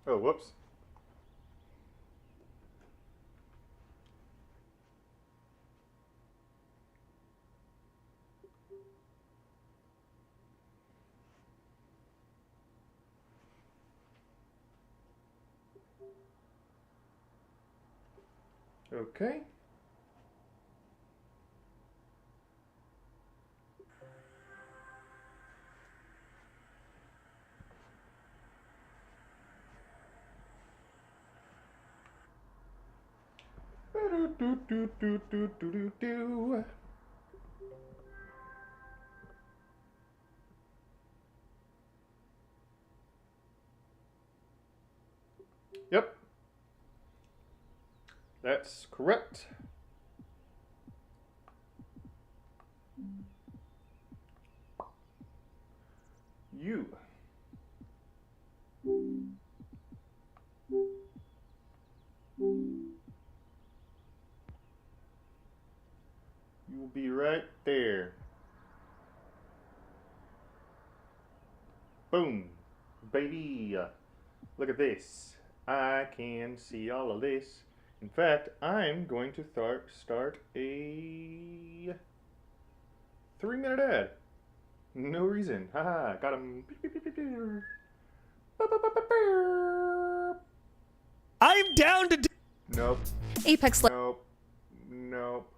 Oh, whoops. Okay. Do. Yep, that's correct. You. You will be right there. Boom. Baby. Look at this. I can see all of this. In fact, I'm going to start a 3-minute ad. No reason. Haha, got him. I'm down to do. Nope. Apex. Nope. Nope.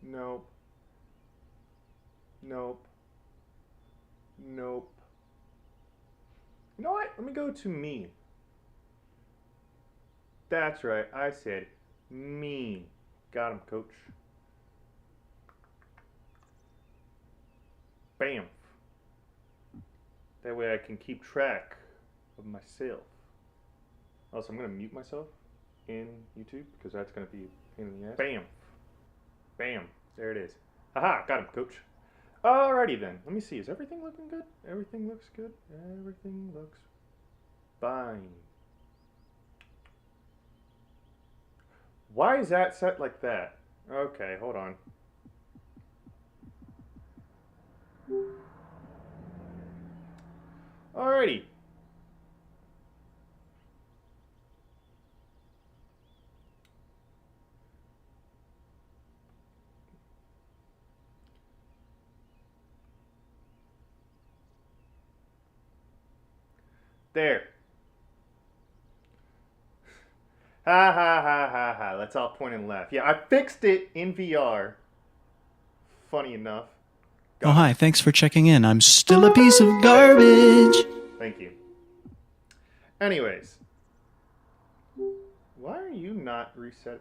Nope. Nope. Nope. You know what? Let me go to me. That's right. I said me. Got him, coach. Bam. That way I can keep track of myself. Also, I'm going to mute myself in YouTube because that's going to be a pain in the ass. Bam. Bam. There it is. Haha, got him, coach. Alrighty then. Let me see. Is everything looking good? Everything looks good. Everything looks fine. Why is that set like that? Okay, hold on. Alrighty. There. Ha ha ha ha ha. Let's all point and laugh. Yeah, I fixed it in VR. Funny enough. Oh, hi. Thanks for checking in. I'm still a piece of garbage. Thank you. Anyways. Why are you not reset?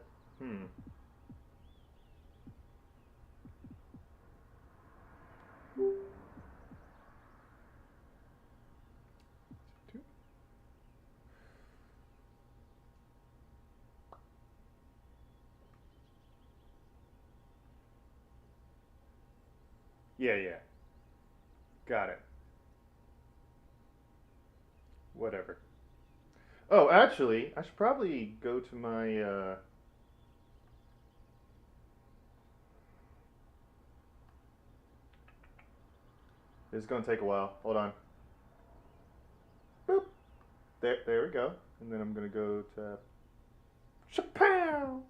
Yeah. Got it. Whatever. Oh, actually, I should probably go to my, This is going to take a while. Hold on. Boop. There we go. And then I'm going to go to... Chapow!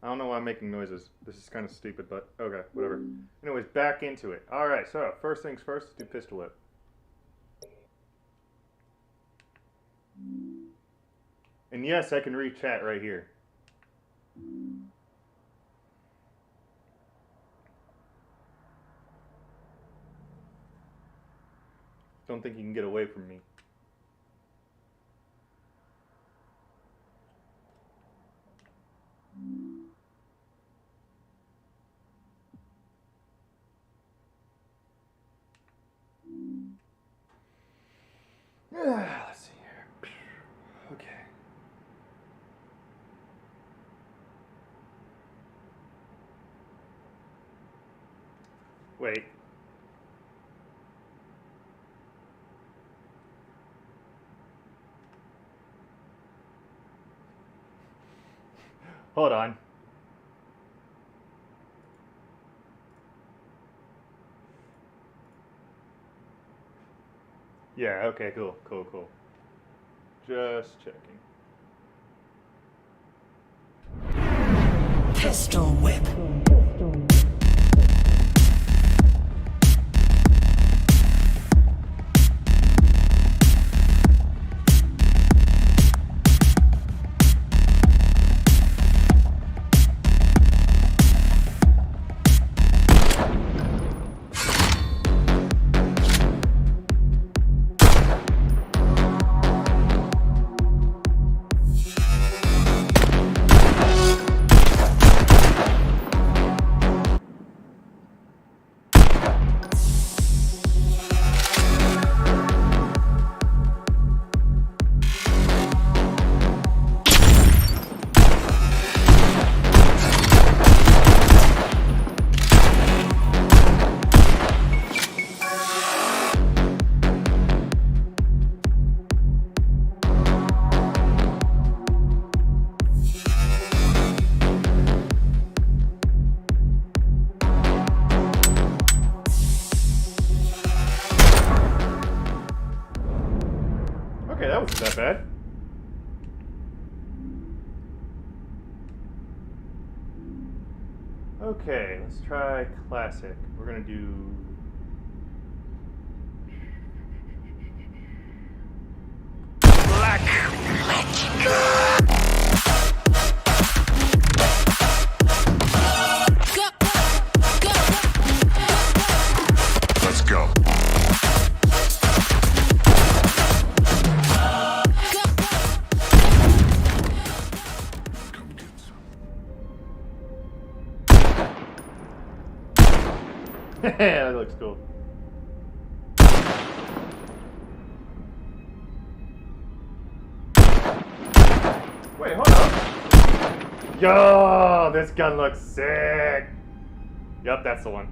I don't know why I'm making noises. This is kind of stupid, but okay, whatever. Anyways, back into it. Alright, so first things first, let's do pistol whip. And yes, I can read chat right here. Don't think you can get away from me. Let's see here. Okay. Wait. Hold on. Yeah, okay, cool, cool, cool. Just checking. Pistol whip. Okay, that wasn't that bad. Okay, let's try classic. We're gonna do... black. Let's go. Come get some. That looks cool. Wait, hold up. Yo, this gun looks sick. Yup, that's the one.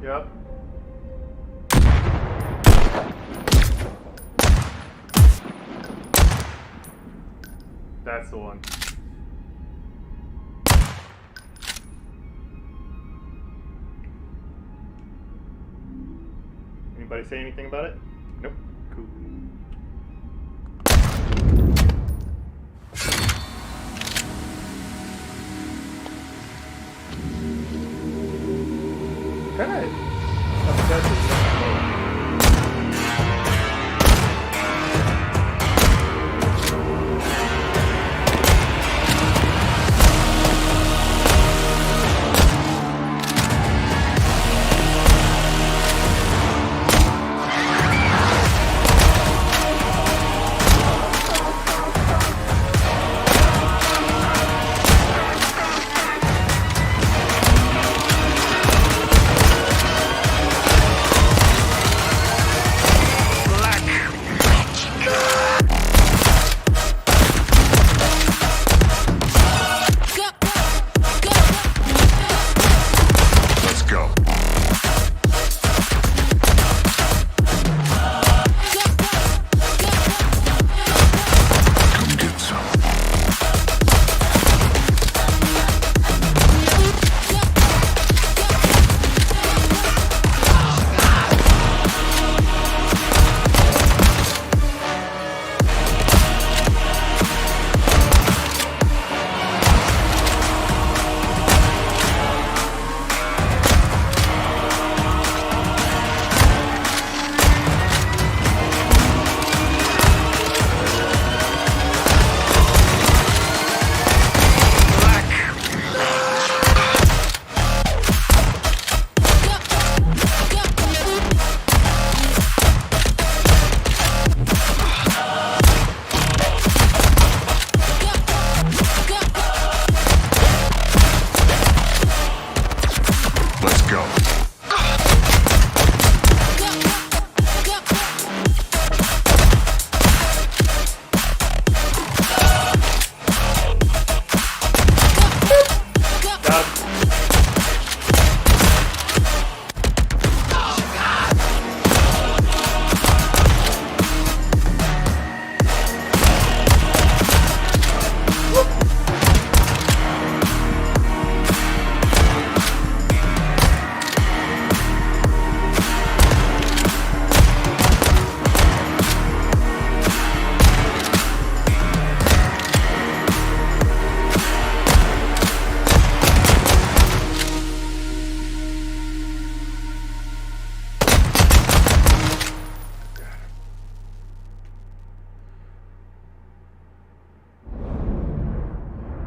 Yep. That's the one. Anybody say anything about it? Nope. Cool. Kind of upset with that.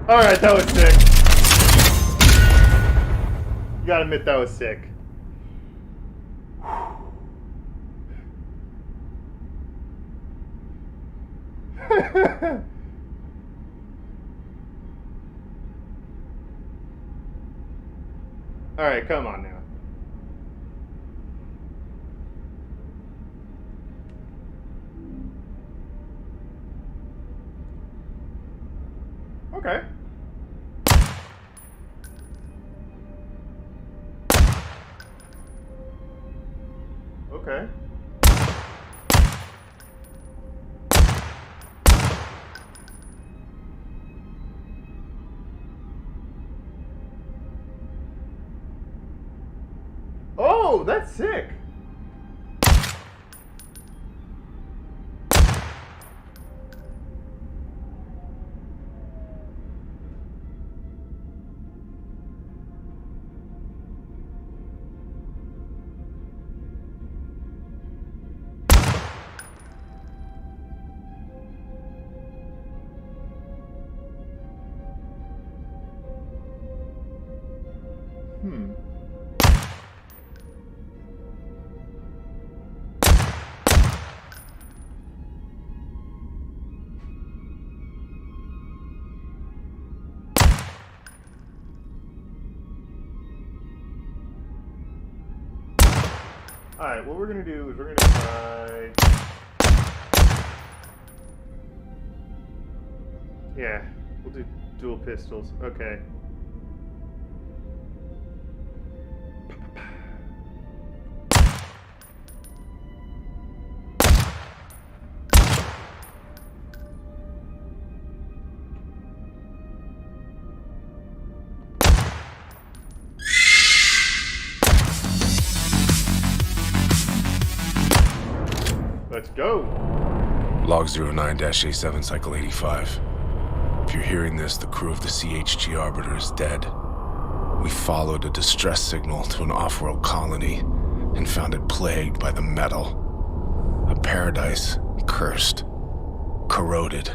Alright, that was sick. You gotta admit that was sick. Alright, come on now. Okay. Okay. Oh, that's sick. Alright, what we're gonna do is we're gonna try... Yeah, we'll do dual pistols. Okay. Let's go. Log 09-A7, cycle 85. If you're hearing this, the crew of the CHG Arbiter is dead. We followed a distress signal to an off-world colony and found it plagued by the metal. A paradise cursed, corroded.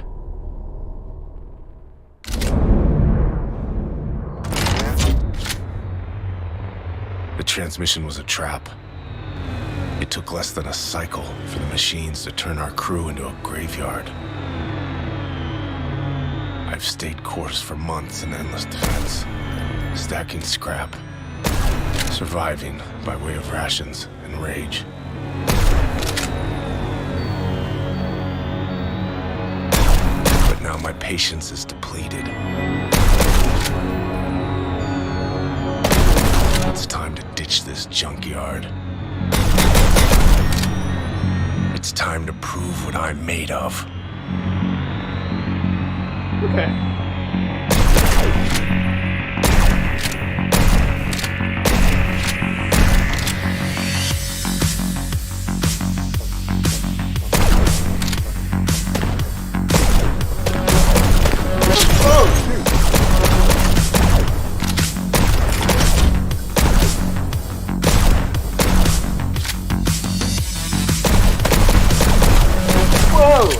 The transmission was a trap. It took less than a cycle for the machines to turn our crew into a graveyard. I've stayed course for months in endless defense, stacking scrap, surviving by way of rations and rage. But now my patience is depleted. It's time to ditch this junkyard. It's time to prove what I'm made of. Okay.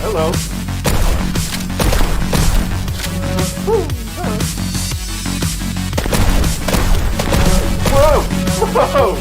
Hello. Whoa! Whoa!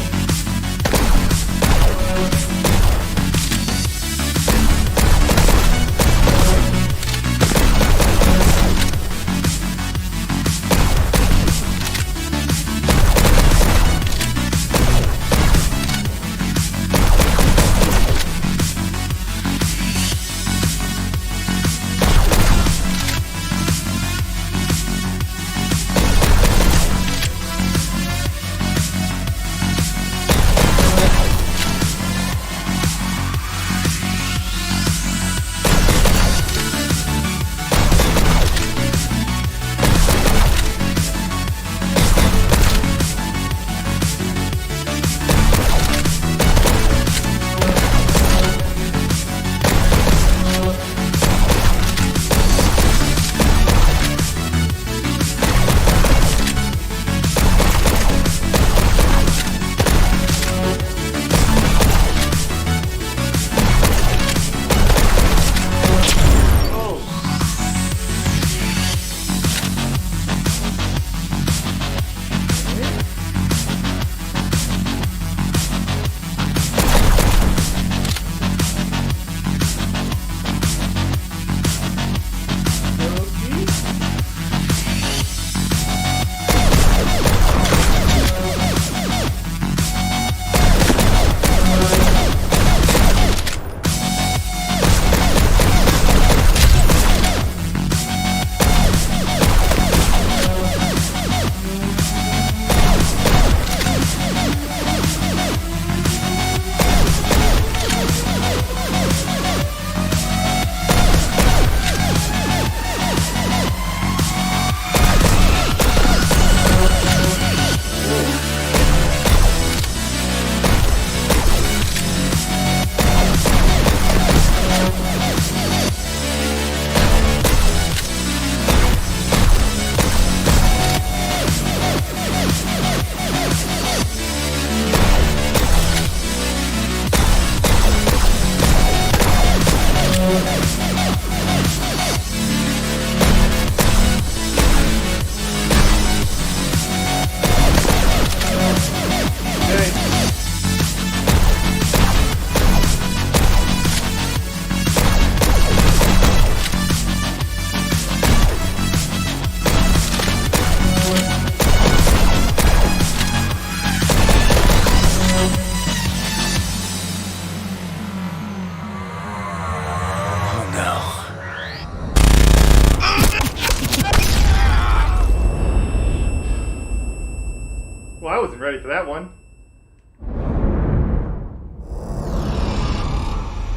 Well, I wasn't ready for that one.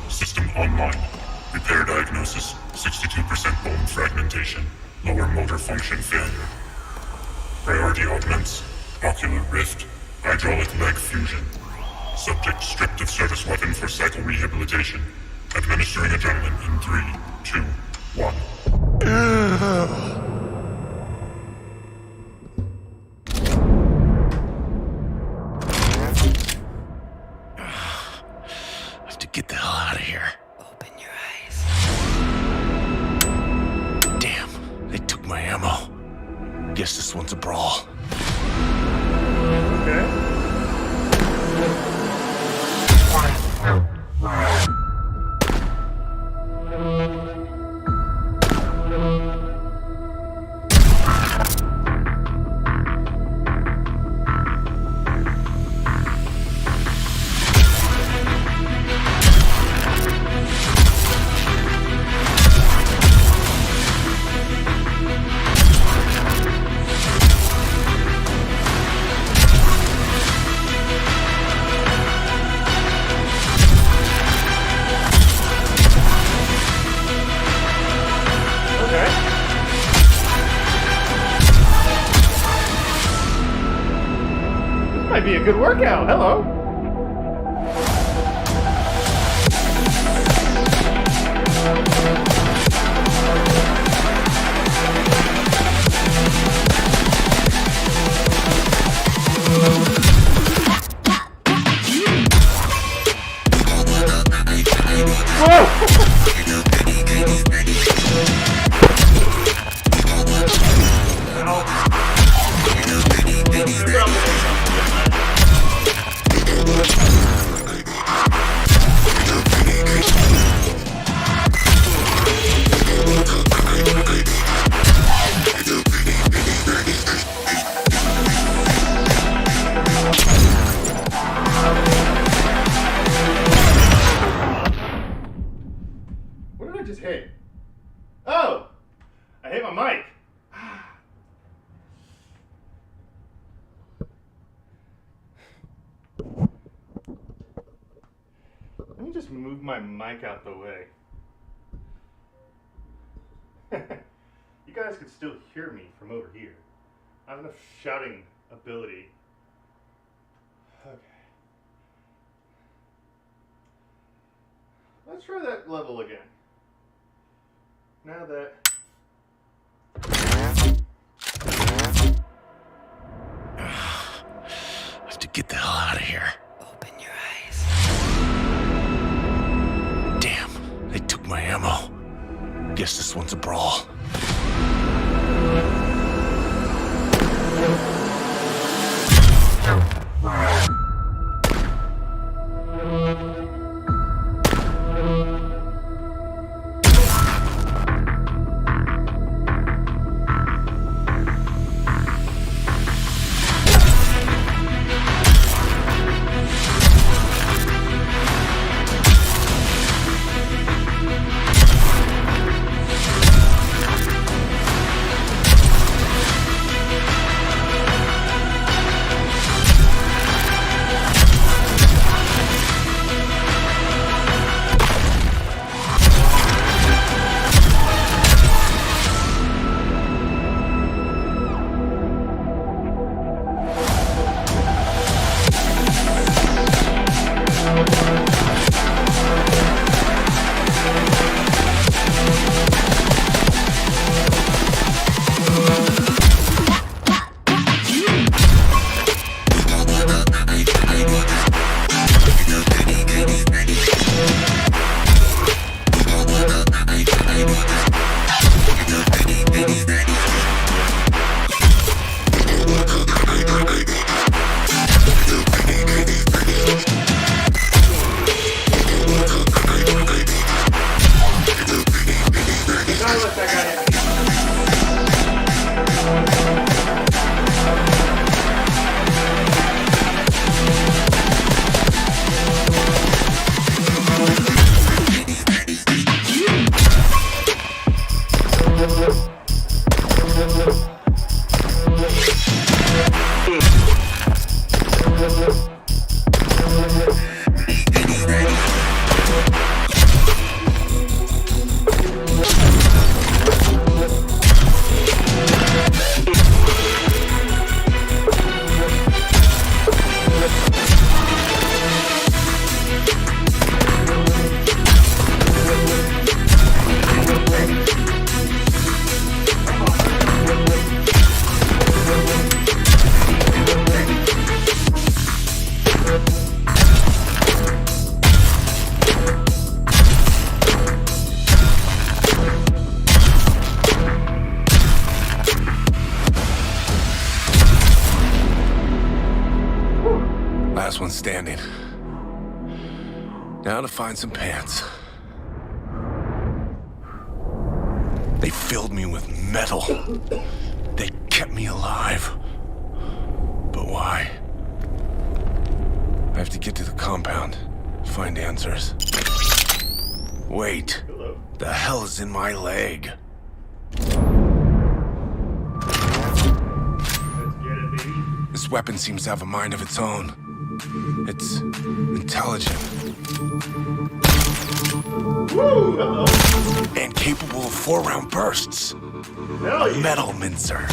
System online. Repair diagnosis, 62% bone fragmentation. Lower motor function failure. Priority augments, ocular rift, hydraulic leg fusion. Subject stripped of service weapon for cycle rehabilitation. Administering adrenaline in 3, 2, 1. I have to get the hell out of here. Open your eyes. Damn, they took my ammo. Guess this one's a brawl. Okay. Might be a good workout. Hello. What did I just hit? Oh! I hit my mic. Let me just move my mic out the way. You guys can still hear me from over here. I have enough shouting ability. Okay. Let's try that level again. Now that... I have to get the hell out of here. Open your eyes. Damn, they took my ammo. Guess this one's a brawl. last one standing. Now to find some pants. They filled me with metal. They kept me alive. But why? I have to get to the compound, find answers. Wait. Hello. The hell is in my leg? Let's get it, baby. This weapon seems to have a mind of its own. It's intelligent. Woo! Hello. And capable of 4-round bursts. Hell yeah. Metal mincer.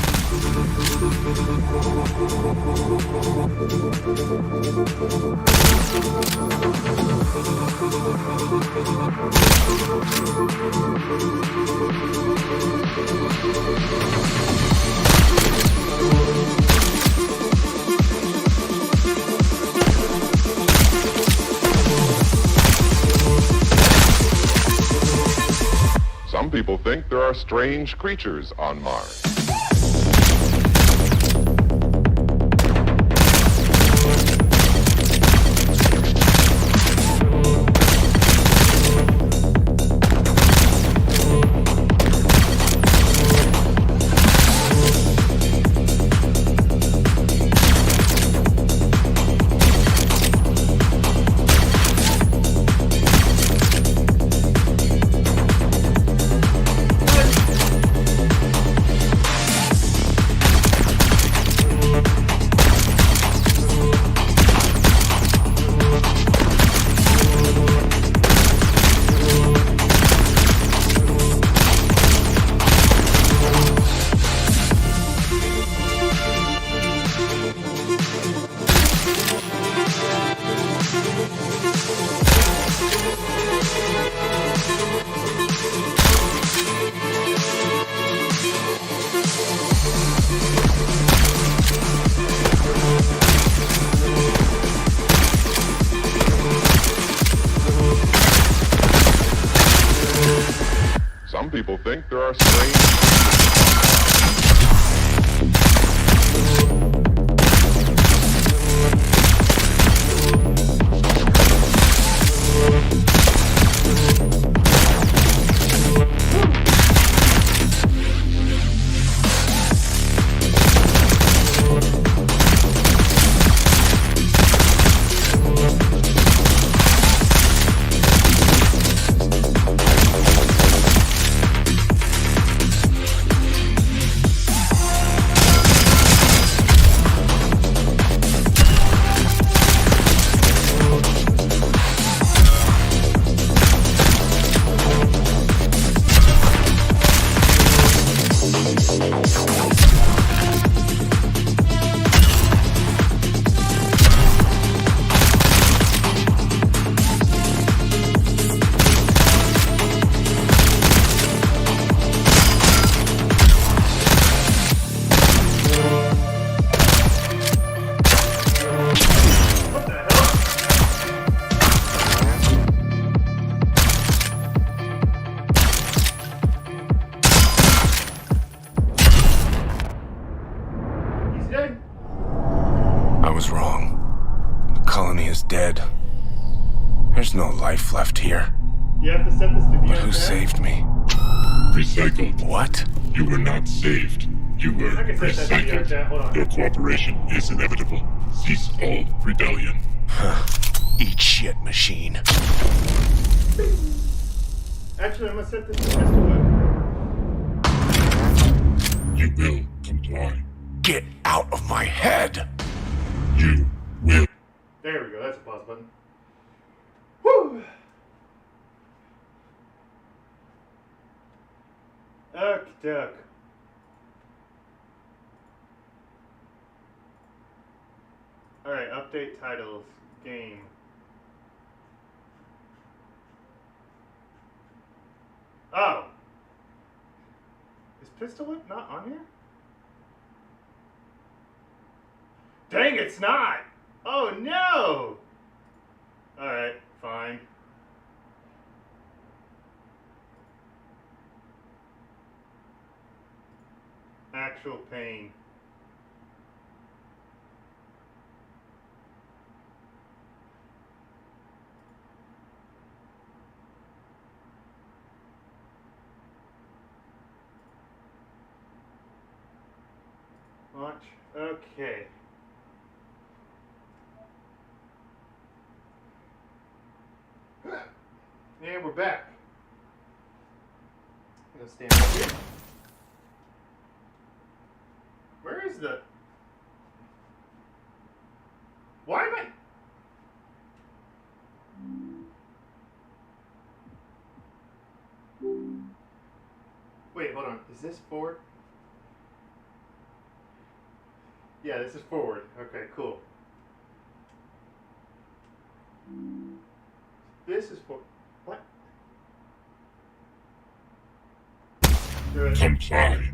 Some people think there are strange creatures on Mars. Some people think there are strange... I was wrong. The colony is dead. There's no life left here. You have to set this to be But who saved me? Recycled. What? You were not saved. You were I can set that to be recycled. chat. Hold on. Your cooperation is inevitable. Cease all rebellion. Eat shit, machine. Actually, I'm gonna set this to pistol whip. You will comply. Get out of my head! You will. There we go. That's a pause button. Woo! Duck. Alright, update titles. Game. Oh! Is Pistol Whip not on here? Dang, it's not! Oh no! Alright, fine. Actual pain. Launch. Okay. And we're back. I'm gonna stand right here. Where is the... Why am I... Wait, hold on. Is this forward? Yeah, this is forward. Okay, cool. This is forward. What? Good. Comply.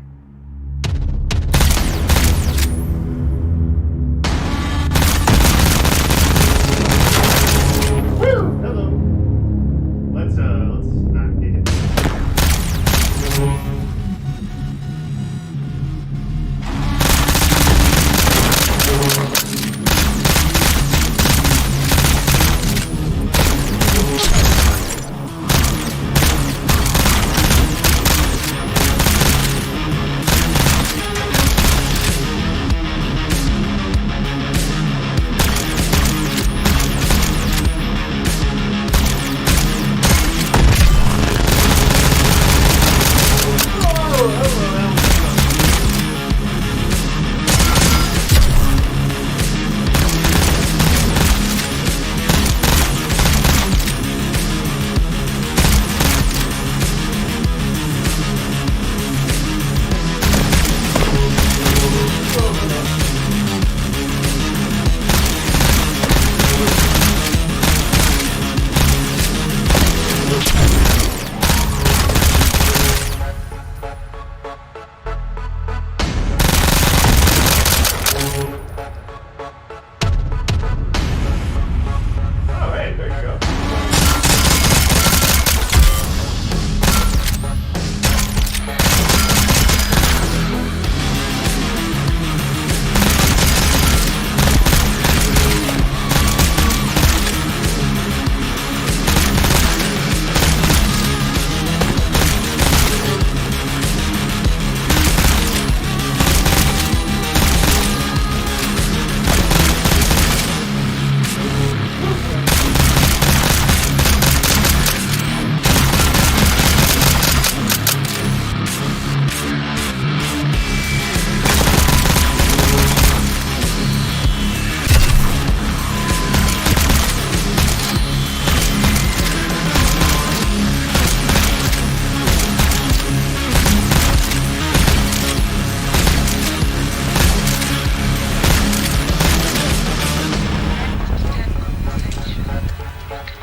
Woo! Hello. Let's not get hit. Oh, hey, there you go.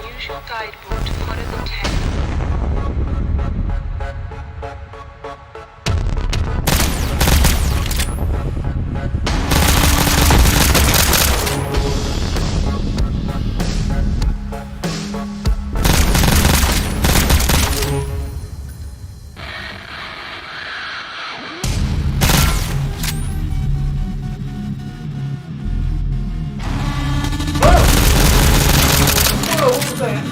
Use your guideboard to follow the text. Whoa, what was that?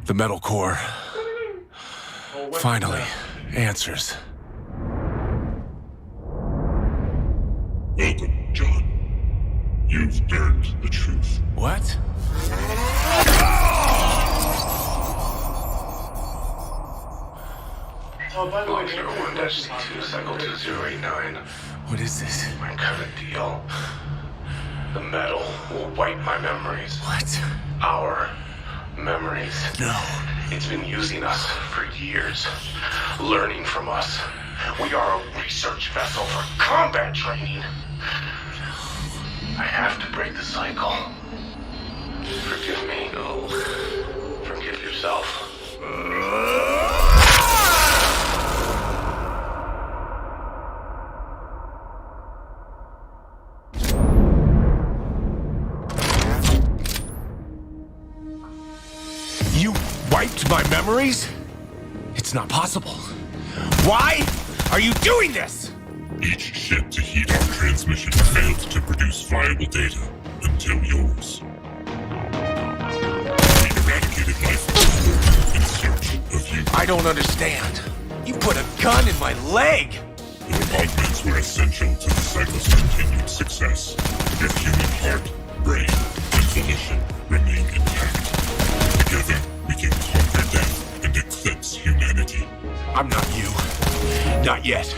The metal core. Oh, what's Finally, that? answers. Welcome, John. You've earned Oh, by the way, Log 01-C2, cycle 2089. What is this? My kind of deal. The metal will wipe my memories. What? Our memories. No. It's been using us for years, learning from us. We are a research vessel for combat training. I have to break the cycle. Forgive me. No. Forgive yourself. You wiped my memories? It's not possible. Why are you doing this? Each ship to heat our transmission failed to produce viable data until yours. We eradicated life in search of you. I don't understand. You put a gun in my leg! Your augments were essential to the cycle's continued success. Your human heart, brain, and volition remain intact. Together, we can conquer death and eclipse humanity. I'm not you. Not yet.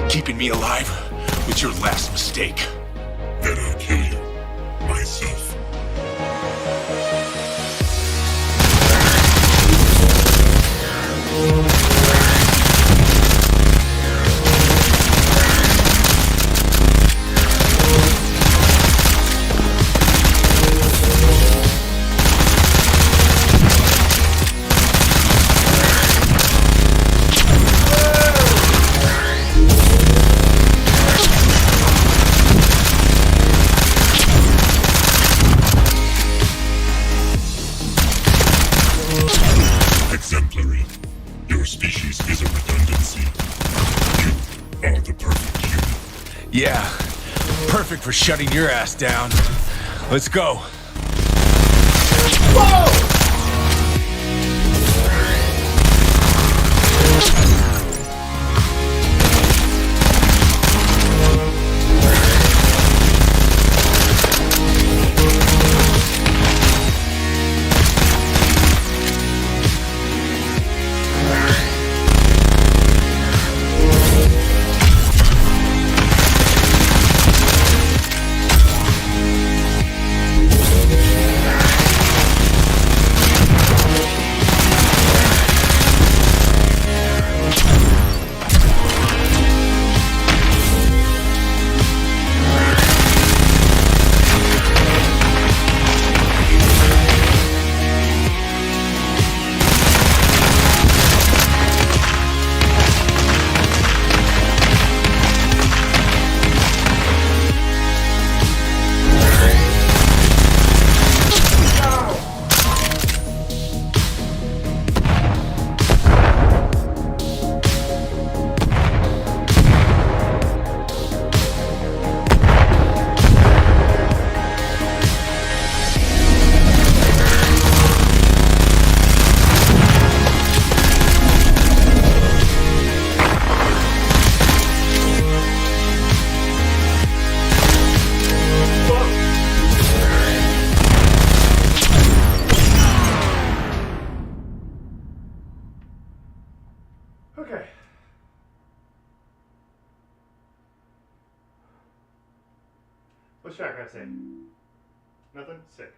Keeping me alive was your last mistake. Then I'll kill you. Myself. Exemplary. Your species is a redundancy. You are the perfect human. Yeah, perfect for shutting your ass down. Let's go. Okay. What's Jack gotta say? Nothing? Sick.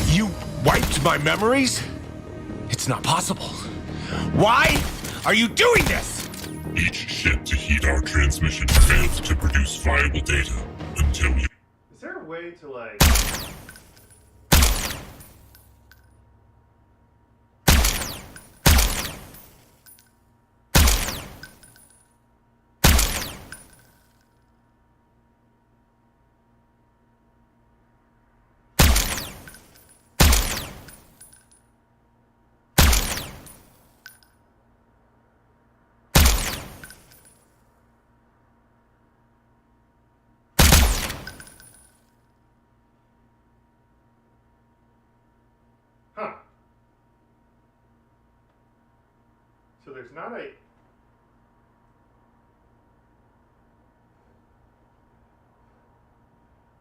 You wiped my memories? It's not possible. Why are you doing this? Each ship to heat our transmission failed to produce viable data until you. Is there a way to, like... Huh. So there's not a...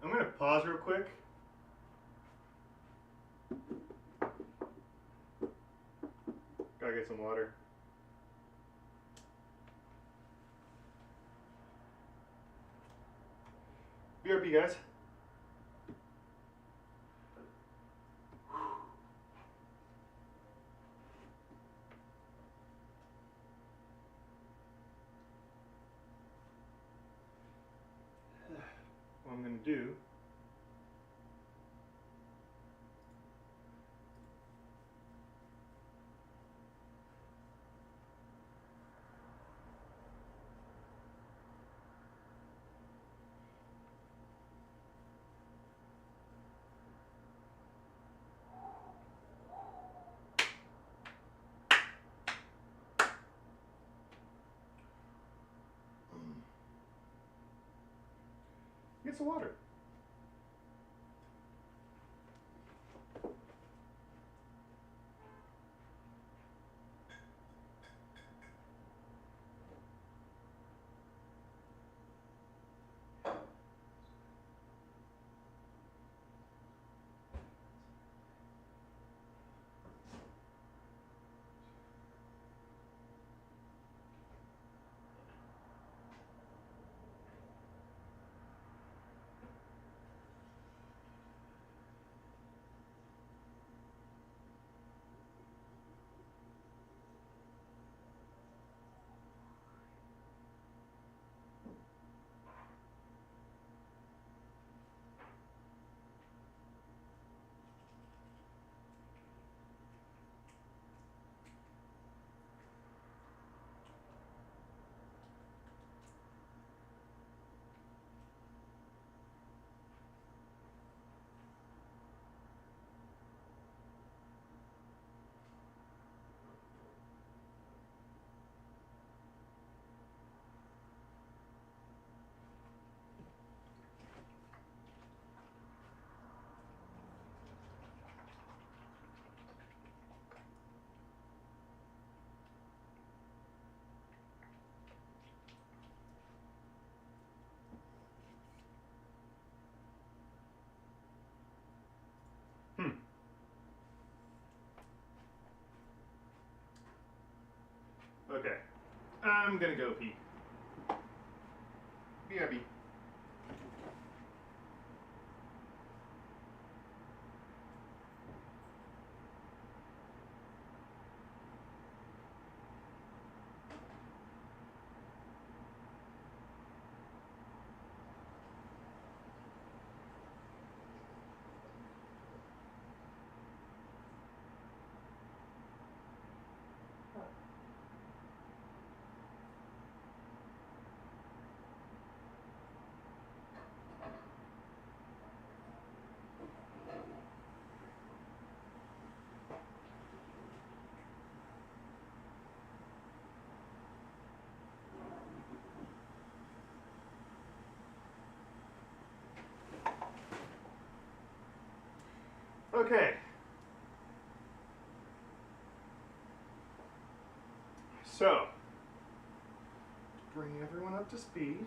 I'm gonna pause pause real quick. Gotta get some water. BRB, guys. What I'm going to do get some water. Okay, I'm gonna go pee. BRB. Okay. So, bring everyone up to speed.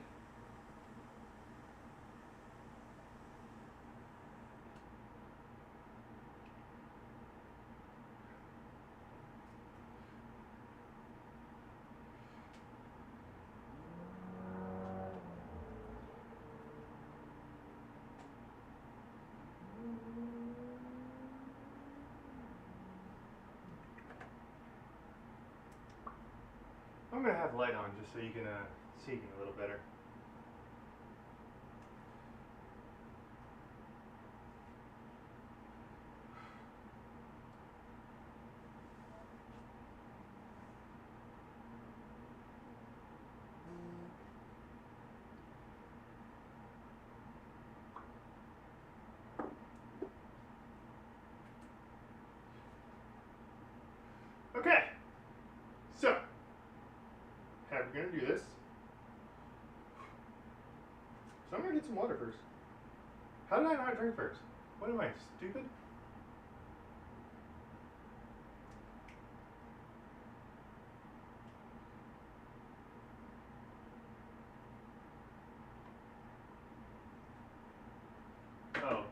I'm gonna have light on just so you can see me a little better. Okay, so how we're gonna do this? So I'm gonna get some water first. How did I not drink first? What am I, stupid? Oh.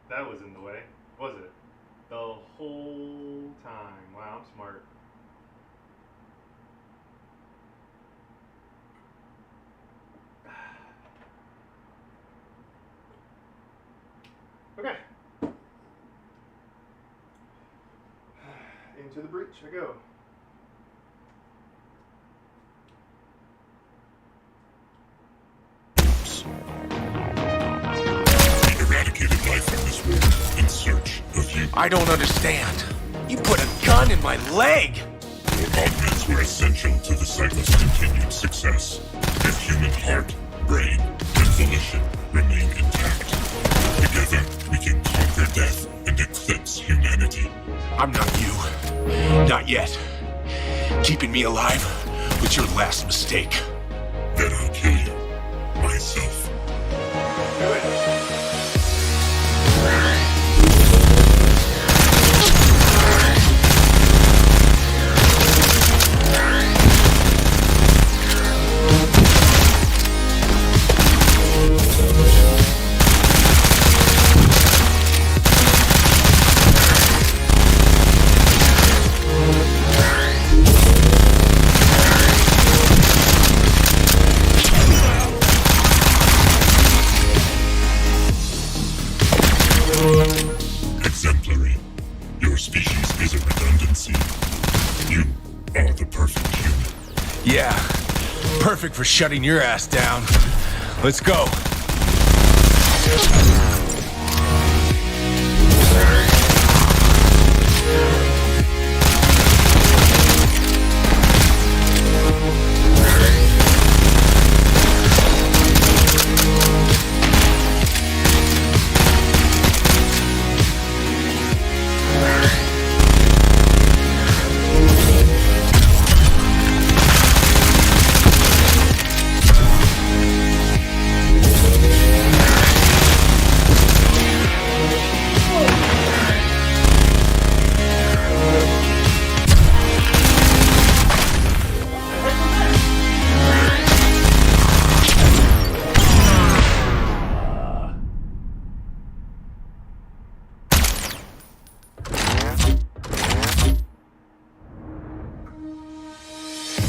That was in the way, was it? The whole time. Wow, I'm smart. Okay. Into the breach I go. We eradicated life from this world in search of you. I don't understand. You put a gun in my leg! Augments were essential to the cycle's continued success. If human heart, brain, and volition remain intact, together we can conquer death and eclipse humanity. I'm not you. Not yet. Keeping me alive was your last mistake. Then I'll kill you, myself. Do it. Exemplary. Your species is a redundancy. You are the perfect human. Yeah. Perfect for shutting your ass down. Let's go.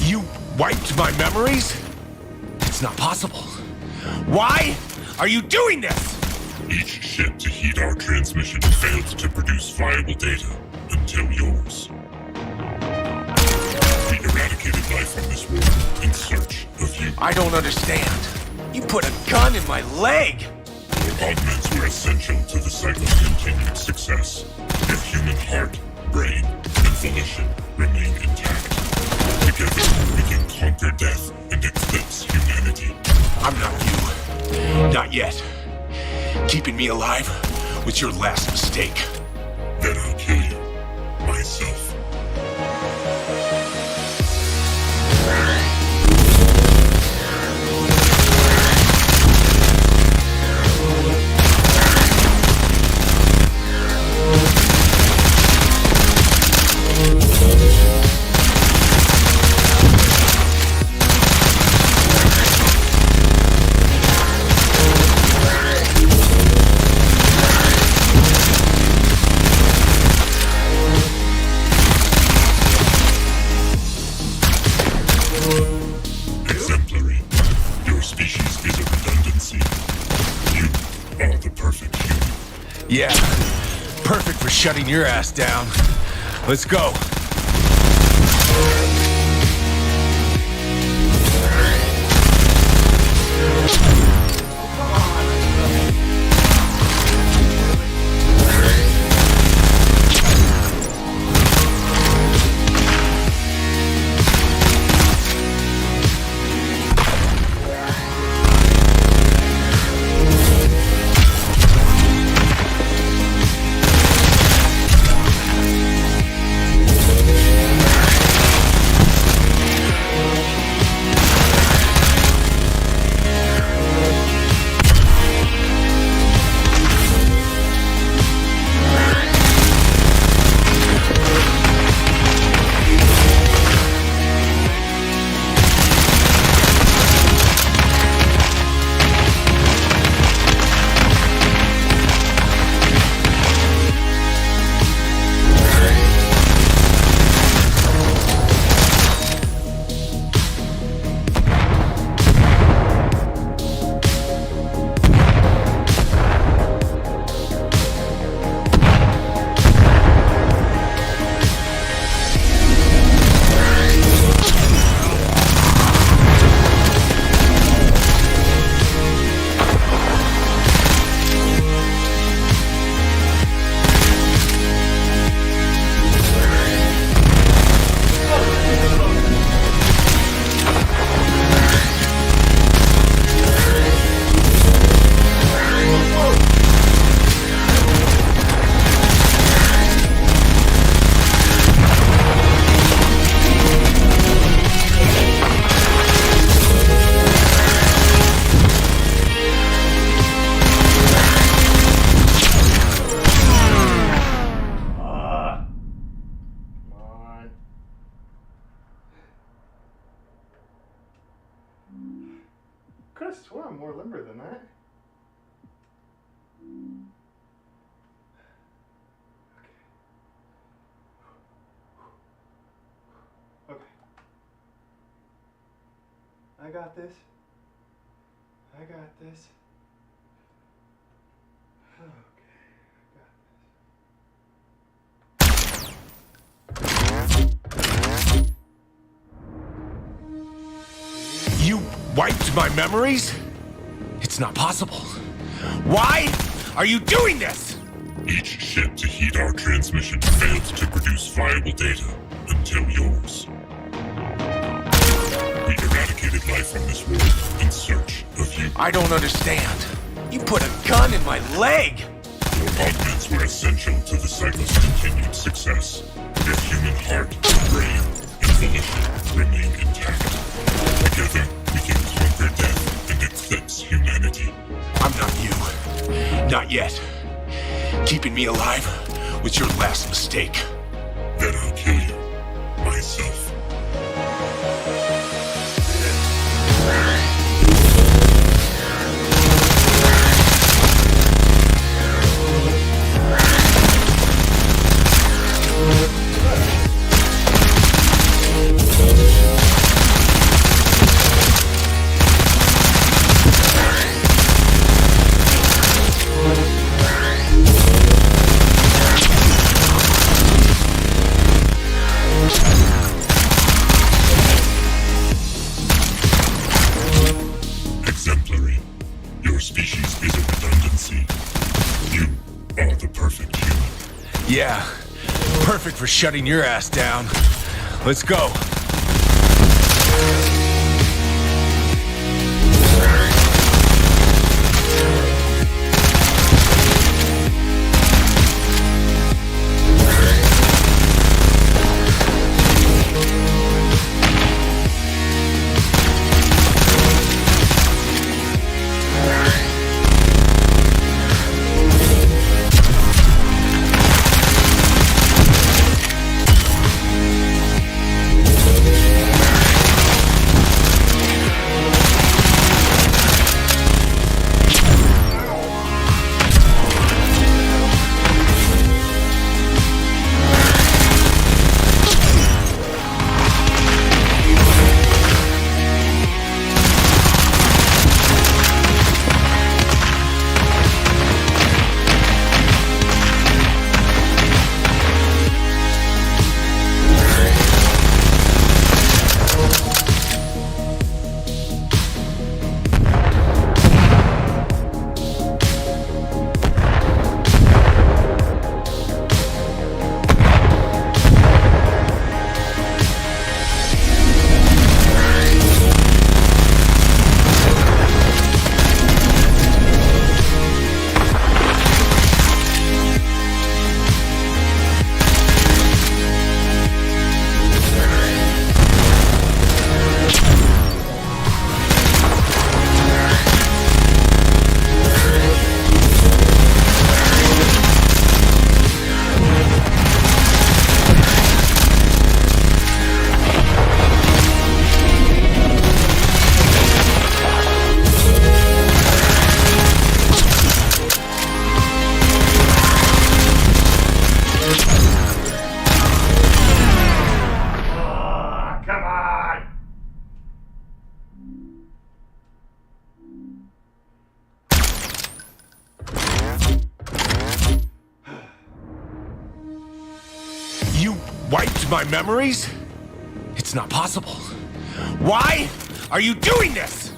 You wiped my memories? It's not possible. Why are you doing this? Each ship to heed our transmission failed to produce viable data until yours. We eradicated life from this world in search of you. I don't understand. You put a gun in my leg! Augments were essential to the cycle's continued success. If human heart, brain, and volition remain intact, together we can conquer death and eclipse humanity. I'm not you. Not yet. Keeping me alive was your last mistake. Then I'll kill you, myself. Exemplary. Your species is a redundancy. You are the perfect human. Yeah. Perfect for shutting your ass down. Let's go. have sworn I'm more limber than that. Okay. I got this. I got this. Okay. You wiped my memories? It's not possible. Why are you doing this? Each ship to heed our transmission failed to produce viable data until yours. We eradicated life from this world in search of you. I don't understand. You put a gun in my leg! Your augments were essential to the cycle's continued success. Your human heart, brain, and volition remain intact. Together, we can conquer death and eclipse humanity. I'm not you. Not yet. Keeping me alive was your last mistake. Then I'll kill you. Myself. Exemplary. Your species is a redundancy. You are the perfect human. Yeah, perfect for shutting your ass down. Let's go. Wiped my memories? It's not possible. Why are you doing this?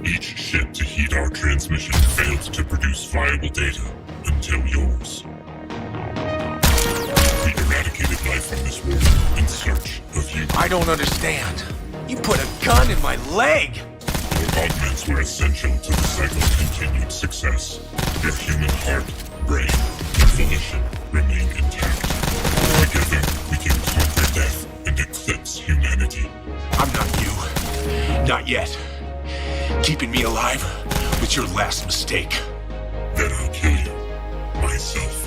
Each ship to heed our transmission failed to produce viable data until yours. We eradicated life from this world in search of you. I don't understand. You put a gun in my leg! Your augments were essential to the cycle's continued success. Your human heart, brain, and volition remain intact. Together, we can conquer death and eclipse humanity. I'm not you. Not yet. Keeping me alive was your last mistake. Then I'll kill you. Myself.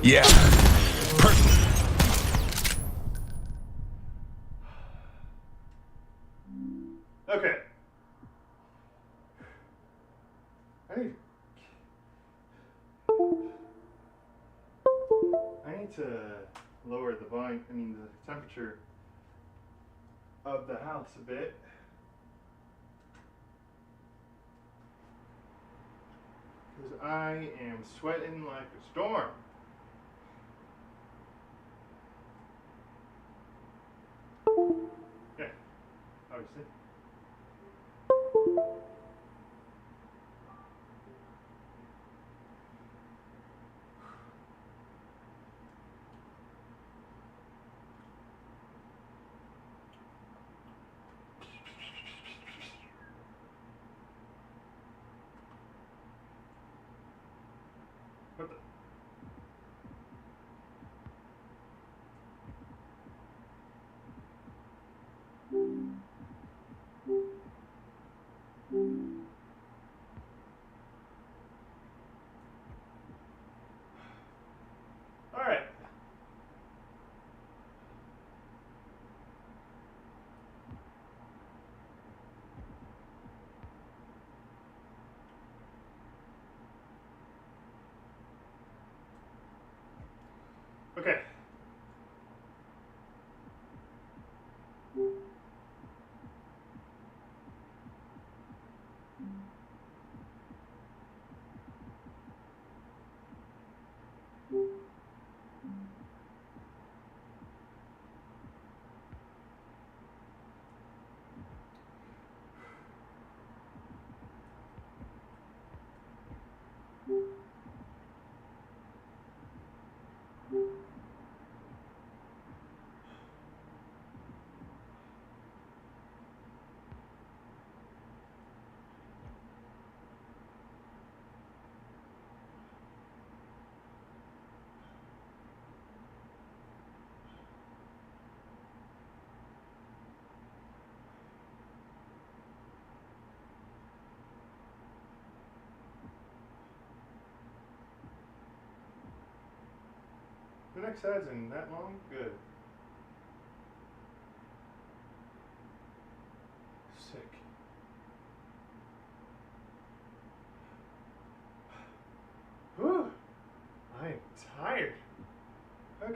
Yeah. Okay. I need to lower the volume, the temperature of the house a bit. Because I am sweating like a storm. Yeah, obviously. What the? All right. Okay. The next ad's in that long? Good. Sick. Whew. I am tired. Okay.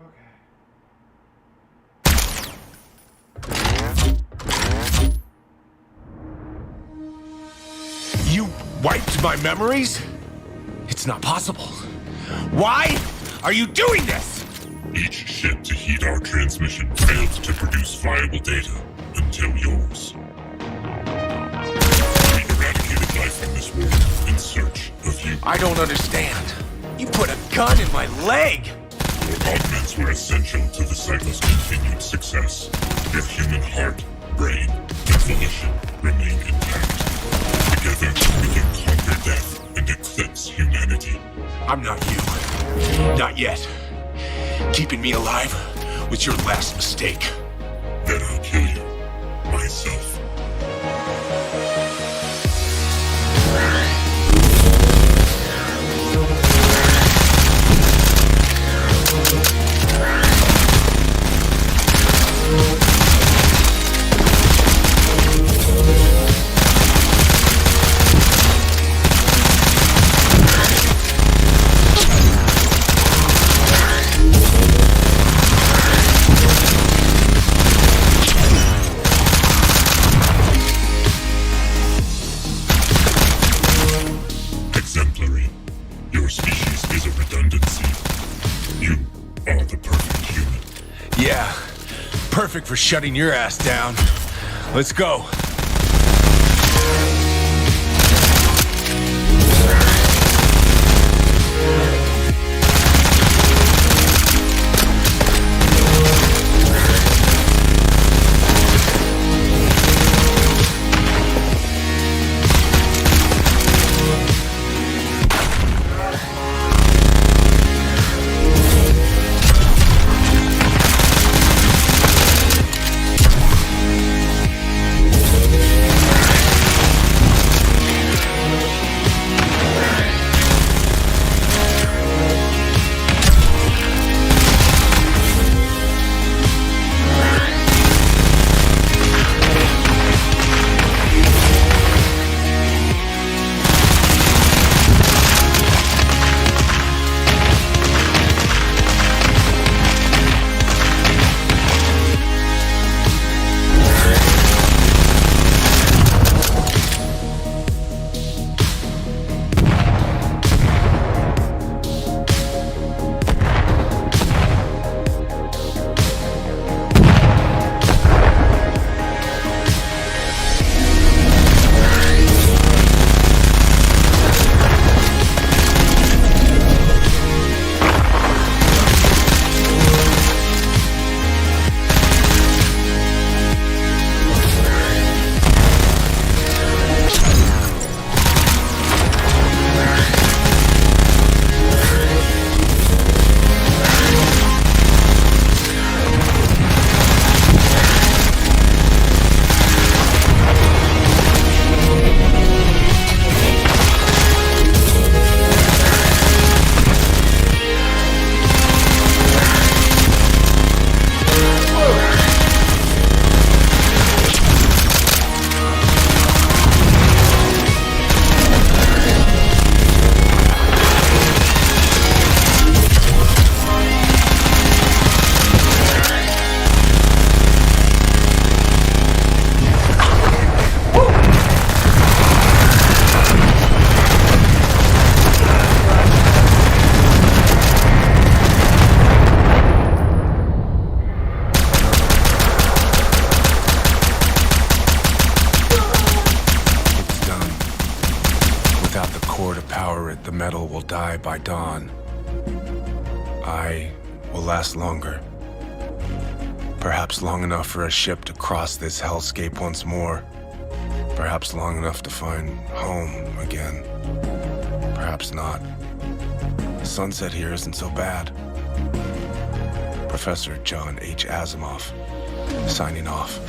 Okay. You wiped my memories? It's not possible. Why are you doing this? Each ship to heed our transmission failed to produce viable data until yours. We eradicated life from this world in search of you. I don't understand. You put a gun in my leg! Your augments were essential to the cycle's continued success. Your human heart, brain, and volition remain intact. Together, we can conquer death and eclipse humanity. I'm not you. Not yet. Keeping me alive was your last mistake. Then I'll kill you, myself. Exemplary. Your species is a redundancy. You are the perfect human. Yeah, perfect for shutting your ass down. Let's go. die by dawn, I will last longer. Perhaps long enough for a ship to cross this hellscape once more. Perhaps long enough to find home again. Perhaps not. The sunset here isn't so bad. Professor John H. Asimov, signing off.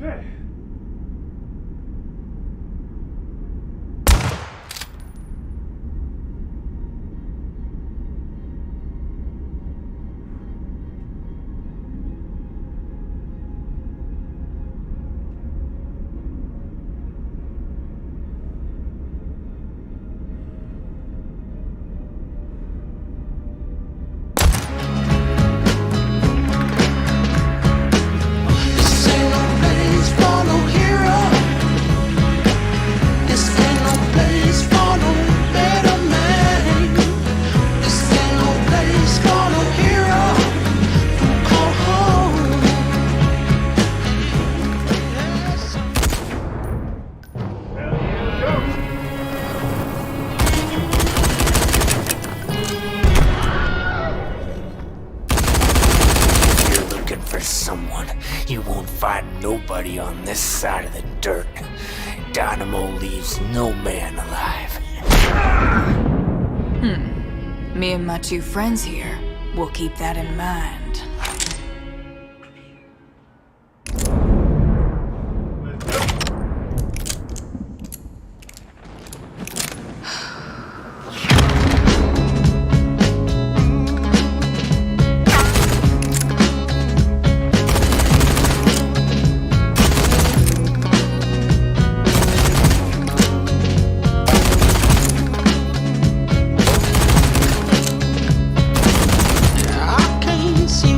Okay. For someone, you won't find nobody on this side of the dirt. Dynamo leaves no man alive. Me and my two friends here will keep that in mind. I can't see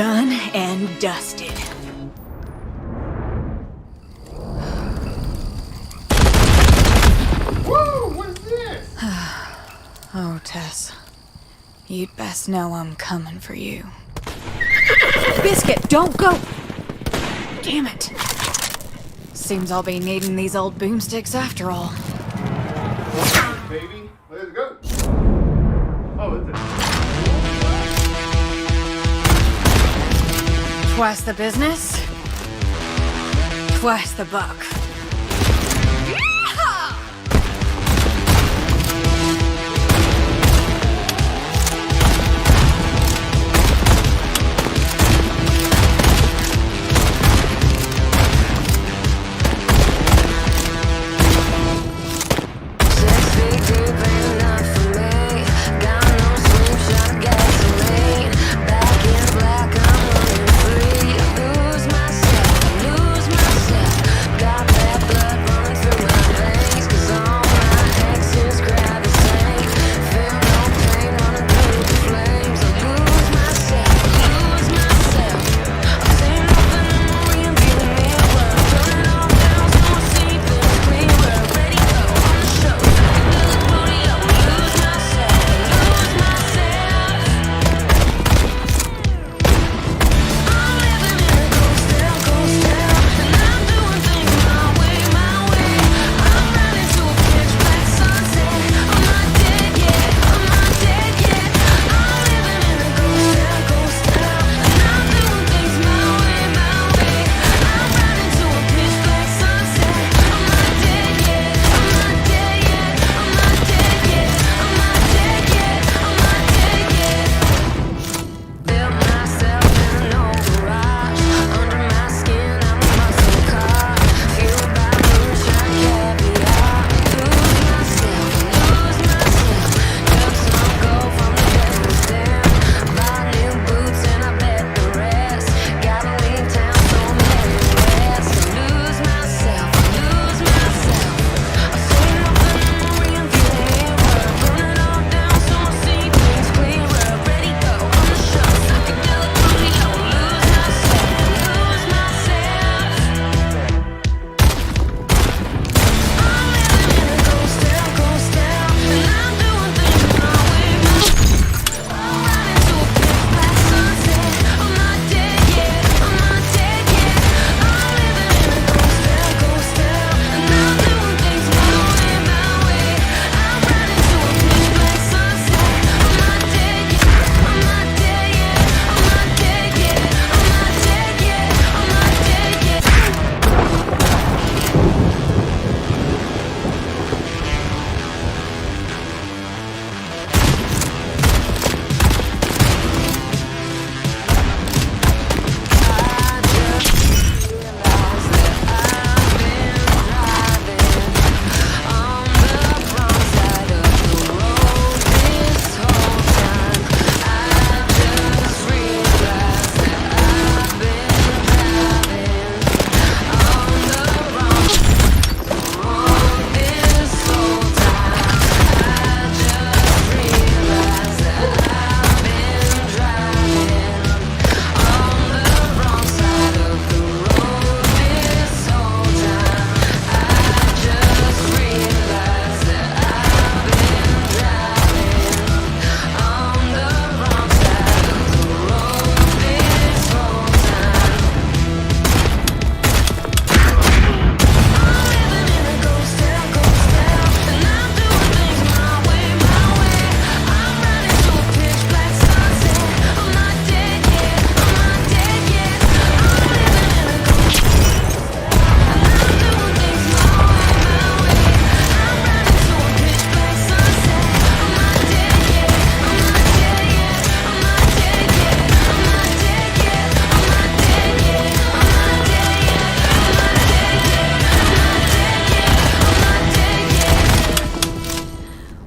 Done and dusted. Woo! What is this? Oh, Tess. You'd best know I'm coming for you. Biscuit, don't go! Damn it. Seems I'll be needing these old boomsticks after all. Baby, let's go. Oh, that's it. Twice the business, twice the buck.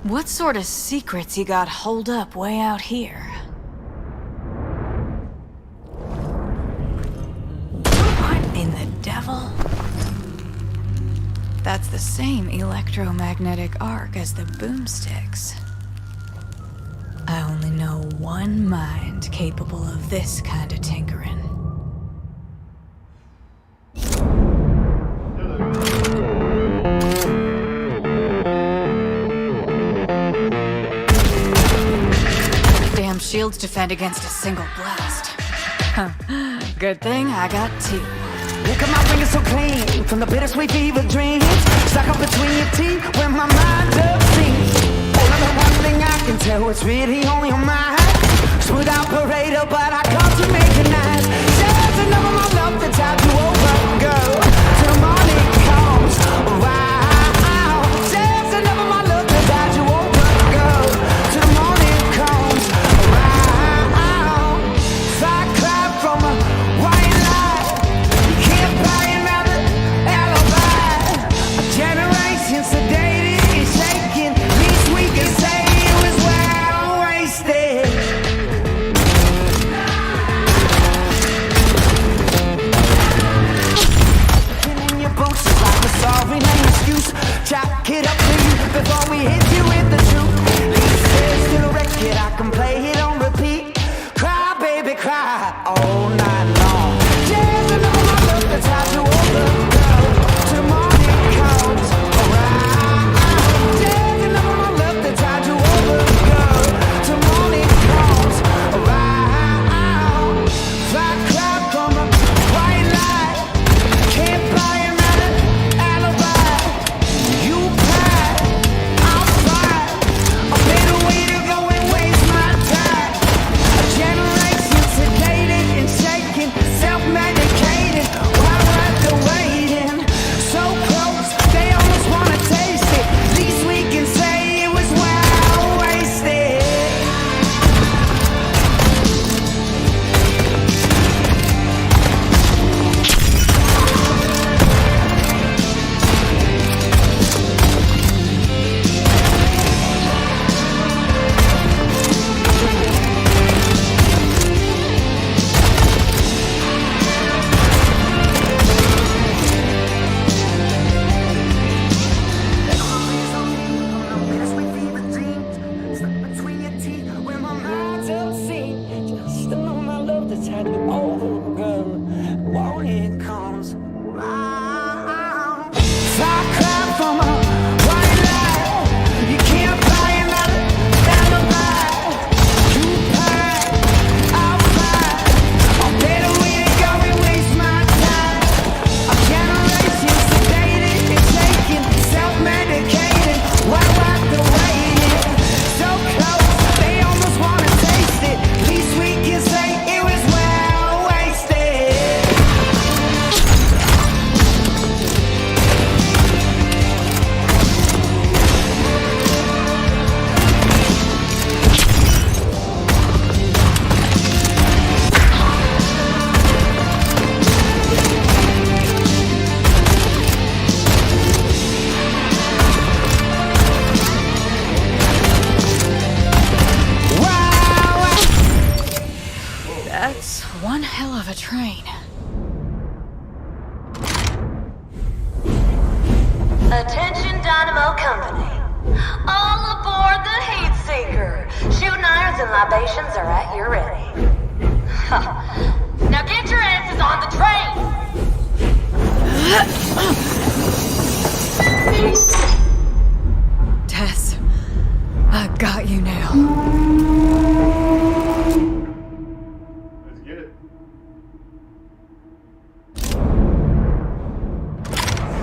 What sort of secrets you got holed up way out here? What in the devil? That's the same electromagnetic arc as the boomsticks. I only know one mind capable of this kind of tinkering. Damn shields defend against a single blast. Huh. Good thing I got two. Look at my fingers so clean from the bittersweet fever dreams stuck up between your teeth when my mind's obscene. Only one thing I can tell, it's really only your mind. Smooth operator, but I come to make it nice. There's enough of my love to tide you over, girl, till the morning comes around. There's enough of my love to tide you over, girl, till the morning comes around. Fire cloud from a white light, you can't buy another alibi. A generation sedated and shaken, least we can say it was well wasted. Sorry, no excuse. Chalk it up to you before we hit you with the truth. Leave to the record, I can play it on repeat. Cry, baby, cry all night long. There's enough of my love that's hard to over, girl, till the morning comes around. There's enough of my love that's hard to over, girl, till the morning comes around. Fly cloud from a white light, can't buy another alibi. You cry, I'll fight. A better way to go and waste my time. A generation sedated and shaken, self-medicated while we're waiting. So close, they almost wanna taste it. Least we can say it was well wasted. Bittersweet fever dreams stuck between your teeth when my mind's obscene. Just to know my love that's had you over, girl, when it comes round. Fire cloud from a white light, you can't buy another alibi. You pie, I'll fight. A better way to go and waste my time. A generation sedated and shaken, self-medicated while we're waiting. So close, they almost wanna taste it. Least we can say it was well wasted. Wow. That's one hell of a train. Attention Dynamo Company. All aboard the Heat Seeker. Shooting irons and libations are at your ready. Now get your asses on the train! Tess, I got you now. Let's get it.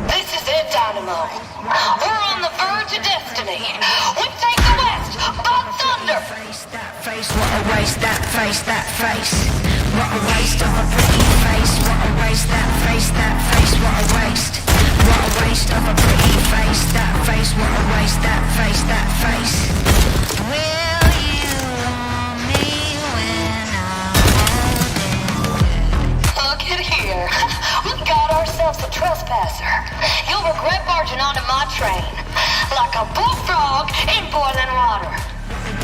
This is it, Dynamo. We're on the verge of destiny. We take the West by thunder. Face, that face, what a waste, that face, that face. What a waste of a pretty face. What a waste, that face, what a waste. What a waste of a pretty face, that face. What a waste, that face. Will you want me when I'm holding? Look at here. We got ourselves a trespasser. You'll regret barging onto my train like a bullfrog in boiling water.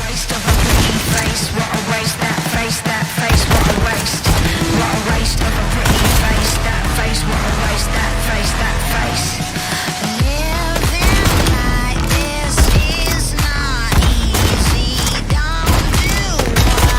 Waste of a pretty face, what a waste, that face, what a waste. What a waste of a pretty face, that face, what a waste, that face. Living like this is not easy, don't do what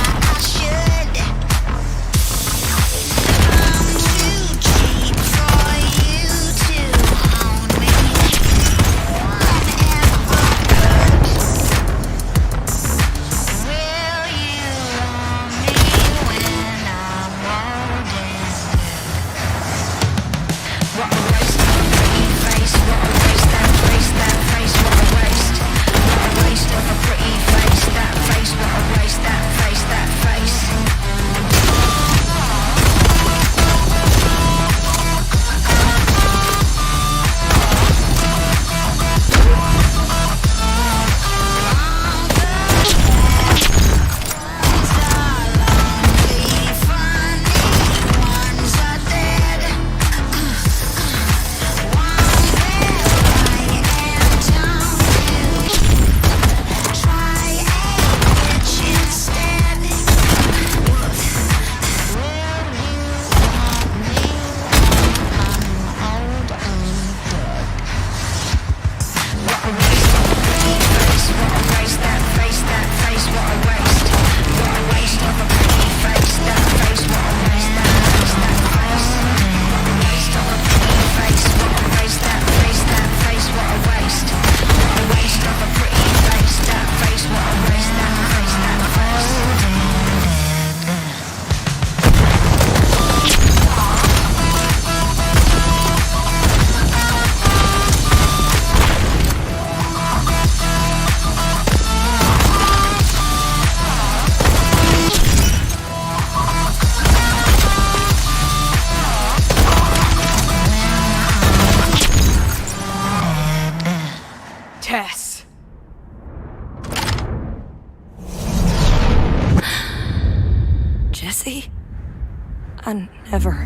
man ever.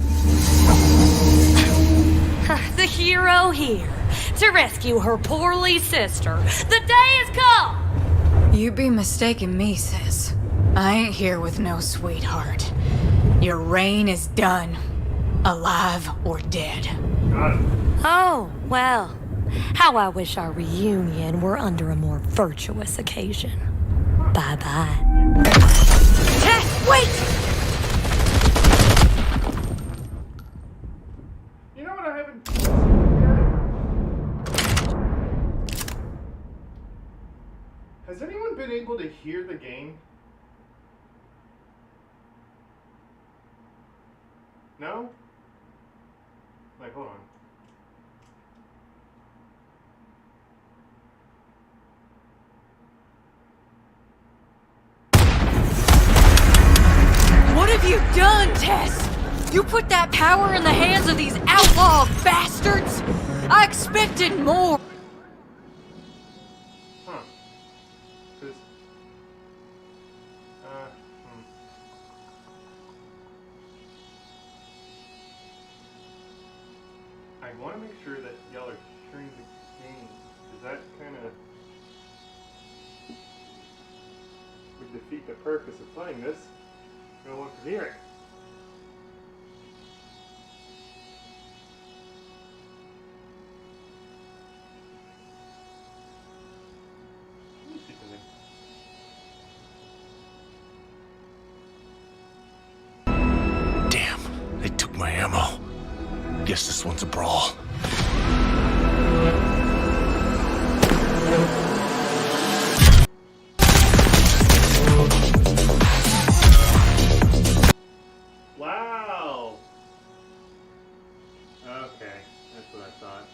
The hero here to rescue her poorly sister. The day has come! You be mistaken me, sis. I ain't here with no sweetheart. Your reign is done. Alive or dead. Oh, well. How I wish our reunion were under a more virtuous occasion. Bye-bye. Tess, wait! You know what I haven't... Has anyone been able to hear the game? No? Like, hold on. What have you done, Tess? You put that power in the hands of these outlaw bastards? I expected more. Huh. 'Cause... I want to make sure that y'all are hearing the game. Because that kind of... would defeat the purpose of playing this. No one can hear it. Let me see something. Damn, they took my ammo. Guess this one's a brawl. Wow! Okay, that's what I thought.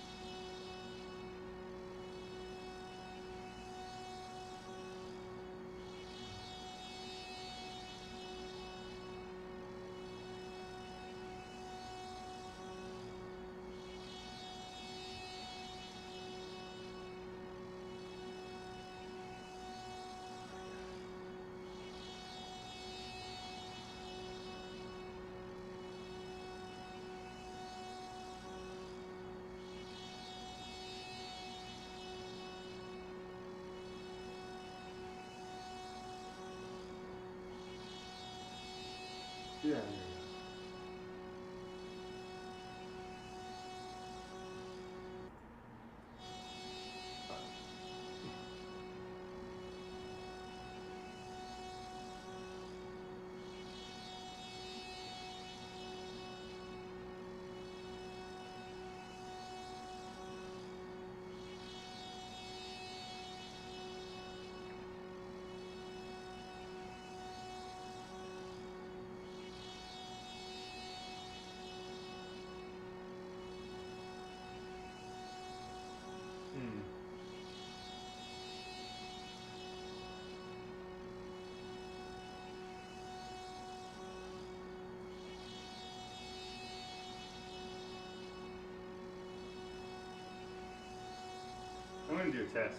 Yeah. I'm gonna do a test.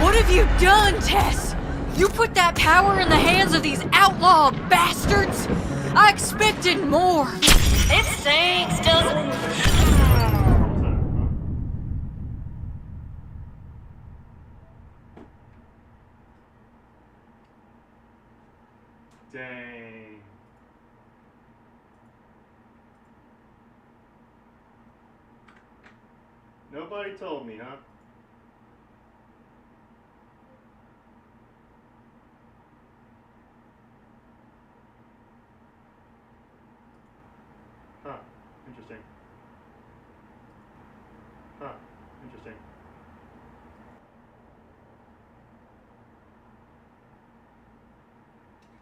What have you done, Tess? You put that power in the hands of these outlaw bastards? I expected more. It stinks, doesn't it? Dang. Nobody told me, huh? Interesting. Huh. Interesting.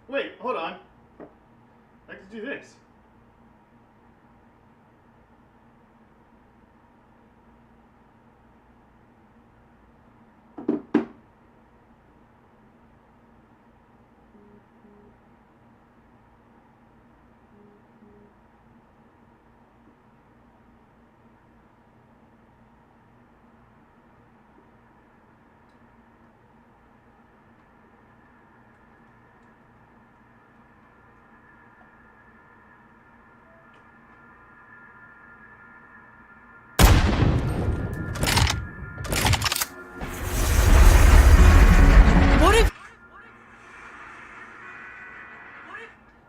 Wait, hold on. I can do this.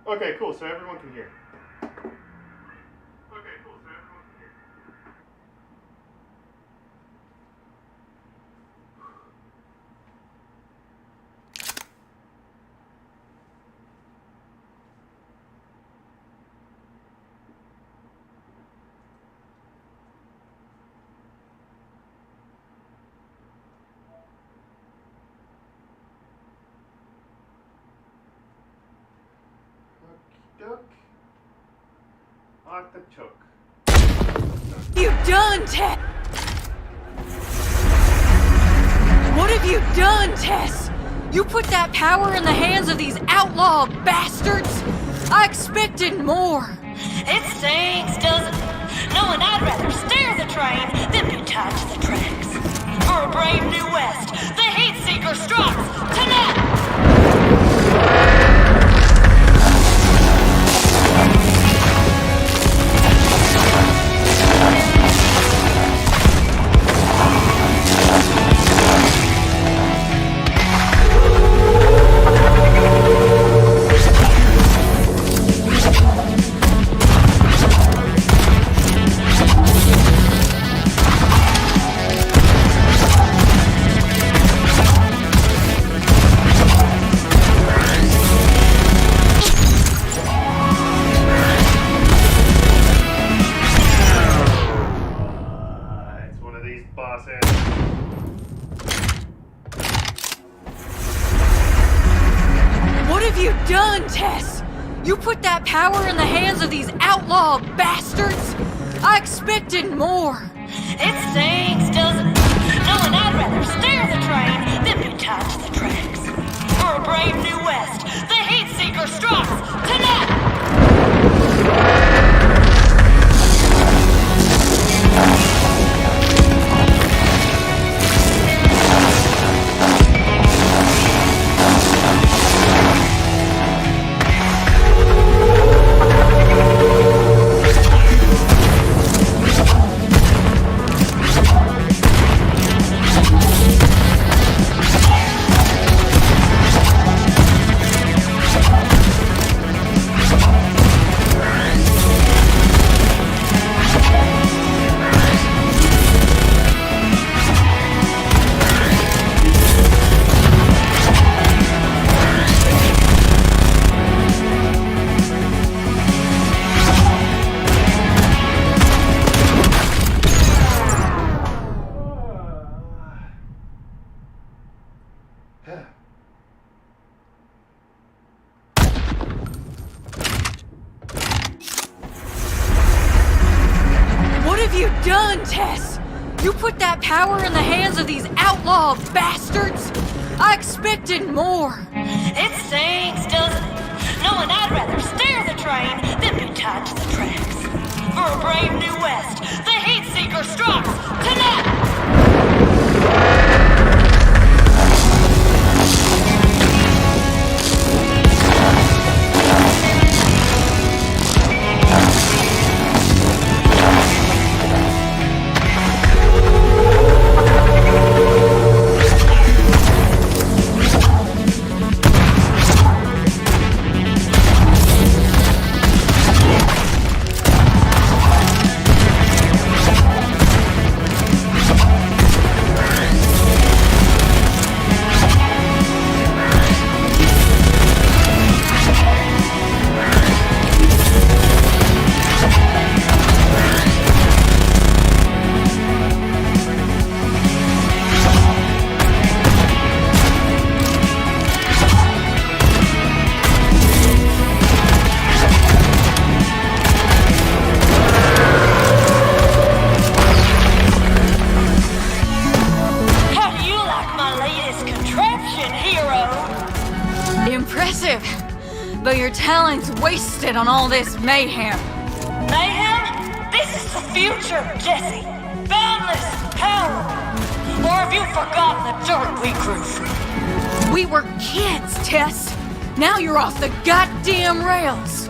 Okay, cool. So everyone can hear. Duck. Artichoke. You done, Tess? What have you done, Tess? You put that power in the hands of these outlaw bastards? I expected more. It stings, doesn't it? Knowing I'd rather steer the train than be tied to the tracks. For a brave new west, the heat seeker strikes tonight! Done, Tess! You put that power in the hands of these outlaw bastards? I expected more. It stings, doesn't it? Knowing I'd rather steer the train than be tied to the tracks. For a brave new west, the heat seeker strikes tonight! What have you done, Tess? You put that power in the hands of these outlaw bastards? I expected more. It stings, doesn't it? Knowing I'd rather steer the train than be tied to the tracks. For a brave new west, the heat seeker strikes tonight! action, hero! Impressive. But your talent's wasted on all this mayhem. Mayhem? This is the future, Jesse. Boundless power. Or have you forgotten the dirt we grew from? We were kids, Tess. Now you're off the goddamn rails.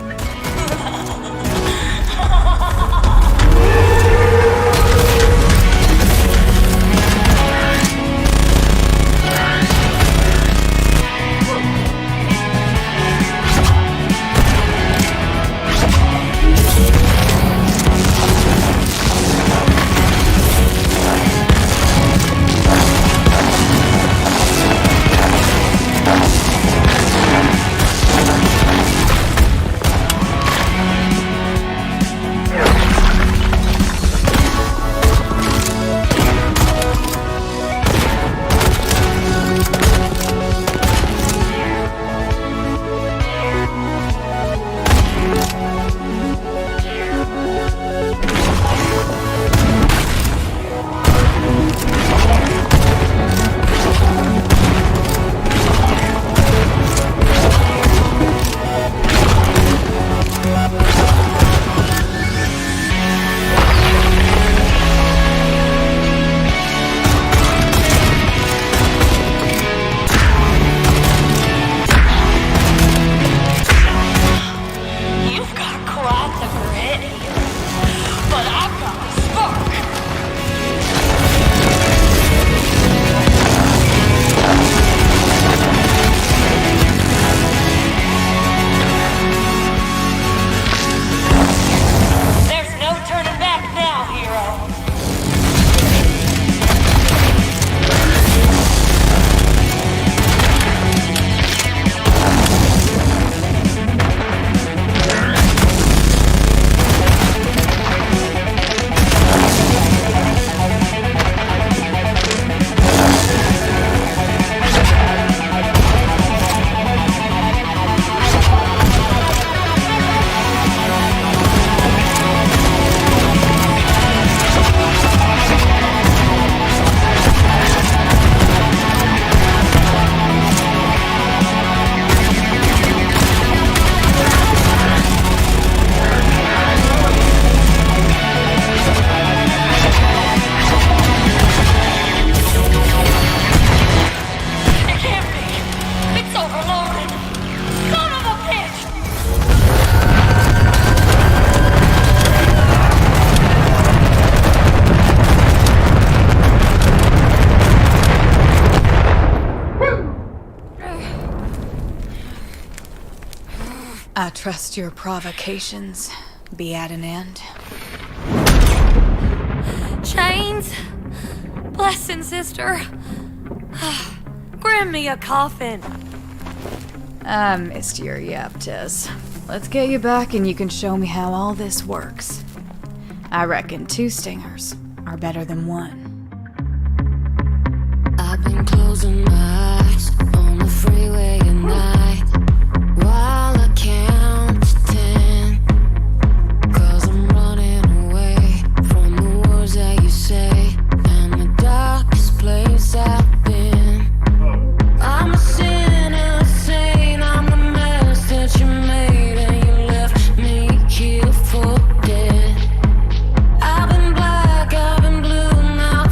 I trust your provocations be at an end. Chains? Blessing, sister. Bring me a coffin. I missed your yap, Tess. Let's get you back and you can show me how all this works. I reckon 2 stingers are better than 1. I've been closing my eyes on the freeway at night while I count to 10, 'cause I'm running away from the words that you say and the darkest place I've been. I'm a sinner, sane, I'm the mess that you made and you left me here for dead. I've been black, I've been blue, now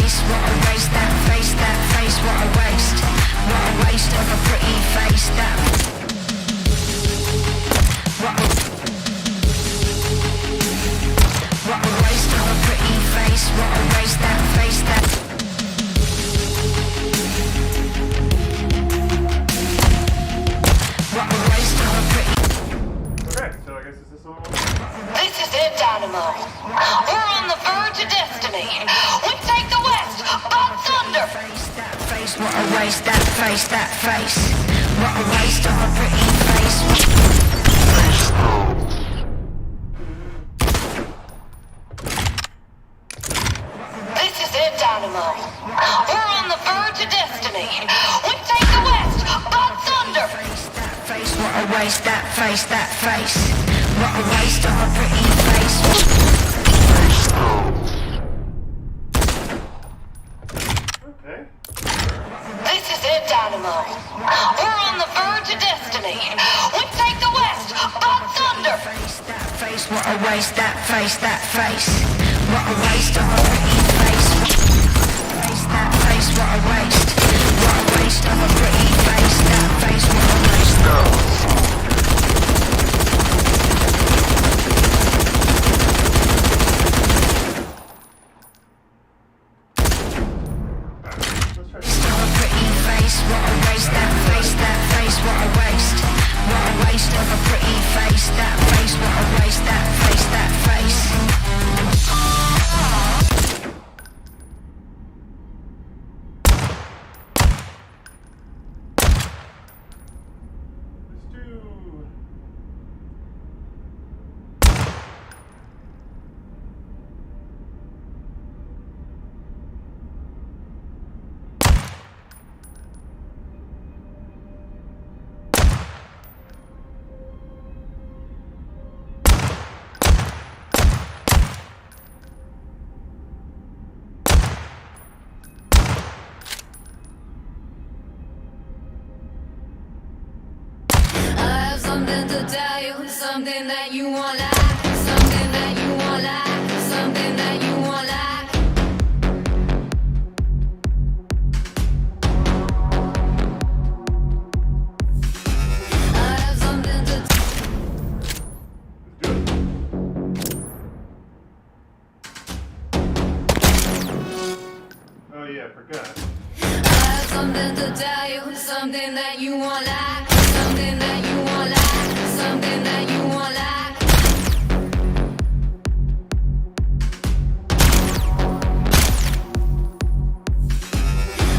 face, what a waste. That face, what a waste. What a waste of a pretty face. That what a waste of a pretty face. What a waste. That face, that what a waste of a pretty. Okay, so I guess it's this one. This is it, Dynamo. We're on the verge of destiny. We take the West by thunder. That face, what a waste. That face, what a waste of a pretty face. This is it, Dynamo. We're on the verge of destiny. We take the West by thunder. That face, what a waste. That face, what a waste of a pretty face. Okay. This is it, Dynamo. We're on the verge of destiny. We take the West by thunder. That face, what a waste. That face, what a waste of a pretty face. That face, what a waste. What a waste of a pretty face. That face, what a waste. What a waste, that face, what a waste. What a waste of a pretty face. That face, what a waste, that face, that face. Let's do. I have something to tell you, something that you won't like, something that you won't like, something that you won't like. I have something to Oh yeah, I forgot. I have something to tell you, something that you won't like, something that you won't like, something that you won't like.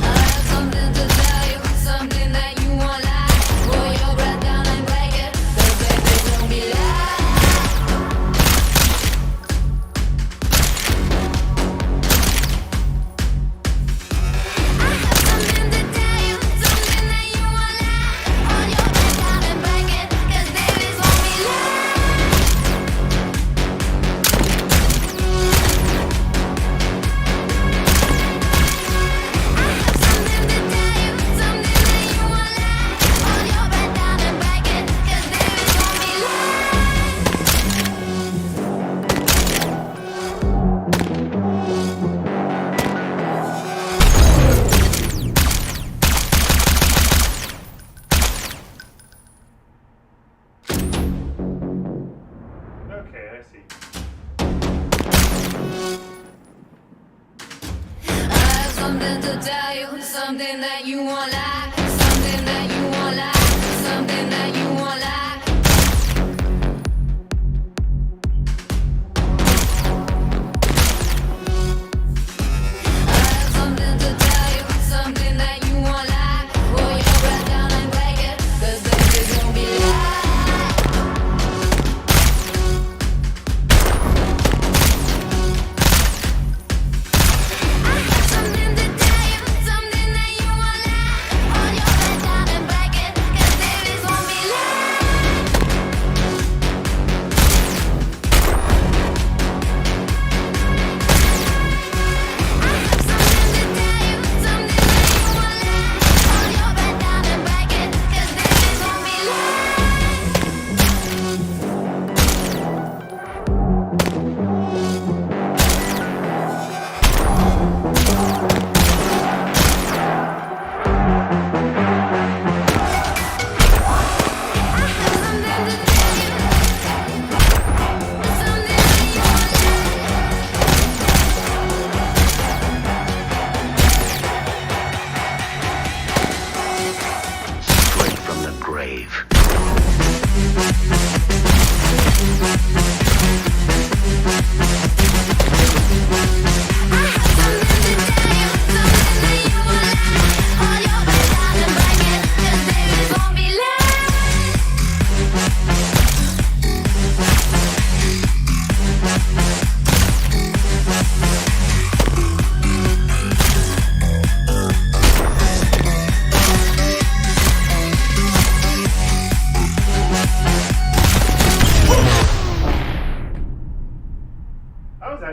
I have something to tell you, something that you won't like. Pull your breath down and break it, 'cause baby don't be something to tell you, something that you won't like. Pull your breath down and break it, 'cause babies won't be something to tell you, something that you won't like. Pull your breath down and break it, 'cause babies won't be Okay, I see. I have something to tell you, something that you won't like, something that you won't like, something that you won't like. I have something to tell you, something that you won't like. Pull your breath down and break it, 'cause babies won't be I have something to tell you, something that you won't like. Pull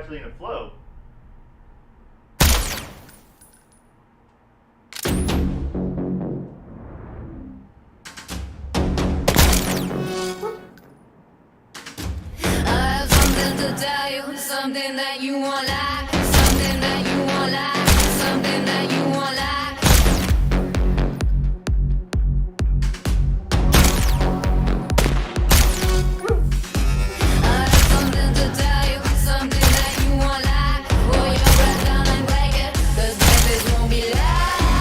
actually in a flow. I have something to tell you, something that you won't like, something that you won't like, something that you won't like. I have something to tell you, something that you won't like. Pull your breath down and break it, 'cause babies won't be lied.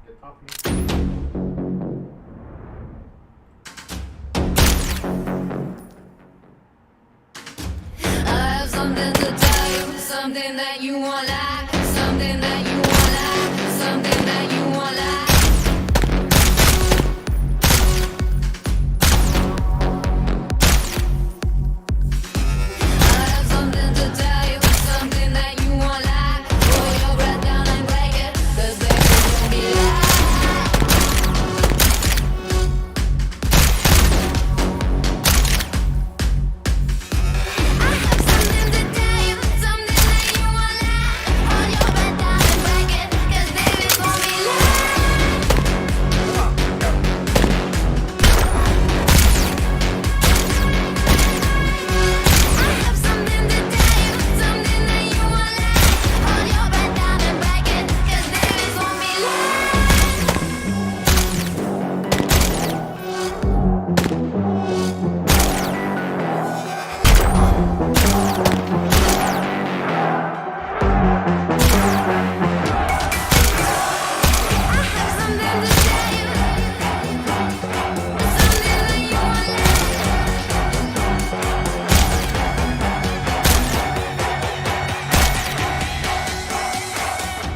Get off me. I have something to tell you, something that you won't like, something that you won't like, something that you won't like. I have something to tell you, something that you won't like. Pull your breath down and break it, 'cause babies won't be lied.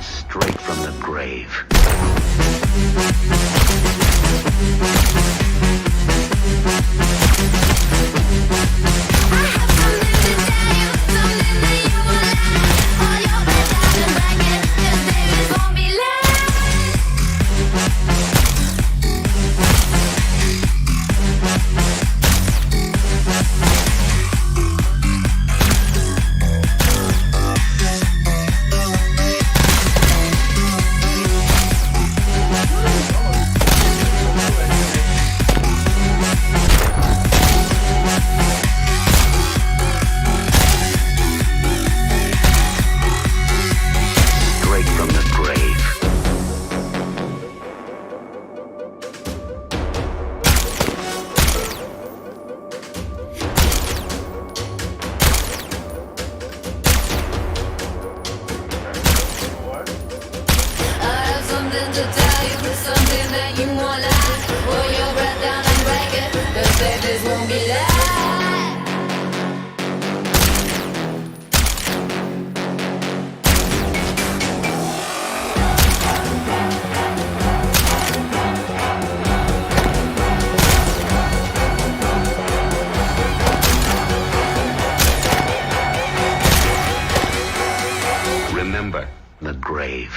Straight from the grave. Straight from the grave. What? I have something to tell you, something that you won't like. Pull your breath down and break it, 'cause babies won't be lied. Remember the grave.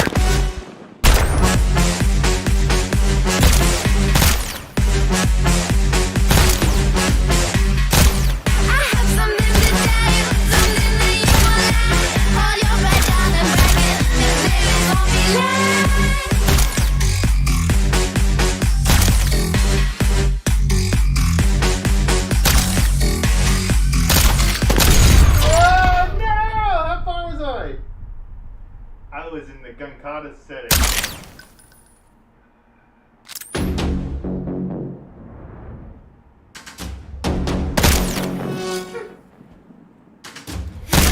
Oh no! How far was I? I was in the Gunkata setting.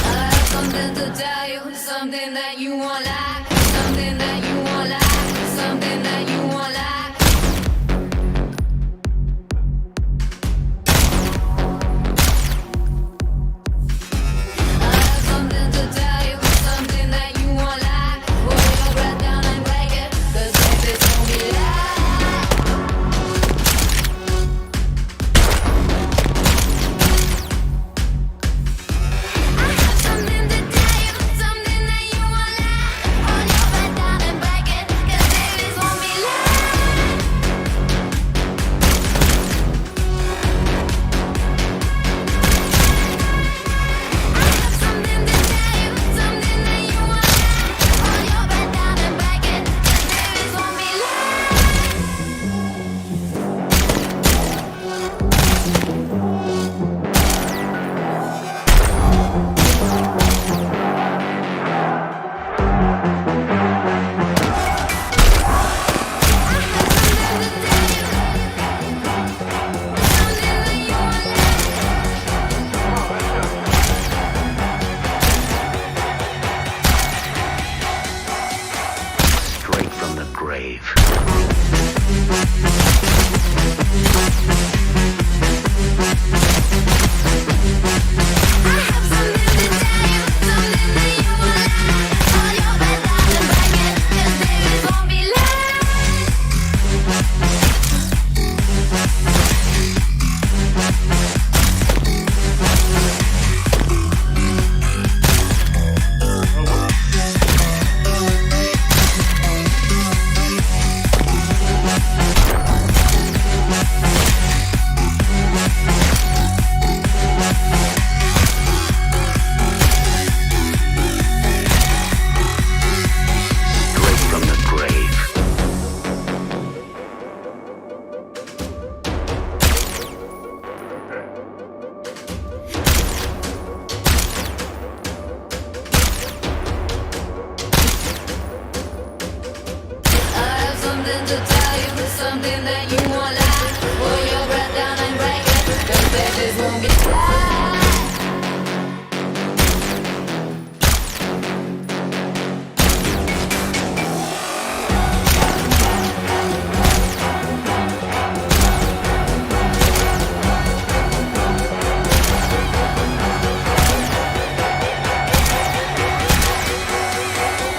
I have something to tell you, something that you won't like, something that you won't like, something that you won't like. I have something to tell you, something that you won't like. Pull your breath down and break it, 'cause babies won't be lied. grave.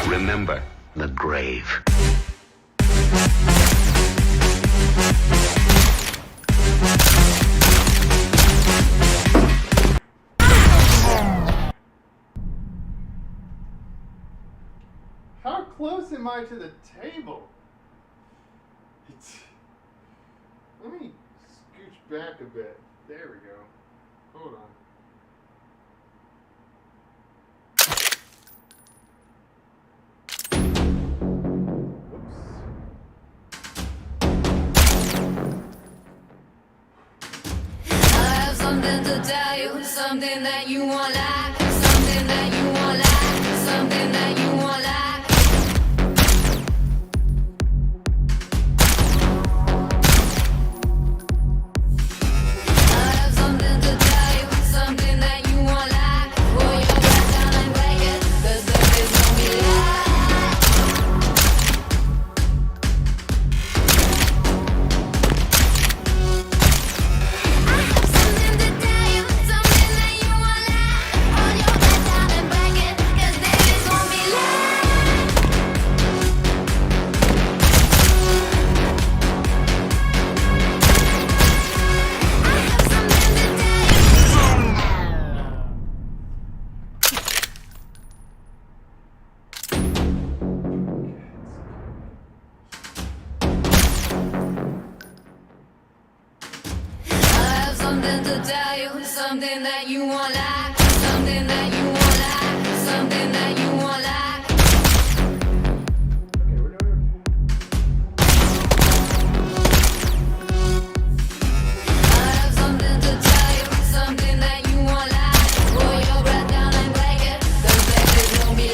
Remember the grave. How close am I to the table? Let me scooch back a bit. There we go. Hold on. Something to tell you, something that you won't like, something that you won't like, something that you won't like. I have something to tell you, something that you won't like. Pull your back down and break it, 'cause there is no me lie. Something to tell you, something that you won't like, something that you won't like, something that you won't like. I have something to tell you, something that you won't like. Pull your breath down and break it, 'cause there is no me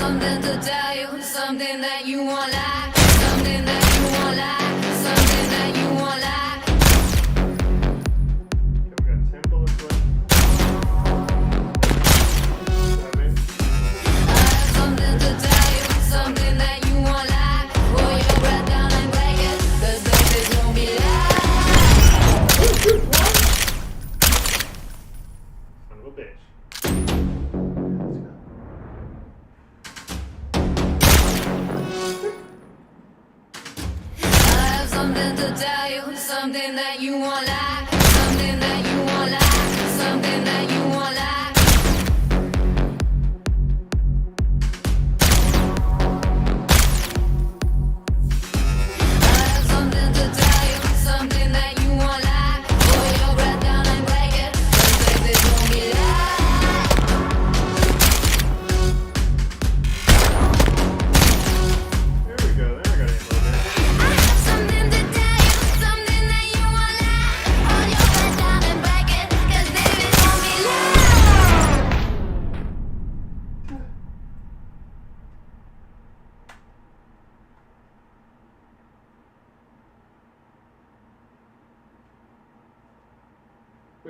something to tell you, something that you won't like, something that you won't like, something that you won't like. Okay, we got 10 bullets left. 7. I have something to tell you, something that you won't like. Pull your breath down and break it, 'cause there is no me Son of a bitch. something to tell you, something that you won't like, something that you won't like, something that you won't like. I have something to tell you, something that you won't like. Pull your breath down and break it, 'cause there is no me lie.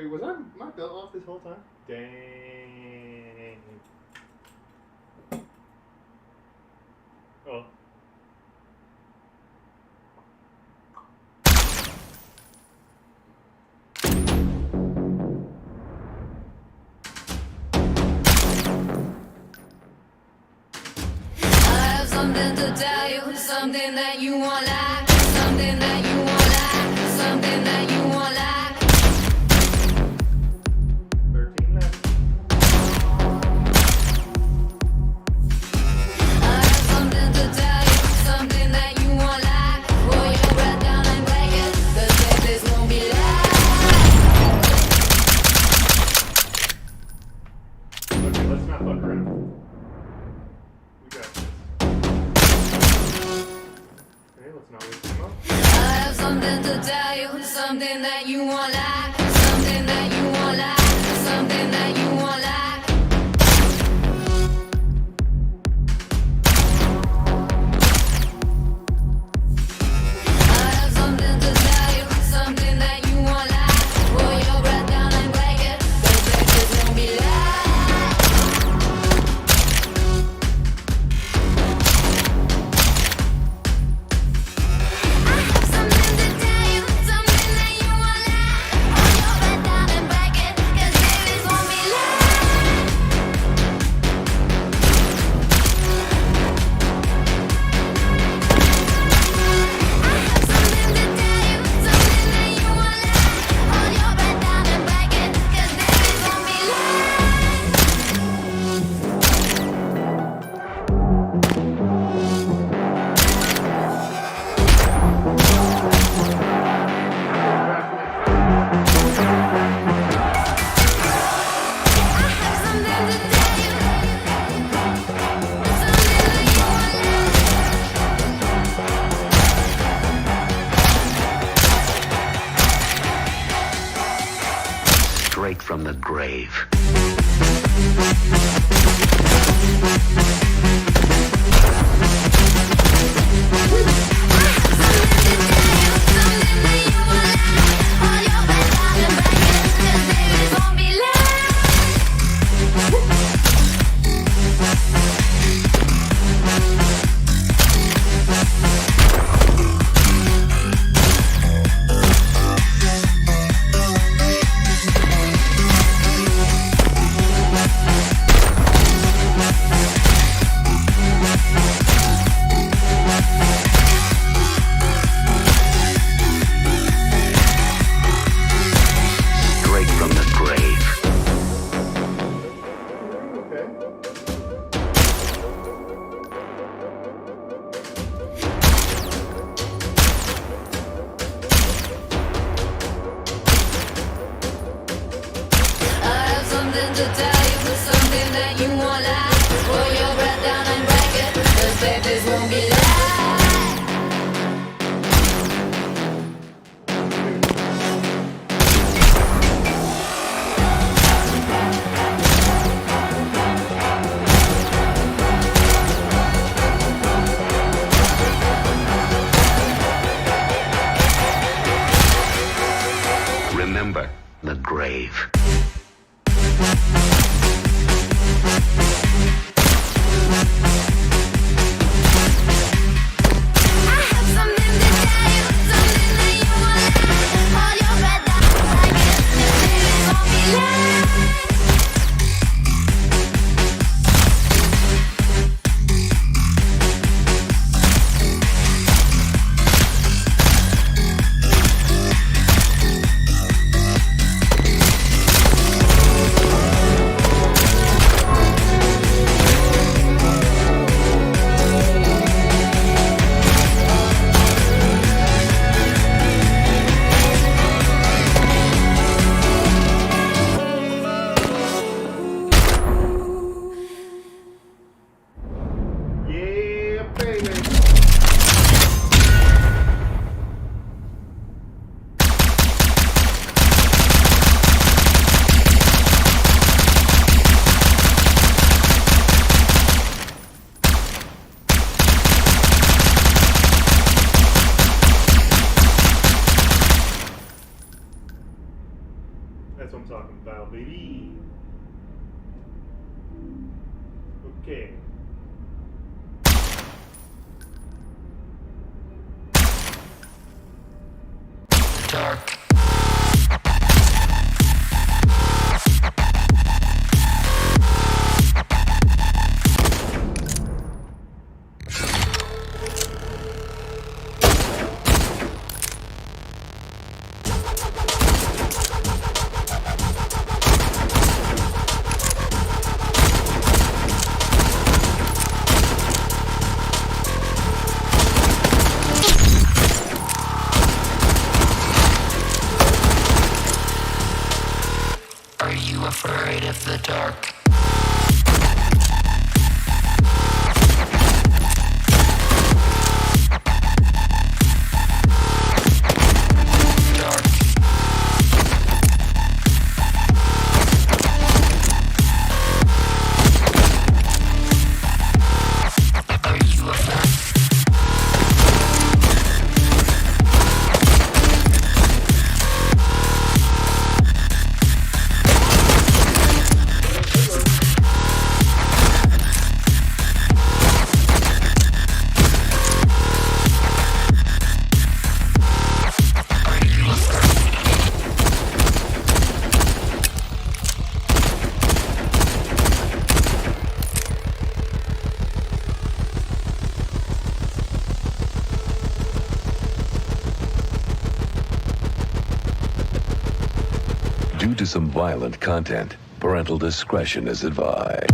Wait, was my belt off this whole time? Dang. Oh. Something to tell you, something that you won't like, something that you won't like, something that you won't like. 13 left. I have something to tell you, something that you won't like. Pull your breath down and break it, 'cause this won't be Okay, let's not fuck around. We got this. Okay, let's not waste time up. I have something to tell you, something that you won't like, something that you won't like, something that you won't like. I have something to tell you, something that you won't like. Pull your breath down and break it, 'cause this won't be Straight from the grave. Remember the grave. That's talking about, baby. Okay. Dark. Are you afraid of the dark? Due to some violent content, parental discretion is advised.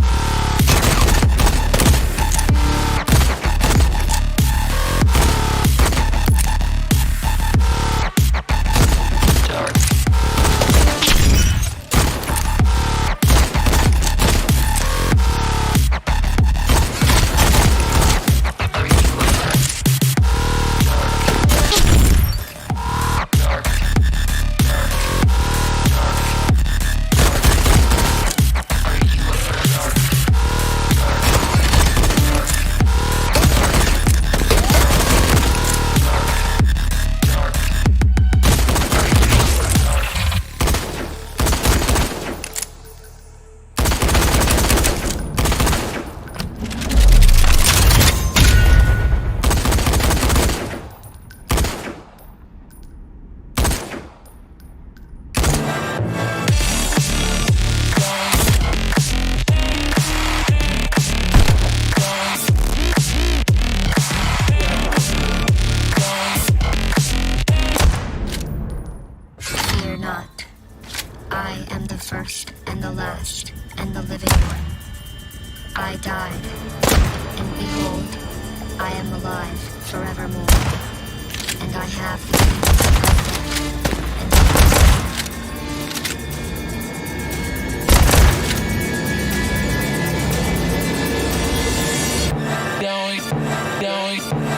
I am the first and the last and the living one. I died, and behold, I am alive forevermore, and I have the keys of death and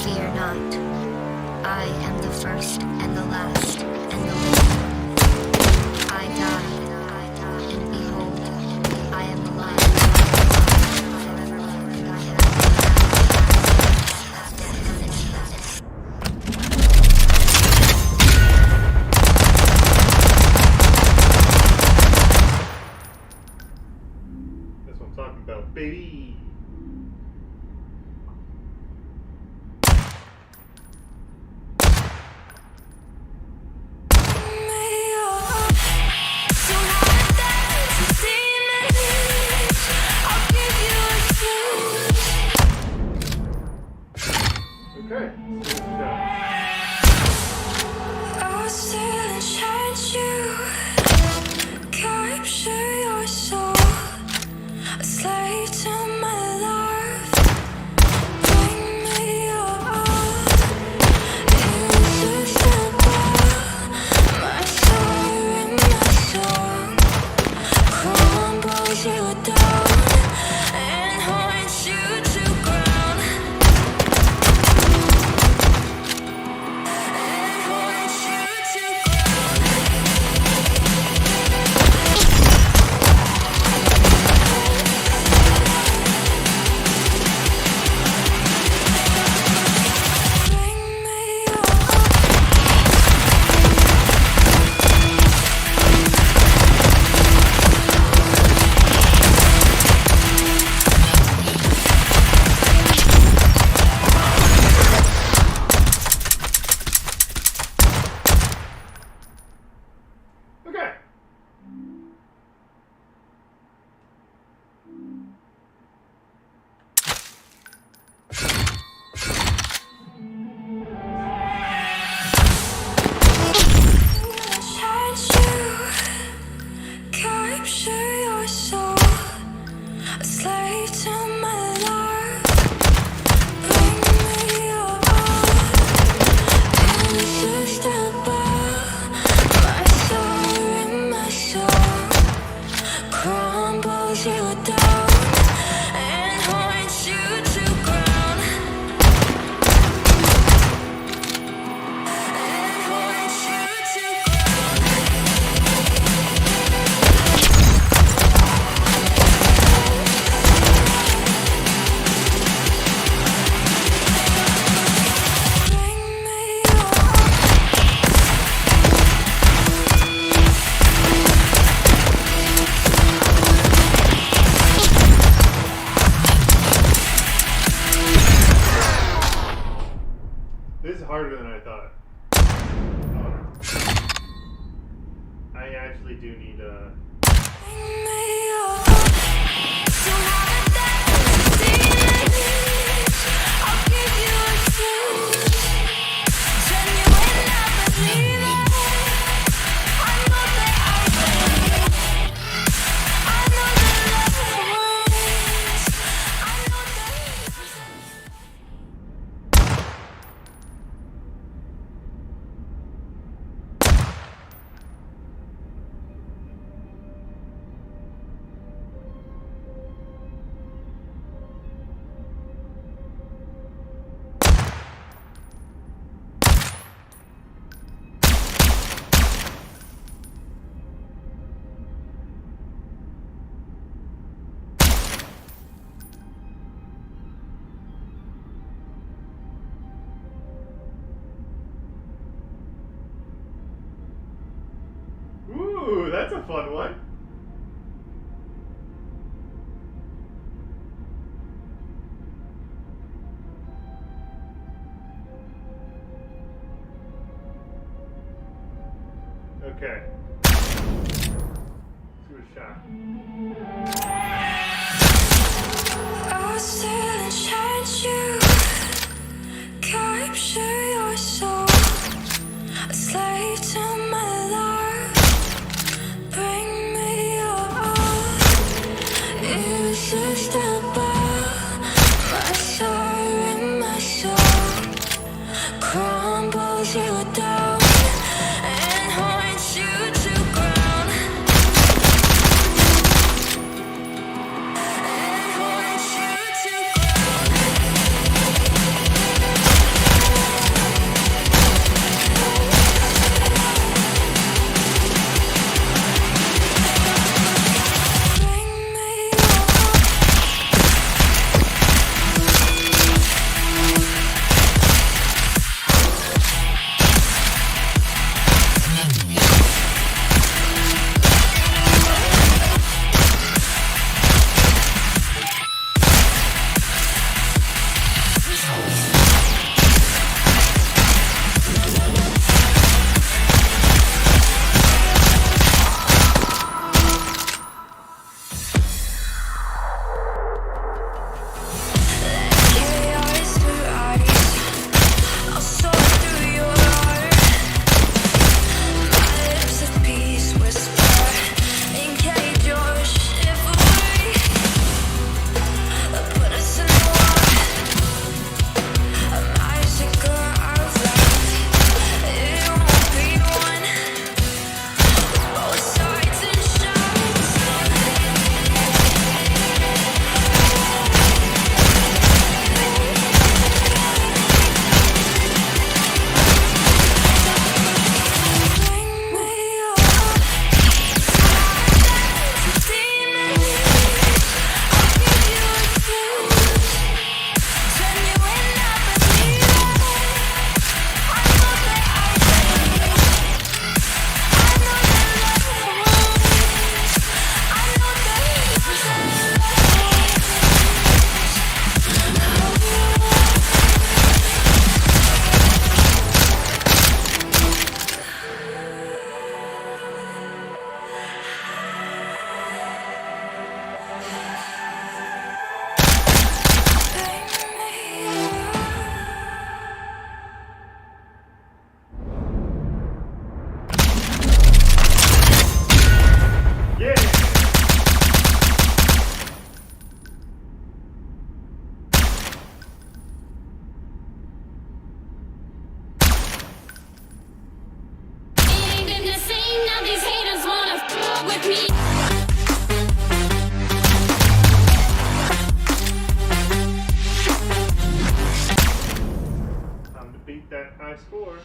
Fear not. I am the first and the last and the living. I died, and behold, I am alive. Forever, and I have That's what I'm talking about, baby. Okay, let's see what we got. I'll still enchant you, capture your soul, a slave to my love. Bring me your all, irresistible. My soul in my soul crumbles you down and haunts you to ground. Okay. Capture your soul, a slave to my love. Bring me your all, irresistible. My soul in my soul crumbles you down and haunts you to ground. And haunts you to bring me your This is harder than I thought. I actually do need Ooh, that's a fun one. Okay. Let's do a shot. I'll still enchant you, capture your soul, a slave to my love. Bring me your all, irresistible. My soul in my soul crumbles you down and haunts you to ground. And haunts you to ground. with me. Time to beat that high score.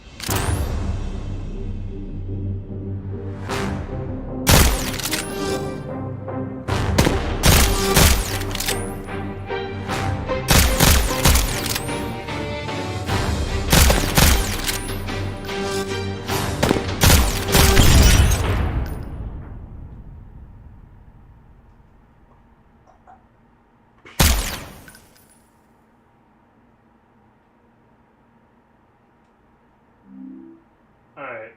Alright.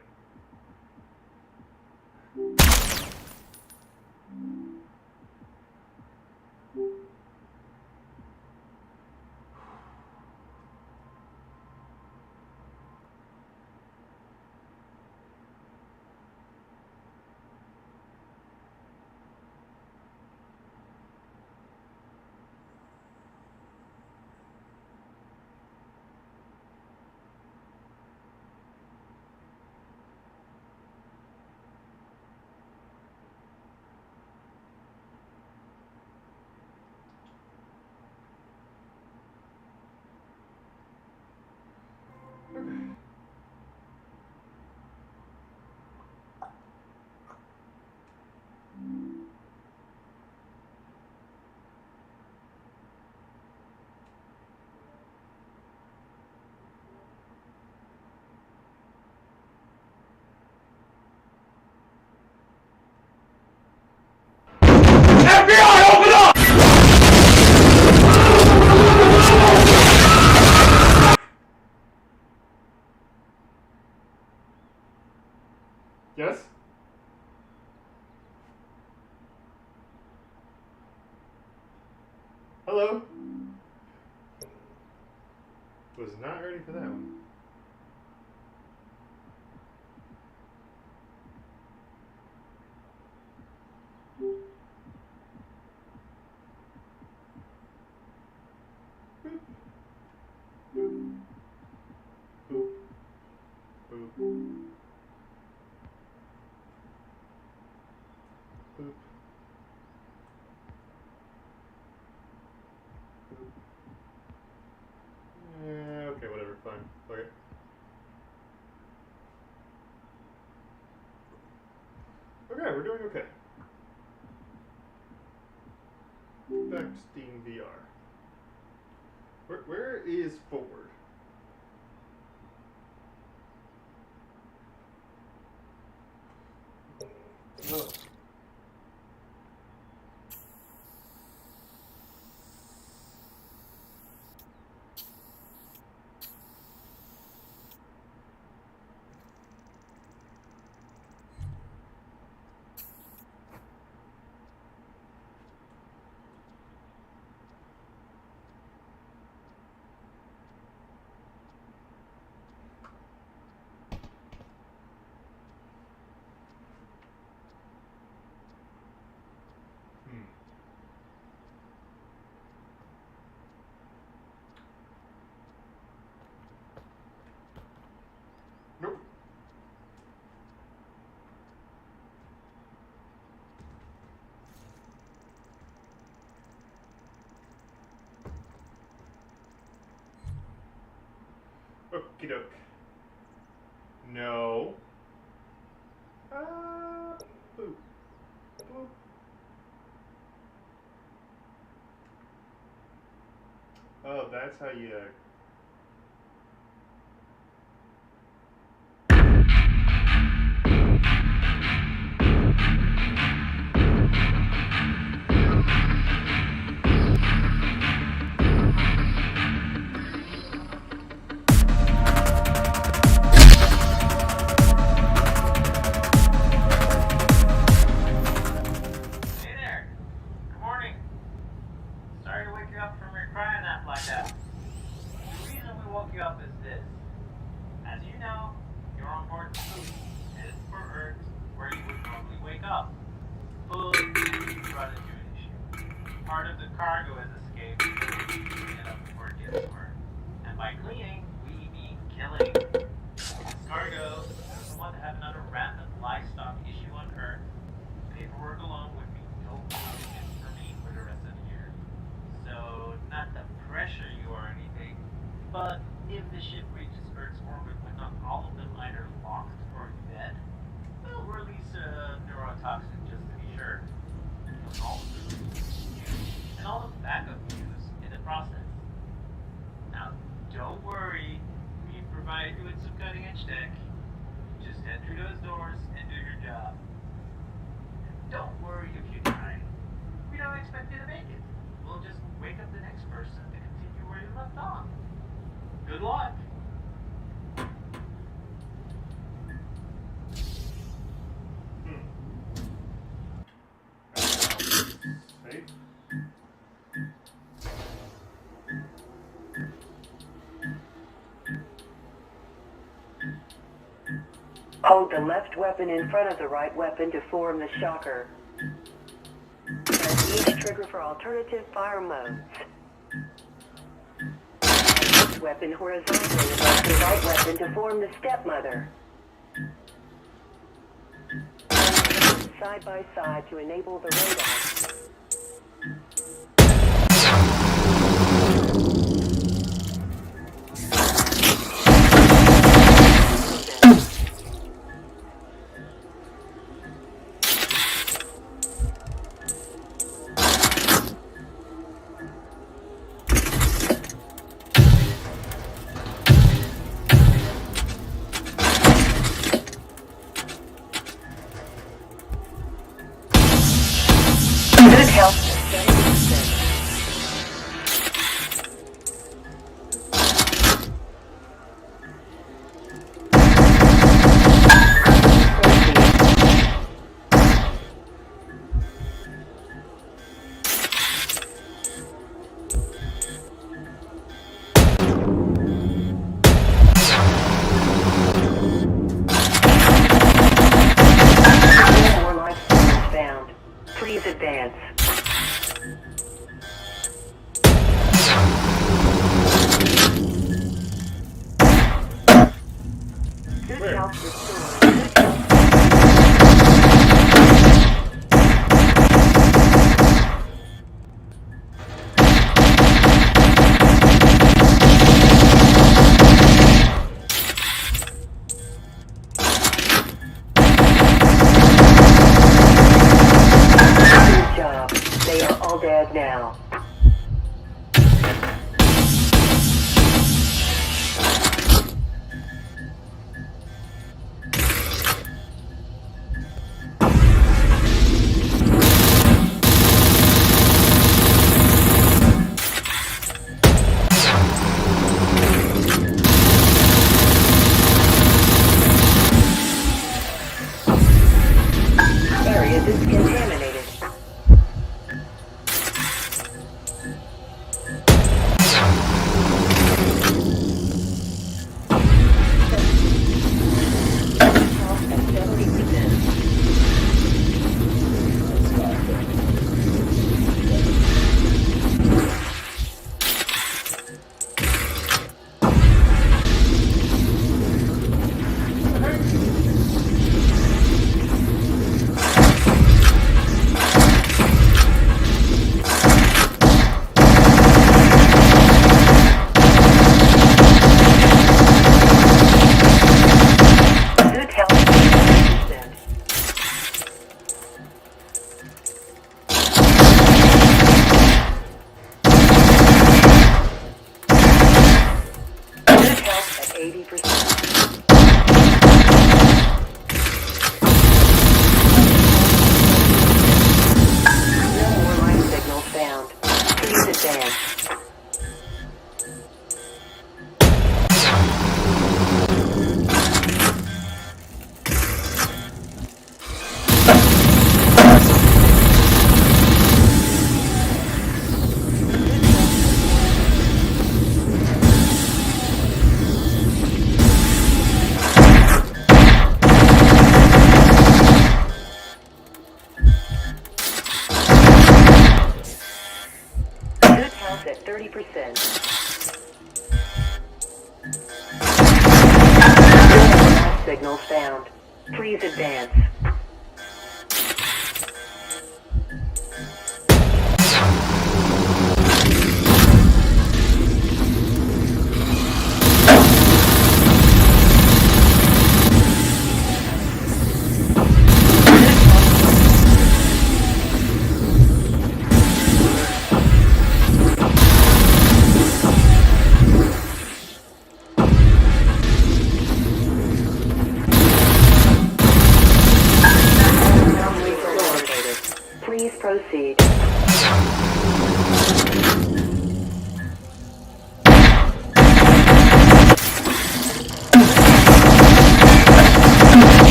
Yes? Hello? Was not ready for that one. Boop. Boop. Boop. Boop. Boop. Okay, whatever, fine. Okay. Okay, we're doing okay. Back to Steam VR. Where is forward? Oh. Nope. Okie doke. No. Boop. Boop. Oh, that's how you. But if the ship reaches Earth's orbit with not all of them either locked or dead, we'll release a neurotoxin just to be sure. With all the crew and all the backup crews in the process. Now, don't worry, we've provided you with some cutting-edge tech. Just head through those doors and do your job. And don't worry if you die. We don't expect you to make it. We'll just wake up the next person to continue where you left off. Good luck. Safe. Hold the left weapon in front of the right weapon to form the shocker. Press each trigger for alternative fire modes. Left weapon horizontally above the right weapon to form the stepmother. Side by side to enable the radar. Good health at 70%. More life signals found. Please advance. Good health restored. Good health. Good job. They are all dead now. Area discontaminated. Health at 70%. Good health at 70%. Good health at 80%. No more life signals found. Please advance. Good health at 30%. No more life signals found. Please advance.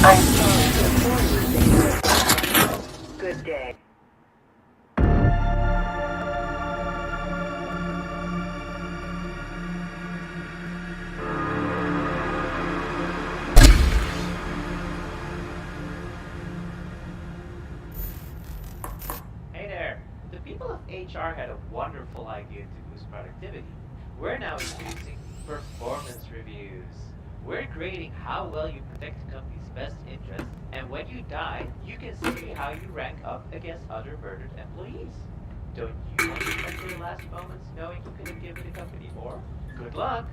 I'm sorry to inform you that you have... Good day. Hey there. The people of HR had a wonderful idea to boost productivity. We're now introducing performance reviews. We're grading how well you protect the company's best interests, and when you die, you can see how you rank up against other murdered employees. Don't you want to spend your last moments knowing you could have given the company more? Good luck!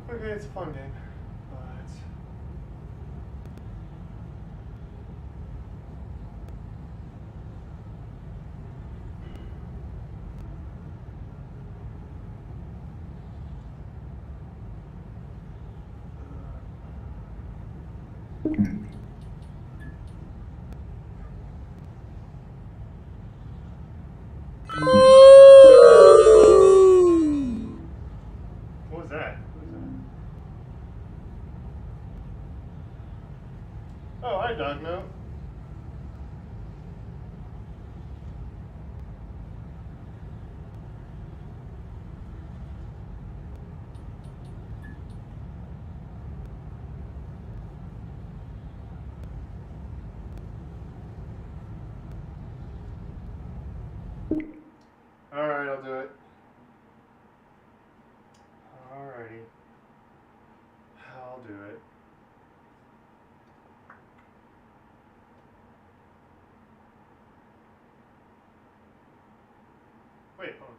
Okay, it's a fun game, but... What was that? Oh, hi, Dog Note. Alright, I'll do it. Alrighty. I'll do it. Wait, hold on.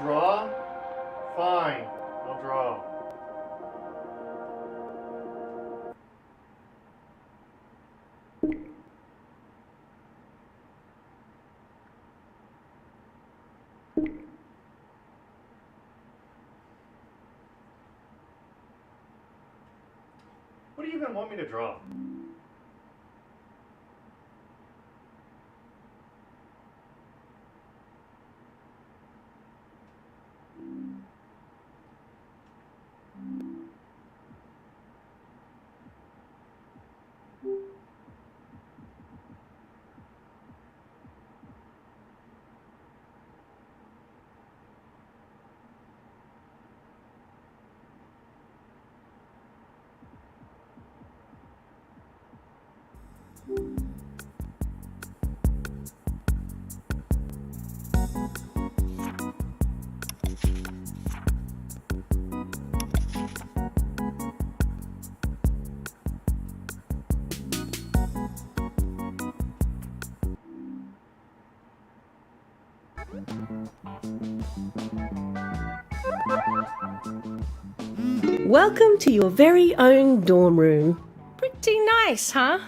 Draw? Fine, I'll draw. What do you even want me to draw? Welcome to your very own dorm room. Pretty nice, huh?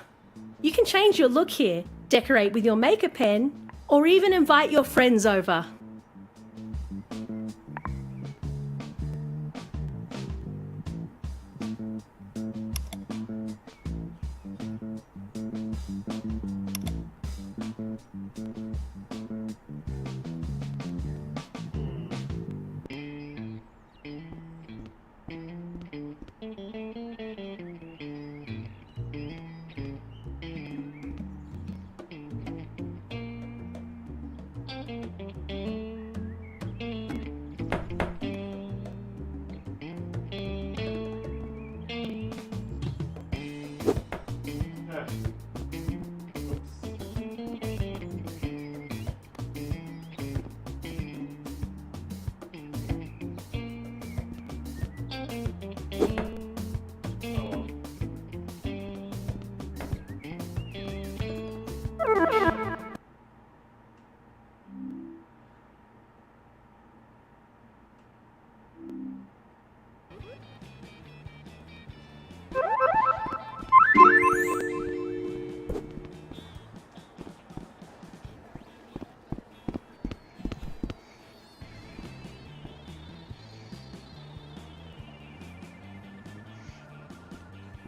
You can change your look here, decorate with your makeup pen, or even invite your friends over.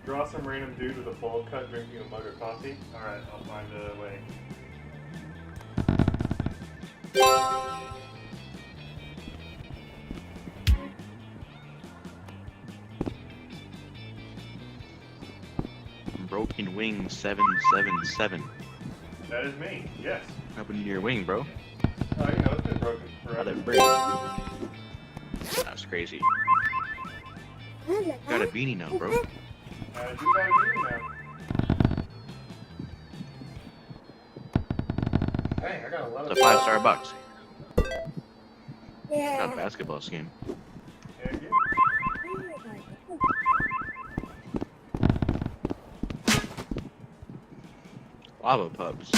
Draw some random dude with a bowl cut drinking a mug of coffee. Alright, I'll find a way. Broken Wing 777. That is me, yes. What happened to your wing, bro? Oh, you know, it's been broken forever. How'd it break? That's crazy. Got a beanie now, bro. You got a beanie now. Dang, I got a lot of... It's a 5-star box. Got a basketball scheme. Lava pups.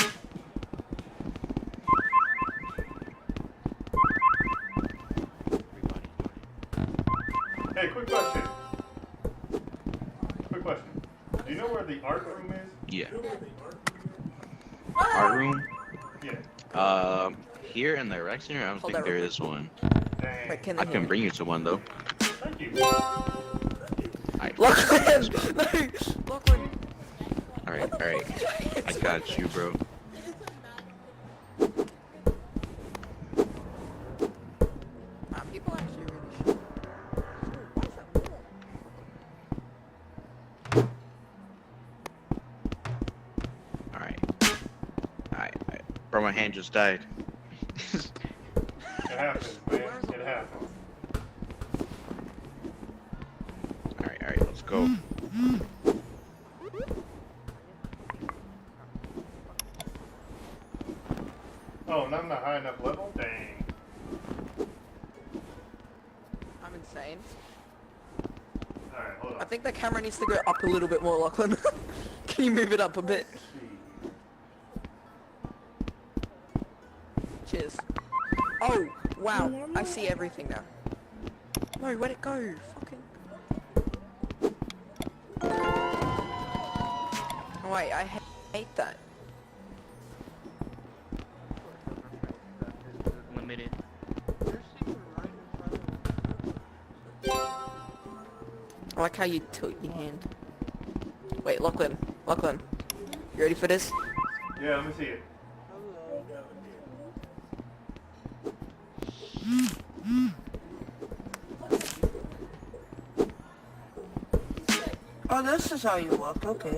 Hey, quick question. Quick question. Do you know where the art room is? Yeah. Art room? Yeah. Here in the rec center, I don't think there is one. Dang. I can bring you to one though. Thank you. Lachlan! No! Lachlan! Alright, alright. I got you, bro. People actually really Alright. Alright. Bro, my hand just died. It happens, man. It happens. Alright, let's go. Oh, and I'm not high enough level? Dang. I'm insane. Alright, hold on. I think the camera needs to go up a little bit more, Lachlan. Can you move it up a bit? Cheers. Oh, wow. I see everything now. No, where'd it go? Fucking... Oh, wait, I hate that. Limited. I like how you tilt your hand. Wait, Lachlan. Lachlan. You ready for this? Yeah, let me see it. Oh, this is how you walk. Okay.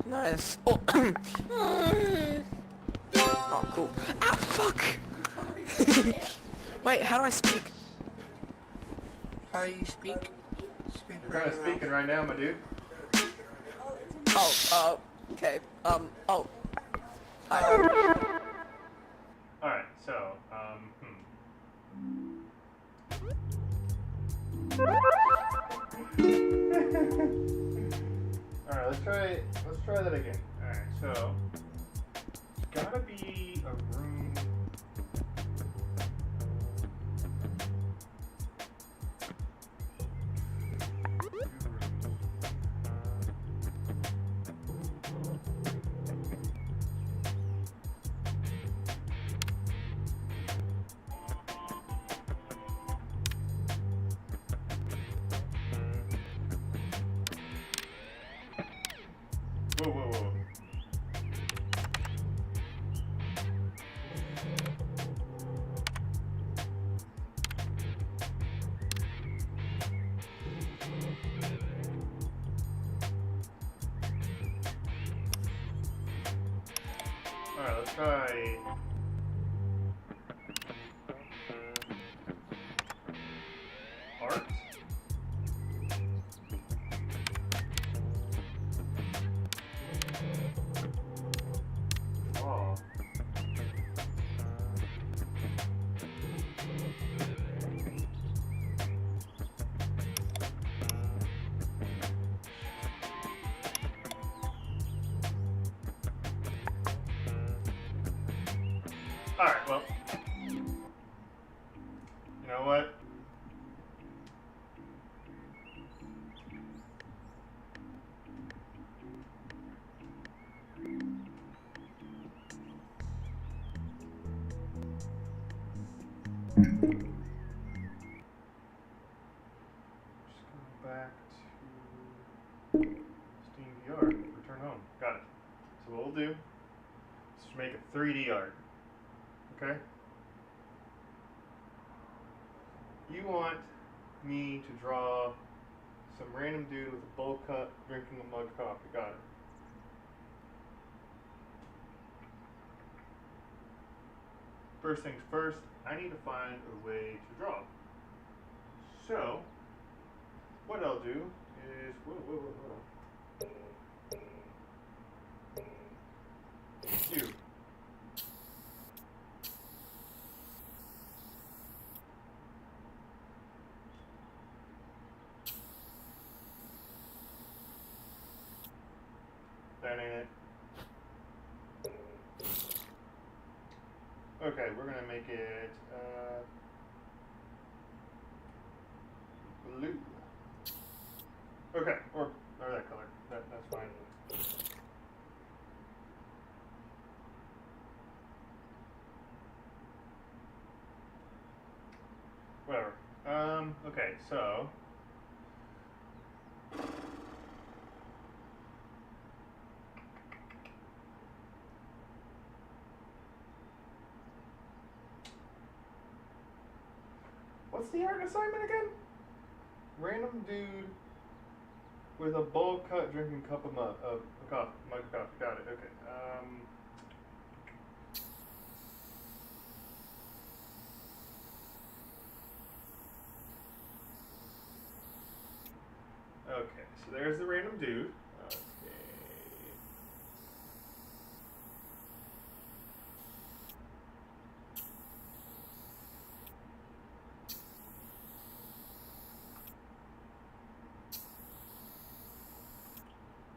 Nice. Oh, oh cool. Ah, fuck! Wait, how do I speak? How do you speak? You're kind of speaking right now, my dude. Oh, okay. Oh. Hi. Alright, so, Alright, let's try that again. Alright, so, it's gotta be a room. Whoa. Alright, let's try... art? Oh. Alright, well. You know what? Just go back to... we'll do is just make a 3D art. Okay? You want me to draw some random dude with a bowl cut drinking a mug of coffee. Got it. First things first, I need to find a way to draw. So, what I'll do is, you. That ain't it. Okay, we're gonna make it blue. Okay, or that color. That's fine. Whatever. Okay, so what's the art assignment again? Random dude with a bowl cut drinking cup of mug of coffee. Mug of coffee. Got it. Okay. Okay, so there's the random dude. Okay.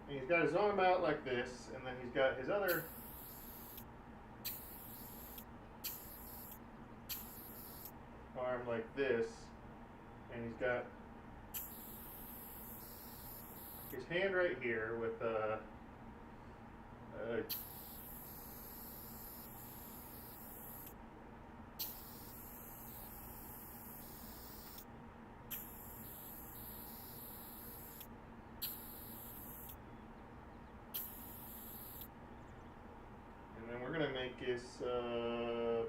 And he's got his arm out like this, and then he's got his other arm like this, and he's got his hand right here with and then we're gonna make this brown.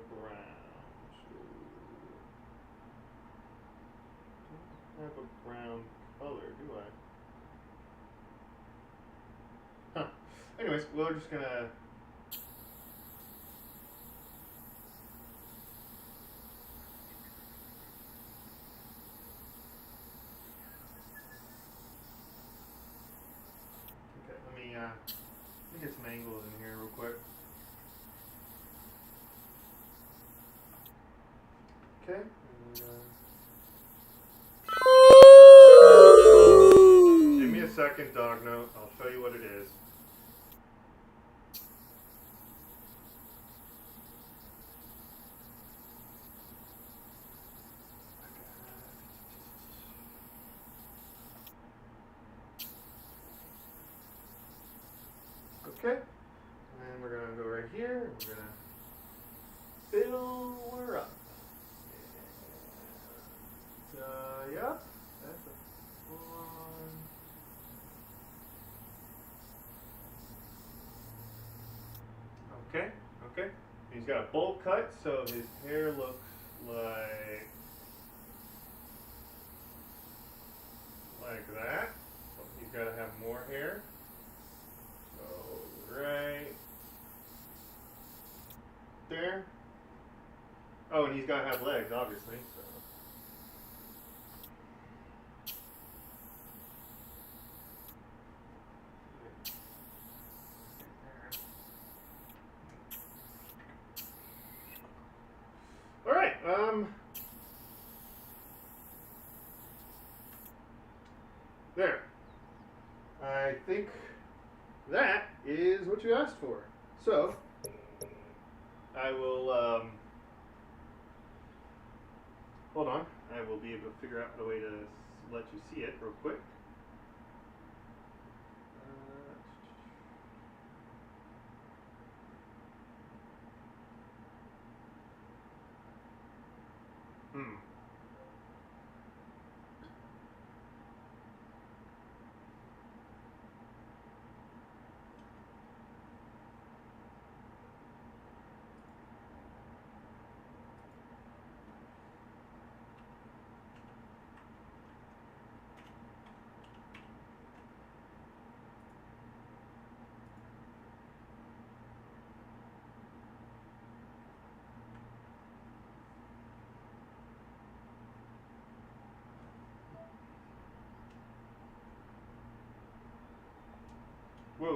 I don't have a brown color, do I? Huh. Anyways, we're just gonna let me get some angles in here real quick. Okay. Give me a second, dog note. I'll show you what it is. Okay, and we're gonna go right here, and we're gonna fill her up. And, yep, that's a one. Okay, okay. He's got a bowl cut, so his hair looks like that. So he's got to have more hair. Right there. Oh, and he's got to have legs, obviously. So. All right. There. I think that is what you asked for. So, I will, hold on. I will be able to figure out a way to let you see it real quick.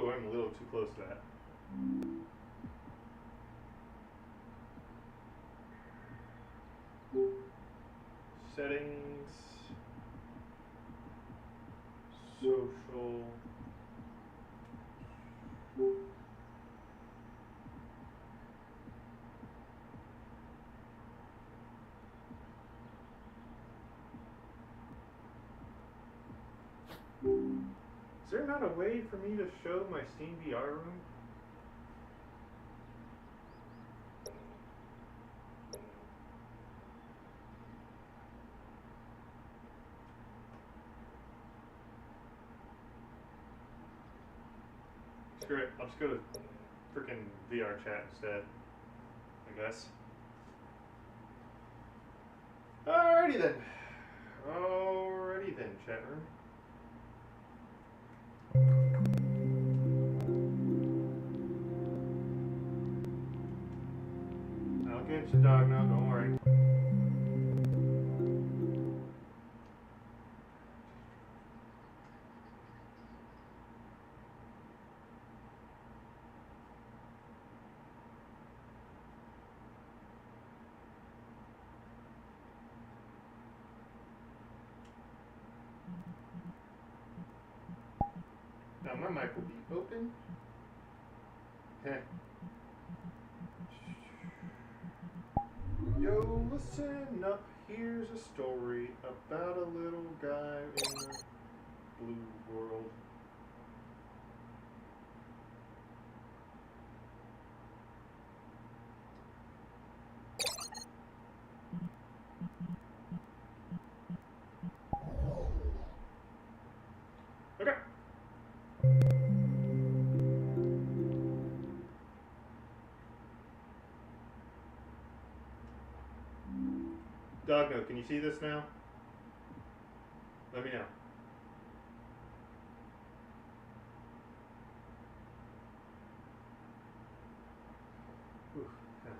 Oh, I'm a little too close to that. Settings. Social. Is there not a way for me to show my Steam VR room? Screw it. I'll just go to freaking VR chat instead, I guess. Alrighty then. Alrighty then, chat room. I'll get you, dog. No, don't worry. Now my mic will be open. Heh. Yo, listen up. Here's a story about a little guy in the blue world. Okay. Dogno, can you see this now? Let me know. Ooh, yeah.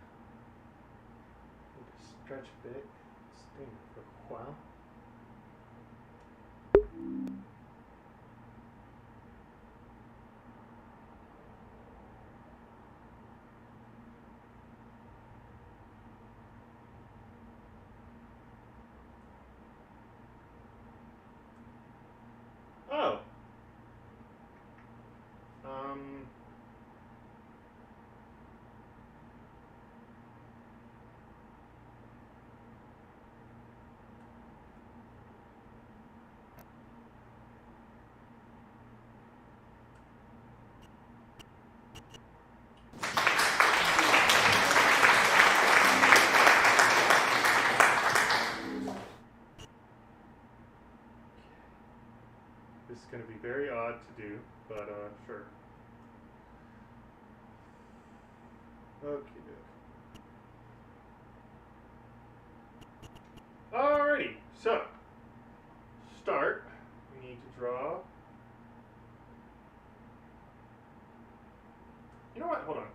Need to stretch a bit. Stay for a while. Oh. This is going to be very odd to do, but sure. Okay. Alrighty, so start. We need to draw. You know what? Hold on.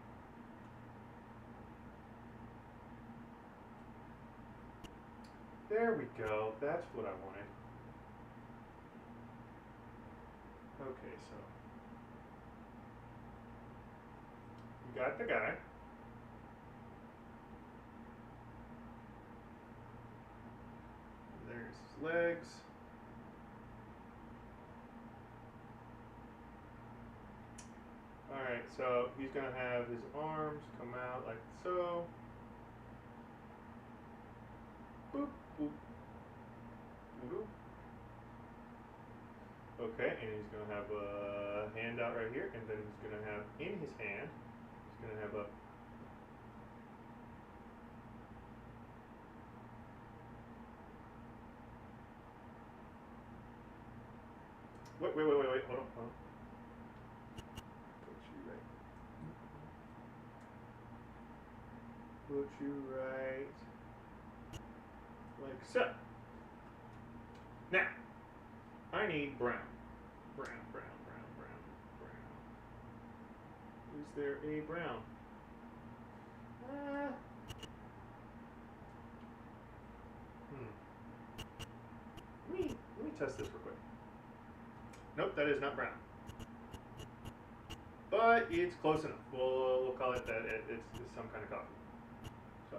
There we go. That's what I wanted. Okay, so we got the guy. There's his legs. Alright, so he's going to have his arms come out like so. Boop, boop. Boop. Okay, and he's going to have a hand out right here, and then he's going to have in his hand, he's going to have a wait, hold on. Put you right like so. Now, I need brown. Brown. Is there a brown? Let me test this real quick. Nope, that is not brown. but it's close enough. We'll call it that. It's some kind of coffee. So.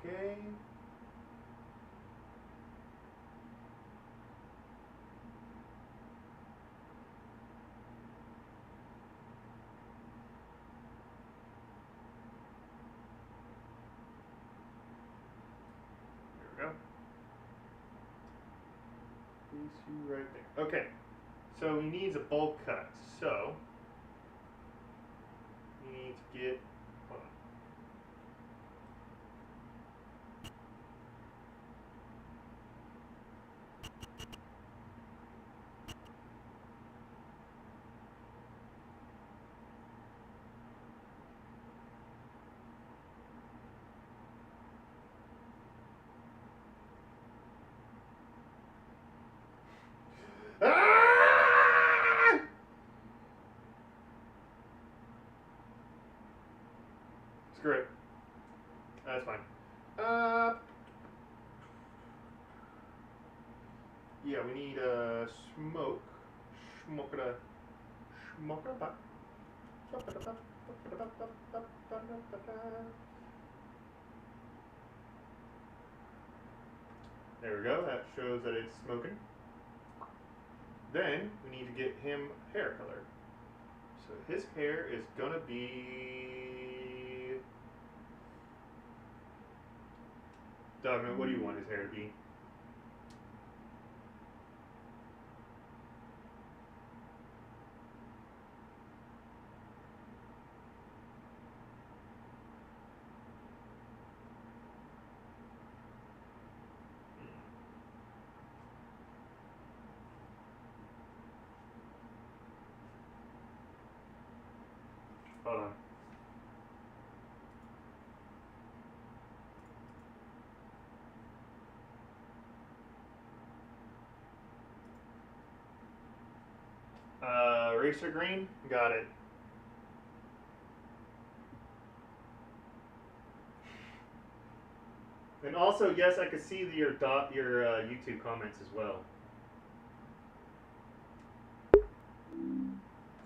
Okay. There we go. These two right there. Okay. So he needs a bowl cut. So we need to get. Hold on. Ah! Screw it. That's fine. Yeah, we need smoke. There we go. That shows that it's smoking. Then we need to get him hair color. So his hair is gonna be. Dogman, what do you want his hair to be? Hold on. Racer green? Got it. And also, yes, I could see your YouTube comments as well.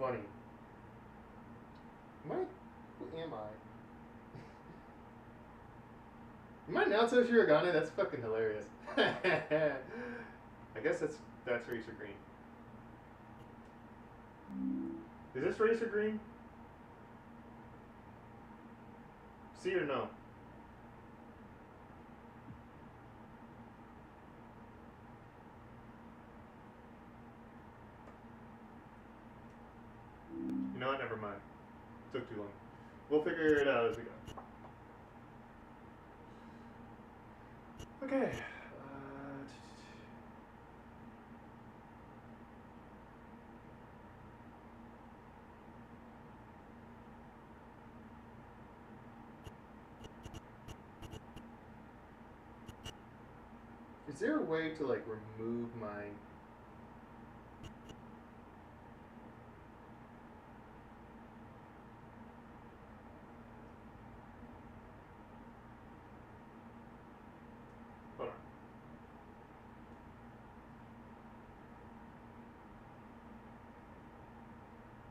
Funny. Who am I? Am I Naoto Shirogane? That's fucking hilarious. I guess that's Racer Green. Is this Racer Green? See or no? You know what? Never mind. Took too long. We'll figure it out as we go. Okay. Is there a way to like remove my hold on.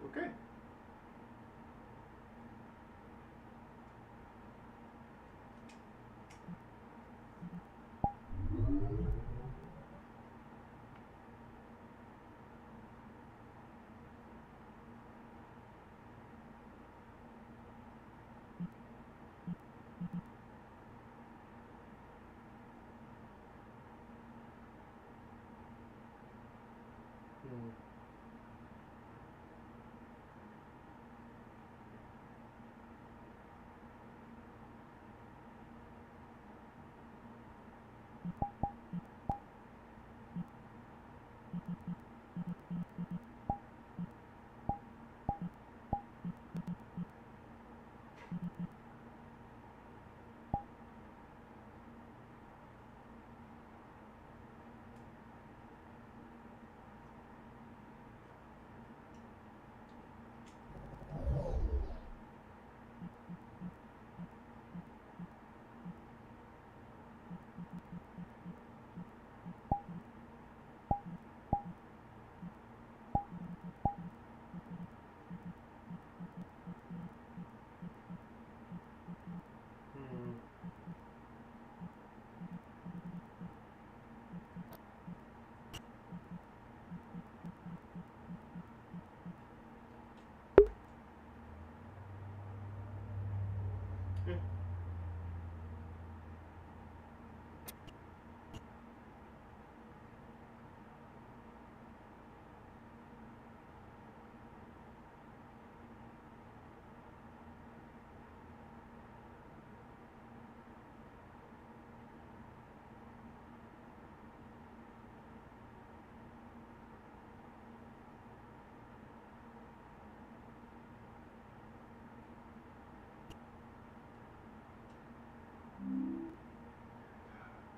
Okay.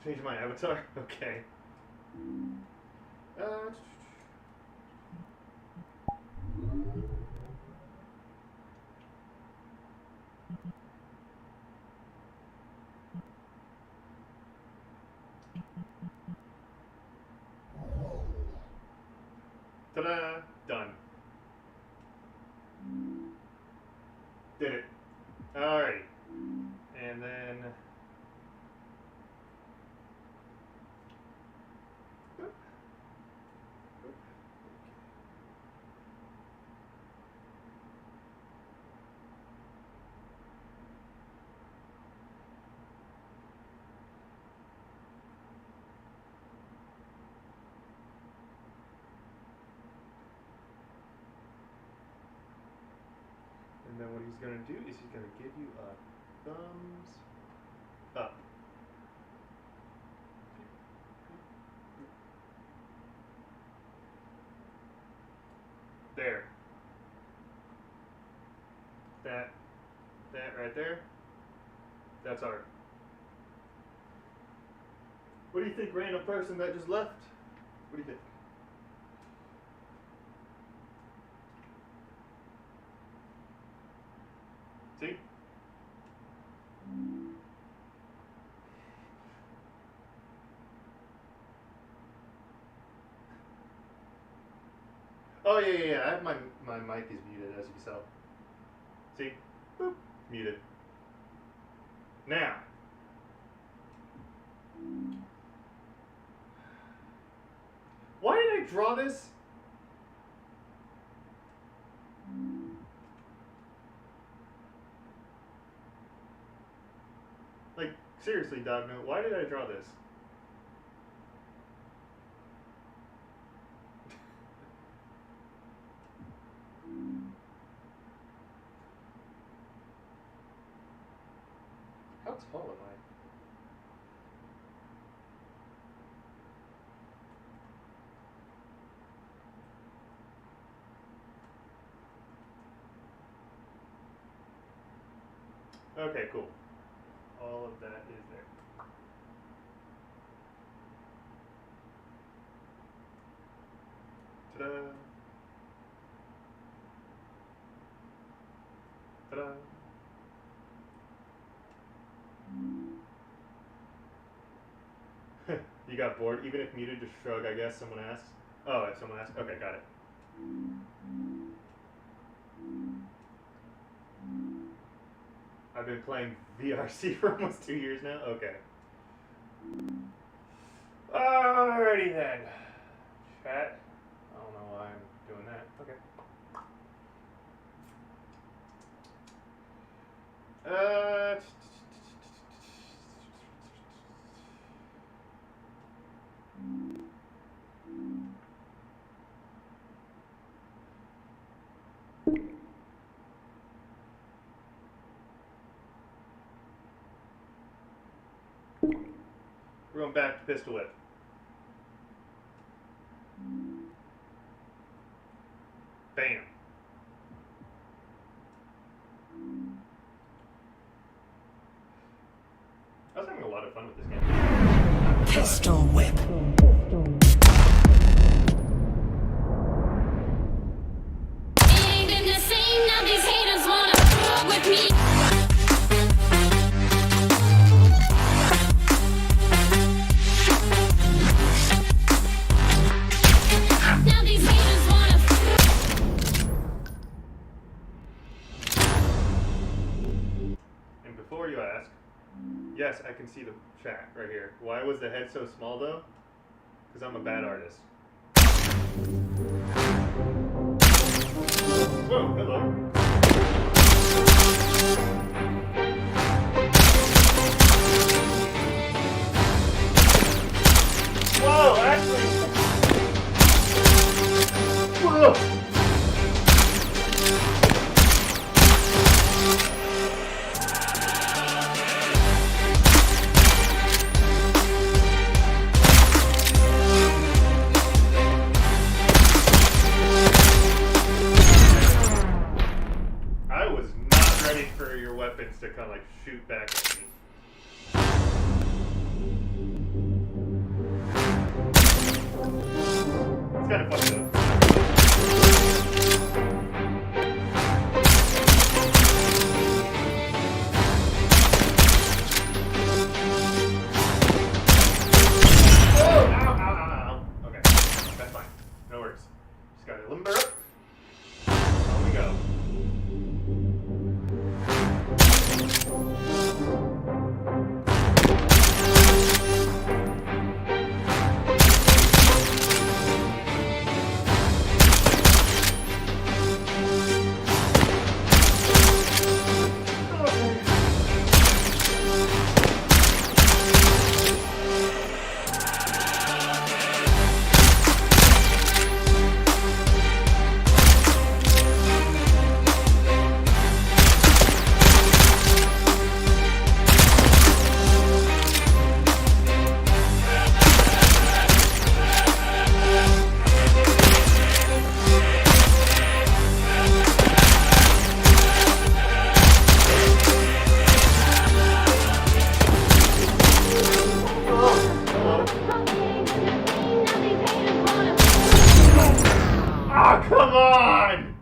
Change my avatar? Okay. Ta-da! Done. Did it. Alrighty. And then... And then what he's going to do is he's going to give you a thumbs up. There. That right there, that's art. What do you think, random person that just left? What do you think? See? Oh yeah. I have my mic is muted, as you can tell. See? Boop. Muted. Now. Why did I draw this? Like, seriously, Dog Note, why did I draw this? How tall am I? Okay, cool. All of that is there. Ta-da! Ta-da! You got bored? Even if muted, just shrug, I guess. Someone asked. Oh, if someone asked? Okay, got it. I've been playing VRC for almost 2 years now? Okay. Alrighty then. Chat. I don't know why I'm doing that. Okay. We're going back to pistol whip. Bam. I was having a lot of fun with this game. Pistol whip. Ain't been the same, now these haters wanna fuck with me. Now these haters wanna And before you ask, yes, I can see the chat right here. Why was the head so small though? Because I'm a bad artist. Whoa, hello. Whoa, actually. Whoa. I was not ready for your weapons to kind of like shoot back at me. It's kind of fucked up. Okay, that's fine. No worries. Just gotta limber up. On we go. Ah, come on!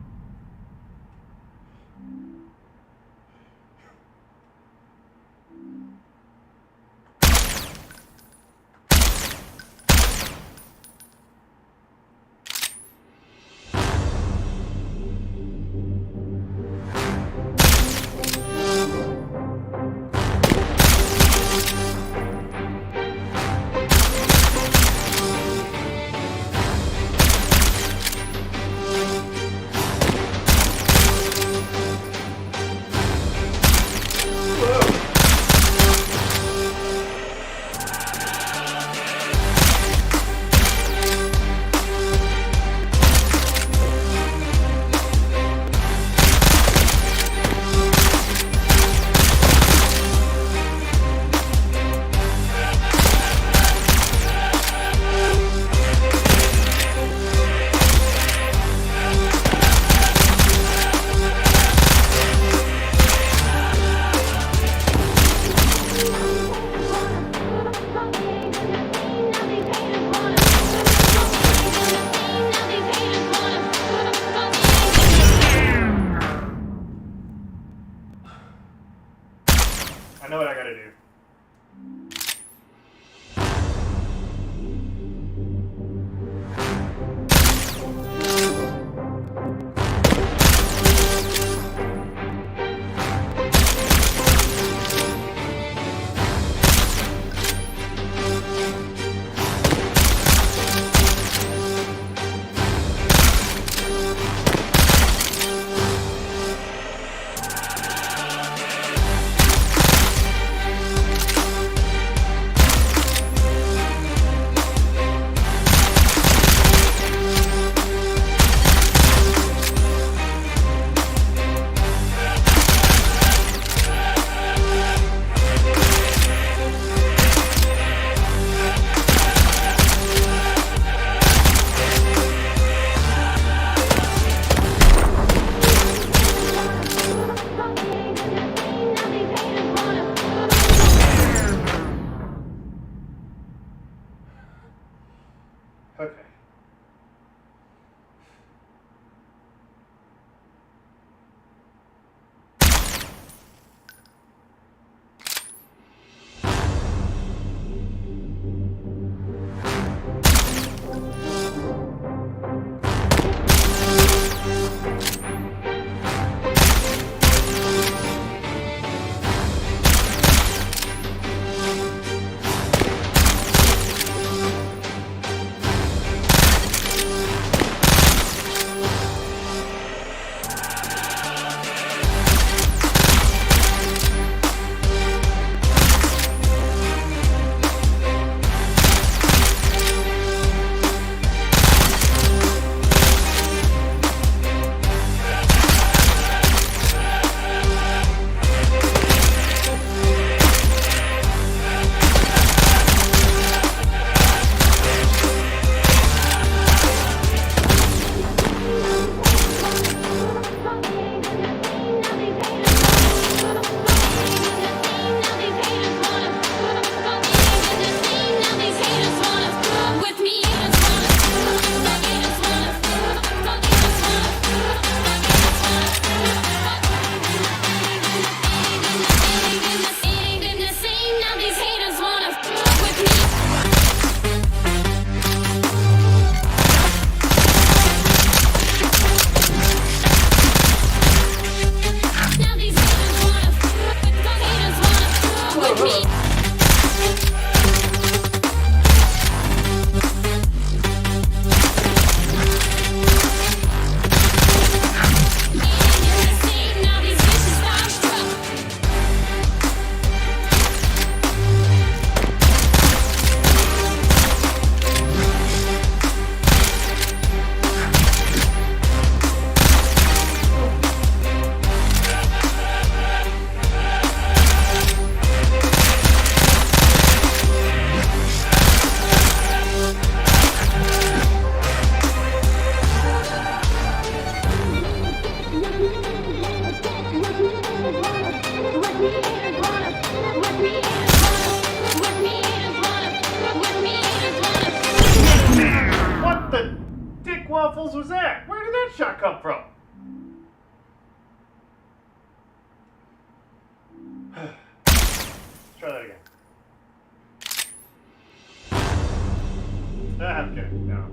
I know what I gotta do. no.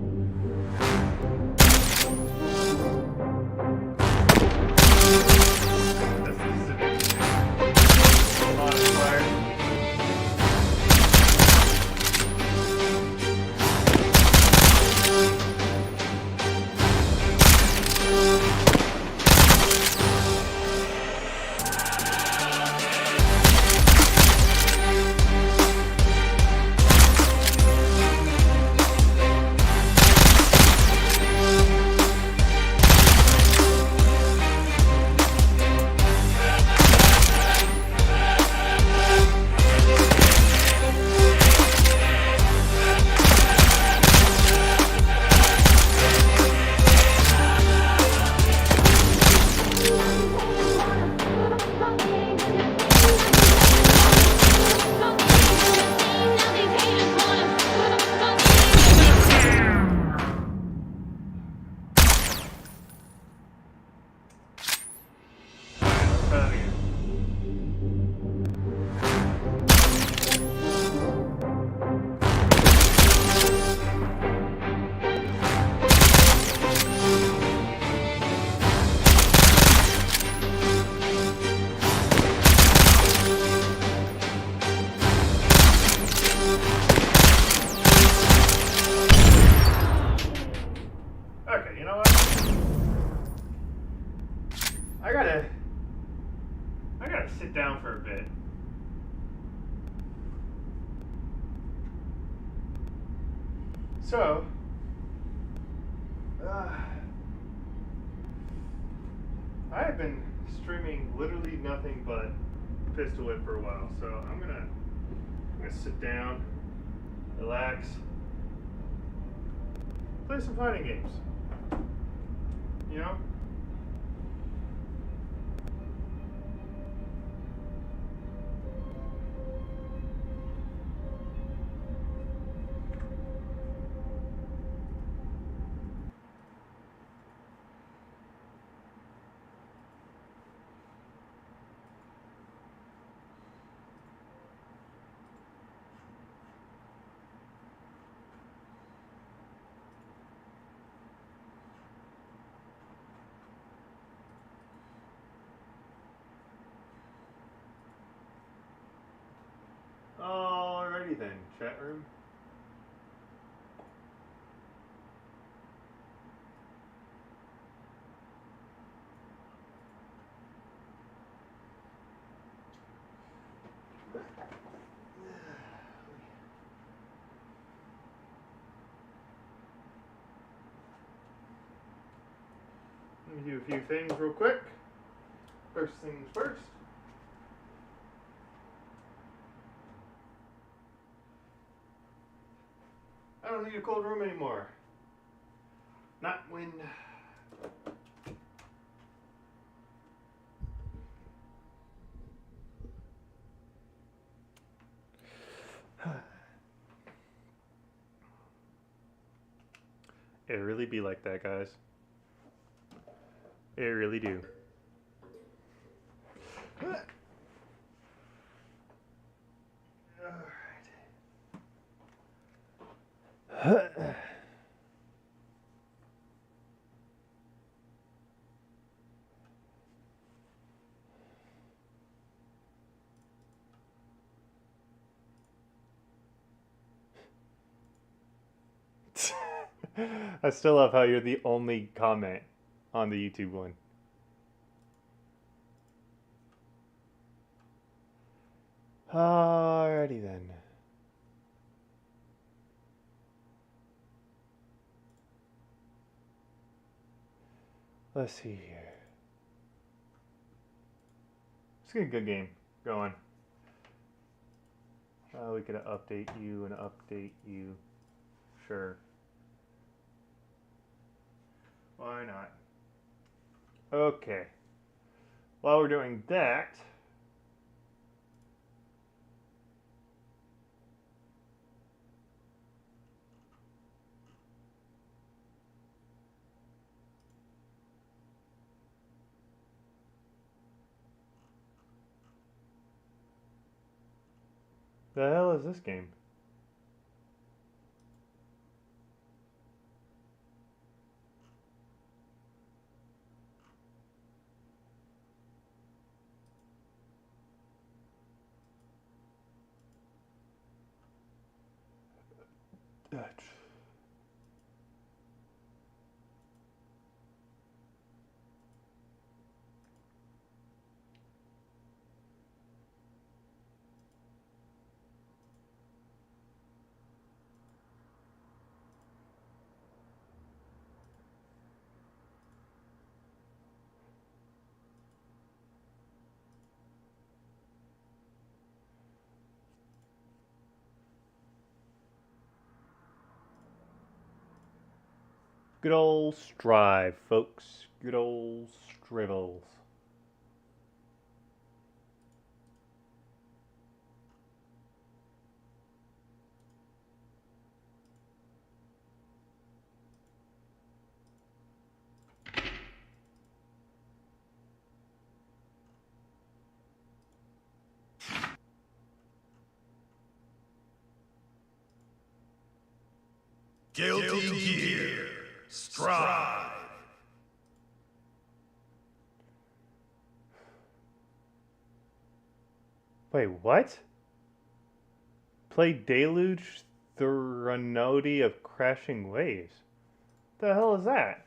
Okay, you know what? I gotta sit down for a bit. So, I have been streaming literally nothing but Pistol Whip for a while, so I'm gonna sit down, relax, play some fighting games. You know? Alrighty then, chat room. Let me do a few things real quick. First things first. I don't need a cold room anymore. Not when... It really be like that, guys. It really do. Alright. I still love how you're the only comment on the YouTube one. Alrighty then. Let's see here. Let's get a good game going. We could update you and update you. Sure. Why not? Okay. While we're doing that, the hell is this game? That. Good old Strive, folks. Good old Strivels. Guilty Gear Strive. Wait, what? Play Deluge Thranody of Crashing Waves. The hell is that?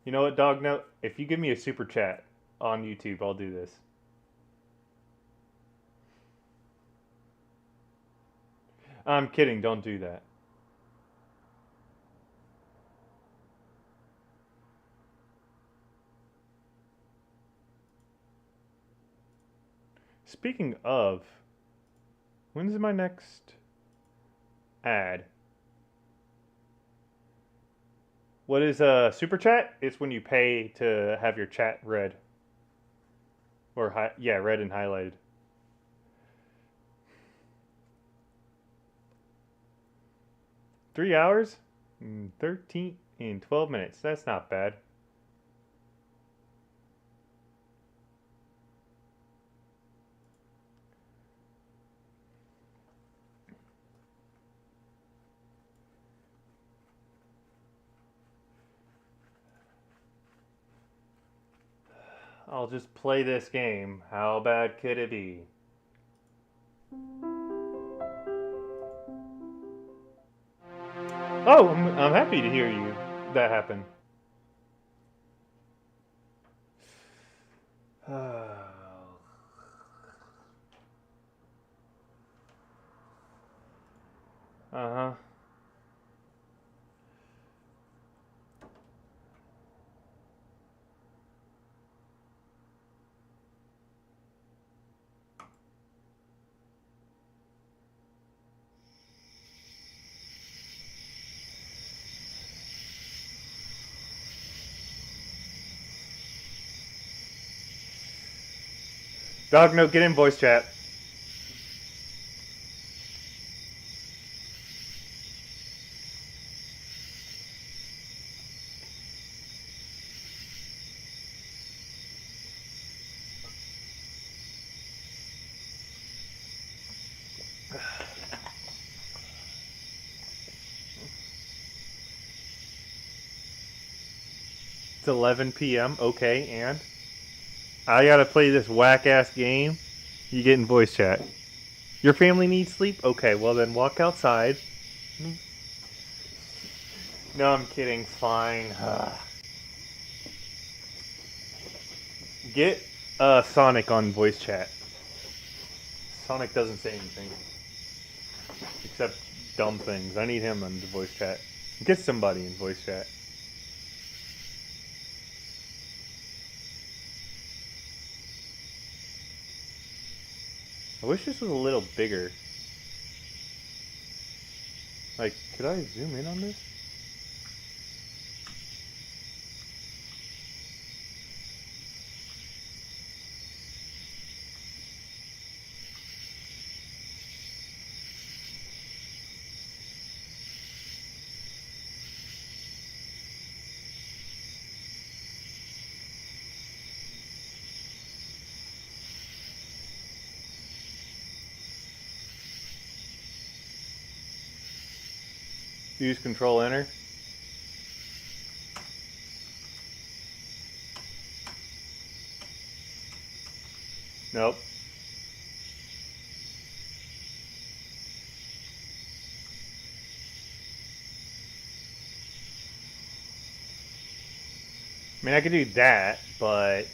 You know what, Dog Note? If you give me a super chat on YouTube, I'll do this. I'm kidding, don't do that. Speaking of, when's my next ad? What is a super chat? It's when you pay to have your chat read. Or, read and highlighted. Three hours? 13 in 12 minutes. That's not bad. I'll just play this game. How bad could it be? Oh, I'm happy to hear you. That happened. Uh-huh. Dog Note, get in voice chat. It's 11 p.m. Okay, and I gotta play this whack-ass game. You get in voice chat. Your family needs sleep? Okay, well then walk outside. No, I'm kidding. Fine. Get Sonic on voice chat. Sonic doesn't say anything. Except dumb things. I need him on the voice chat. Get somebody in voice chat. I wish this was a little bigger. Like, could I zoom in on this? Use Control Enter. Nope. I mean, I could do that, but...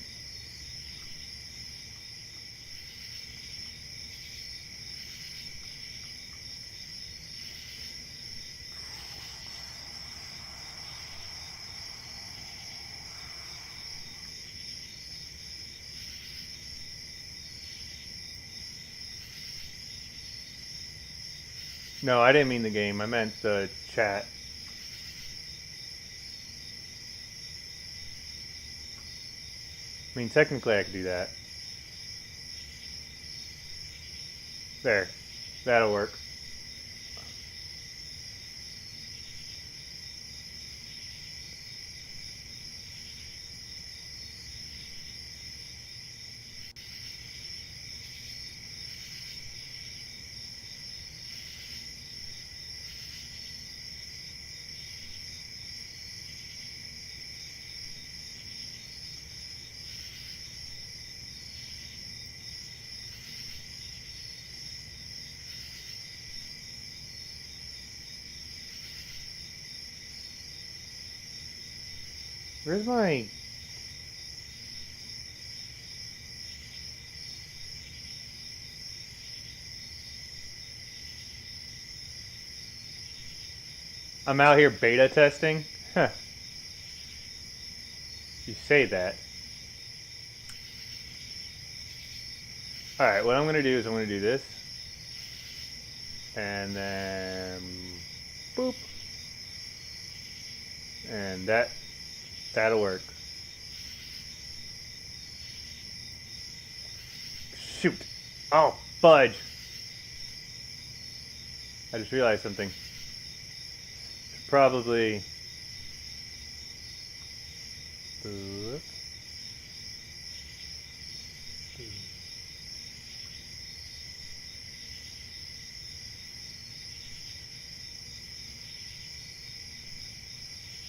No, I didn't mean the game. I meant the chat. I mean, technically I could do that. There. That'll work. Where's my... I'm out here beta testing? Huh. You say that. Alright, what I'm going to do is I'm going to do this. And then... Boop. And that'll work. Shoot. Oh, fudge. I just realized something. Should probably... Boop.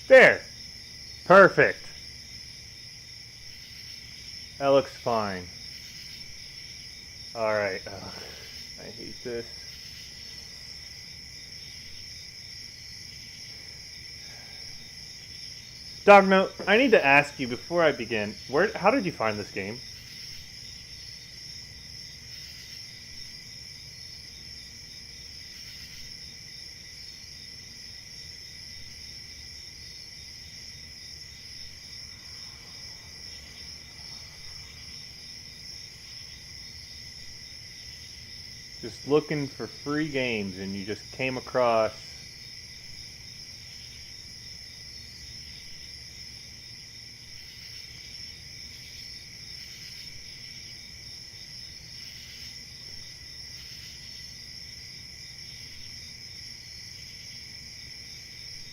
There! Perfect. That looks fine. Alright. I hate this. Dognote, I need to ask you before I begin, how did you find this game? Just looking for free games and you just came across...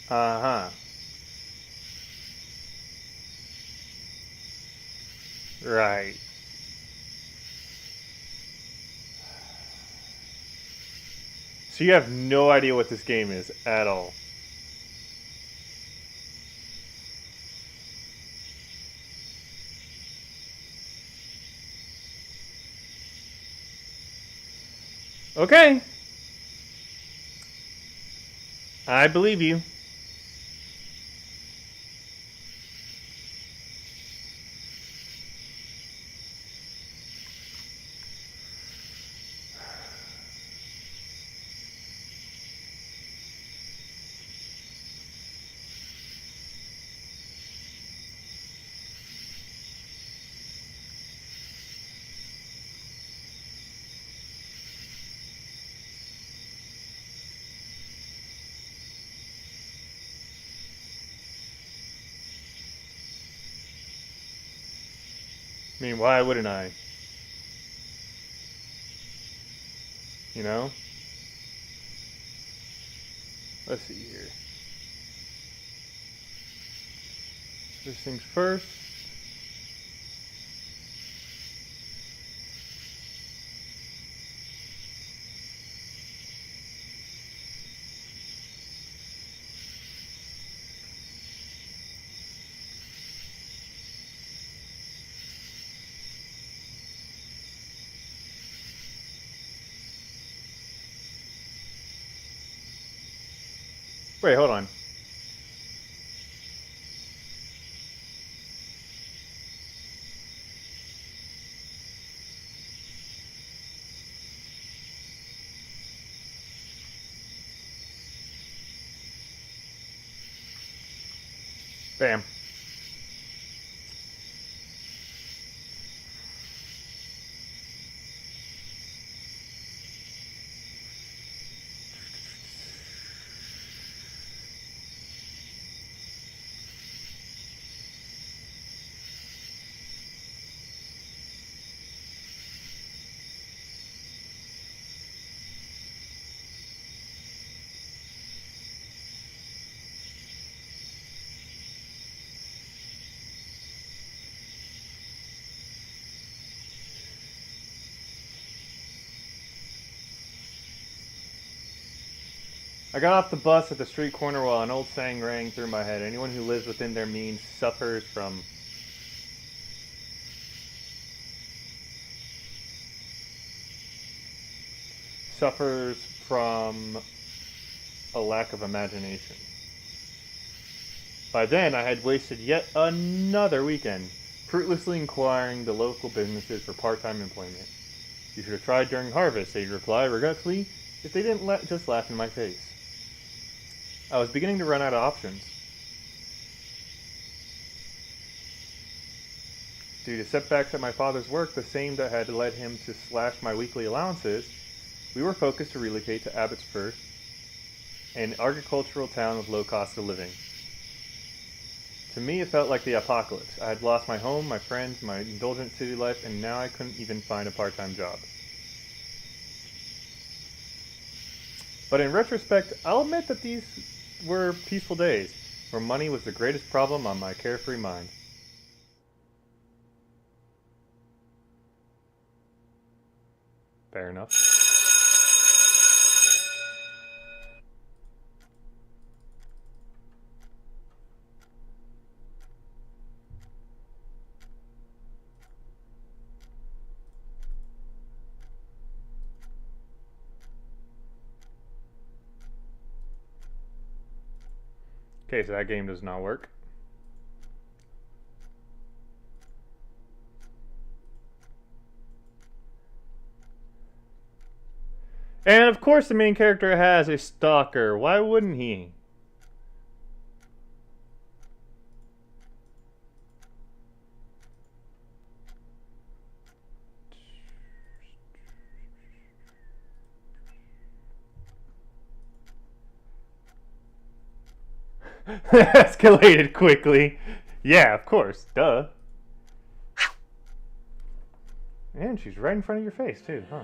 Uh-huh. Right. So you have no idea what this game is at all. Okay. I believe you. I mean, why wouldn't I? You know? Let's see here. First things first. Wait, hold on. Bam. I got off the bus at the street corner while an old saying rang through my head. Anyone who lives within their means suffers from a lack of imagination. By then, I had wasted yet another weekend, fruitlessly inquiring the local businesses for part-time employment. You should have tried during harvest, they'd reply regretfully, if they didn't just laugh in my face. I was beginning to run out of options. Due to setbacks at my father's work, the same that had led him to slash my weekly allowances, we were focused to relocate to Abbotsford, an agricultural town with low cost of living. To me, it felt like the apocalypse. I had lost my home, my friends, my indulgent city life, and now I couldn't even find a part-time job. But in retrospect, I'll admit that these were peaceful days, where money was the greatest problem on my carefree mind. Fair enough. Okay, so that game does not work. And of course the main character has a stalker. Why wouldn't he? Escalated quickly. Yeah, of course. Duh. And she's right in front of your face, too, huh?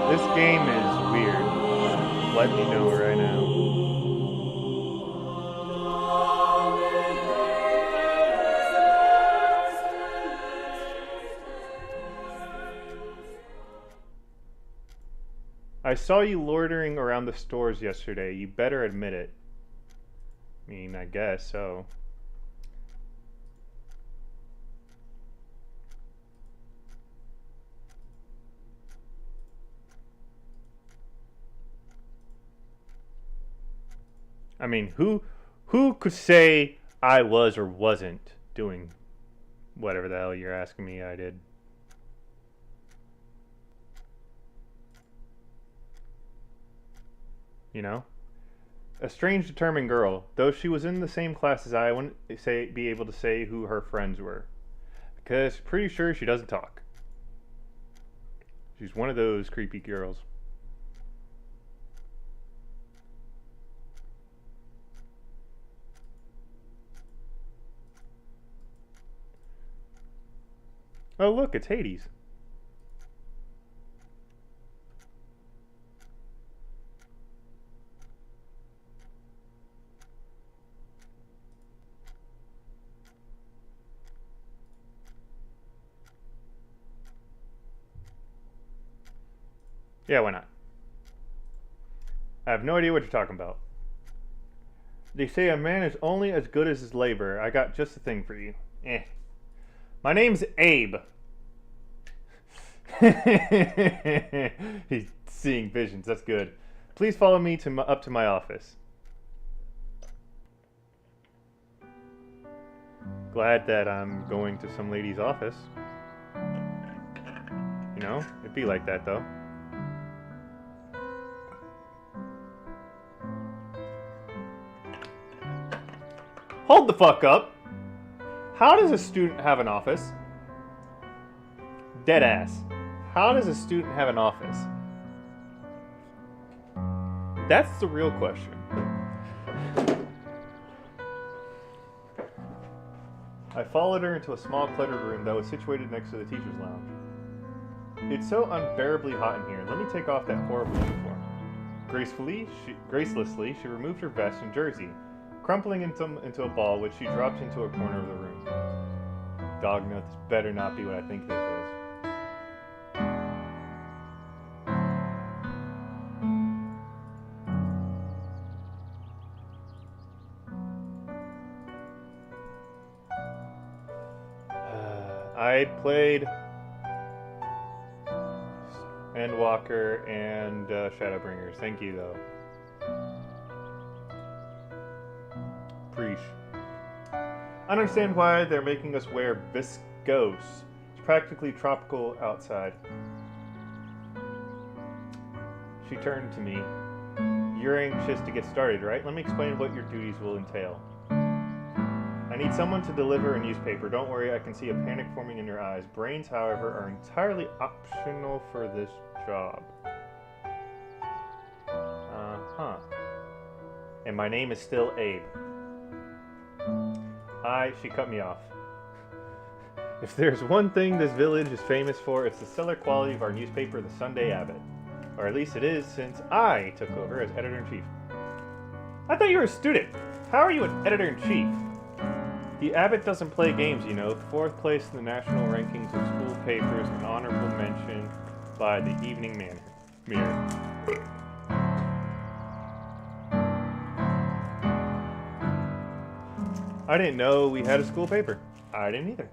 This game is weird. Let me know right now. I saw you loitering around the stores yesterday. You better admit it. I mean, I guess so. I mean, who could say I was or wasn't doing whatever the hell you're asking me I did? You know? A strange, determined girl. Though she was in the same class as I wouldn't be able to say who her friends were. Because pretty sure she doesn't talk. She's one of those creepy girls. Oh look, it's Hades. Yeah, why not? I have no idea what you're talking about. They say a man is only as good as his labor. I got just the thing for you. My name's Abe. He's seeing visions. That's good. Please follow me up to my office. Glad that I'm going to some lady's office. You know, it'd be like that though. Hold the fuck up. How does a student have an office? Deadass. How does a student have an office? That's the real question. I followed her into a small cluttered room that was situated next to the teacher's lounge. It's so unbearably hot in here. Let me take off that horrible uniform. Gracelessly, she removed her vest and jersey, crumpling into a ball, which she dropped into a corner of the room. Dog note, this better not be what I think this is. I played Endwalker and Shadowbringers. Thank you, though. Preach. I understand why they're making us wear viscose. It's practically tropical outside. She turned to me. You're anxious to get started, right? Let me explain what your duties will entail. I need someone to deliver a newspaper. Don't worry, I can see a panic forming in your eyes. Brains, however, are entirely optional for this job. Uh-huh. And my name is still Abe. She cut me off. If there's one thing this village is famous for, it's the stellar quality of our newspaper, the Sunday Abbot. Or at least it is since I took over as editor-in-chief. I thought you were a student. How are you an editor-in-chief? The Abbot doesn't play games, you know. 4th place in the national rankings of school papers, an honorable mention by the Evening Mirror. I didn't know we had a school paper. I didn't either.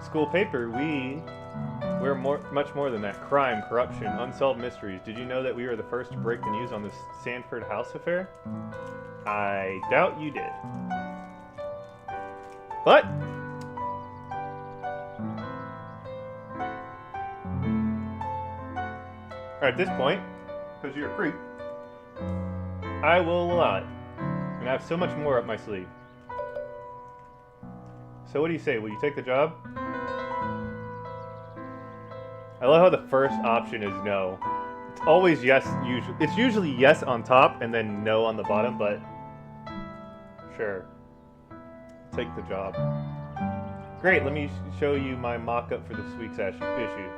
School paper, we're much more than that. Crime, corruption, unsolved mysteries. Did you know that we were the first to break the news on the Sanford House affair? I doubt you did. But at this point, because you're a creep, I will allow it. And I have so much more up my sleeve. So what do you say? Will you take the job? I love how the first option is no. It's always yes, usually. It's usually yes on top and then no on the bottom, but sure. Take the job. Great, let me show you my mock-up for this week's issue.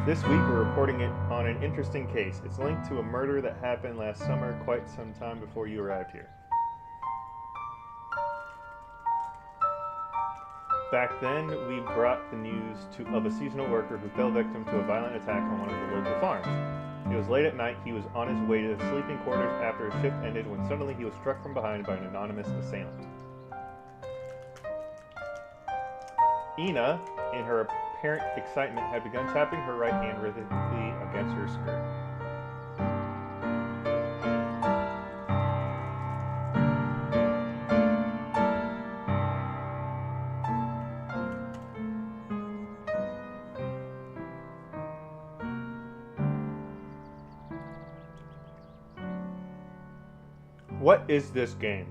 This week we're reporting it on an interesting case. It's linked to a murder that happened last summer, quite some time before you arrived here. Back then, we brought the news of a seasonal worker who fell victim to a violent attack on one of the local farms. It was late at night. He was on his way to the sleeping quarters after his shift ended when suddenly he was struck from behind by an anonymous assailant. Ina, in her apparent excitement, had begun tapping her right hand rhythmically against her skirt. What is this game?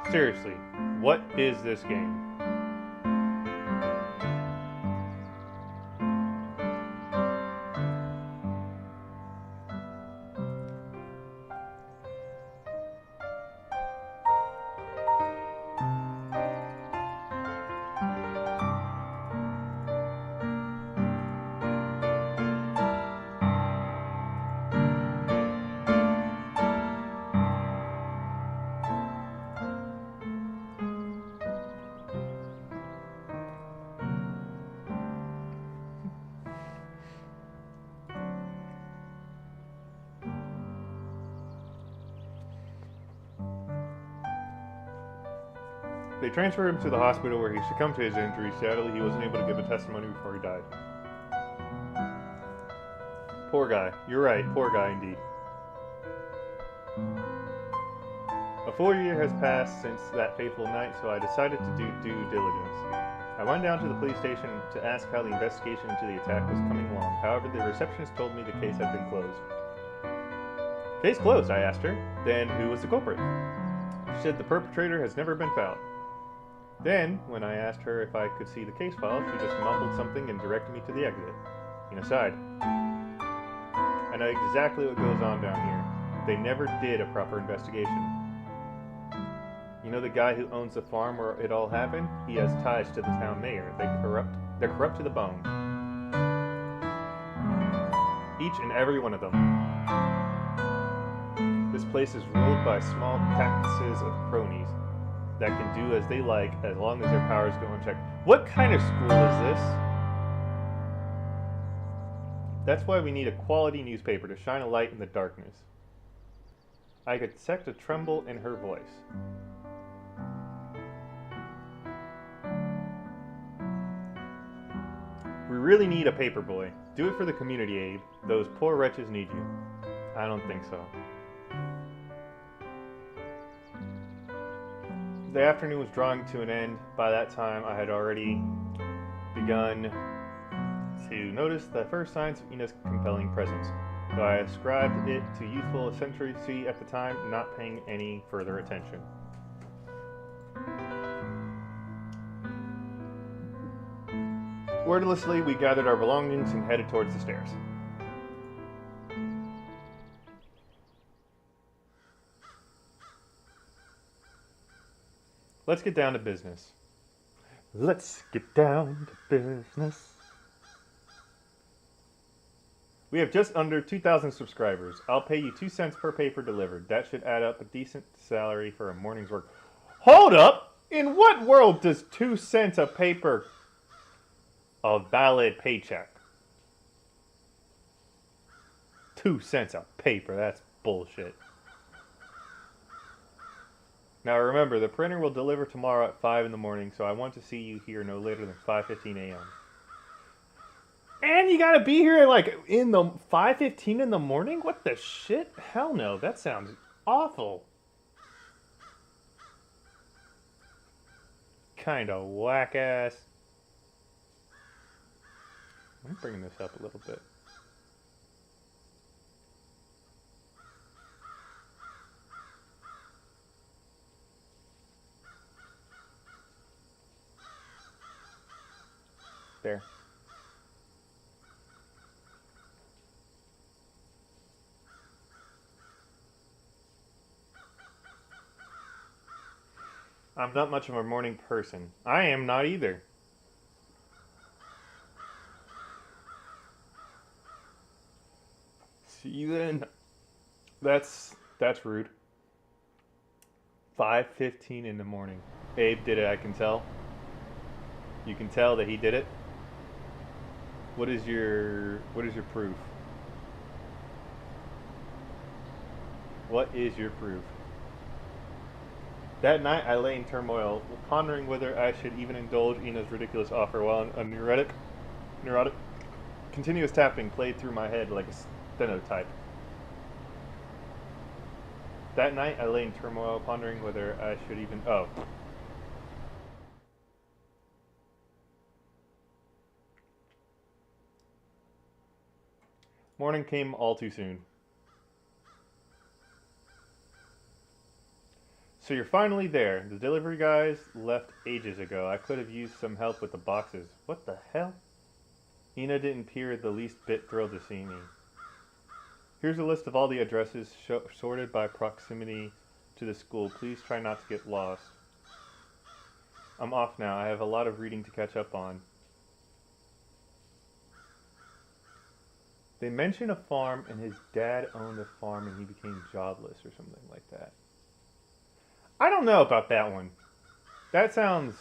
Seriously, what is this game? They transferred him to the hospital where he succumbed to his injuries. Sadly, he wasn't able to give a testimony before he died. Poor guy. You're right, poor guy indeed. A full year has passed since that fateful night, so I decided to do due diligence. I went down to the police station to ask how the investigation into the attack was coming along. However, the receptionist told me the case had been closed. Case closed, I asked her. Then who was the culprit? She said the perpetrator has never been found. Then, when I asked her if I could see the case file, she just mumbled something and directed me to the exit. And aside. I know exactly what goes on down here. They never did a proper investigation. You know the guy who owns the farm where it all happened? He has ties to the town mayor. They're corrupt to the bone. Each and every one of them. This place is ruled by small cactuses of cronies that can do as they like as long as their powers go unchecked. What kind of school is this? That's why we need a quality newspaper to shine a light in the darkness. I could detect a tremble in her voice. We really need a paper boy. Do it for the community, Abe. Those poor wretches need you. I don't think so. The afternoon was drawing to an end. By that time, I had already begun to notice the first signs of Ina's compelling presence, though I ascribed it to youthful eccentricity at the time, not paying any further attention. Wordlessly, we gathered our belongings and headed towards the stairs. Let's get down to business. Let's get down to business. We have just under 2,000 subscribers. I'll pay you 2 cents per paper delivered. That should add up a decent salary for a morning's work. Hold up! In what world does 2 cents a paper a valid paycheck? 2 cents a paper, that's bullshit. Now remember, the printer will deliver tomorrow at 5 in the morning, so I want to see you here no later than 5:15 a.m. And you gotta be here like in the 5:15 in the morning? What the shit? Hell no, that sounds awful. Kinda whack ass. I'm bringing this up a little bit. There. I'm not much of a morning person. I am not either. See you then. That's rude. 5:15 in the morning. Abe did it, I can tell. You can tell that he did it. What is your proof? What is your proof? That night I lay in turmoil, pondering whether I should even indulge Ina's ridiculous offer while a neurotic continuous tapping played through my head like a stenotype. That night I lay in turmoil, pondering whether I should even... Oh. Morning came all too soon. So you're finally there. The delivery guys left ages ago. I could have used some help with the boxes. What the hell? Ina didn't appear the least bit thrilled to see me. Here's a list of all the addresses sorted by proximity to the school. Please try not to get lost. I'm off now. I have a lot of reading to catch up on. They mention a farm and his dad owned a farm and he became jobless or something like that. I don't know about that one. That sounds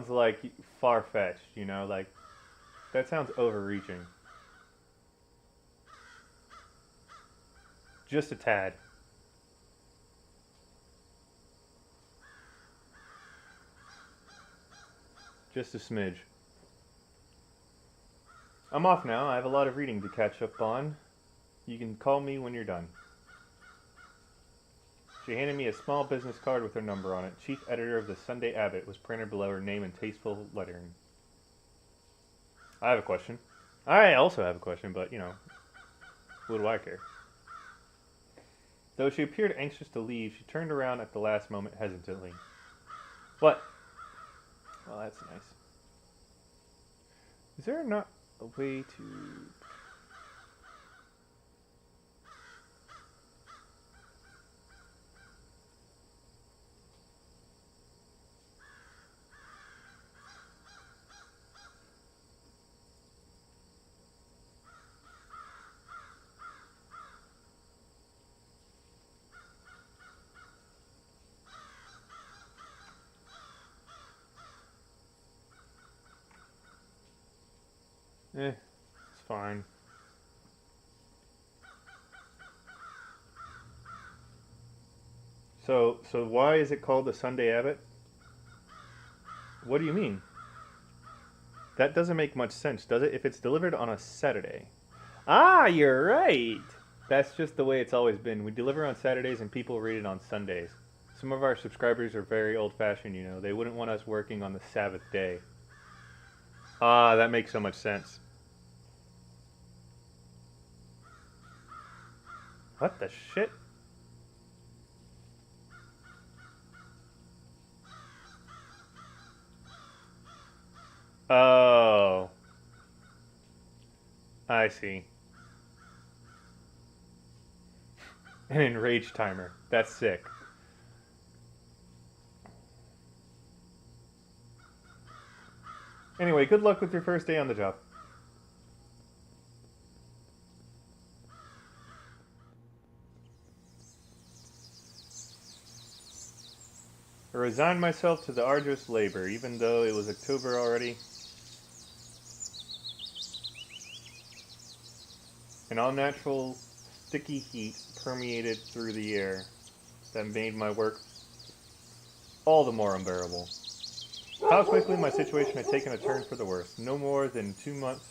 like far-fetched, you know, like that sounds overreaching. Just a tad. Just a smidge. I'm off now. I have a lot of reading to catch up on. You can call me when you're done. She handed me a small business card with her number on it. Chief editor of the Sunday Abbot was printed below her name in tasteful lettering. I have a question. I also have a question, but, you know, what do I care? Though she appeared anxious to leave, she turned around at the last moment hesitantly. What? Well, that's nice. Is there not a way to... it's fine. So why is it called the Sunday Abbot? What do you mean? That doesn't make much sense, does it? If it's delivered on a Saturday. Ah, you're right! That's just the way it's always been. We deliver on Saturdays and people read it on Sundays. Some of our subscribers are very old-fashioned, you know. They wouldn't want us working on the Sabbath day. Ah, that makes so much sense. What the shit? Oh. I see. An enraged timer. That's sick. Anyway, good luck with your first day on the job. I resigned myself to the arduous labor, even though it was October already. An unnatural, sticky heat permeated through the air that made my work all the more unbearable. How quickly my situation had taken a turn for the worse. No more than 2 months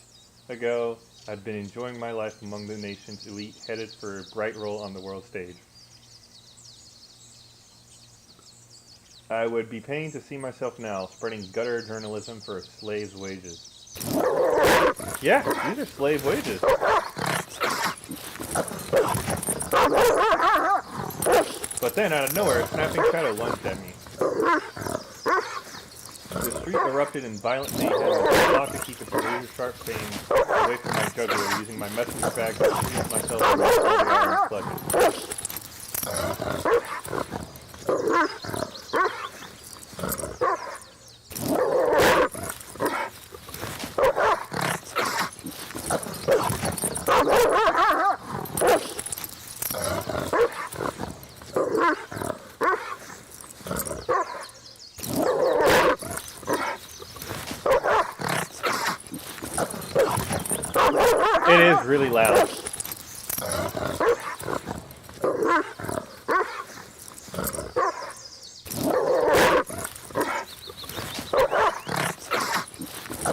ago, I'd been enjoying my life among the nation's elite, headed for a bright role on the world stage. I would be paying to see myself now, spreading gutter journalism for a slave's wages. Yeah, these are slave wages. But then, out of nowhere, a snapping shadow lunged at me. The street erupted in violent mayhem and I fought to keep its razor-sharp fame away from my jugular, using my messenger bag to shield myself from all the iron clutches. It is really loud.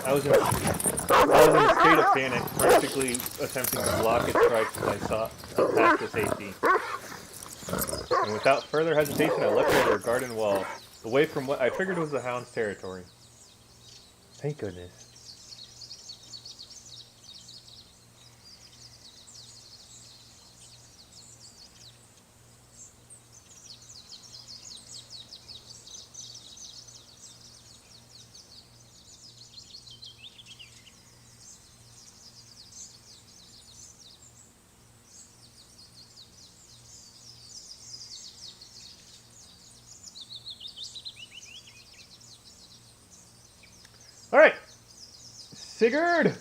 I was in a state of panic, frantically attempting to block its strikes as I sought a path to safety. And without further hesitation, I leapt over a garden wall, away from what I figured was the hound's territory. Thank goodness. Sigurd!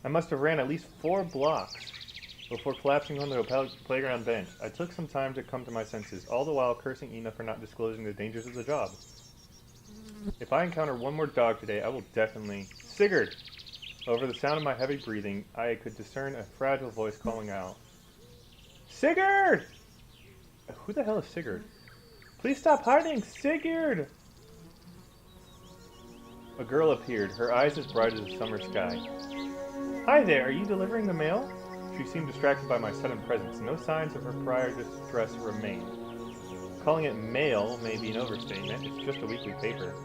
I must have ran at least 4 blocks before collapsing onto a playground bench. I took some time to come to my senses, all the while cursing Ina for not disclosing the dangers of the job. If I encounter one more dog today, I will definitely... Sigurd! Over the sound of my heavy breathing, I could discern a fragile voice calling out. Sigurd! Who the hell is Sigurd? Please stop hiding! Sigurd! A girl appeared, her eyes as bright as the summer sky. Hi there, are you delivering the mail? She seemed distracted by my sudden presence. No signs of her prior distress remained. Calling it mail may be an overstatement. It's just a weekly paper.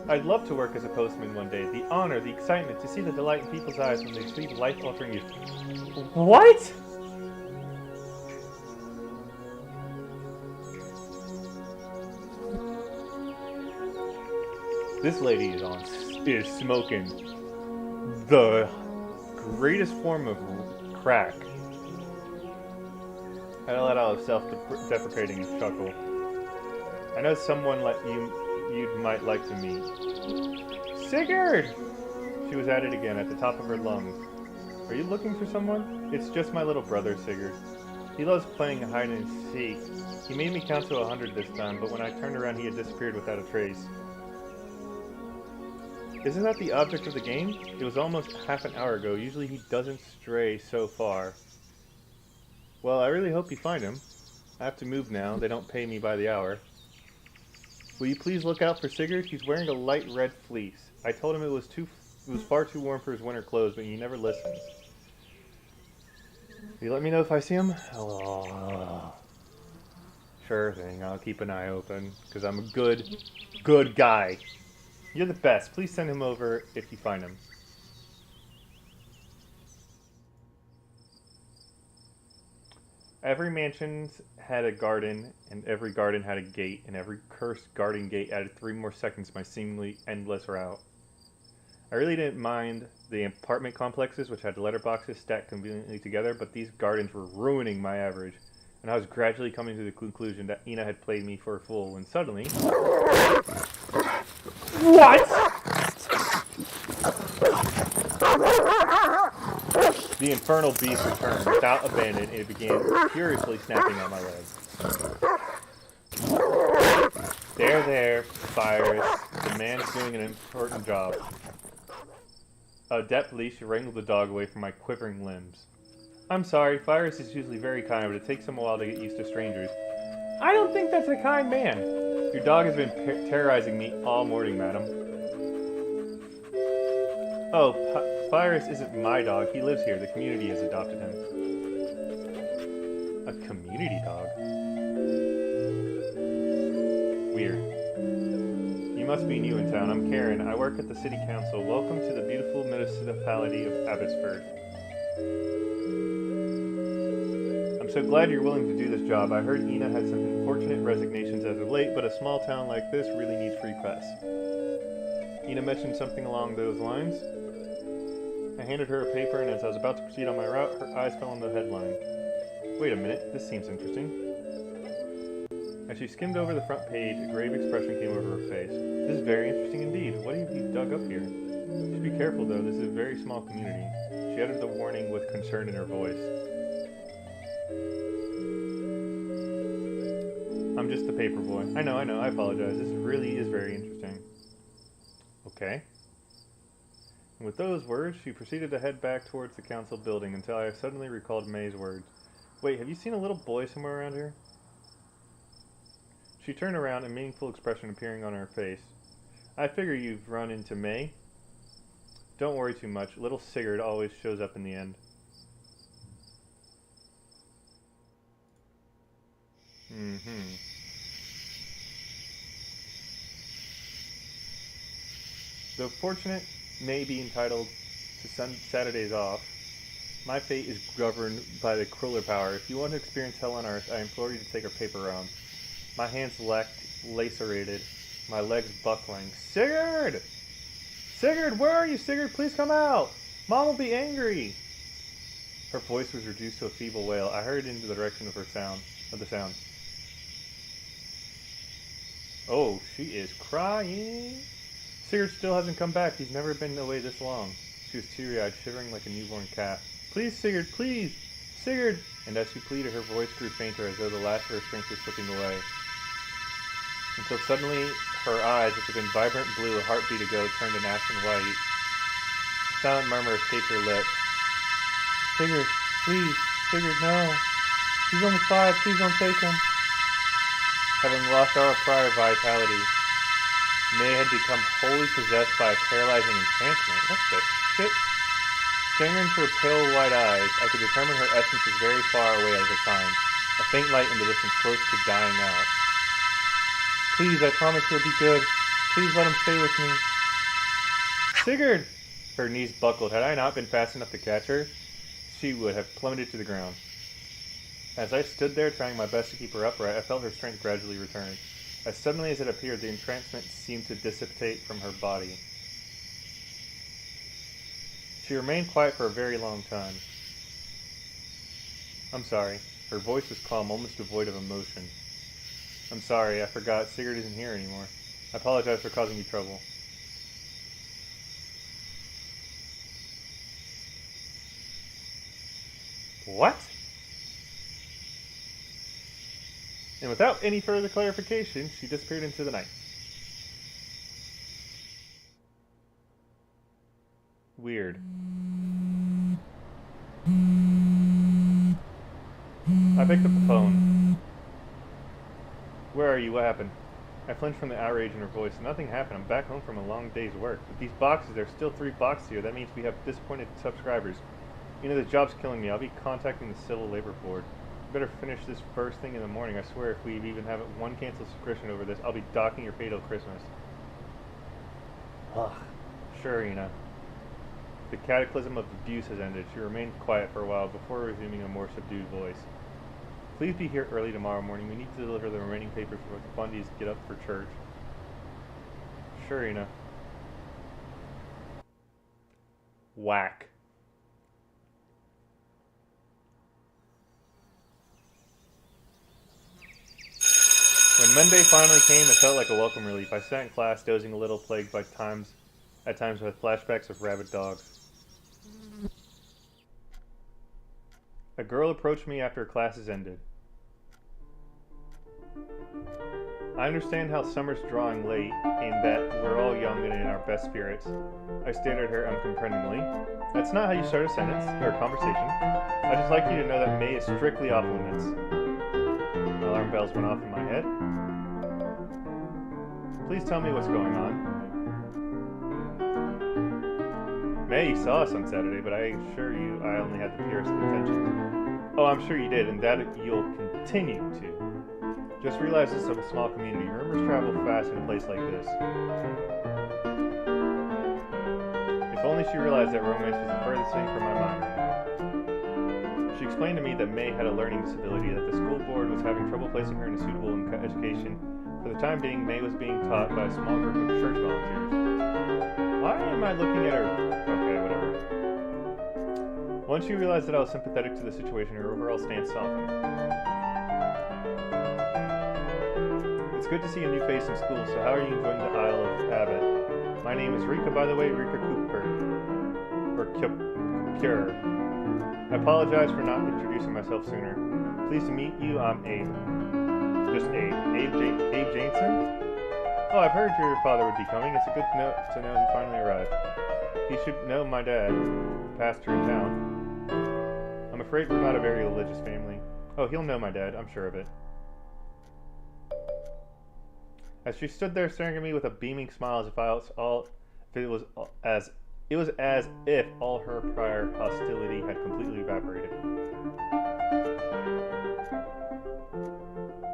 I'd love to work as a postman one day. The honor, the excitement, to see the delight in people's eyes when they see life-altering news. What?! This lady is smoking the greatest form of crack. I let out a self-deprecating chuckle. I know someone like you might like to meet. Sigurd! She was at it again, at the top of her lungs. Are you looking for someone? It's just my little brother, Sigurd. He loves playing hide and seek. He made me count to 100 this time, but when I turned around he had disappeared without a trace. Isn't that the object of the game? It was almost half an hour ago. Usually he doesn't stray so far. Well, I really hope you find him. I have to move now. They don't pay me by the hour. Will you please look out for Sigurd? He's wearing a light red fleece. I told him it was far too warm for his winter clothes, but he never listens. Will you let me know if I see him? Oh, sure thing. I'll keep an eye open, because I'm a good guy. You're the best. Please send him over if you find him. Every mansion had a garden, and every garden had a gate, and every cursed garden gate added 3 more seconds to my seemingly endless route. I really didn't mind the apartment complexes, which had letterboxes stacked conveniently together, but these gardens were ruining my average, and I was gradually coming to the conclusion that Ina had played me for a fool, when suddenly... What?! The infernal beast returned. Without abandon, it began furiously snapping at my legs. There, Fires. The man's doing an important job. Adeptly, she wrangled the dog away from my quivering limbs. I'm sorry, Fires is usually very kind, but it takes him a while to get used to strangers. I don't think that's a kind man. Your dog has been terrorizing me all morning, madam. Oh, Fires isn't my dog. He lives here. The community has adopted him. A community dog? Weird. You must be new in town. I'm Karen. I work at the city council. Welcome to the beautiful municipality of Abbotsford. I'm so glad you're willing to do this job. I heard Ina had some unfortunate resignations as of late, but a small town like this really needs free press. Ina mentioned something along those lines. I handed her a paper, and as I was about to proceed on my route, her eyes fell on the headline. Wait a minute, this seems interesting. As she skimmed over the front page, a grave expression came over her face. This is very interesting indeed. What have you dug up here? You should be careful, though. This is a very small community. She uttered the warning with concern in her voice. I'm just a paper boy. I know, I apologize. This really is very interesting. Okay. And with those words, she proceeded to head back towards the council building until I suddenly recalled May's words. Wait, have you seen a little boy somewhere around here? She turned around, a meaningful expression appearing on her face. I figure you've run into May. Don't worry too much. Little Sigurd always shows up in the end. Though fortunate may be entitled to Saturdays off, my fate is governed by the crueler power. If you want to experience hell on earth, I implore you to take her paper round. My hands lacerated, my legs buckling. Sigurd! Sigurd, where are you, Sigurd? Please come out! Mom will be angry! Her voice was reduced to a feeble wail. I hurried into the direction of the sound. Oh, she is crying. Sigurd still hasn't come back. He's never been away this long. She was teary-eyed, shivering like a newborn calf. Please, Sigurd, please! Sigurd! And as she pleaded, her voice grew fainter as though the last of her strength was slipping away. Until suddenly, her eyes, which had been vibrant blue a heartbeat ago, turned an ashen white. A silent murmur escaped her lips. Sigurd, please! Sigurd, no! He's only 5, please don't take him! Having lost our prior vitality, May had become wholly possessed by a paralyzing entrancement. What the shit? Staring into her pale white eyes, I could determine her essence was very far away at the time, a faint light in the distance close to dying out. Please, I promise he'll be good. Please let him stay with me. Sigurd! Her knees buckled. Had I not been fast enough to catch her, she would have plummeted to the ground. As I stood there trying my best to keep her upright, I felt her strength gradually return. As suddenly as it appeared, the entrancement seemed to dissipate from her body. She remained quiet for a very long time. I'm sorry. Her voice was calm, almost devoid of emotion. I'm sorry, I forgot. Sigurd isn't here anymore. I apologize for causing you trouble. What? And without any further clarification, she disappeared into the night. Weird. I picked up the phone. Where are you? What happened? I flinched from the outrage in her voice. Nothing happened. I'm back home from a long day's work. With these boxes, there's still 3 boxes here. That means we have disappointed subscribers. You know, the job's killing me. I'll be contacting the Civil Labor Board. We better finish this first thing in the morning. I swear, if we even have one canceled subscription over this, I'll be docking your pay till Christmas. Ugh. Sure, Ina. The cataclysm of abuse has ended. She remained quiet for a while before resuming a more subdued voice. Please be here early tomorrow morning. We need to deliver the remaining papers before the Bundys get up for church. Sure, Ina. Whack. When Monday finally came, it felt like a welcome relief. I sat in class, dozing a little, plagued by at times with flashbacks of rabid dogs. A girl approached me after classes ended. I understand how summer's drawing late, and that we're all young and in our best spirits. I stared at her uncomprehendingly. That's not how you start a sentence, or a conversation. I'd just like you to know that May is strictly off limits. My alarm bells went off in my head. Please tell me what's going on. May, you saw us on Saturday, but I assure you I only had the purest of intentions. Oh, I'm sure you did, and that you'll continue to. Just realize this is a small community. Rumors travel fast in a place like this. If only she realized that romance was the furthest thing from my mind right now. She explained to me that May had a learning disability, that the school board was having trouble placing her in a suitable education. For the time being, May was being taught by a small group of church volunteers. Why am I looking at her? Okay, whatever. Once she realized that I was sympathetic to the situation, her overall stance softened. It's good to see a new face in school, so how are you enjoying the Isle of Abbott? My name is Rika, by the way, Rika Cooper. Or Cure. I apologize for not introducing myself sooner. Pleased to meet you, I'm Abe. Just Abe. Abe Jameson? Oh, I've heard your father would be coming. It's a good to know he finally arrived. He should know my dad, pastor in town. I'm afraid we're not a very religious family. Oh, he'll know my dad, I'm sure of it. As she stood there staring at me with a beaming smile, it was as if all her prior hostility had completely evaporated.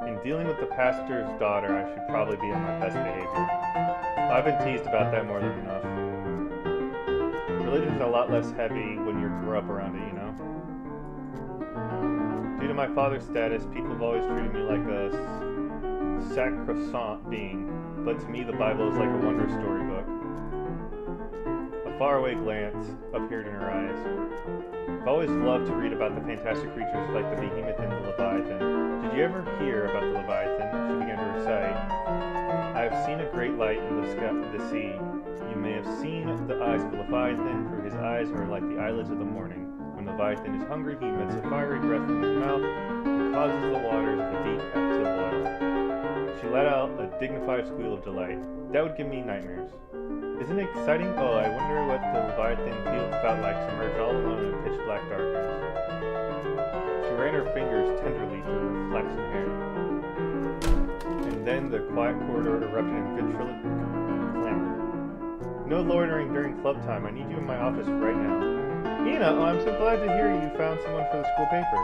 In dealing with the pastor's daughter, I should probably be on my best behavior. I've been teased about that more than enough. Religion's a lot less heavy when you grew up around it, you know? Due to my father's status, people have always treated me like a sacrosanct being, but to me the Bible is like a wonder storybook. A faraway glance appeared in her eyes. I've always loved to read about the fantastic creatures like the behemoth and the leviathan. Did you ever hear about the leviathan? She began to recite. I have seen a great light in the sea. You may have seen the eyes of the leviathan, for his eyes are like the eyelids of the morning. When the leviathan is hungry, he emits a fiery breath from his mouth and causes the waters of the deep to boil. She let out a dignified squeal of delight. That would give me nightmares. Isn't it exciting? Oh, I wonder what the leviathan felt like submerged all alone in pitch black darkness. She ran her fingers tenderly through her flaxen hair. And then the quiet corridor erupted in vitriolic clamor. No loitering during club time. I need you in my office right now. Ina, oh, I'm so glad to hear you found someone for the school paper.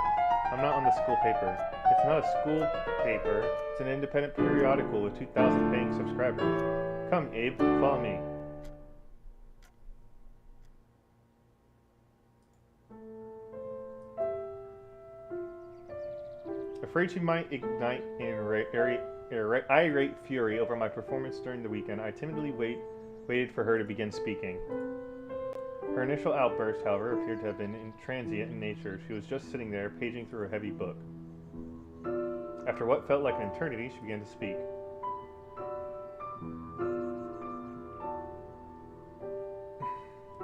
I'm not on the school paper. It's not a school paper. It's an independent periodical with 2,000 paying subscribers. Come, Abe, follow me. Afraid she might ignite in irate fury over my performance during the weekend, I timidly waited for her to begin speaking. Her initial outburst, however, appeared to have been transient in nature. She was just sitting there, paging through a heavy book. After what felt like an eternity, she began to speak.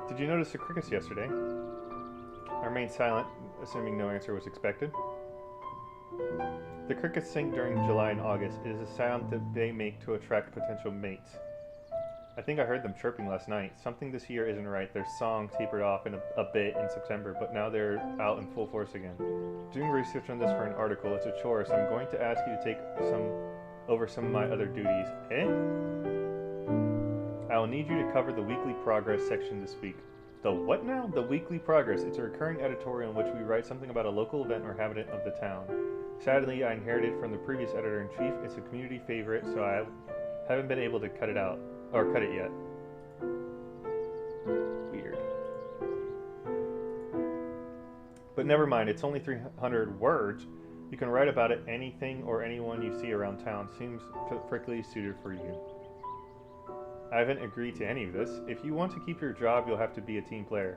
Did you notice the crickets yesterday? I remained silent, assuming no answer was expected. The crickets sing during July and August. It is a sound that they make to attract potential mates. I think I heard them chirping last night. Something this year isn't right. Their song tapered off a bit in September, but now they're out in full force again. Doing research on this for an article, it's a chore, so I'm going to ask you to take over some of my other duties. Eh? I will need you to cover the weekly progress section this week. The what now? The weekly progress. It's a recurring editorial in which we write something about a local event or habitant of the town. Sadly, I inherited from the previous editor-in-chief. It's a community favorite, so I haven't been able to cut it yet. Weird. But never mind, it's only 300 words. You can write about it, anything or anyone you see around town. Seems perfectly suited for you. I haven't agreed to any of this. If you want to keep your job, you'll have to be a team player.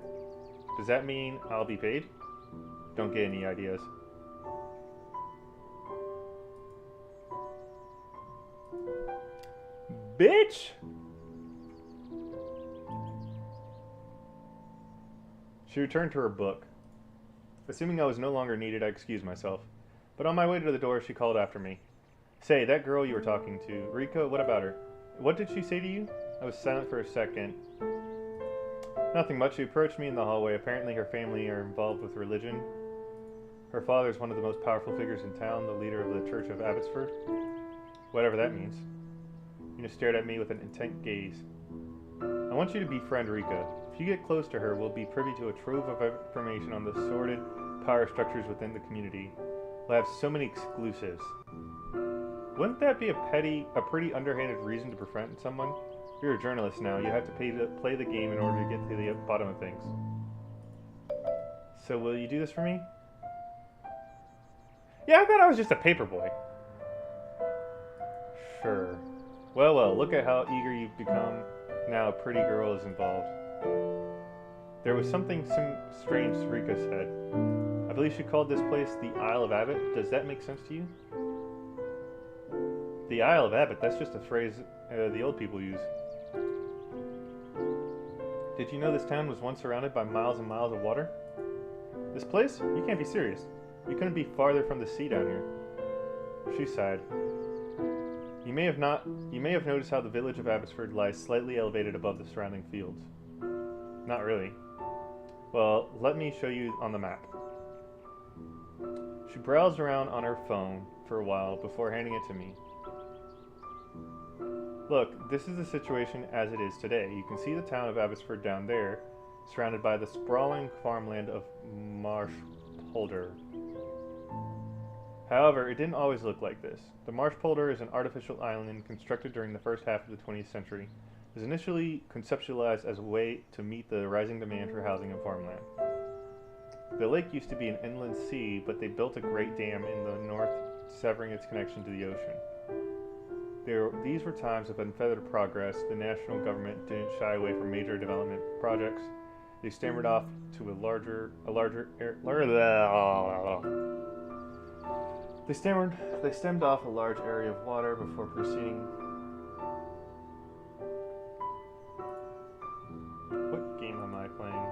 Does that mean I'll be paid? Don't get any ideas. Bitch! She returned to her book. Assuming I was no longer needed, I excused myself. But on my way to the door, she called after me. Say, that girl you were talking to, Rika, what about her? What did she say to you? I was silent for a second. Nothing much. She approached me in the hallway. Apparently her family are involved with religion. Her father is one of the most powerful figures in town, the leader of the Church of Abbotsford. Whatever that means. Una stared at me with an intent gaze. I want you to befriend Rika. If you get close to her, we'll be privy to a trove of information on the sordid power structures within the community. We'll have so many exclusives. Wouldn't that be a pretty underhanded reason to befriend someone? You're a journalist now. You have to play the game in order to get to the bottom of things. So will you do this for me? Yeah, I thought I was just a paperboy. Sure. Well, look at how eager you've become. Now a pretty girl is involved. There was something strange Rika said. I believe she called this place the Isle of Abbot. Does that make sense to you? The Isle of Abbot, that's just a phrase the old people use. Did you know this town was once surrounded by miles and miles of water? This place? You can't be serious. You couldn't be farther from the sea down here. She sighed. You may have noticed how the village of Abbotsford lies slightly elevated above the surrounding fields. Not really. Well, let me show you on the map. She browsed around on her phone for a while before handing it to me. Look, this is the situation as it is today. You can see the town of Abbotsford down there, surrounded by the sprawling farmland of Marshpolder. However, it didn't always look like this. The Marshpolder is an artificial island constructed during the first half of the 20th century. It was initially conceptualized as a way to meet the rising demand for housing and farmland. The lake used to be an inland sea, but they built a great dam in the north, severing its connection to the ocean. These were times of unfettered progress. The national government didn't shy away from major development projects. They stammered off to They stemmed off a large area of water before proceeding. What game am I playing?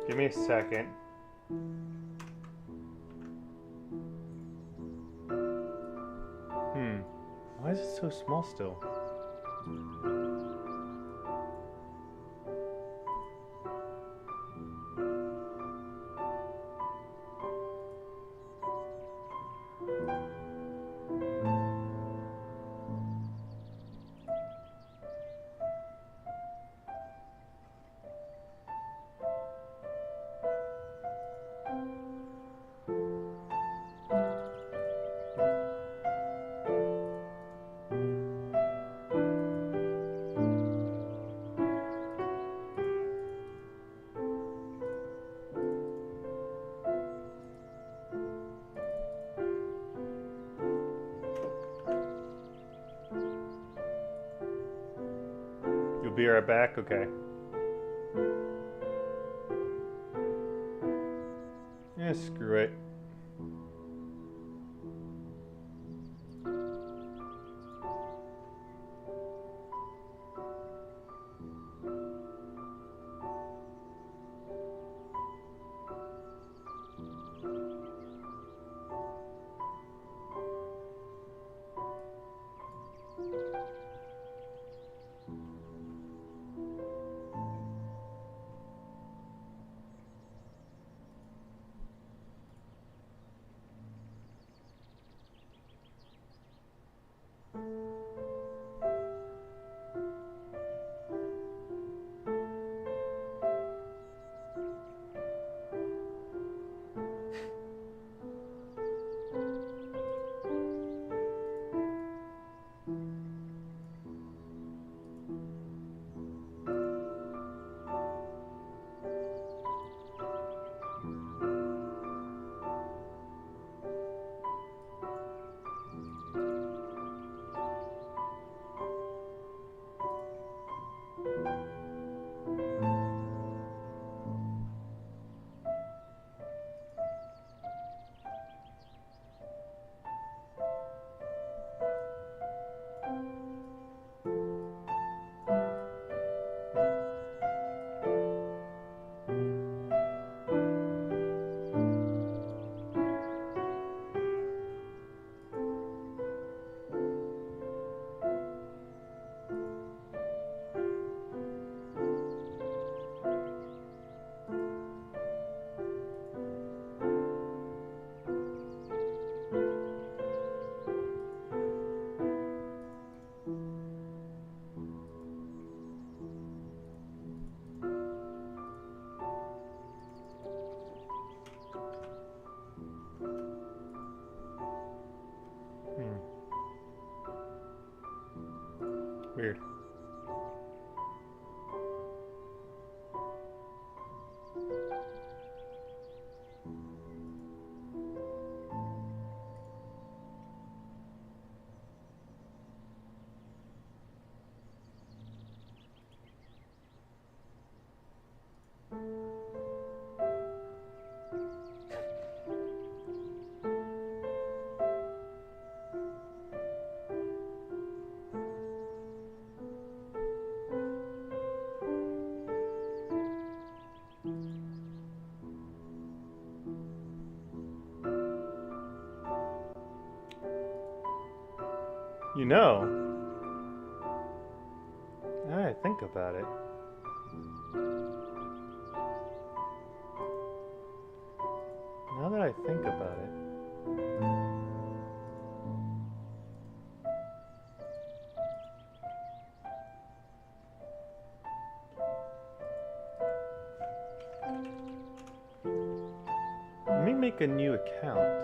Give me a second. Why is it so small still? You'll be right back? Okay. Yeah, screw it. You know, now that I think about it. Now that I think about it. Let me make a new account.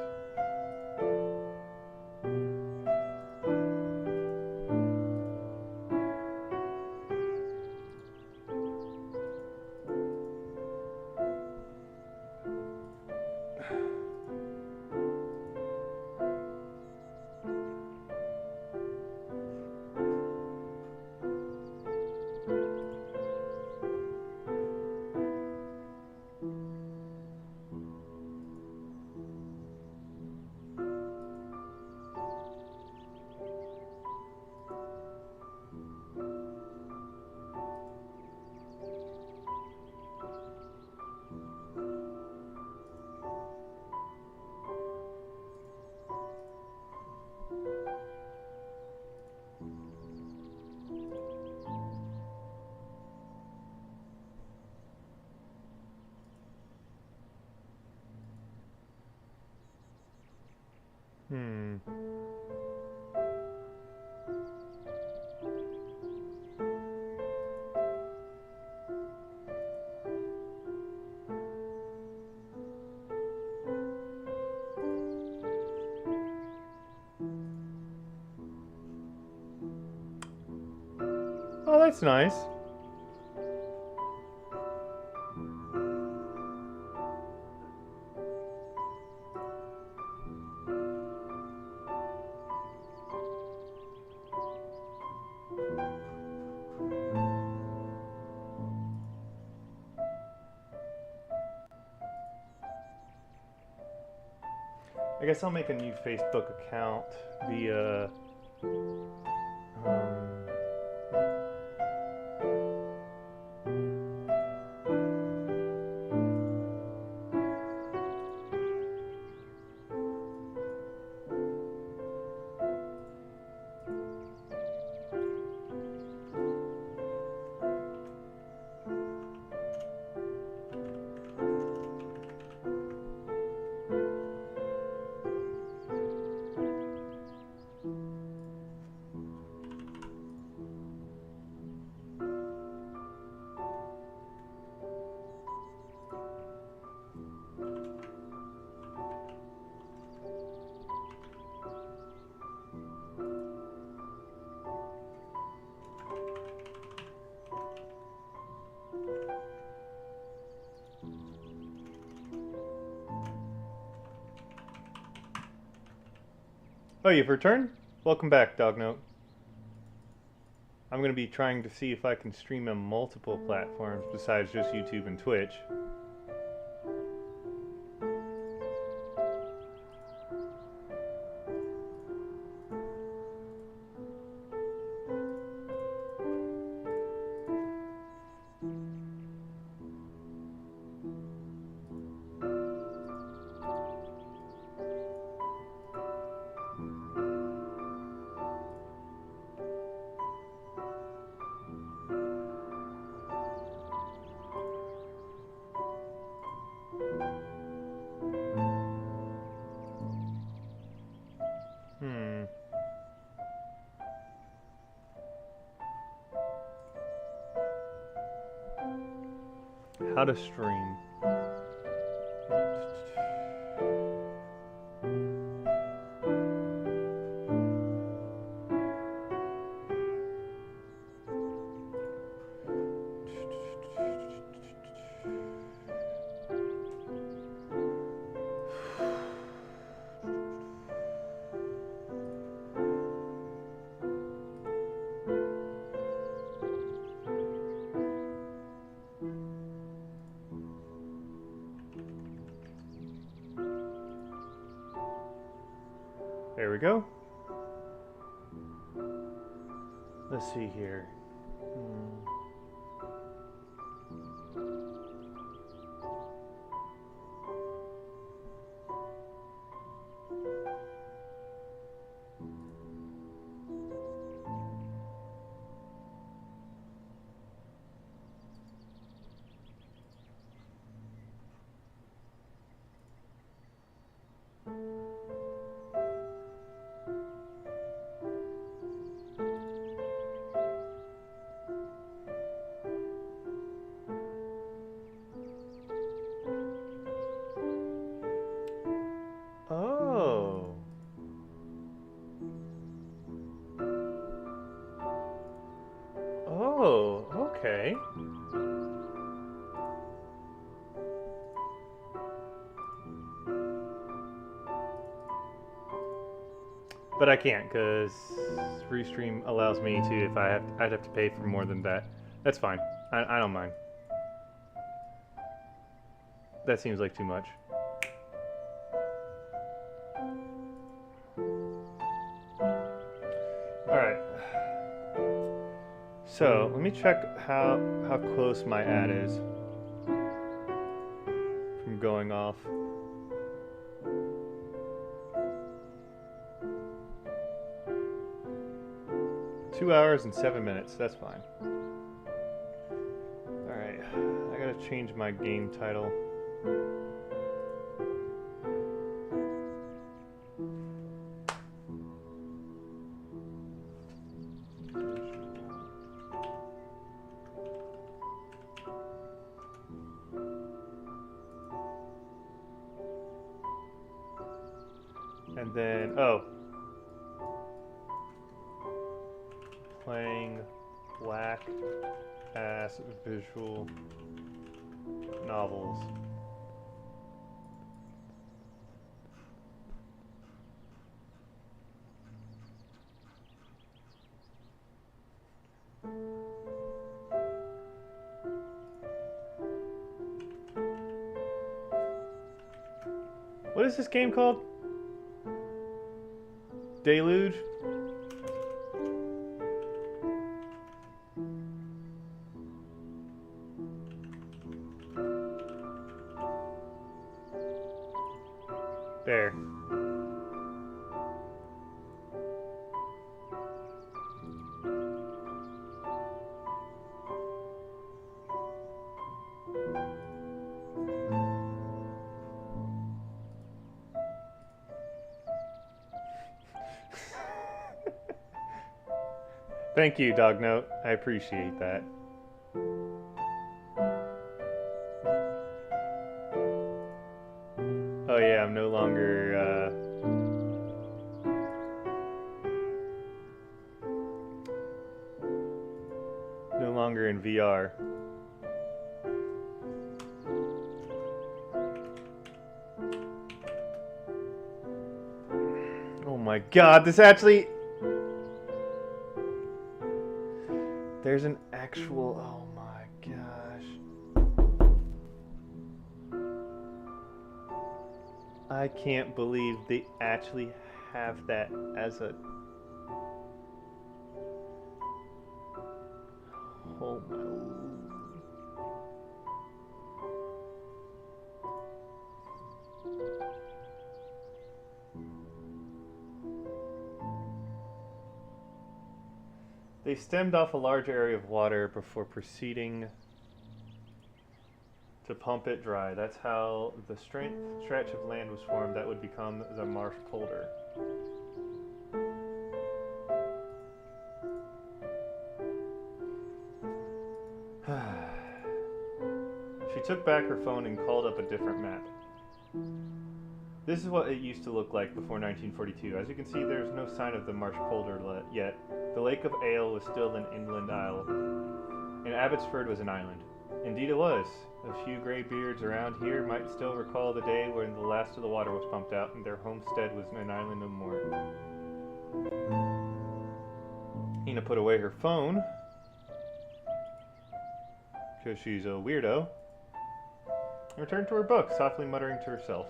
Oh, that's nice. I guess I'll make a new Facebook account via Oh, you've returned? Welcome back, Dognote. I'm going to be trying to see if I can stream on multiple platforms besides just YouTube and Twitch. How to stream. There we go. Let's see here. But I can't because Restream allows me to. If I'd have to pay for more than that. That's fine. I don't mind. That seems like too much. Alright. So, let me check how close my ad is from going off. Two hours and 7 minutes, that's fine. Alright, I gotta change my game title. And then, oh. Playing whack ass visual novels. What is this game called? Deluge? There. Thank you, Dog Note. I appreciate that. Oh yeah, I'm no longer, no longer in VR. Oh my god, this actually... There's an actual... Oh my gosh. I can't believe they actually have that as a... Oh my... They stemmed off a large area of water before proceeding to pump it dry. That's how the stretch of land was formed that would become the marsh polder. She took back her phone and called up a different map. This is what it used to look like before 1942. As you can see, there's no sign of the marsh polder yet. The Lake of Ale was still an inland isle, and Abbotsford was an island. Indeed it was. A few gray beards around here might still recall the day when the last of the water was pumped out and their homestead was an island no more. Ina put away her phone, because she's a weirdo, and returned to her book, softly muttering to herself.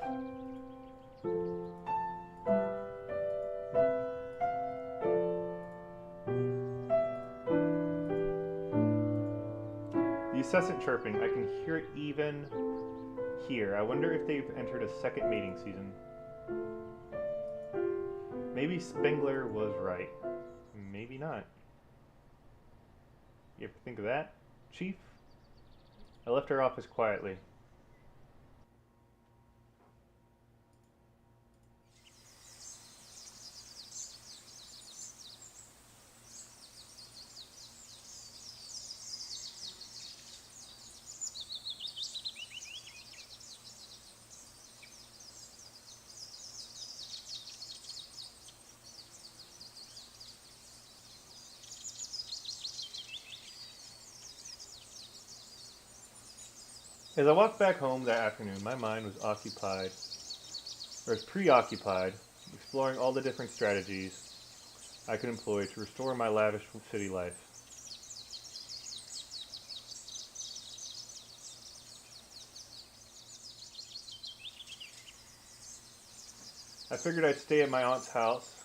The incessant chirping, I can hear it even here. I wonder if they've entered a second mating season. Maybe Spengler was right. Maybe not. You ever think of that, Chief? I left her office quietly. As I walked back home that afternoon, my mind was occupied, or was preoccupied, exploring all the different strategies I could employ to restore my lavish city life. I figured I'd stay at my aunt's house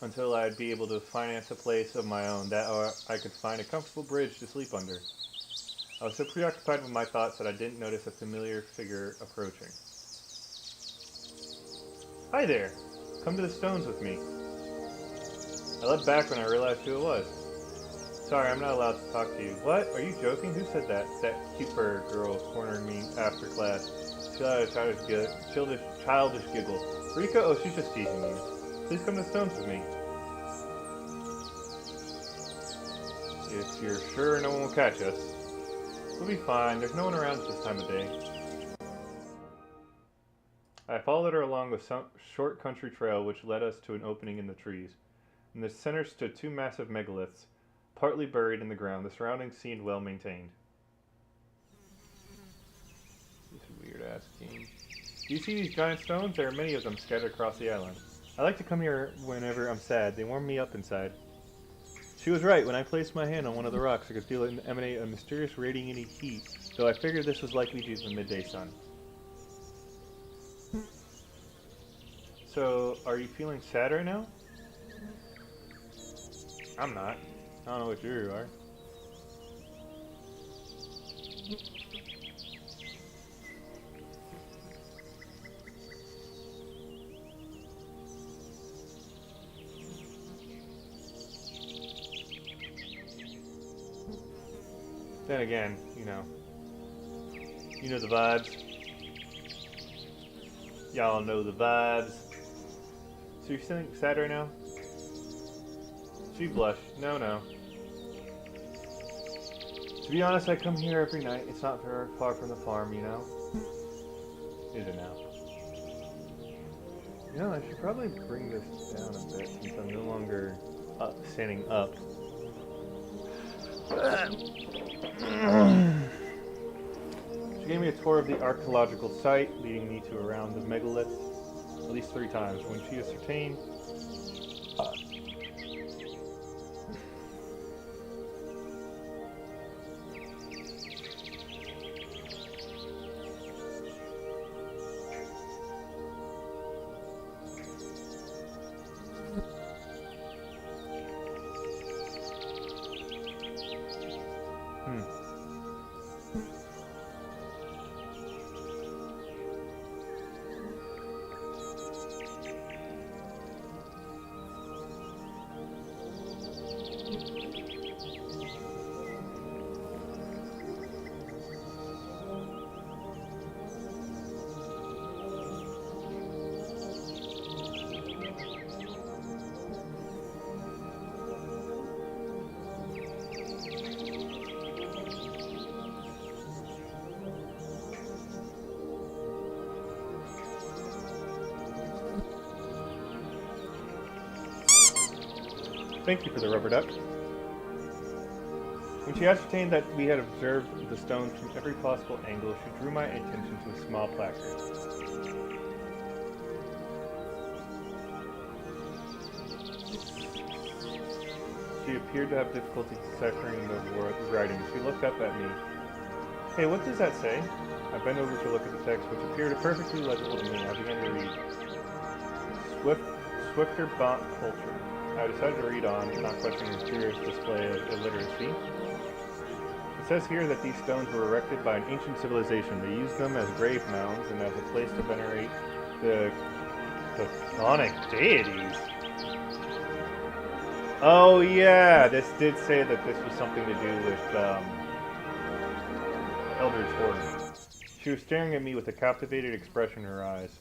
until I'd be able to finance a place of my own, that or I could find a comfortable bridge to sleep under. I was so preoccupied with my thoughts that I didn't notice a familiar figure approaching. Hi there! Come to the stones with me. I leapt back when I realized who it was. Sorry, I'm not allowed to talk to you. What? Are you joking? Who said that? That cute bird girl cornered me after class. She let out a childish giggle. Rika? Oh, she's just teasing you. Please come to the stones with me. If you're sure no one will catch us, we'll be fine. There's no one around at this time of day. I followed her along a short country trail which led us to an opening in the trees. In the center stood two massive megaliths, partly buried in the ground. The surroundings seemed well maintained. This weird-ass game. Do you see these giant stones? There are many of them scattered across the island. I like to come here whenever I'm sad. They warm me up inside. She was right. When I placed my hand on one of the rocks, I could feel it emanate a mysterious radiating heat, though I figured this was likely due to the midday sun. So, are you feeling sad right now? I'm not. I don't know what you are. Then again, you know the vibes. Y'all know the vibes. So you're feeling sad right now? She blushed. No. To be honest, I come here every night. It's not very far from the farm, you know? Is it now? You know, I should probably bring this down a bit since I'm no longer standing up. She gave me a tour of the archaeological site, leading me to around the megalith at least 3 times. When she ascertained Thank you for the rubber duck. When she ascertained that we had observed the stones from every possible angle, she drew my attention to a small placard. She appeared to have difficulty deciphering the writing. She looked up at me. Hey, what does that say? I bent over to look at the text, which appeared perfectly legible to me. I began to read. Swifter Bont Culture. I decided to read on, not questioning the curious display of illiteracy. It says here that these stones were erected by an ancient civilization. They used them as grave mounds and as a place to venerate the chthonic deities. Oh yeah, this did say that this was something to do with Eldritch Horton. She was staring at me with a captivated expression in her eyes.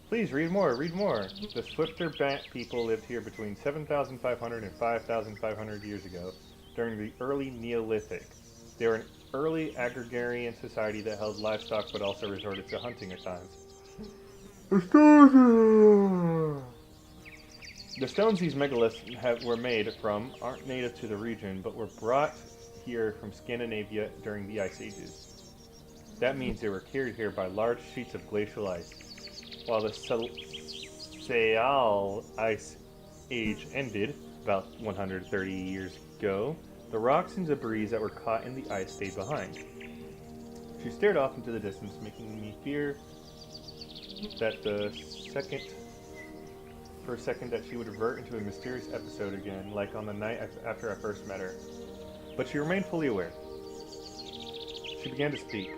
Please, read more, read more. The Swifter Bant people lived here between 7,500 and 5,500 years ago, during the early Neolithic. They were an early agrarian society that held livestock but also resorted to hunting at times. The stones these megaliths were made from aren't native to the region, but were brought here from Scandinavia during the Ice Ages. That means they were carried here by large sheets of glacial ice. While the glacial ice age ended about 130 years ago, the rocks and debris that were caught in the ice stayed behind. She stared off into the distance, making me fear that for a second that she would revert into a mysterious episode again, like on the night after I first met her. But she remained fully aware. She began to speak.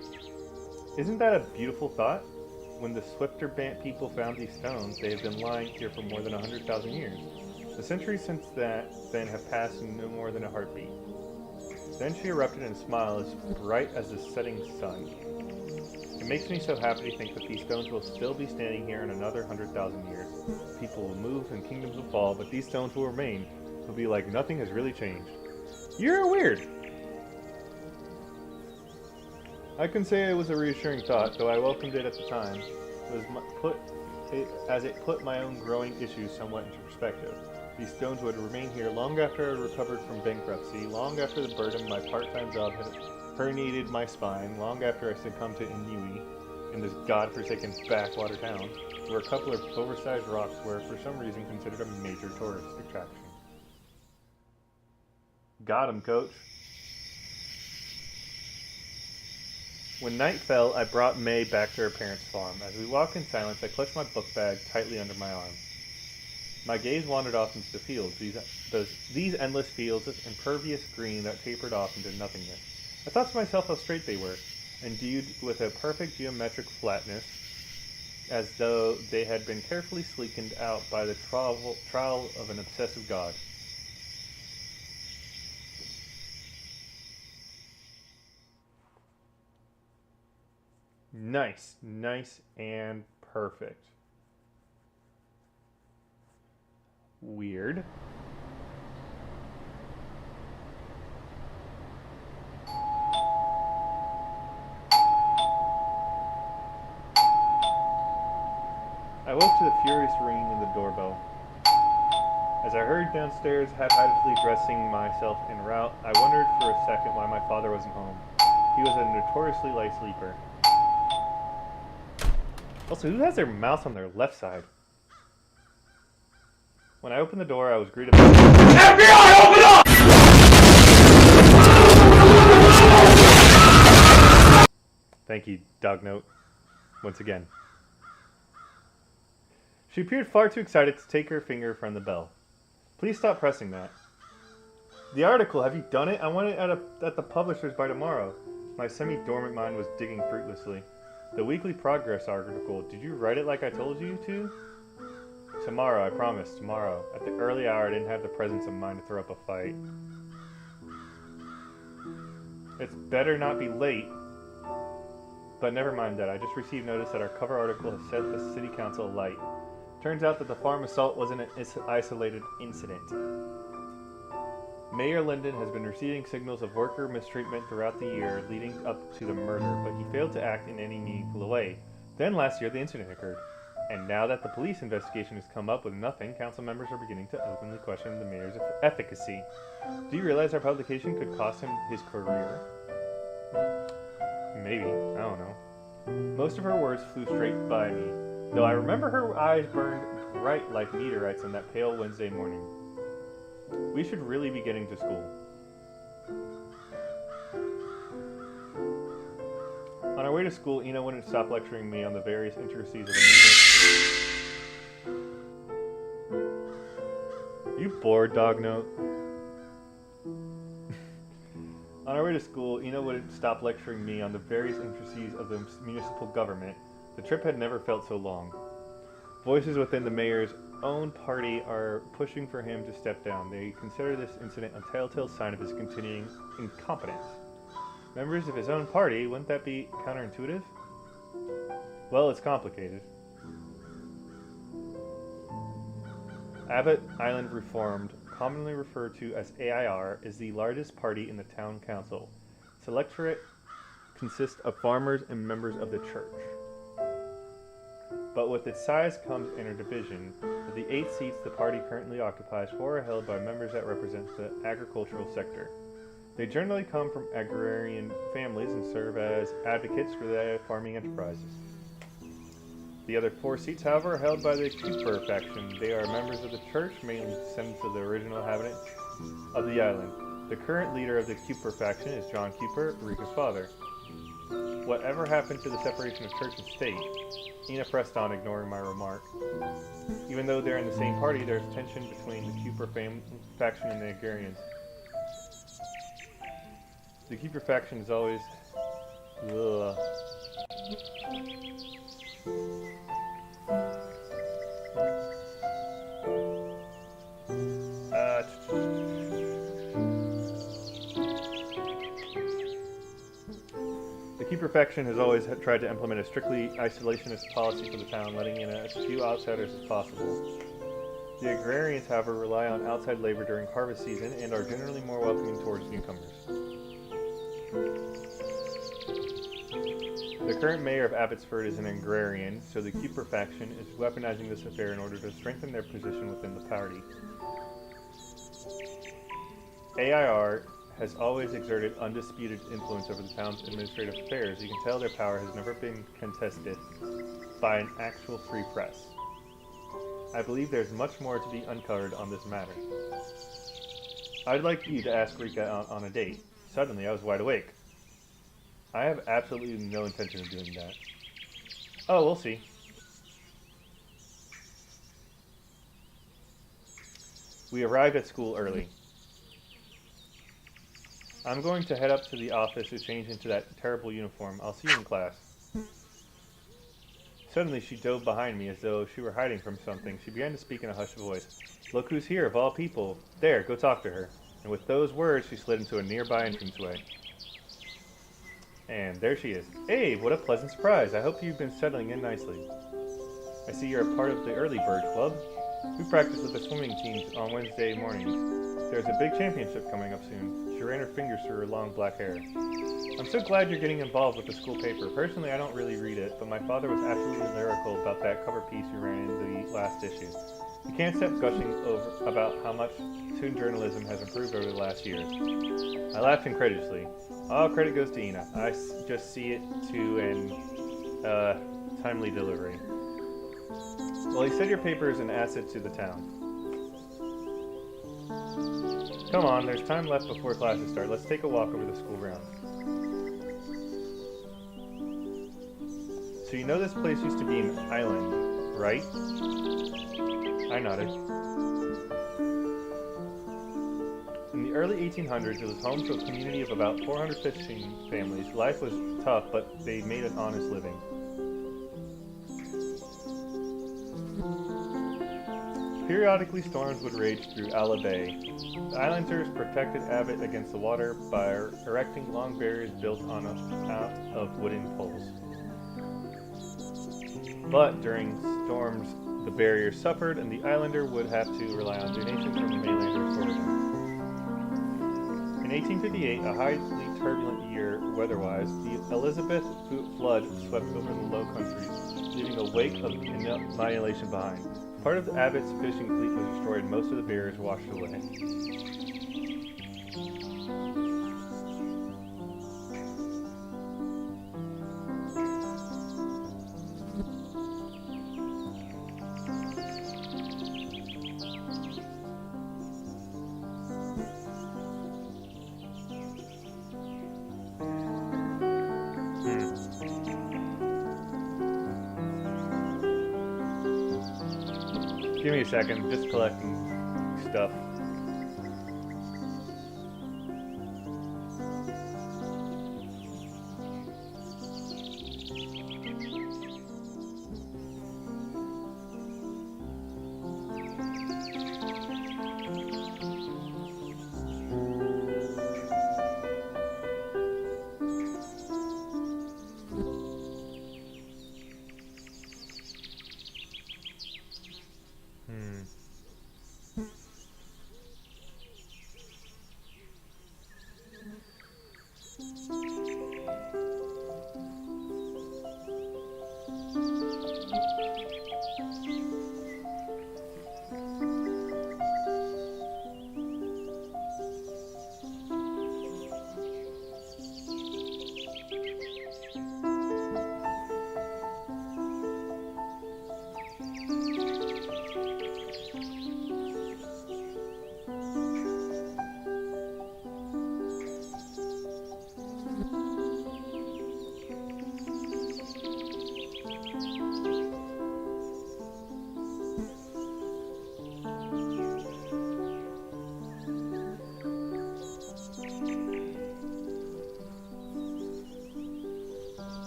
Isn't that a beautiful thought? When the Swifter Bant people found these stones, they have been lying here for more than 100,000 years. The centuries since then have passed in no more than a heartbeat. Then she erupted in a smile as bright as the setting sun. It makes me so happy to think that these stones will still be standing here in another 100,000 years. People will move and kingdoms will fall, but these stones will remain. It'll be like nothing has really changed. You're weird! I can say it was a reassuring thought, though I welcomed it at the time. It put my own growing issues somewhat into perspective. These stones would remain here long after I recovered from bankruptcy, long after the burden of my part-time job had herniated my spine, long after I succumbed to ennui in this godforsaken backwater town, where a couple of oversized rocks were for some reason considered a major tourist attraction. Got him, coach. When night fell, I brought May back to her parents' farm. As we walked in silence, I clutched my book bag tightly under my arm. My gaze wandered off into the fields, these endless fields of impervious green that tapered off into nothingness. I thought to myself how straight they were, endued with a perfect geometric flatness, as though they had been carefully sleekened out by the trowel of an obsessive god. Nice, nice, and perfect. Weird. I woke to the furious ringing of the doorbell. As I hurried downstairs, haphazardly dressing myself en route, I wondered for a second why my father wasn't home. He was a notoriously light sleeper. Also, who has their mouse on their left side? When I opened the door, I was greeted by FBI, open up! Thank you, dog note. Once again. She appeared far too excited to take her finger from the bell. Please stop pressing that. The article, have you done it? I want it at the publishers by tomorrow. My semi-dormant mind was digging fruitlessly. The Weekly Progress article, did you write it like I told you to? Tomorrow, I promise, tomorrow. At the early hour, I didn't have the presence of mind to throw up a fight. It's better not be late. But never mind that, I just received notice that our cover article has set the city council alight. Turns out that the farm assault wasn't an isolated incident. Mayor Linden has been receiving signals of worker mistreatment throughout the year leading up to the murder, but he failed to act in any meaningful way. Then last year the incident occurred. And now that the police investigation has come up with nothing, council members are beginning to openly question the mayor's efficacy. Do you realize our publication could cost him his career? Maybe. I don't know. Most of her words flew straight by me, though I remember her eyes burned bright like meteorites on that pale Wednesday morning. We should really be getting to school. On our way to school, Ina wouldn't stop lecturing me on the various intricacies of the movement. You bored, dog note? On our way to school, Ina wouldn't stop lecturing me on the various intricacies of the municipal government. The trip had never felt so long. Voices within the mayor's own party are pushing for him to step down. They consider this incident a telltale sign of his continuing incompetence. Members of his own party, wouldn't that be counterintuitive? Well, it's complicated. Abbott Island Reformed, commonly referred to as AIR, is the largest party in the town council. Its electorate consists of farmers and members of the church. But with its size comes interdivision. Of the 8 seats the party currently occupies, 4 are held by members that represent the agricultural sector. They generally come from agrarian families and serve as advocates for the farming enterprises. The other 4 seats, however, are held by the Cooper faction. They are members of the church, mainly descendants of the original inhabitants of the island. The current leader of the Cooper faction is John Cooper, Rika's father. Whatever happened to the separation of church and state? Ina pressed on, ignoring my remark. Even though they're in the same party, there's tension between the Cooper faction and the Agrarians. The Cooper faction is always... Ugh. The Keeper faction has always tried to implement a strictly isolationist policy for the town, letting in as few outsiders as possible. The Agrarians, however, rely on outside labor during harvest season and are generally more welcoming towards newcomers. The current mayor of Abbotsford is an Agrarian, so the Keeper faction is weaponizing this affair in order to strengthen their position within the party. AIR has always exerted undisputed influence over the town's administrative affairs. You can tell their power has never been contested by an actual free press. I believe there's much more to be uncovered on this matter. I'd like you to ask Rika on a date. Suddenly, I was wide awake. I have absolutely no intention of doing that. Oh, we'll see. We arrived at school early. I'm going to head up to the office to change into that terrible uniform. I'll see you in class. Suddenly, she dove behind me as though she were hiding from something. She began to speak in a hushed voice. Look who's here, of all people. There, go talk to her. And with those words, she slid into a nearby entranceway. And there she is. Hey, what a pleasant surprise. I hope you've been settling in nicely. I see you're a part of the Early Bird Club. We practice with the swimming teams on Wednesday mornings. There's a big championship coming up soon. She ran her fingers through her long black hair. I'm so glad you're getting involved with the school paper. Personally, I don't really read it, but my father was absolutely lyrical about that cover piece you ran in the last issue. You can't stop gushing about how much student journalism has improved over the last years. I laughed incredulously. All credit goes to Ina. I just see it to an timely delivery. Well, he said your paper is an asset to the town. Come on, there's time left before classes start. Let's take a walk over the school grounds. So you know this place used to be an island, right? I nodded. In the early 1800s, it was home to a community of about 400 fishing families. Life was tough, but they made an honest living. Periodically, storms would rage through Ala Bay. The islanders protected Abbott against the water by erecting long barriers built on out of wooden poles. But during storms, the barriers suffered, and the islander would have to rely on donations from the mainland to restore them. In 1858, a highly turbulent year weather-wise, the Elizabeth flood swept over the Low Countries, leaving a wake of annihilation behind. Part of Abbott's fishing fleet was destroyed, and most of the barriers washed away. Give me a second, I'm just collecting stuff.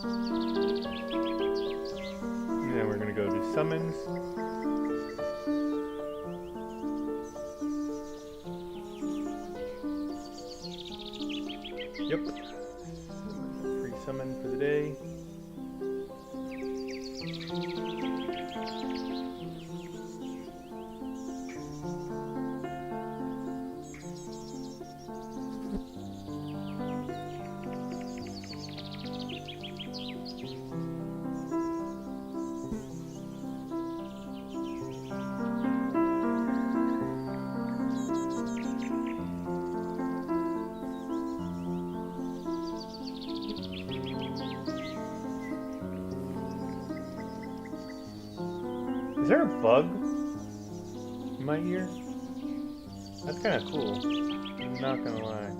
And then we're gonna go to summons. Yep. Free summon for the day. Is there a bug in my ear? That's kind of cool. I'm not gonna lie.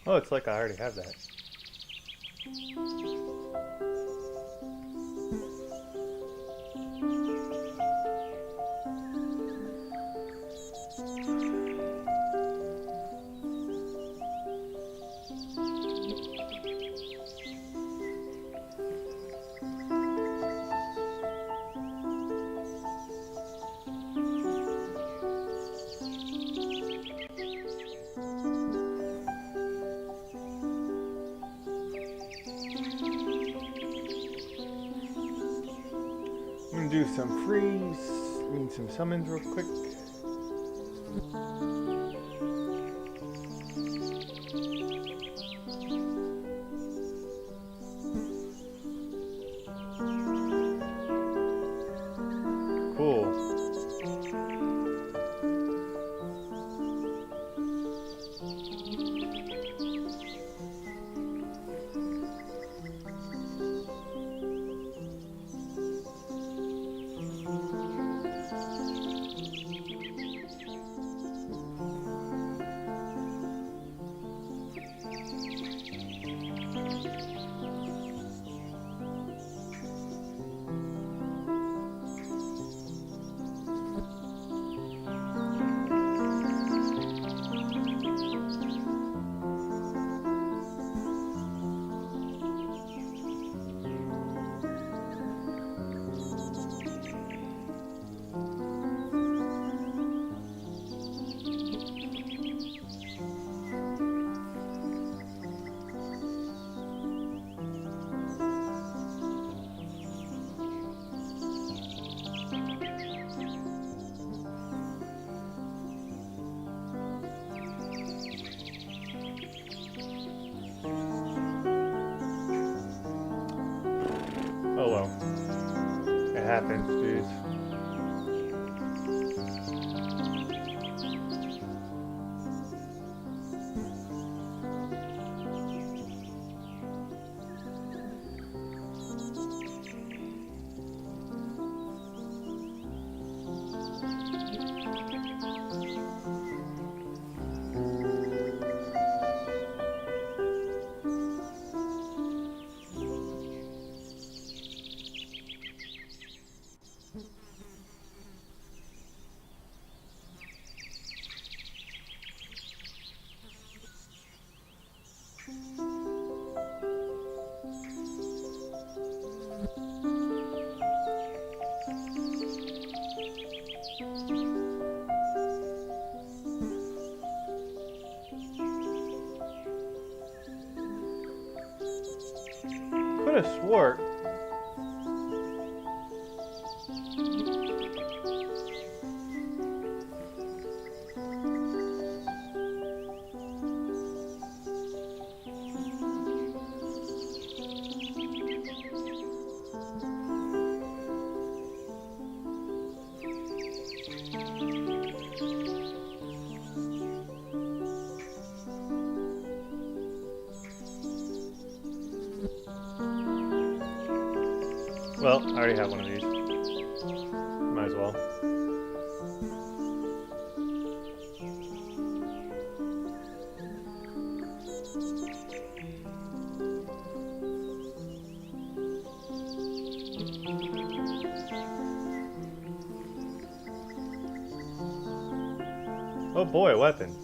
Oh, it's like I already have that. I'm gonna do some freeze, some summons real quick. Cool. Oh well. It happens, dudes. Could have swore. Well, I already have one of these. Might as well. Oh boy, a weapon.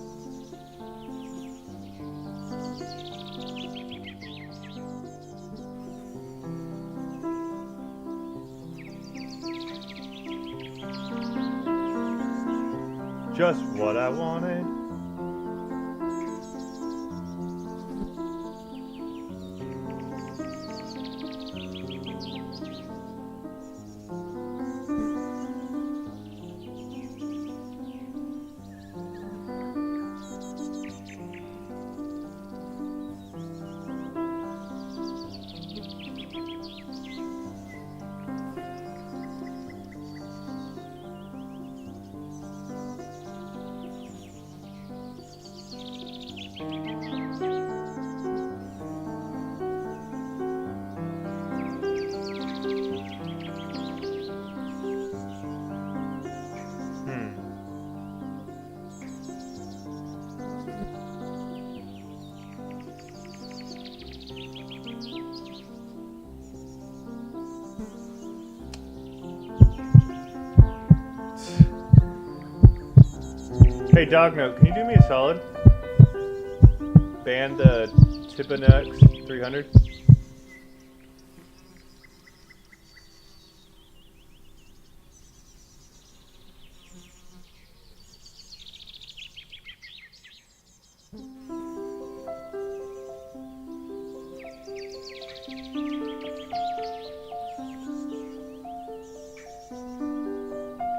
Just what I wanted. Hey Dognote, can you do me a solid? Ban the Tipanux 300.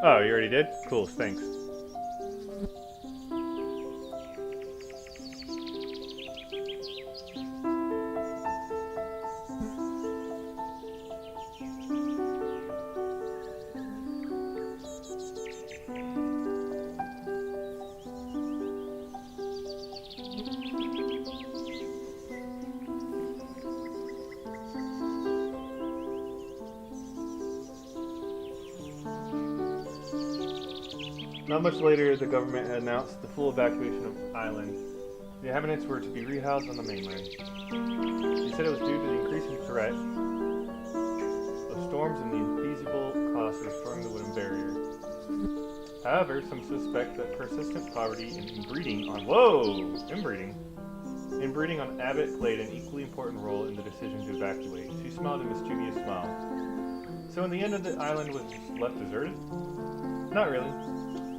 Oh, you already did? Cool, thanks. Not much later, the government announced the full evacuation of the island. The inhabitants were to be rehoused on the mainland. They said it was due to the increasing threat of storms and the infeasible cost of restoring the wooden barrier. However, some suspect that persistent poverty and inbreeding on Abbott played an equally important role in the decision to evacuate. She smiled a mischievous smile. So in the end, the island was left deserted? Not really.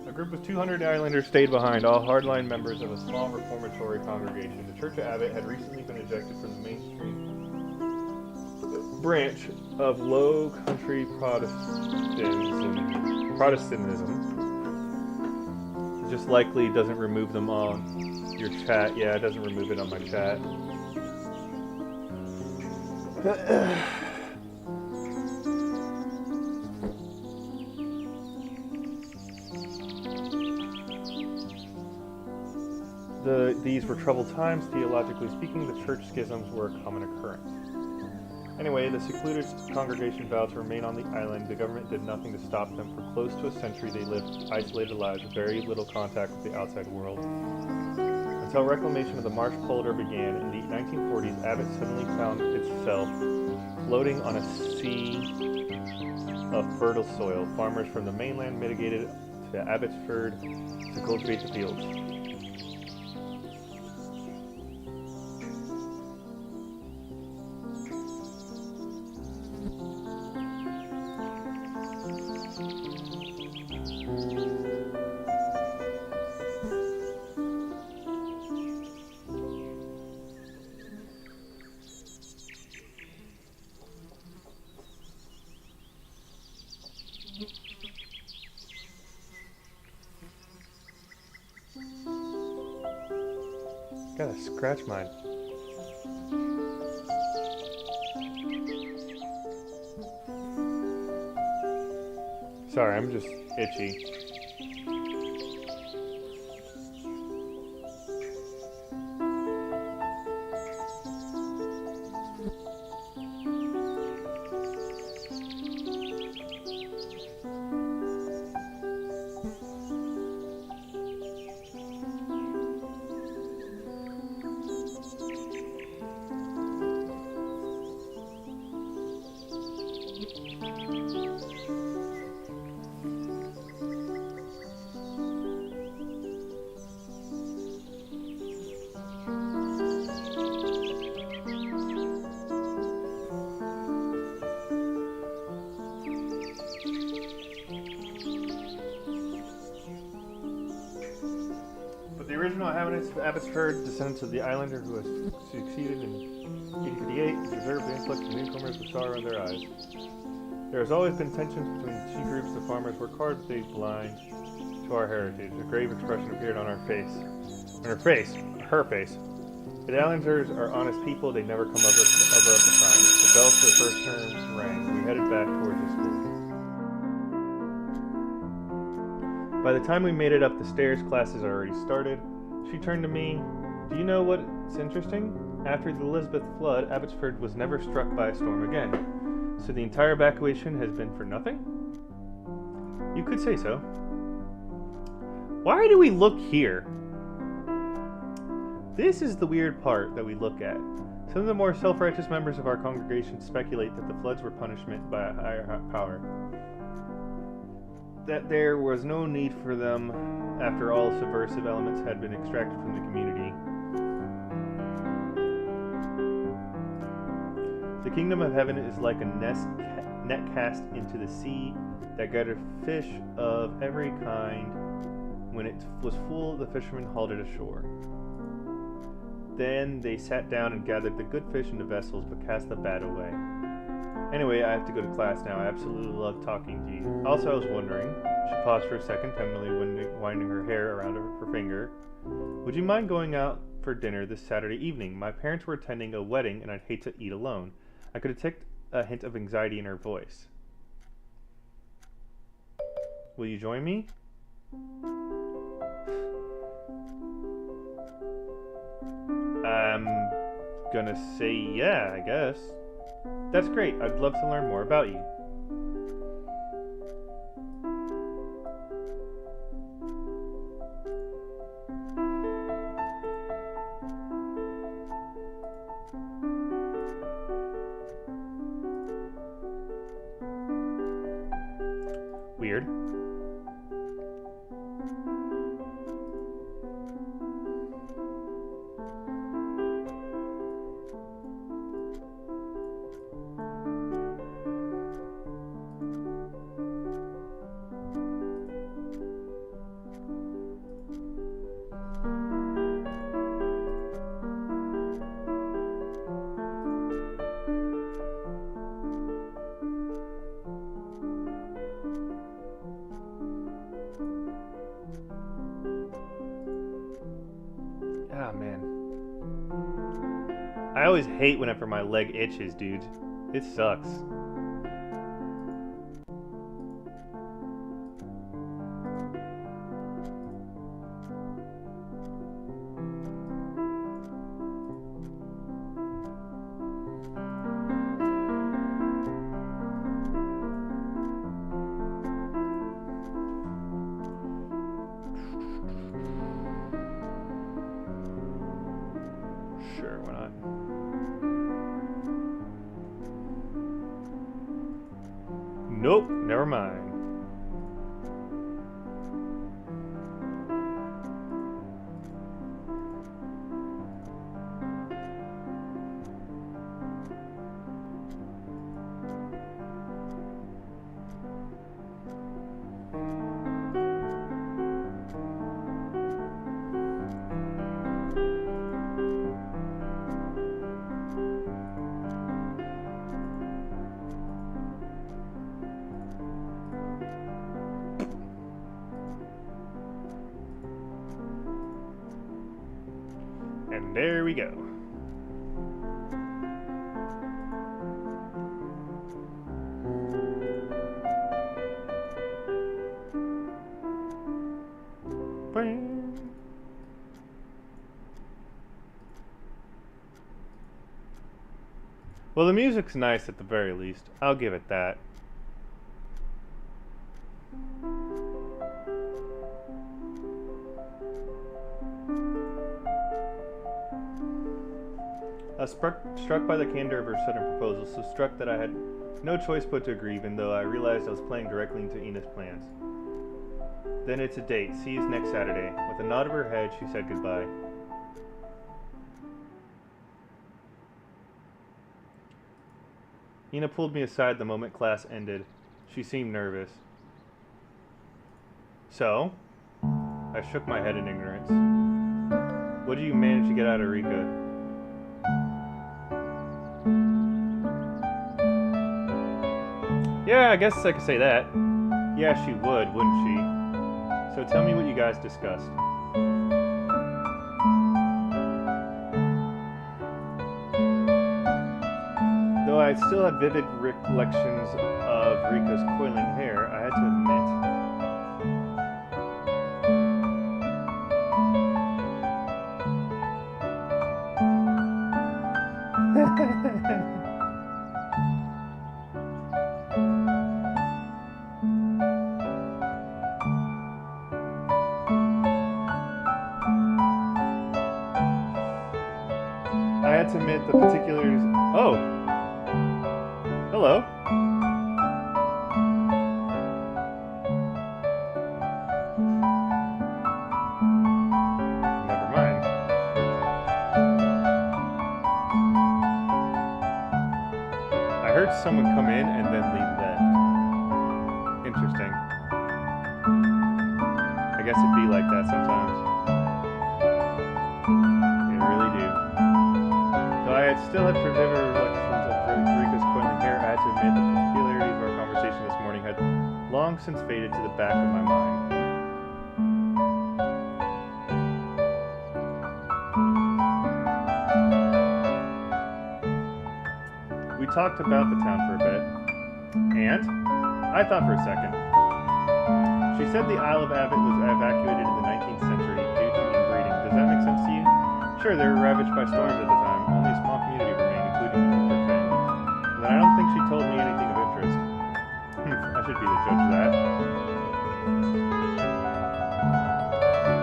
A group of 200 islanders stayed behind, all hardline members of a small reformatory congregation. The Church of Abbott had recently been ejected from the mainstream branch of Low Country Protestantism. It just likely doesn't remove them on your chat. Yeah, it doesn't remove it on my chat. These were troubled times. Theologically speaking, the church schisms were a common occurrence. Anyway, the secluded congregation vowed to remain on the island. The government did nothing to stop them. For close to a century, they lived isolated lives with very little contact with the outside world. Until reclamation of the marsh polder began in the 1940s, Abbott suddenly found itself floating on a sea of fertile soil. Farmers from the mainland migrated to Abbotsford to cultivate the fields. Gotta scratch mine. Sorry, I'm just itchy. original inhabitants of Abbotsford, descendants of the islander who has succeeded in 1858, preserved the influx of newcomers with sorrow in their eyes. There has always been tensions between the two groups. The farmers work hard, but they blind to our heritage. A grave expression appeared on her face. Her face. The islanders are honest people. They never come over up the crime. The bell for the first term rang. We headed back towards the school. By the time we made it up the stairs, classes had already started. She turned to me. Do you know what's interesting? After the Elizabeth flood, Abbotsford was never struck by a storm again. So the entire evacuation has been for nothing? You could say so. Why do we look here? This is the weird part that we look at. Some of the more self-righteous members of our congregation speculate that the floods were punishment by a higher power. That there was no need for them after all subversive elements had been extracted from the community. The kingdom of heaven is like a net cast into the sea that gathered fish of every kind. When it was full, the fishermen hauled it ashore. Then they sat down and gathered the good fish into vessels, but cast the bad away. Anyway, I have to go to class now. I absolutely love talking to you. Also, I was wondering, she paused for a second, tenderly winding her hair around her finger. Would you mind going out for dinner this Saturday evening? My parents were attending a wedding, and I'd hate to eat alone. I could detect a hint of anxiety in her voice. Will you join me? I'm gonna say yeah, I guess. That's great. I'd love to learn more about you. Weird. Ah, man. I always hate whenever my leg itches, dude. It sucks. Sure, why not? Nope, never mind. And there we go. Well, the music's nice at the very least. I'll give it that. Struck by the candor of her sudden proposal, so struck that I had no choice but to agree, even though I realized I was playing directly into Ina's plans. Then it's a date. See you next Saturday. With a nod of her head, she said goodbye. Ina pulled me aside the moment class ended. She seemed nervous. So? I shook my head in ignorance. What did you manage to get out of Rika? Yeah, I guess I could say that. Yeah, she would, wouldn't she? So tell me what you guys discussed. Though I still had vivid recollections of Rika's coiling hair, I had to admit. I had to admit the particulars. Oh! Hello. Never mind. I heard someone come in and then leave left. Interesting. I guess it'd be like that sometimes. It really do. Though I still had vivid recollections of Rika's coiling hair, I had to admit the particularities of our conversation this morning had long since faded to the back of my mind. We talked about the town for a bit, and I thought for a second. She said the Isle of Abbott was evacuated in the 19th century due to inbreeding. Does that make sense to you? Sure, they were ravaged by storms at the time. Only a small community remained, including the Cooper family. But I don't think she told me anything of interest. I should be the judge of that.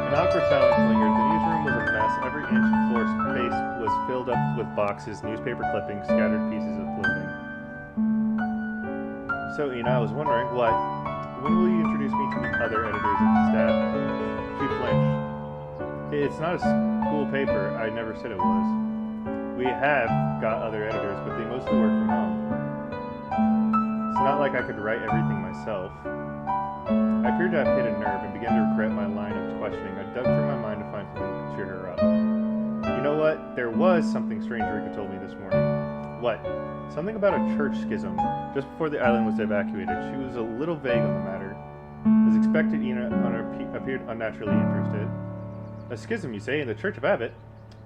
An awkward silence lingered. The newsroom was a mess. Every inch of floor space was filled up with boxes, newspaper clippings, scattered pieces of clothing. So, Ina, I was wondering, what? When will you introduce me to the other editors of the staff? She flinched. It's not a school paper. I never said it was. We have got other editors, but they mostly work from home. It's not like I could write everything myself. I appeared to have hit a nerve and began to regret my line of questioning. I dug through my mind to find something to cheer her up. You know what? There was something strange Rika told me this morning. What? Something about a church schism just before the island was evacuated. She was a little vague on the matter. As expected, Ina appeared unnaturally interested. A schism, you say, in the Church of Abbott?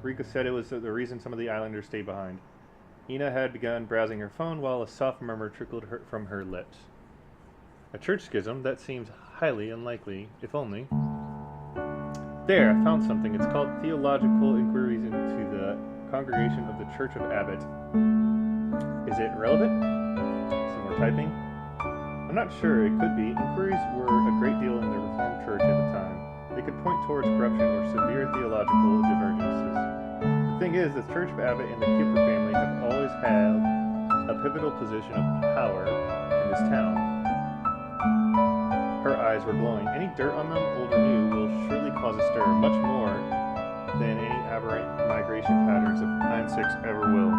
Rika said it was the reason some of the islanders stayed behind. Ina had begun browsing her phone while a soft murmur trickled from her lips. A church schism? That seems highly unlikely, if only. There, I found something. It's called Theological Inquiries into the Congregation of the Church of Abbott. Is it relevant? Some more typing? I'm not sure. It could be. Inquiries were a great deal in the Reformed Church at the time. They could point towards corruption or severe theological divergences. The thing is, the Church of Abbott and the Cooper family have always had a pivotal position of power in this town. Her eyes were glowing. Any dirt on them, old or new, will surely cause a stir, much more than any aberrant migration patterns of 9-6 ever will.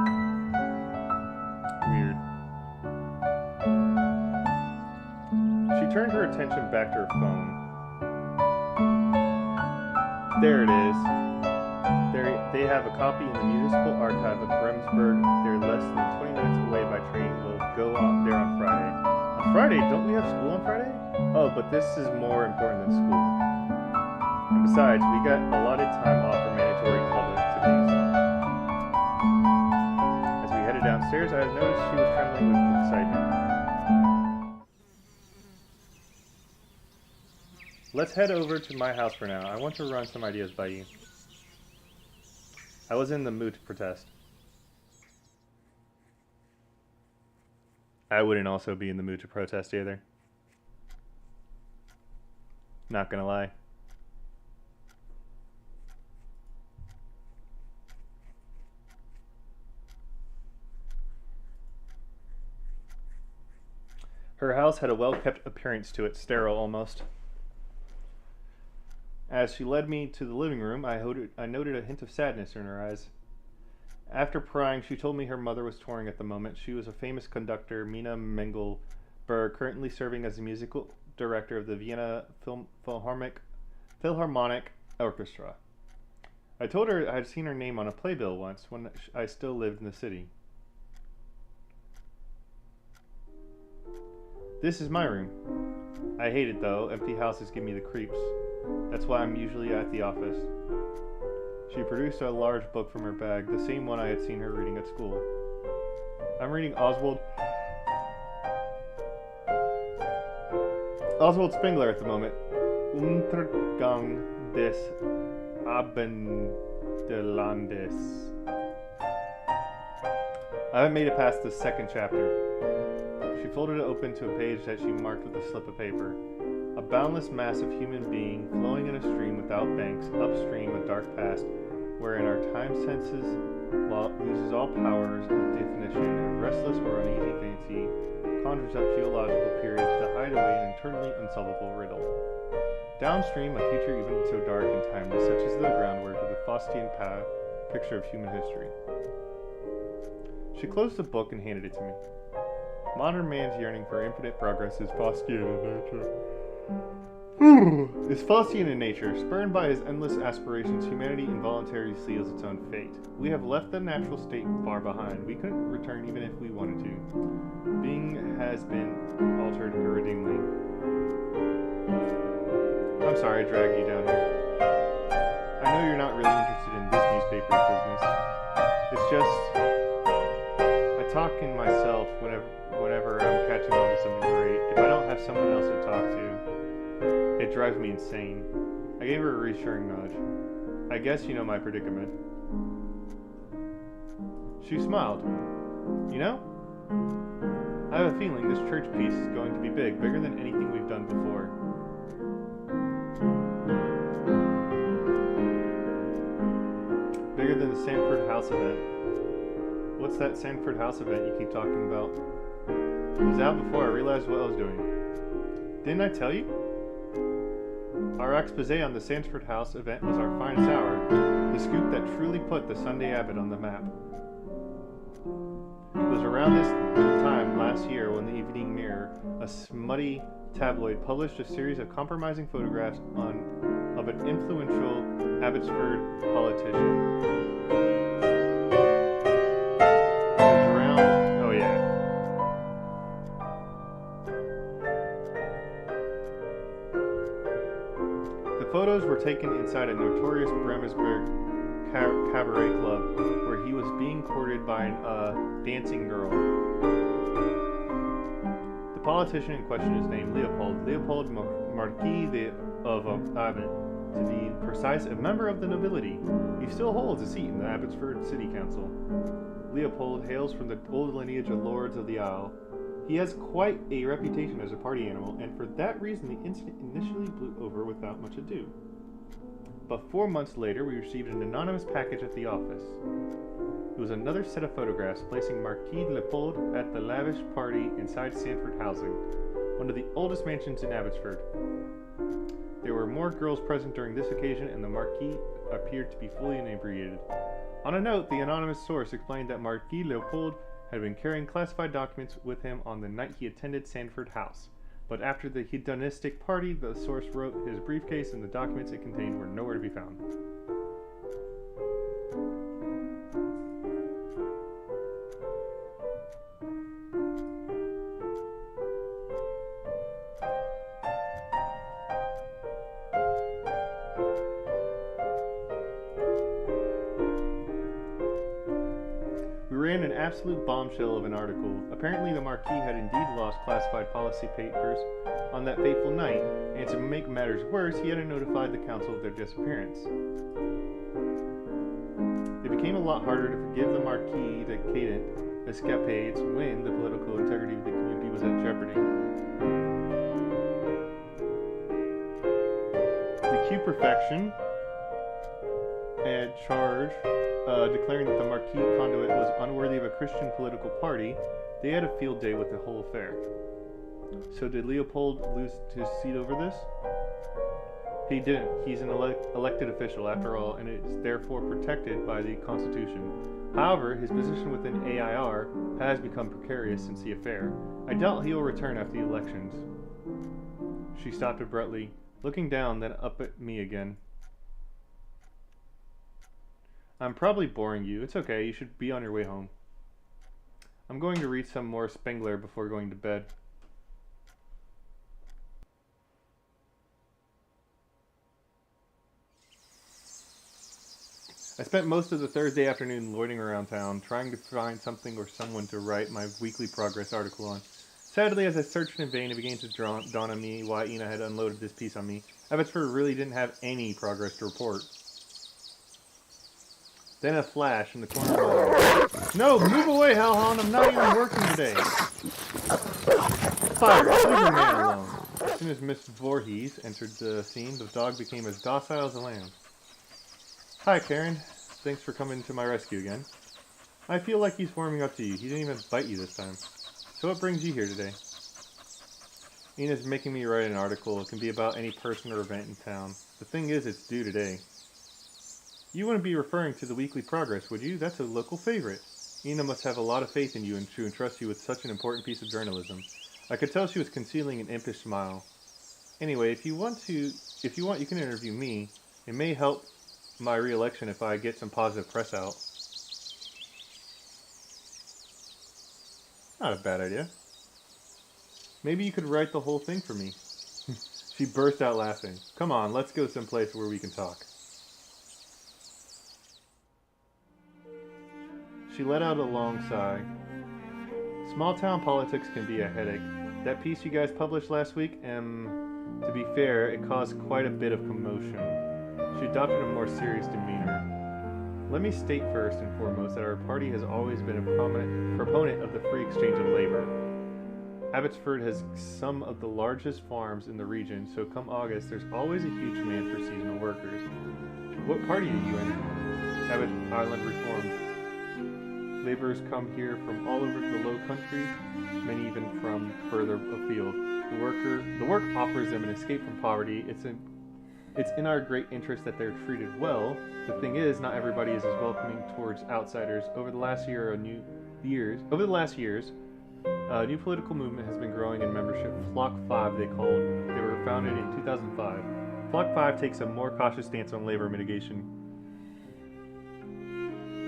Weird. She turned her attention back to her phone. There it is. They have a copy in the Municipal Archive of Bremsburg. They're less than 20 minutes away by train. We'll go on there on Friday. On Friday? Don't we have school on Friday? Oh, but this is more important than school. And besides, we got allotted time off for mandatory club activities. As we headed downstairs, I had noticed she was trembling with excitement. Let's head over to my house for now. I want to run some ideas by you. I was in the mood to protest. I wouldn't also be in the mood to protest either. Not gonna lie. Her house had a well-kept appearance to it, sterile almost. As she led me to the living room, I noted a hint of sadness in her eyes. After prying, she told me her mother was touring at the moment. She was a famous conductor, Mina Mengelberg, currently serving as the musical director of the Vienna Philharmonic Orchestra. I told her I had seen her name on a playbill once when I still lived in the city. This is my room. I hate it though. Empty houses give me the creeps. That's why I'm usually at the office. She produced a large book from her bag, the same one I had seen her reading at school. I'm reading Oswald Spengler at the moment. Untergang des Abendlandes. I haven't made it past the second chapter. She folded it open to a page that she marked with a slip of paper. A boundless mass of human being flowing in a stream without banks, upstream a dark past, wherein our time senses loses all powers of definition, and restless or uneasy fancy conjures up geological periods to hide away an eternally unsolvable riddle. Downstream, a future even so dark and timeless, such as the groundwork of the Faustian picture of human history. She closed the book and handed it to me. Modern man's yearning for infinite progress is Faustian in nature. Is Faustian in nature. Spurned by his endless aspirations, humanity involuntarily seals its own fate. We have left the natural state far behind. We couldn't return even if we wanted to. Being has been altered irredeemably. I'm sorry I dragged you down here. I know you're not really interested in this newspaper business. It's just, I talk in myself whenever I'm catching on to something great. If I don't have someone else to talk to, it drives me insane. I gave her a reassuring nudge. I guess you know my predicament. She smiled. You know? I have a feeling this church piece is going to be big, bigger than anything we've done before. Bigger than the Sanford House event. What's that Sanford House event you keep talking about? It was out before I realized what I was doing. Didn't I tell you? Our expose on the Sanford House event was our finest hour, the scoop that truly put the Sunday Abbot on the map. It was around this time last year when the Evening Mirror, a smutty tabloid, published a series of compromising photographs of an influential Abbotsford politician. Photos were taken inside a notorious Bremersburg cabaret club where he was being courted by a dancing girl. The politician in question is named Leopold Marquis of Abbot. To be precise, a member of the nobility. He still holds a seat in the Abbotsford City Council. Leopold hails from the old lineage of Lords of the Isle. He has quite a reputation as a party animal, and for that reason the incident initially blew over without much ado. But 4 months later, we received an anonymous package at the office. It was another set of photographs placing Marquis Leopold at the lavish party inside Sanford Housing, one of the oldest mansions in Abbotsford. There were more girls present during this occasion, and the Marquis appeared to be fully inebriated. On a note, the anonymous source explained that Marquis Leopold had been carrying classified documents with him on the night he attended Sanford House. But after the hedonistic party, the source wrote his briefcase and the documents it contained were nowhere to be found. Ran an absolute bombshell of an article. Apparently the Marquis had indeed lost classified policy papers on that fateful night, and to make matters worse, he had notified the council of their disappearance. It became a lot harder to forgive the Marquis decadent escapades when the political integrity of the community was at jeopardy. The Q Perfection had charged declaring that the Marquis conduit was unworthy of a Christian political party. They had a field day with the whole affair. So did Leopold lose his seat over this? He didn't. He's an elected official after all, and is therefore protected by the Constitution. However, his position within AIR has become precarious since the affair. I doubt he will return after the elections. She stopped abruptly, looking down, then up at me again. I'm probably boring you. It's okay. You should be on your way home. I'm going to read some more Spengler before going to bed. I spent most of the Thursday afternoon loitering around town, trying to find something or someone to write my weekly progress article on. Sadly, as I searched in vain, it began to dawn on me why Ina had unloaded this piece on me. Abbotsford really didn't have any progress to report. Then a flash in the corner of my eye. No, move away, Hellhound! I'm not even working today! Fire! Leave the man alone. As soon as Miss Voorhees entered the scene, the dog became as docile as a lamb. Hi, Karen. Thanks for coming to my rescue again. I feel like he's warming up to you. He didn't even bite you this time. So what brings you here today? Ina's making me write an article. It can be about any person or event in town. The thing is, it's due today. You wouldn't be referring to the weekly progress, would you? That's a local favorite. Ina must have a lot of faith in you and to entrust you with such an important piece of journalism. I could tell she was concealing an impish smile. Anyway, if you want, you can interview me. It may help my re-election if I get some positive press out. Not a bad idea. Maybe you could write the whole thing for me. She burst out laughing. Come on, let's go someplace where we can talk. She let out a long sigh. Small town politics can be a headache. That piece you guys published last week, to be fair, it caused quite a bit of commotion. She adopted a more serious demeanor. Let me state first and foremost that our party has always been a prominent proponent of the free exchange of labor. Abbotsford has some of the largest farms in the region, so come August, there's always a huge demand for seasonal workers. What party are you in? Abbott Island Reformed. Laborers come here from all over the low country, many even from further afield. The work offers them an escape from poverty. It's in our great interest that they're treated well. The thing is, not everybody is as welcoming towards outsiders. Over the last years, a new political movement has been growing in membership. Flock 5, they were founded in 2005. Flock 5 takes a more cautious stance on labor mitigation.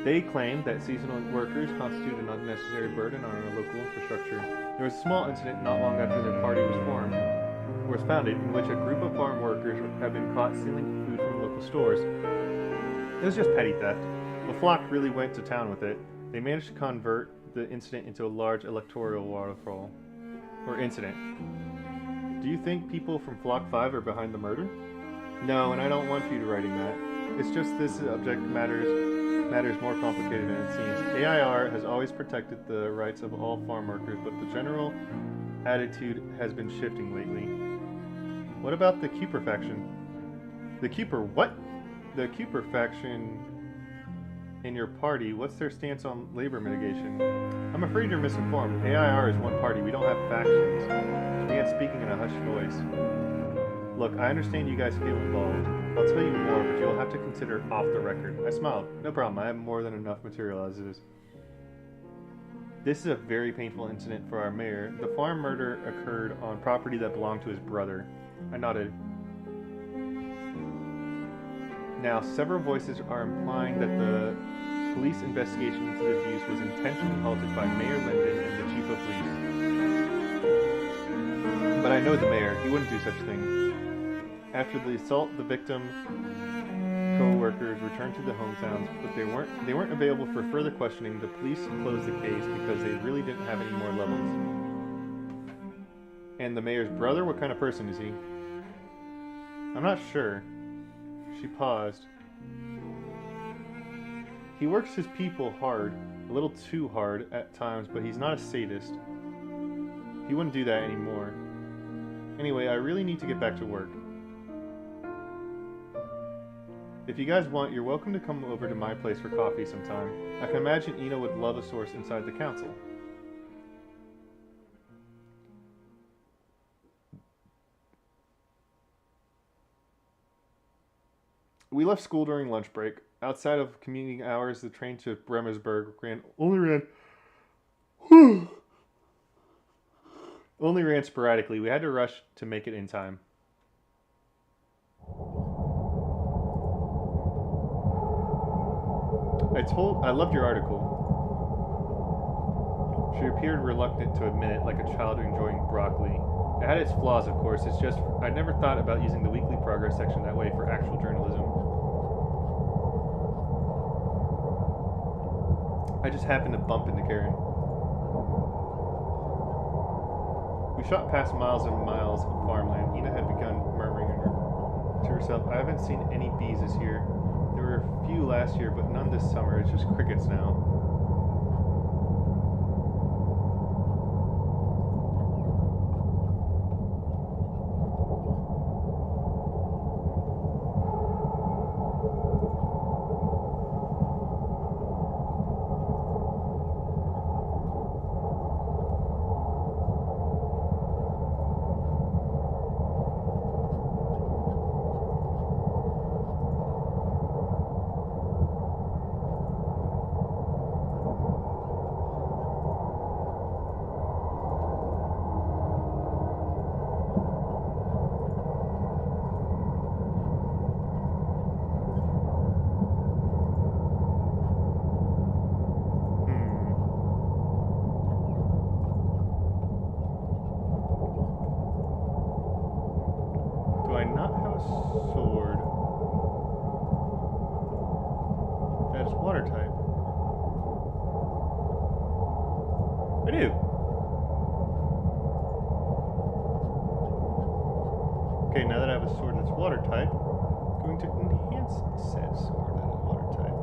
They claim that seasonal workers constitute an unnecessary burden on our local infrastructure. There was a small incident not long after their party was founded, in which a group of farm workers have been caught stealing food from local stores. It was just petty theft. The Flock really went to town with it. They managed to convert the incident into a large electoral waterfall. Or incident. Do you think people from Flock 5 are behind the murder? No, and I don't want you to writing that. It's just this subject matters more complicated than it seems. AIR has always protected the rights of all farm workers, but the general attitude has been shifting lately. What about the Cooper faction? The Cooper what? The Cooper faction in your party, what's their stance on labor mitigation? I'm afraid you're misinformed. AIR is one party, we don't have factions. She began speaking in a hushed voice. Look, I understand you guys feel involved. I'll tell you more, but you'll have to consider it off the record. I smiled. No problem, I have more than enough material as is. This is a very painful incident for our mayor. The farm murder occurred on property that belonged to his brother. I nodded. Now, several voices are implying that the police investigation into the abuse was intentionally halted by Mayor Linden and the chief of police. But I know the mayor. He wouldn't do such a thing. After the assault, the victim co-workers returned to the hometowns, but they weren't available for further questioning. The police closed the case because they really didn't have any more levels. And the mayor's brother? What kind of person is he? I'm not sure. She paused. He works his people hard, a little too hard at times, but he's not a sadist. He wouldn't do that anymore. Anyway, I really need to get back to work. If you guys want, you're welcome to come over to my place for coffee sometime. I can imagine Ina would love a source inside the council. We left school during lunch break. Outside of commuting hours, the train to Bremersburg only ran sporadically. We had to rush to make it in time. I loved your article. She appeared reluctant to admit it, like a child enjoying broccoli. It had its flaws, of course. It's just I never thought about using the weekly progress section that way for actual journalism. I just happened to bump into Karen. We shot past miles and miles of farmland. Ina had begun murmuring to herself, I haven't seen any bees this year. There were a few last year, but none this summer. It's just crickets now. Do I not have a sword that is water type? I do. Okay, now that I have a sword that's water type, I'm going to enhance said sword that is water type.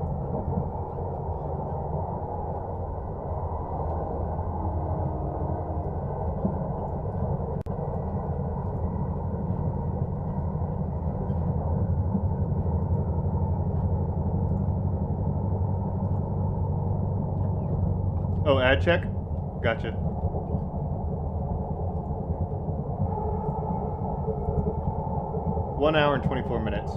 Oh, ad check? Gotcha. One hour and 24 minutes.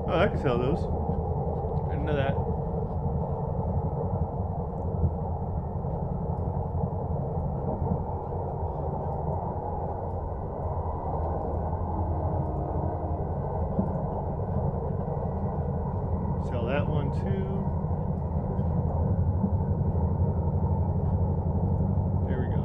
Oh, I can sell those. I didn't know that. Sell that one too. There we go.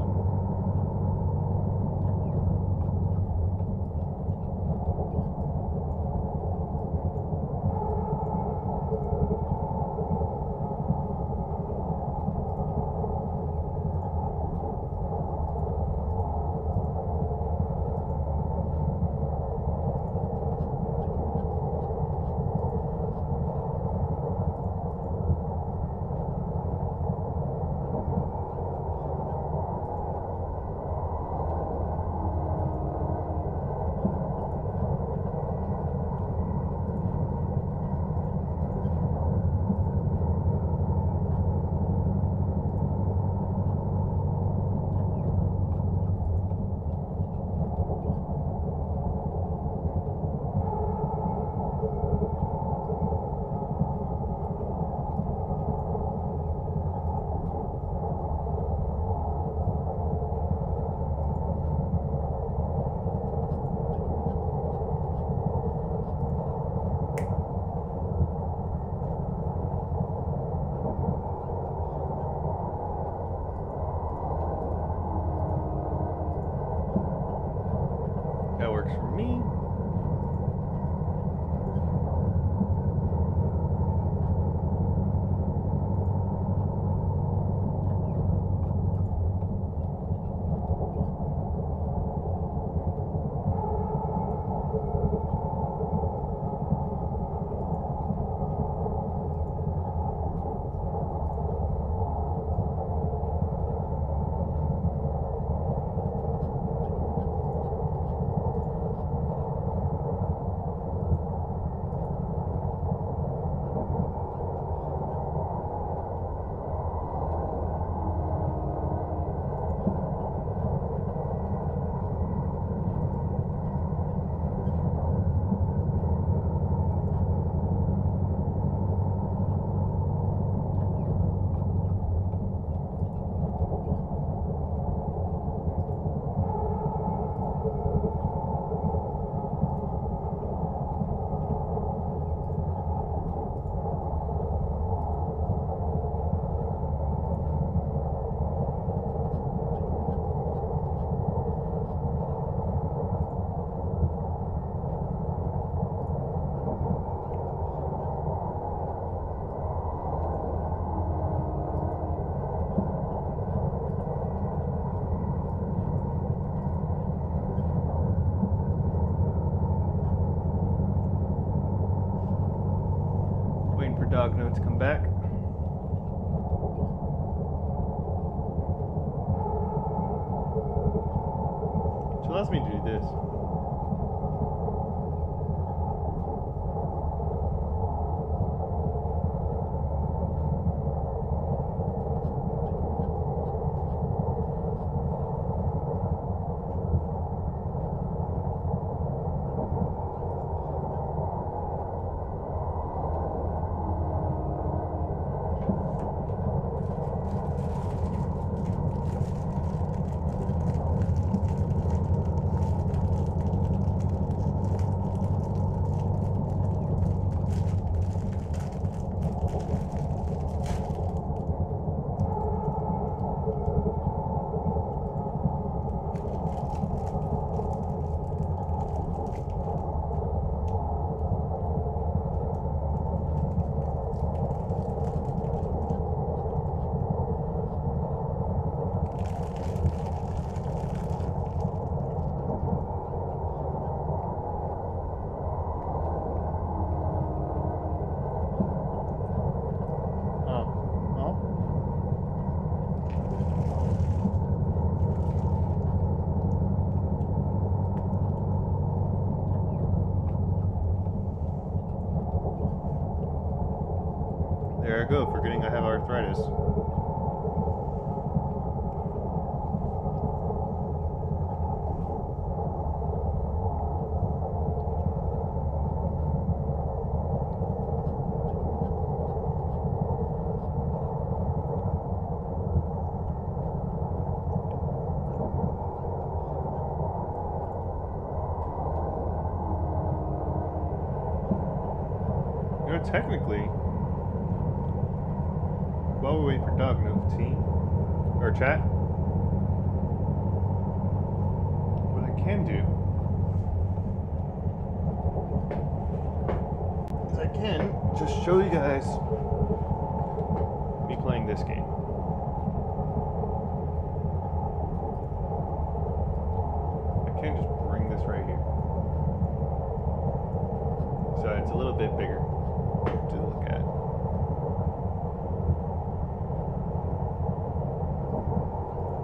works for me. Waiting for dog note to come back. Which allows me to do this. There I go, forgetting I have arthritis. You know, technically, while we wait for dog note team or chat, what I can do is I can just show you guys me playing this game. I can just bring this right here, so it's a little bit bigger to look at.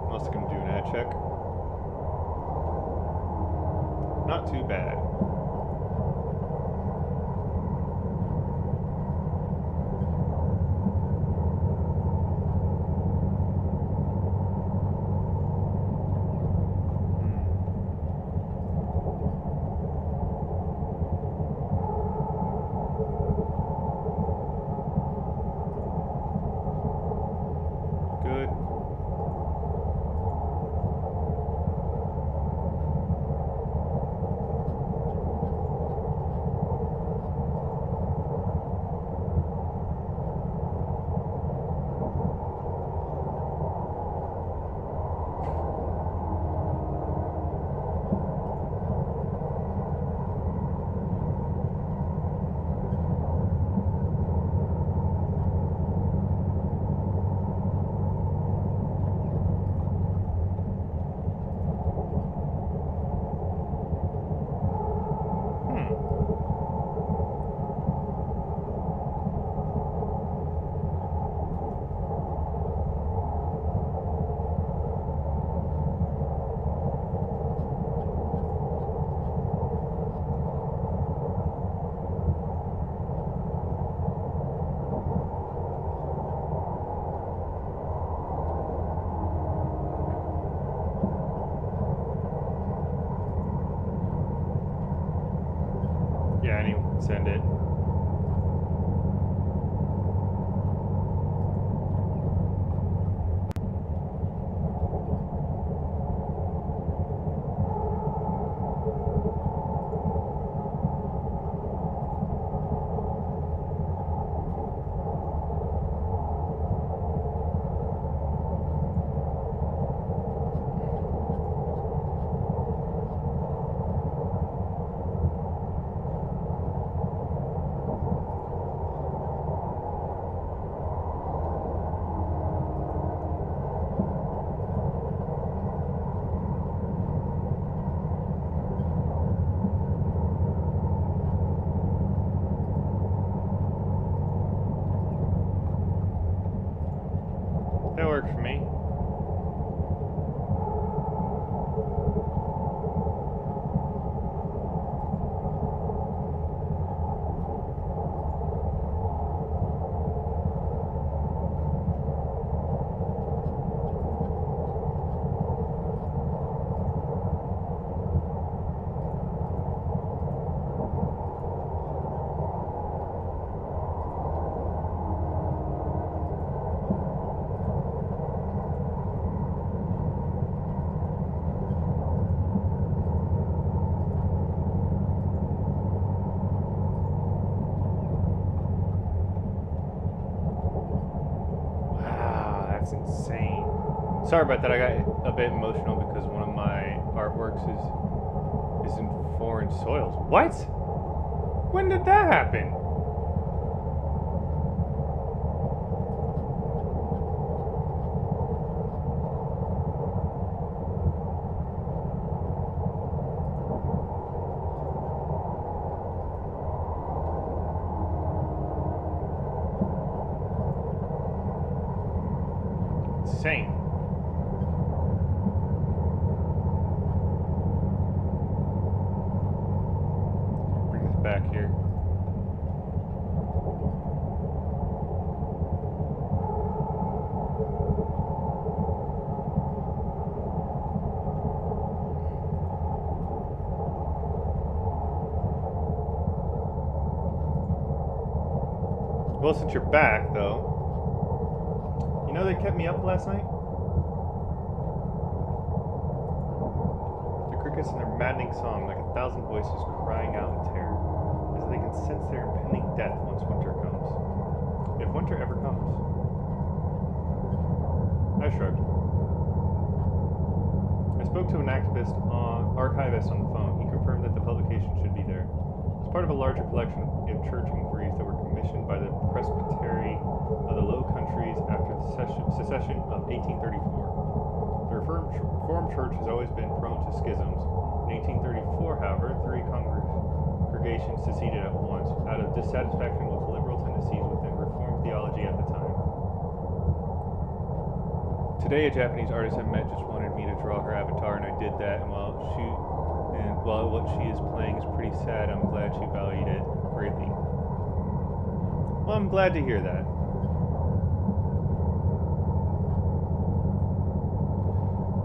I'm also going to do an ad check. Not too bad. Good. Send it. That worked for me. That's insane. Sorry about that. I got a bit emotional because one of my artworks is in foreign soils. What? When did that happen? Insane. Bring this back here. Well, since you're back, though, you know they kept me up last night? The crickets in their maddening song, like 1,000 voices crying out in terror, as they can sense their impending death once winter comes. If winter ever comes. I shrugged. I spoke to an archivist on the phone. He confirmed that the publication should be there. It's part of a larger collection of church inquiries that were commissioned by the Presbytery of the Low Countries after the secession of 1834. The Reformed Church has always been prone to schisms. In 1834, however, 3 congregations seceded at once, out of dissatisfaction with liberal tendencies within Reformed theology at the time. Today, a Japanese artist I met just wanted me to draw her avatar, and I did that. And while what she is playing is pretty sad, I'm glad she valued it greatly. Well, I'm glad to hear that.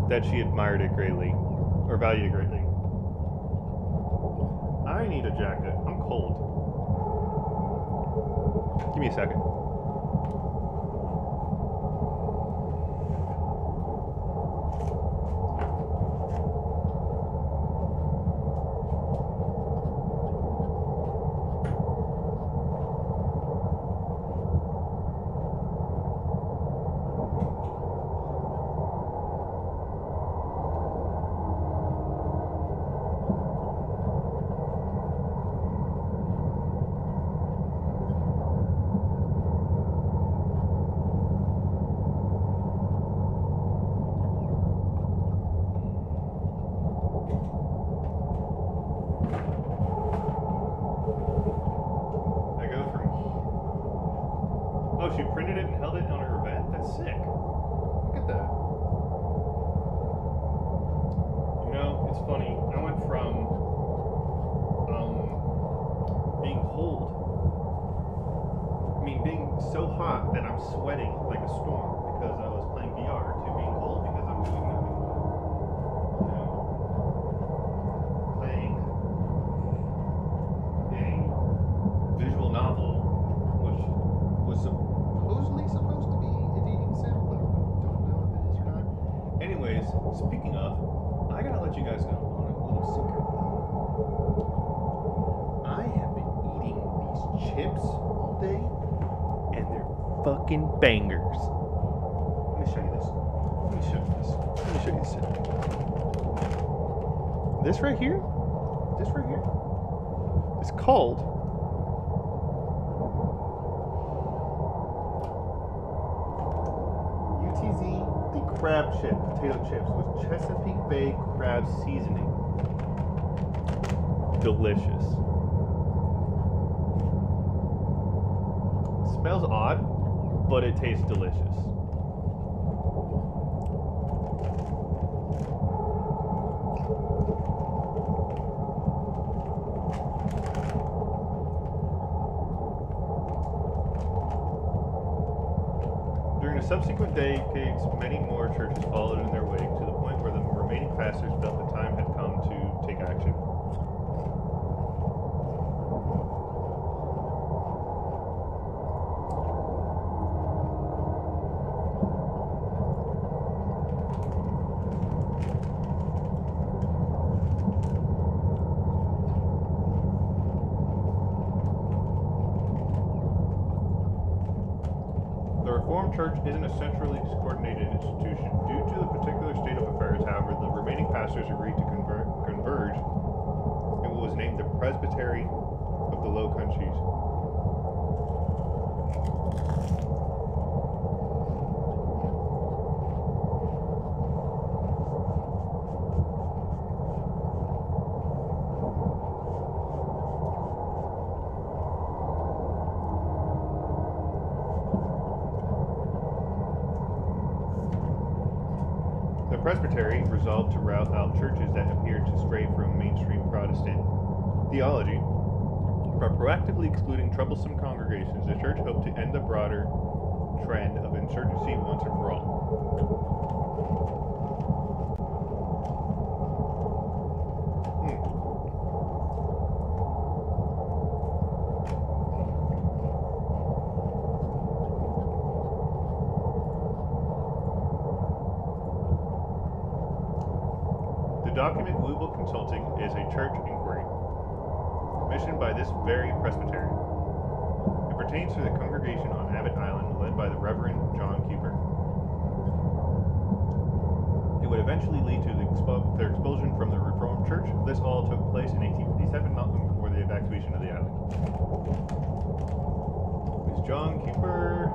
That she admired it greatly, or valued it greatly. I need a jacket. I'm cold. Give me a second. She printed it and held it on her event? That's sick. Look at that. You know, it's funny. I went from being so hot that I'm sweating like a storm because I was playing VR to being cold because I'm doing nothing but, you know, playing a fucking bangers. Let me show you this. Let me show you this. Let me show you this. This right here? This right here? It's called UTZ the Crab Chip Potato Chips with Chesapeake Bay Crab Seasoning. Delicious. Smells odd, but it tastes delicious. During the subsequent decades, many more churches followed in their wake to the point where the remaining pastors felt the time had come to take action. The Reformed Church isn't a centrally coordinated institution. Due to the particular state of affairs, however, the remaining pastors agreed to converge in what was named the Presbytery of the Low Countries. The Presbytery resolved to rout out churches that appeared to stray from mainstream Protestant theology. By proactively excluding troublesome congregations, the church hoped to end the broader trend of insurgency once and for all. The document Louisville Consulting is a church inquiry, commissioned by this very presbytery. It pertains to the congregation on Abbott Island, led by the Reverend John Cooper. It would eventually lead to their expulsion from the Reformed Church. This all took place in 1857, not long before the evacuation of the island. It was John Cooper.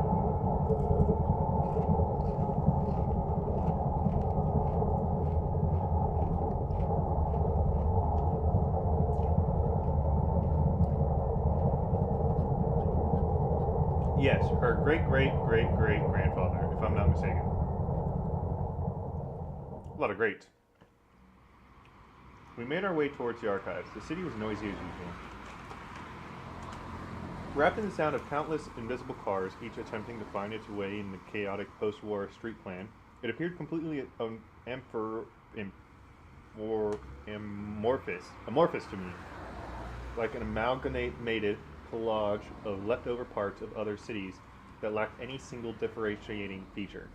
Yes, her great-great-great-great-grandfather, if I'm not mistaken. A lot of greats. We made our way towards the archives. The city was noisy as usual. Wrapped in the sound of countless invisible cars, each attempting to find its way in the chaotic post-war street plan, it appeared completely amorphous to me, like an amalgamated collage of leftover parts of other cities that lacked any single differentiating feature.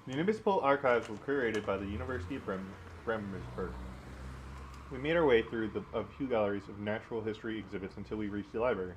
The municipal archives were curated by the University of Bremerhaven. We made our way through a few galleries of natural history exhibits until we reached the library.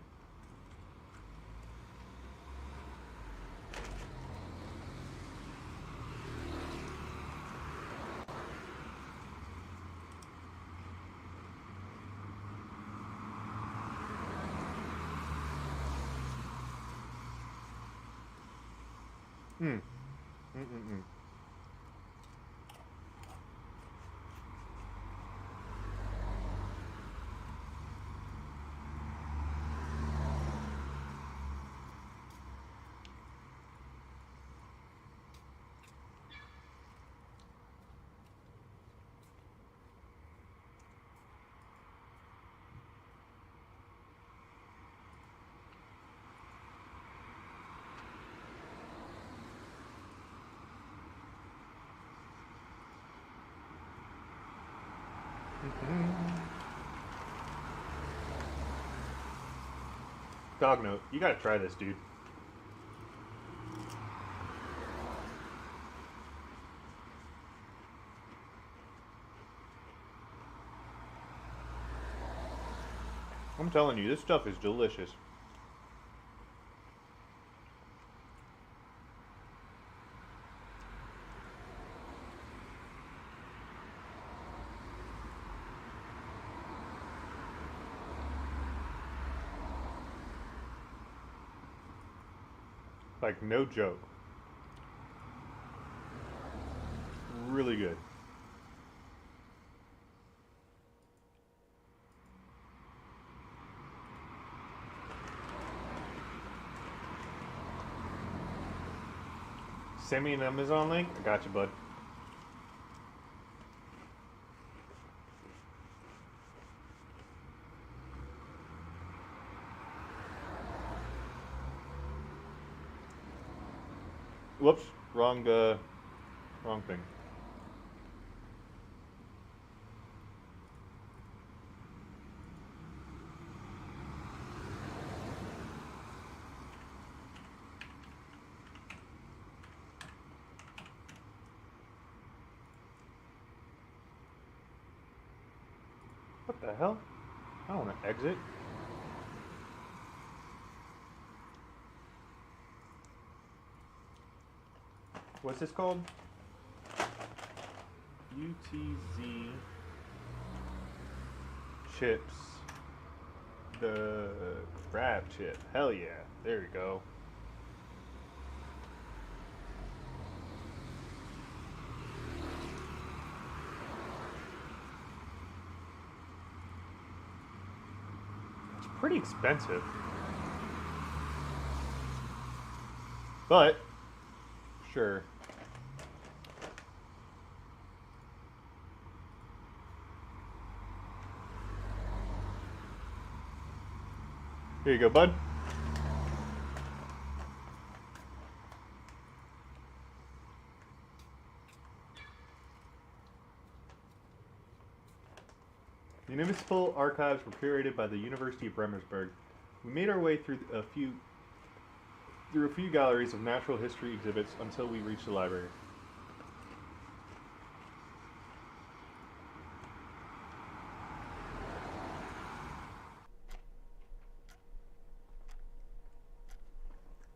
Dog note, you gotta try this, dude. I'm telling you, this stuff is delicious. Like, no joke. Really good. Send me an Amazon link. I got you, bud. Whoops, wrong thing. What the hell? I don't want to exit. What's this called? UTZ chips. The crab chip. Hell yeah. There you go. It's pretty expensive. But, sure. Here you go, bud. The municipal archives were curated by the University of Bremersburg. We made our way through a few galleries of natural history exhibits until we reached the library.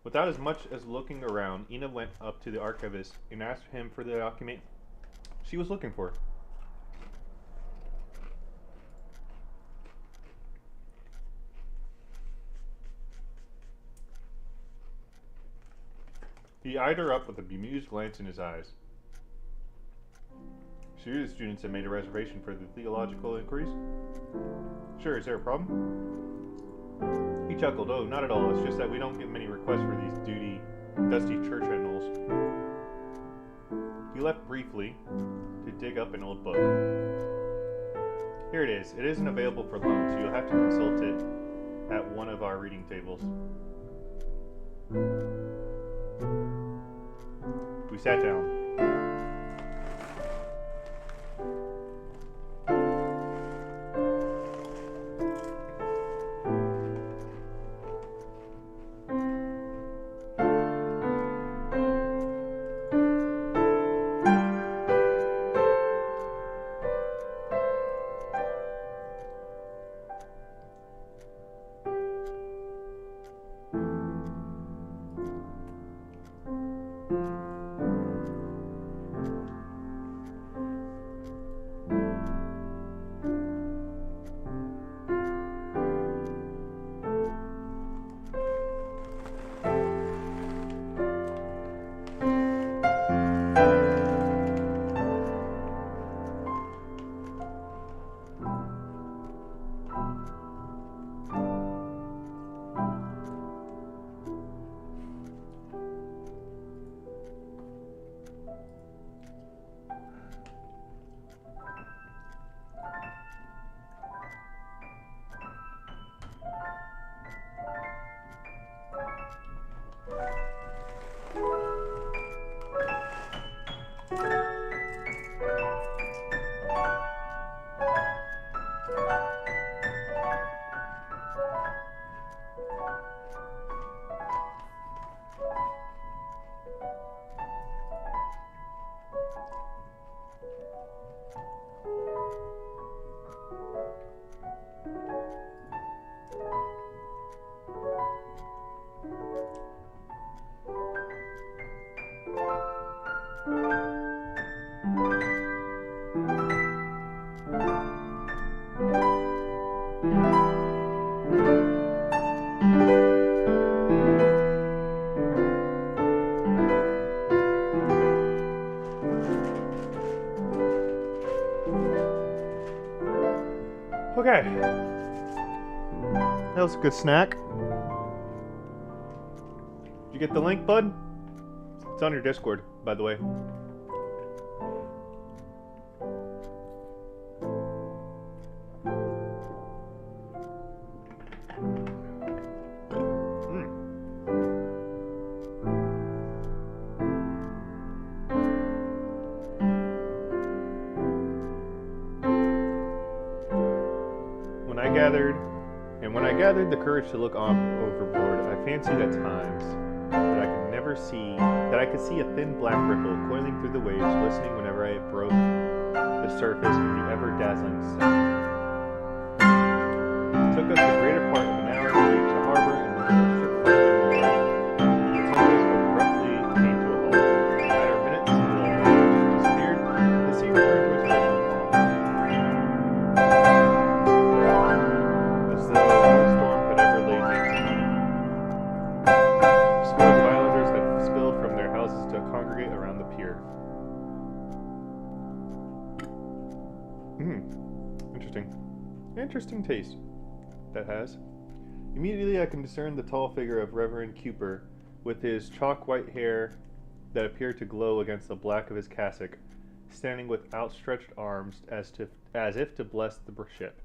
Without as much as looking around, Ina went up to the archivist and asked him for the document she was looking for. He eyed her up with a bemused glance in his eyes. Sure, the students had made a reservation for the theological inquiries? Sure, is there a problem? He chuckled. Oh, not at all. It's just that we don't get many requests for these dusty church annals. He left briefly to dig up an old book. Here it is. It isn't available for loan, so you'll have to consult it at one of our reading tables. We sat down. Okay. That was a good snack. Did you get the link, bud? It's on your Discord, by the way. When I gathered the courage to look on overboard, I fancied at times that I could see a thin black ripple coiling through the waves, listening whenever I broke the surface of the ever-dazzling sun. It took us the greater part of an hour to reach the harbor and the ship floated in the tempest abruptly came to a halt. In a matter of minutes, the waves disappeared, the sea returned to its original calm. As though no storm had ever laid waste. Scores of islanders had spilled from their houses to congregate around the pier. Interesting taste that has. Immediately I can discern the tall figure of Reverend Cooper, with his chalk-white hair that appeared to glow against the black of his cassock, standing with outstretched arms as if to bless the ship.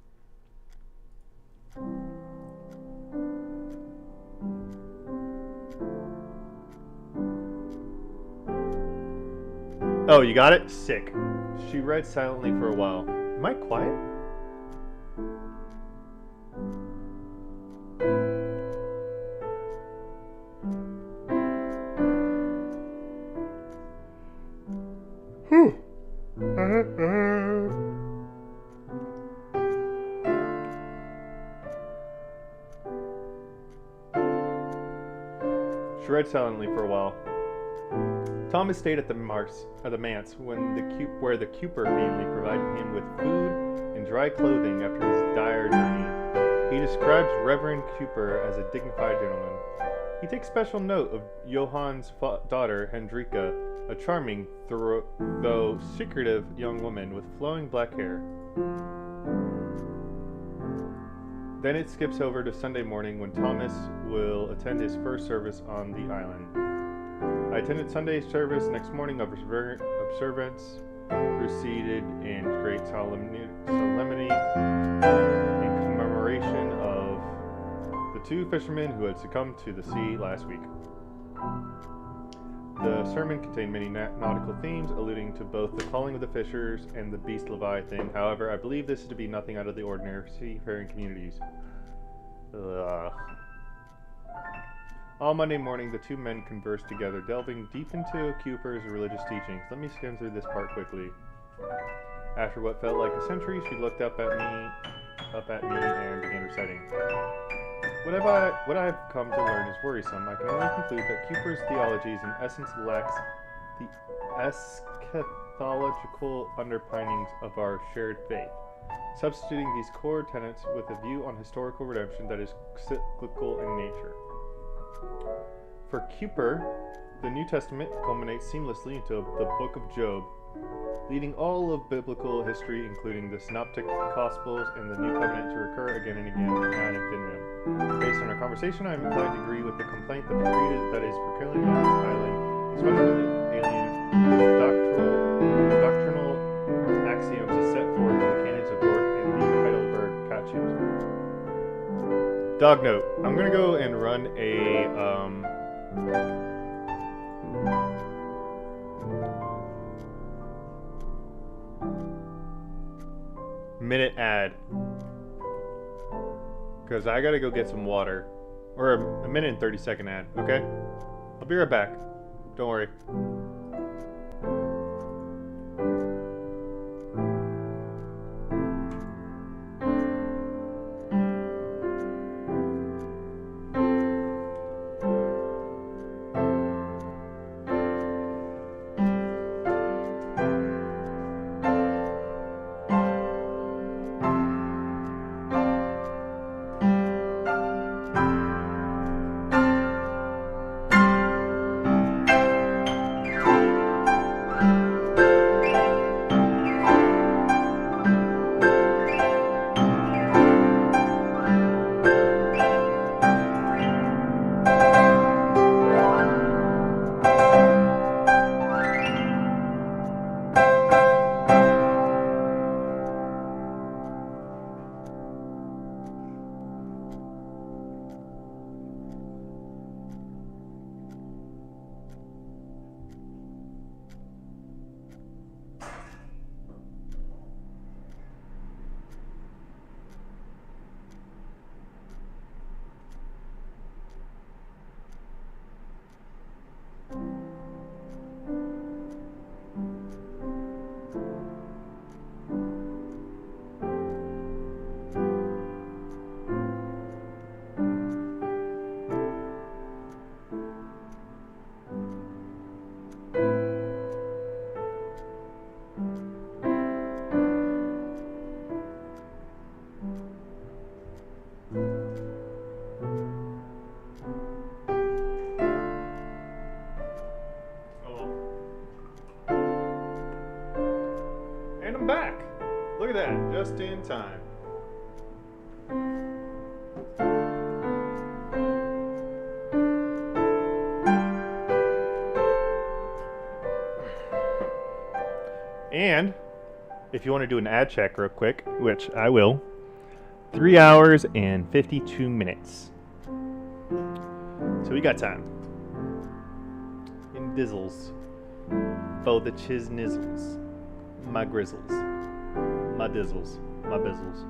Oh, you got it? Sick. She read silently for a while. Am I quiet? She read silently for a while. Thomas stayed at the manse where the Cooper family provided him with food and dry clothing after his dire journey. He describes Reverend Cooper as a dignified gentleman. He takes special note of Johann's daughter, Hendrika, a charming, though secretive young woman with flowing black hair. Then it skips over to Sunday morning when Thomas will attend his first service on the island. I attended Sunday service next morning of observance, proceeded in great solemnity in commemoration of the two fishermen who had succumbed to the sea last week. The sermon contained many nautical themes, alluding to both the calling of the fishers and the beast Leviathan. However, I believe this is to be nothing out of the ordinary seafaring communities. All Monday morning, the two men conversed together, delving deep into Cooper's religious teachings. Let me skim through this part quickly. After what felt like a century, she looked up at me, and began reciting. What I've come to learn is worrisome. I can only conclude that Cooper's theologies in essence lacks the eschatological underpinnings of our shared faith, substituting these core tenets with a view on historical redemption that is cyclical in nature. For Cooper, the New Testament culminates seamlessly into the Book of Job, leading all of biblical history, including the Synoptic Gospels and the New Covenant, to recur again and again ad infinitum. Based on our conversation, I am inclined to agree with the complaint that the creed that is proclaimed on this island is fundamentally alien doctrinal axioms as set forth in the canons of Dort and the Heidelberg Catechism. Dog note. I'm gonna go and run a minute ad because I gotta go get some water, or a minute and 30-second ad. Okay, I'll be right back. Don't worry. just in time. And if you want to do an ad check real quick, which I will, 3 hours and 52 minutes. So we got time. In dizzles. For the chisnizzles. My grizzles. My dizzles. My bizzles.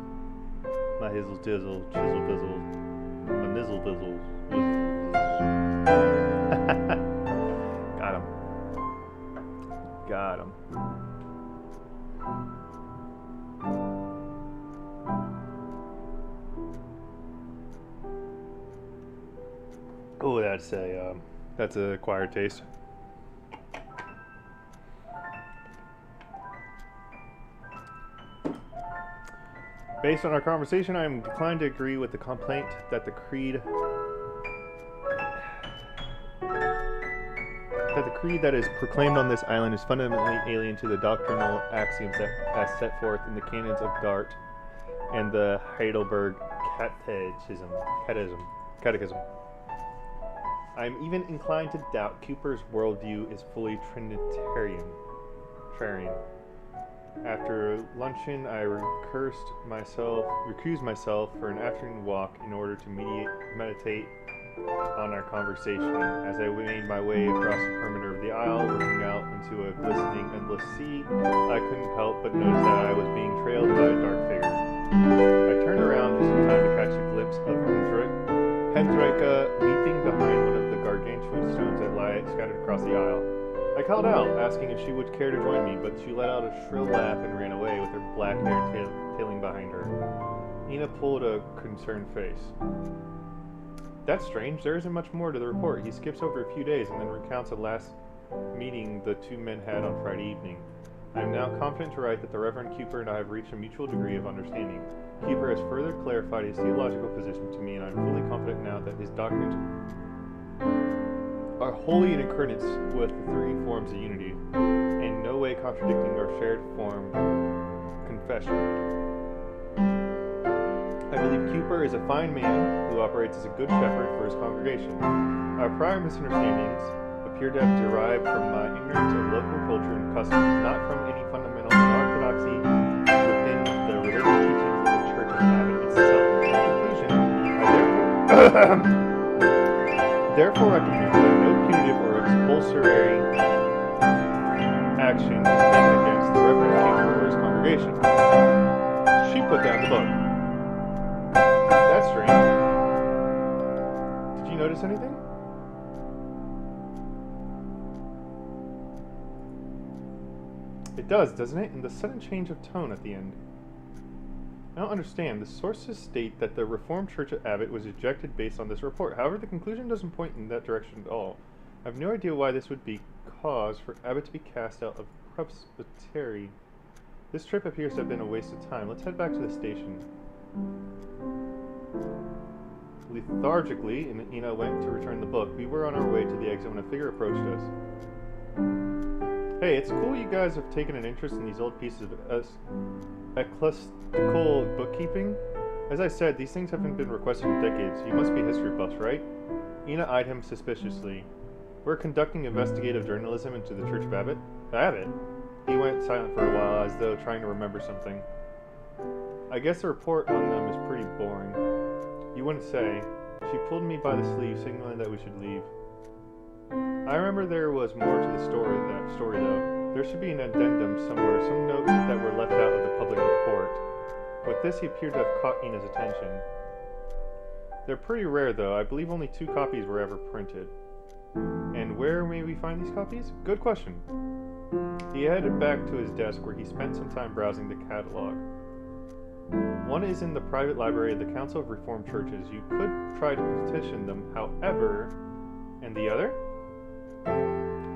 My hizzles dizzle. Chisel bizzle. My nizzle bizzle. Got him. Got him. Oh, that's a acquired taste. Based on our conversation, I am inclined to agree with the complaint that the creed that is proclaimed on this island is fundamentally alien to the doctrinal axioms that as set forth in the canons of Dart and the Heidelberg Catechism. I am even inclined to doubt Cooper's worldview is fully Trinitarian. After luncheon, I recused myself for an afternoon walk in order to meditate on our conversation. As I made my way across the perimeter of the aisle, looking out into a glistening, endless sea, I couldn't help but notice that I was being trailed by a dark figure. I turned around just in time to catch a glimpse of Hendrika leaping behind one of the gargantuan stones that lie scattered across the aisle. I called out, asking if she would care to join me, but she let out a shrill laugh and ran away with her black hair tailing behind her. Ina pulled a concerned face. That's strange. There isn't much more to the report. He skips over a few days and then recounts the last meeting the two men had on Friday evening. I am now confident to write that the Reverend Cooper and I have reached a mutual degree of understanding. Cooper has further clarified his theological position to me, and I am fully confident now that his doctrines are wholly in accordance with the three forms of unity, in no way contradicting our shared form confession. I believe Cooper is a fine man who operates as a good shepherd for his congregation. Our prior misunderstandings appear to have derived from my ignorance of local culture and customs, not from any fundamental unorthodoxy within the religious teachings of the Church of Abbott itself. In conclusion, therefore I conclude that no punitive or expulsory action is taken against the Reverend Cooper or his congregation. She put down the book. That's strange. Did you notice anything? It does, doesn't it? And the sudden change of tone at the end. I don't understand. The sources state that the Reformed Church at Abbott was ejected based on this report. However, the conclusion doesn't point in that direction at all. I have no idea why this would be cause for Abbott to be cast out of presbytery. This trip appears to have been a waste of time. Let's head back to the station. Lethargically, Ina went to return the book. We were on our way to the exit when a figure approached us. Hey, it's cool you guys have taken an interest in these old pieces of ecclesiastical bookkeeping. As I said, these things haven't been requested in decades. You must be history buffs, right? Ina eyed him suspiciously. We're conducting investigative journalism into the Church of Abbott. Abbott? He went silent for a while, as though trying to remember something. I guess the report on them is pretty boring. You wouldn't say. She pulled me by the sleeve, signaling that we should leave. I remember there was more to the story though. There should be an addendum somewhere, some notes that were left out of the public report. With this, he appeared to have caught Ina's attention. They're pretty rare though. I believe only 2 copies were ever printed. And where may we find these copies? Good question. He headed back to his desk where he spent some time browsing the catalog. One is in the private library of the Council of Reformed Churches. You could try to petition them, however... And the other?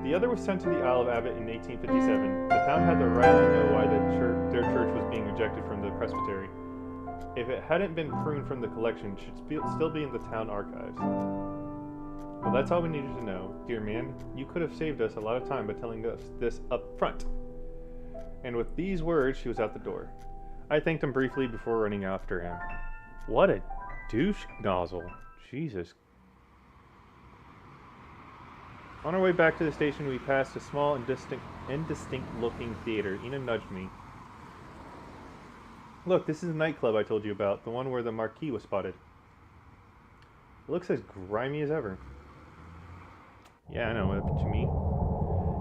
The other was sent to the Isle of Abbott in 1857. The town had the right to know why their church was being ejected from the presbytery. If it hadn't been pruned from the collection, it should still be in the town archives. Well, that's all we needed to know. Dear man, you could have saved us a lot of time by telling us this up front. And with these words, she was out the door. I thanked him briefly before running after him. What a douche nozzle. Jesus. On our way back to the station, we passed a small, indistinct-looking theater. Ina nudged me. Look, this is the nightclub I told you about, the one where the marquee was spotted. It looks as grimy as ever. Yeah, I know what you mean.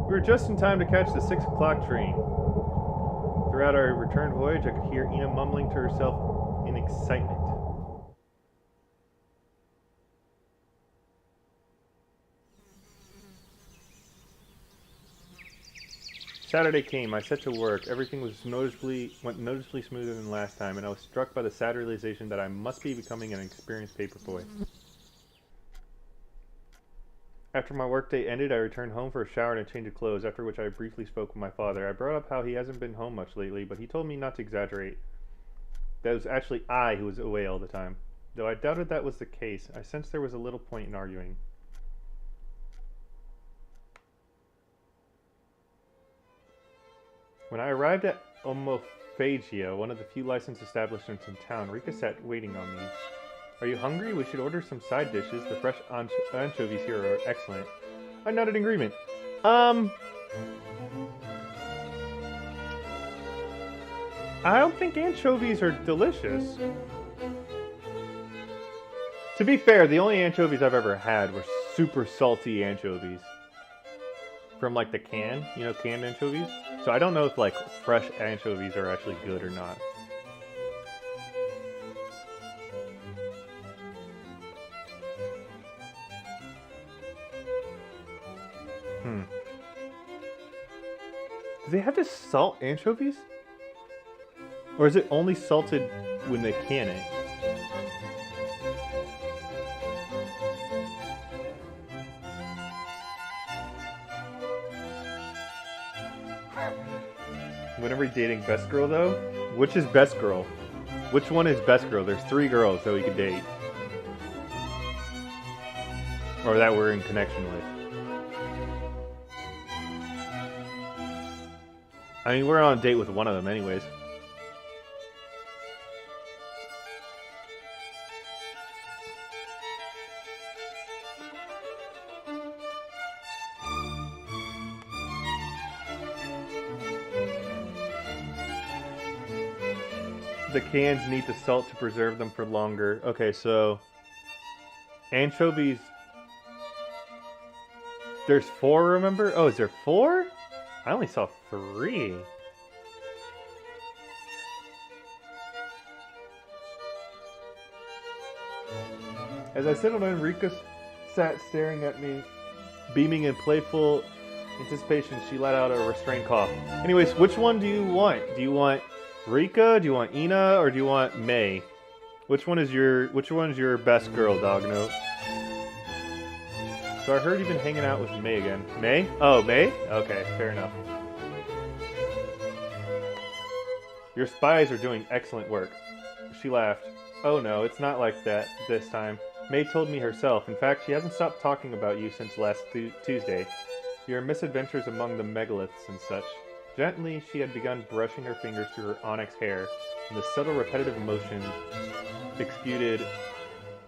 We were just in time to catch the 6 o'clock train. Throughout our return voyage, I could hear Ina mumbling to herself in excitement. Saturday came. I set to work. Everything went noticeably smoother than last time, and I was struck by the sad realization that I must be becoming an experienced paperboy. After my workday ended, I returned home for a shower and a change of clothes, after which I briefly spoke with my father. I brought up how he hasn't been home much lately, but he told me not to exaggerate. That it was actually I who was away all the time. Though I doubted that was the case, I sensed there was a little point in arguing. When I arrived at Omophagia, one of the few licensed establishments in town, Rika sat waiting on me. Are you hungry? We should order some side dishes. The fresh anchovies here are excellent. I nodded in agreement. I don't think anchovies are delicious. To be fair, the only anchovies I've ever had were super salty anchovies. From like the can, you know, canned anchovies. So I don't know if like fresh anchovies are actually good or not. Do they have to salt anchovies? Or is it only salted when they can it? Whenever dating best girl though? Which is best girl? Which one is best girl? There's 3 girls that we could date. Or that we're in connection with. I mean, we're on a date with one of them anyways. The cans need the salt to preserve them for longer. Okay, so anchovies. There's 4, remember? Oh, is there 4? I only saw 3. As I settled in, Rika sat staring at me, beaming in playful anticipation. She let out a restrained cough. Anyways, which one do you want? Do you want Rika? Do you want Ina? Or do you want May? Which one's your best girl, Dognote? So I heard you've been hanging out with May again. May? Oh, May? Okay, fair enough. Your spies are doing excellent work. She laughed. Oh no, it's not like that this time. May told me herself. In fact, she hasn't stopped talking about you since last Tuesday. Your misadventures among the megaliths and such. Gently, she had begun brushing her fingers through her onyx hair, and the subtle repetitive motion exuded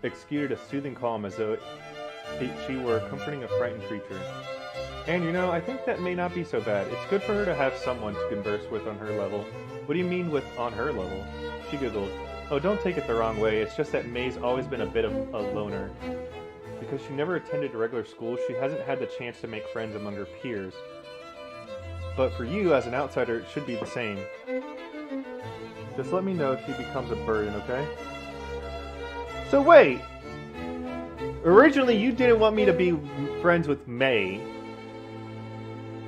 a soothing calm as though she were comforting a frightened creature. And you know, I think that may not be so bad. It's good for her to have someone to converse with on her level. What do you mean with on her level? She giggled. Oh, don't take it the wrong way. It's just that May's always been a bit of a loner. Because she never attended regular school, she hasn't had the chance to make friends among her peers. But for you, as an outsider, it should be the same. Just let me know if she becomes a burden, okay? So wait! Originally, you didn't want me to be friends with May.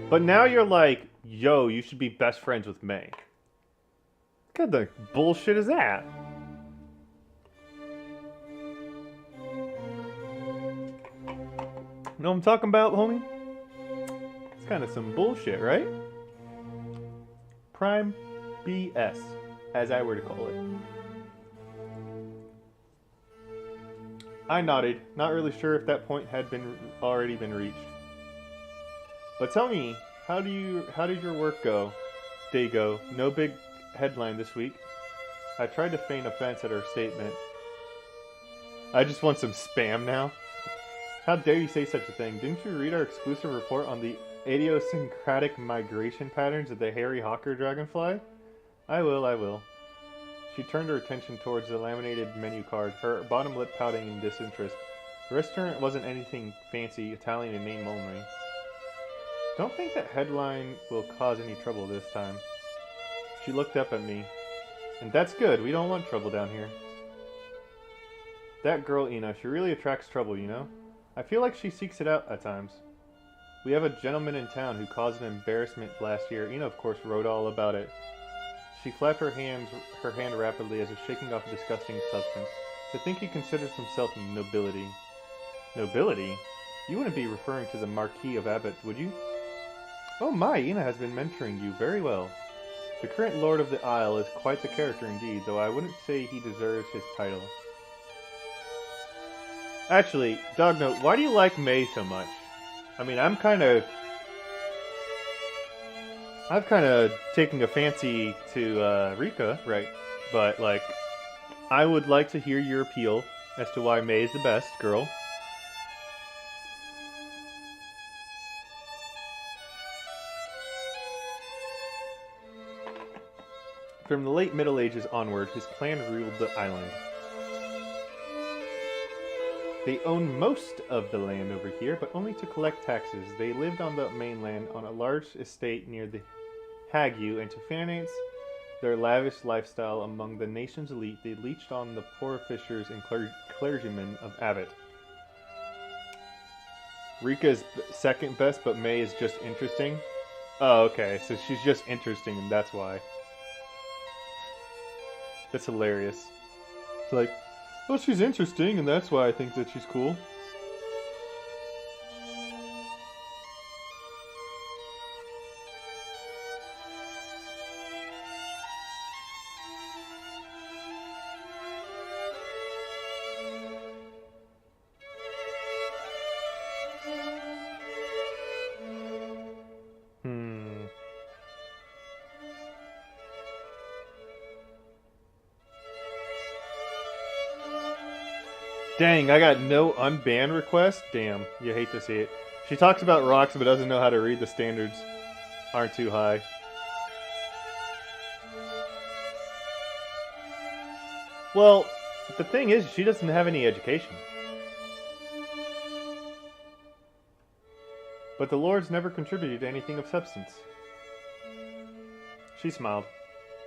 But now you're like, yo, you should be best friends with May. What the bullshit is that? You know what I'm talking about, homie? It's kind of some bullshit, right? Prime BS, as I were to call it. I nodded, not really sure if that point had already been reached. But tell me, how did your work day go? No big headline this week. I tried to feign offense at her statement. I just want some spam now. How dare you say such a thing? Didn't you read our exclusive report on the idiosyncratic migration patterns of the hairy hawker dragonfly? I will. She turned her attention towards the laminated menu card, her bottom lip pouting in disinterest. The restaurant wasn't anything fancy, Italian in name only. Don't think that headline will cause any trouble this time. She looked up at me. And that's good, we don't want trouble down here. That girl, Ina, she really attracts trouble, you know? I feel like she seeks it out at times. We have a gentleman in town who caused an embarrassment last year. Ina, of course, wrote all about it. She flapped her hand rapidly as if shaking off a disgusting substance. To think he considers himself nobility. Nobility? You wouldn't be referring to the Marquis of Abbott, would you? Oh my, Ina has been mentoring you very well. The current Lord of the Isle is quite the character indeed, though I wouldn't say he deserves his title. Actually, Dognote, why do you like May so much? I mean, I've kind of taken a fancy to Rika, right? But, like, I would like to hear your appeal as to why May is the best girl. From the late Middle Ages onward, his clan ruled the island. They owned most of the land over here, but only to collect taxes. They lived on the mainland on a large estate near the Hague, and to finance their lavish lifestyle among the nation's elite, they leeched on the poor fishers and clergymen of Abbott. Rika is second best, but May is just interesting. Oh, okay, so she's just interesting, and that's why. That's hilarious. It's like, oh, she's interesting, and that's why I think that she's cool. Dang, I got no unban request? Damn, you hate to see it. She talks about rocks but doesn't know how to read. The standards aren't too high. Well, the thing is, she doesn't have any education. But the lords never contributed anything of substance. She smiled.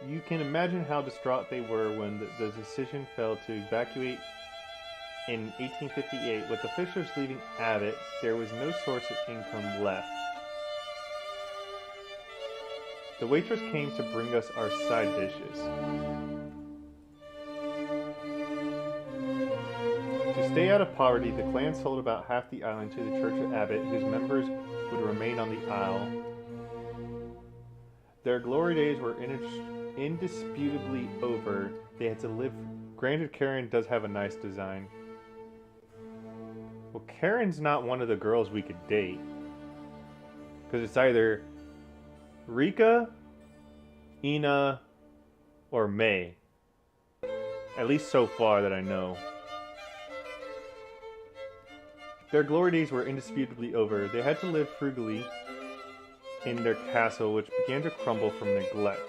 You can imagine how distraught they were when the decision fell to evacuate. In 1858, with the fishers leaving Abbott, there was no source of income left. The waitress came to bring us our side dishes. To stay out of poverty, the clan sold about half the island to the Church of Abbott, whose members would remain on the Isle. Their glory days were indisputably over. They had to live. Granted, Karen does have a nice design. Well, Karen's not one of the girls we could date. Because it's either Rika, Ina, or May. At least so far that I know. Their glory days were indisputably over. They had to live frugally in their castle, which began to crumble from neglect.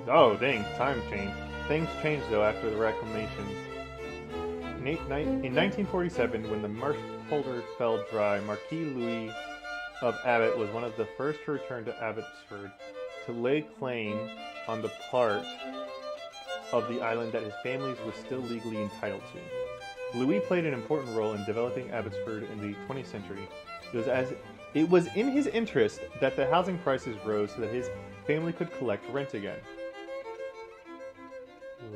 Oh, dang, time changed. Things changed, though, after the reclamation. In 1947, when the marsh polder fell dry, Marquis Louis of Abbott was one of the first to return to Abbotsford to lay claim on the part of the island that his family was still legally entitled to. Louis played an important role in developing Abbotsford in the 20th century. It was in his interest that the housing prices rose so that his family could collect rent again.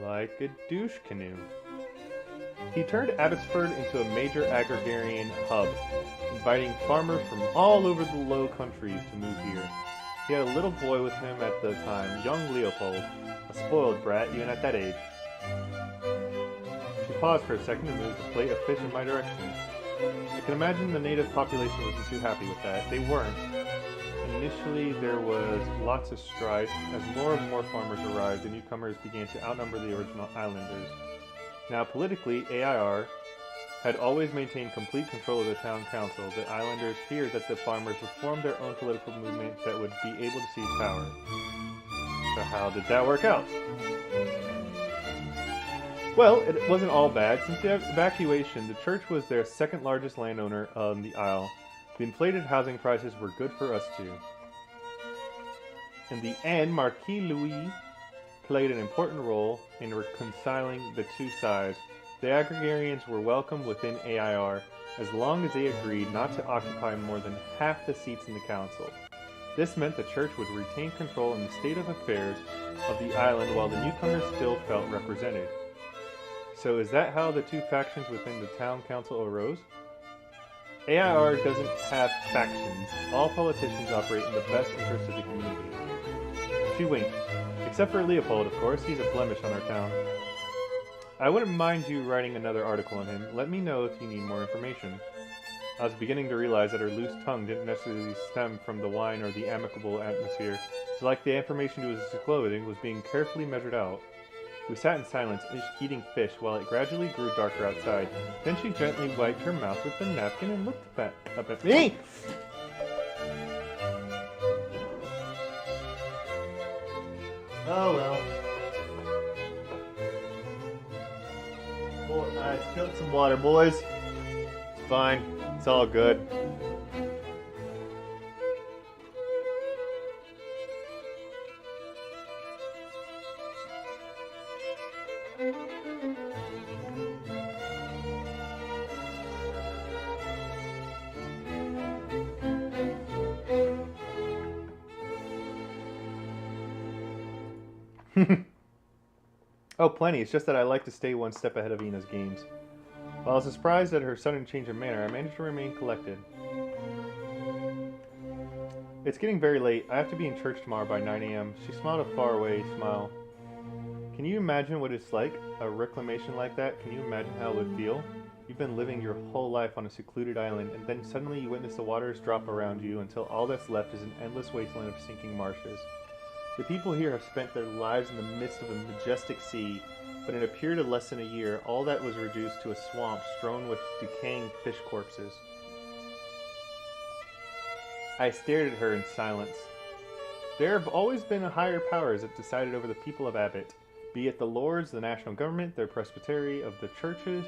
Like a douche canoe. He turned Abbotsford into a major agrarian hub, inviting farmers from all over the Low Countries to move here. He had a little boy with him at the time, young Leopold, a spoiled brat even at that age. She paused for a second and moved a plate of fish in my direction. I can imagine the native population wasn't too happy with that. They weren't. Initially, there was lots of strife. As more and more farmers arrived, the newcomers began to outnumber the original islanders. Now, politically, AIR had always maintained complete control of the town council. The islanders feared that the farmers would form their own political movement that would be able to seize power. So how did that work out? Well, it wasn't all bad. Since the evacuation, the church was their second largest landowner on the Isle. The inflated housing prices were good for us too. In the end, Marquis Louis played an important role in reconciling the two sides. The agrarians were welcome within AIR as long as they agreed not to occupy more than half the seats in the council. This meant the church would retain control in the state of affairs of the island while the newcomers still felt represented. So is that how the two factions within the town council arose? AIR doesn't have factions. All politicians operate in the best interest of the community. She winked. Except for Leopold, of course. He's a blemish on our town. I wouldn't mind you writing another article on him. Let me know if you need more information. I was beginning to realize that her loose tongue didn't necessarily stem from the wine or the amicable atmosphere. So like the information to his clothing was being carefully measured out. We sat in silence, eating fish, while it gradually grew darker outside. Then she gently wiped her mouth with the napkin and looked up at me! Oh well. Well, I spilled some water, boys. It's fine. It's all good. Oh, plenty. It's just that I like to stay one step ahead of Ina's games. While I was surprised at her sudden change of manner, I managed to remain collected. It's getting very late. I have to be in church tomorrow by 9 a.m. She smiled a faraway smile. Can you imagine what it's like? A reclamation like that? Can you imagine how it would feel? You've been living your whole life on a secluded island, and then suddenly you witness the waters drop around you until all that's left is an endless wasteland of sinking marshes. The people here have spent their lives in the midst of a majestic sea, but in a period of less than a year, all that was reduced to a swamp strewn with decaying fish corpses. I stared at her in silence. There have always been higher powers that decided over the people of Abbott, be it the lords, the national government, the presbytery of the churches.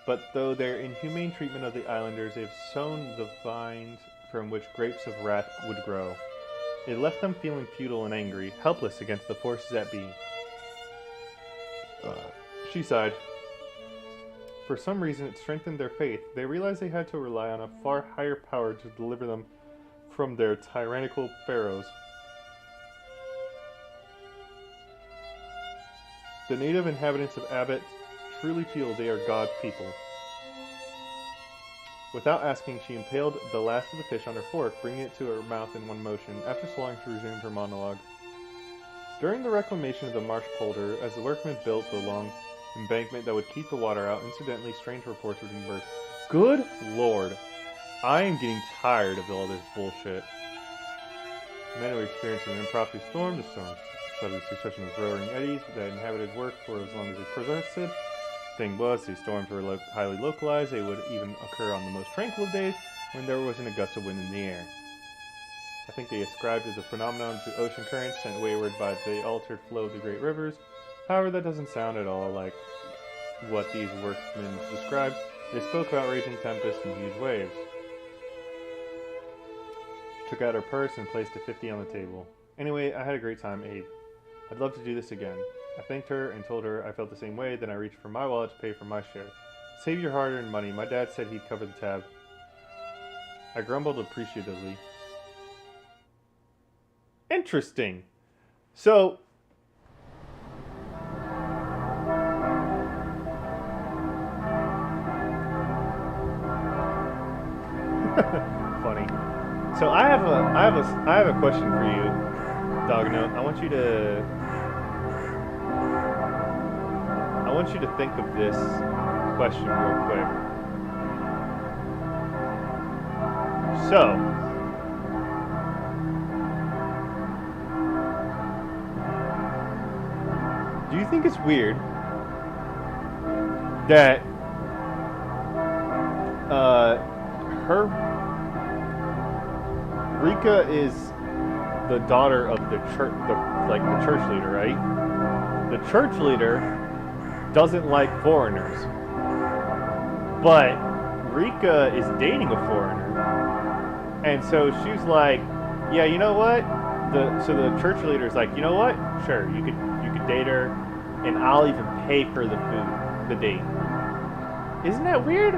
But though their inhumane treatment of the islanders, they have sown the vines from which grapes of wrath would grow. It left them feeling futile and angry, helpless against the forces that be. She sighed. For some reason, it strengthened their faith. They realized they had to rely on a far higher power to deliver them from their tyrannical pharaohs. The native inhabitants of Abbott truly feel they are God's people. Without asking, she impaled the last of the fish on her fork, bringing it to her mouth in one motion. After swallowing, she resumed her monologue. During the reclamation of the marsh polder, as the workmen built the long embankment that would keep the water out, incidentally, strange reports were being birthed. Good Lord! I am getting tired of all this bullshit. The men were experiencing an impromptu storm. The storm started a succession of roaring eddies that inhabited work for as long as it persisted. Thing was, these storms were highly localized. They would even occur on the most tranquil of days when there wasn't a gust of wind in the air. I think they ascribed the phenomenon to ocean currents sent wayward by the altered flow of the great rivers. However, that doesn't sound at all like what these workmen described. They spoke about raging tempests and huge waves. She took out her purse and placed a 50 on the table. Anyway, I had a great time, Abe. I'd love to do this again. I thanked her and told her I felt the same way. Then I reached for my wallet to pay for my share. Save your hard-earned money. My dad said he'd cover the tab. I grumbled appreciatively. Interesting. So... funny. So I have a question for you, Dogno. I want you to think of this question real quick. So, do you think it's weird that Rika is the daughter of the church, the church leader, right? The church leader doesn't like foreigners, but Rika is dating a foreigner, and so she's like, yeah, you know what? So the church leader's like, you know what? Sure, you could date her, and I'll even pay for the food, the date. Isn't that weird?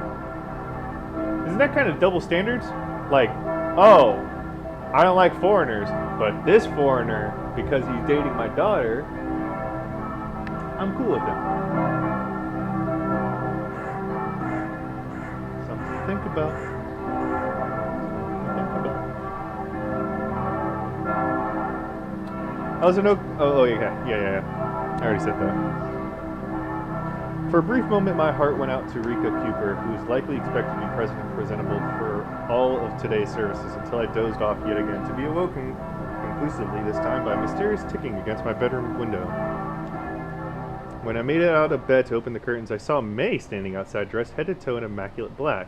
Isn't that kind of double standards? Like, oh, I don't like foreigners, but this foreigner, because he's dating my daughter, I'm cool with him. Something to think about. I was yeah. I already said that. For a brief moment, my heart went out to Rika Cooper, who was likely expected to be present and presentable for all of today's services, until I dozed off yet again, to be awoken conclusively this time by a mysterious ticking against my bedroom window. When I made it out of bed to open the curtains, I saw May standing outside, dressed head to toe in immaculate black.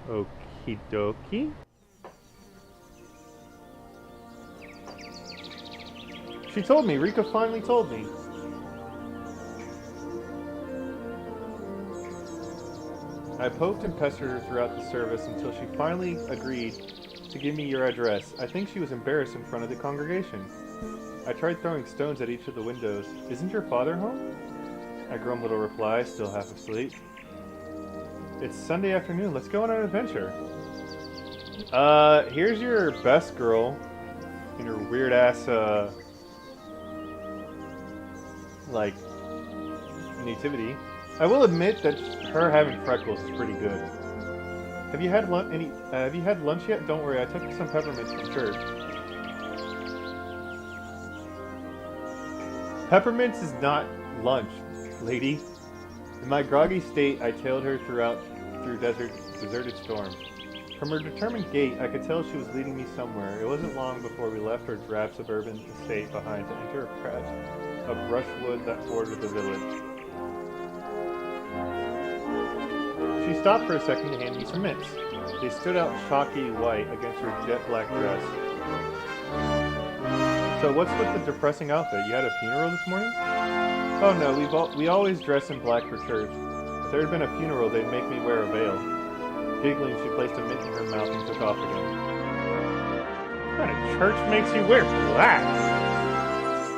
Okie dokie. She told me. Rika finally told me. I poked and pestered her throughout the service until she finally agreed to give me your address. I think she was embarrassed in front of the congregation. I tried throwing stones at each of the windows. Isn't your father home? I grumbled a reply, still half asleep. It's Sunday afternoon. Let's go on an adventure. Here's your best girl in her weird ass, nativity. I will admit that her having freckles is pretty good. Have you had lunch yet? Don't worry, I took some peppermints from church. Peppermints is not lunch, lady. In my groggy state, I tailed her through deserted storm. From her determined gait, I could tell she was leading me somewhere. It wasn't long before we left our drab suburban estate behind to enter a patch of brushwood that bordered the village. She stopped for a second to hand me some mints. They stood out chalky white against her jet black dress. So what's with the depressing outfit? You had a funeral this morning? Oh no, we always dress in black for church. If there had been a funeral, they'd make me wear a veil. Giggling, she placed a mint in her mouth and took off again. What kind of church makes you wear black?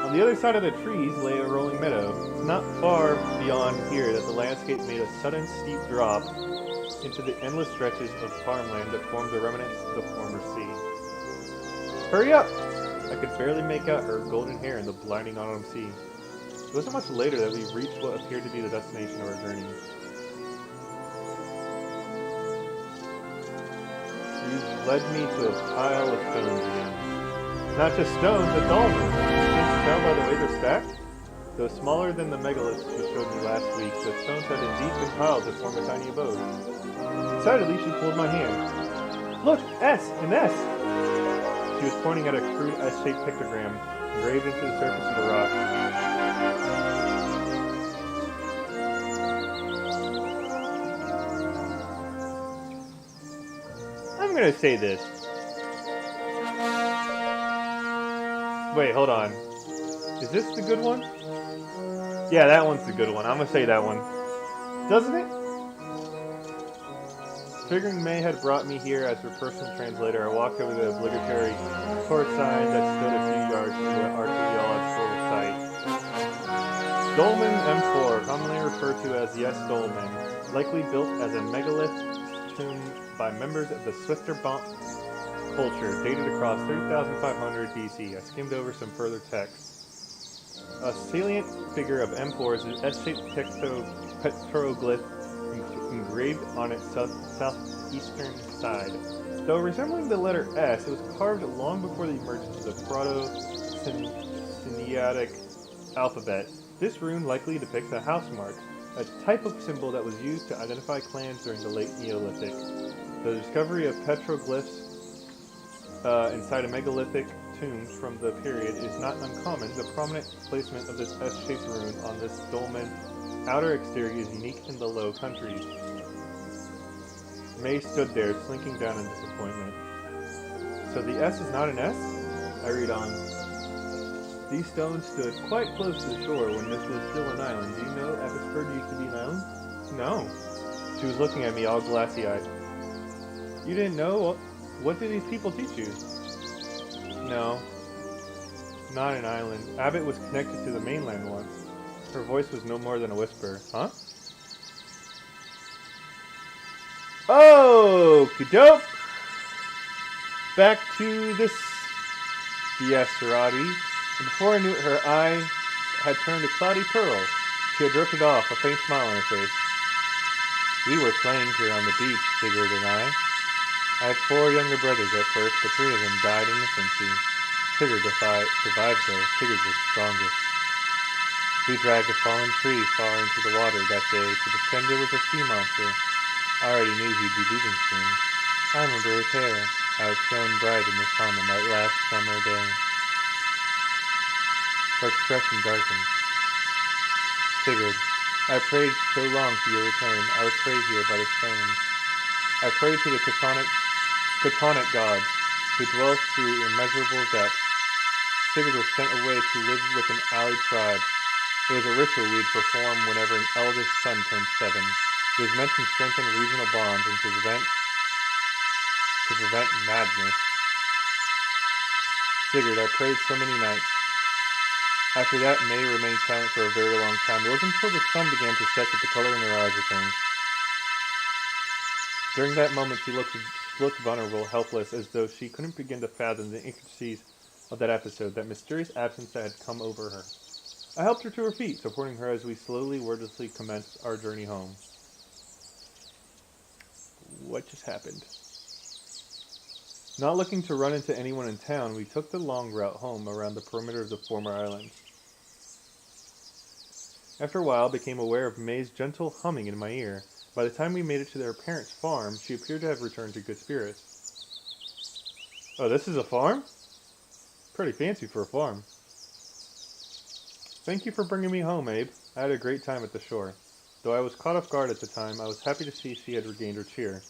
On the other side of the trees lay a rolling meadow. Not far beyond here that the landscape made a sudden steep drop into the endless stretches of farmland that formed the remnants of the former sea. Hurry up! I could barely make out her golden hair in the blinding autumn sea. It wasn't much later that we reached what appeared to be the destination of our journey. You led me to a pile of stones again. Not just stones, but dolmens. Can't you tell by the way they're stacked? Though smaller than the megaliths you showed me last week, the stones had indeed been piled to form a tiny abode. Excitedly, she pulled my hand. Look! S! An S! She was pointing at a crude S-shaped pictogram engraved into the surface of the rock. I'm gonna say this. Wait, hold on. Is this the good one? Yeah, that one's the good one. I'm gonna say that one. Doesn't it? Figuring May had brought me here as her personal translator, I walked over the obligatory court sign that stood a few yards from the archaeological site. Dolmen M4, commonly referred to as Yes Dolmen, likely built as a megalith tomb by members of the Swifterbomb culture, dated across 3500 BC. I skimmed over some further text. A salient figure of M4 is an S-shaped petroglyph engraved on its southeastern side. Though resembling the letter S, it was carved long before the emergence of the Proto-Sinaitic alphabet. This rune likely depicts a house mark, a type of symbol that was used to identify clans during the late Neolithic. The discovery of petroglyphs inside a megalithic tombs from the period is not uncommon. The prominent placement of this S-shaped rune on this dolmen outer exterior is unique in the Low Countries. May stood there, slinking down in disappointment. So the S is not an S? I read on. These stones stood quite close to the shore when this was still an island. Do you know Abbotsford used to be an island? No. She was looking at me all glassy-eyed. You didn't know? What did these people teach you? No. Not an island. Abbott was connected to the mainland once. Her voice was no more than a whisper. Huh? Okie doke! Back to this Fiesterati. And before I knew it, her eye had turned a cloudy pearl. She had drifted off, a faint smile on her face. We were playing here on the beach, Sigurd and I. I had 4 younger brothers at first, but 3 of them died in infancy. Sigurd survived though. Sigurd was the strongest. We dragged a fallen tree far into the water that day to pretend it was a sea monster. I already knew he'd be leaving soon. I remember his hair, how it shone bright in the sun on that last summer day. Her expression darkened. Sigurd, I prayed so long for your return. I would pray here by the stones. I prayed to the Chthonic gods, who dwell through immeasurable depths. Sigurd was sent away to live with an allied tribe. It was a ritual we'd perform whenever an eldest son turned 7. It was meant to strengthen regional bonds and to prevent madness. Sigurd, I prayed so many nights. After that, May remained silent for a very long time. It wasn't until the sun began to set that the color in her eyes returned. During that moment, she looked vulnerable, helpless, as though she couldn't begin to fathom the intricacies of that episode, that mysterious absence that had come over her. I helped her to her feet, supporting her as we slowly, wordlessly commenced our journey home. What just happened? Not looking to run into anyone in town, we took the long route home around the perimeter of the former island. After a while, I became aware of May's gentle humming in my ear. By the time we made it to their parents' farm, she appeared to have returned to good spirits. Oh, this is a farm? Pretty fancy for a farm. Thank you for bringing me home, Abe. I had a great time at the shore. Though I was caught off guard at the time, I was happy to see she had regained her cheer.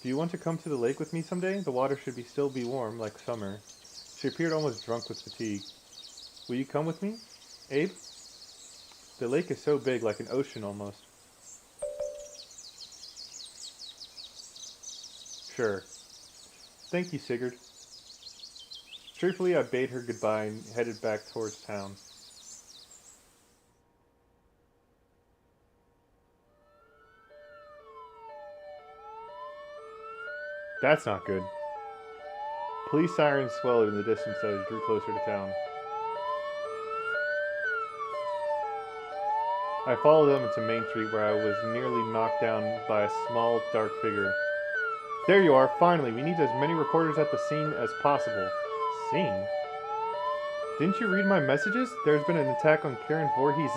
Do you want to come to the lake with me someday? The water should still be warm, like summer. She appeared almost drunk with fatigue. Will you come with me, Abe? The lake is so big, like an ocean almost. Sure. Thank you, Sigurd. Cheerfully, I bade her goodbye and headed back towards town. That's not good. Police sirens swelled in the distance as I drew closer to town. I followed them into Main Street, where I was nearly knocked down by a small, dark figure. There you are, finally. We need as many reporters at the scene as possible. Scene? Didn't you read my messages? There's been an attack on Karen Voorhees'...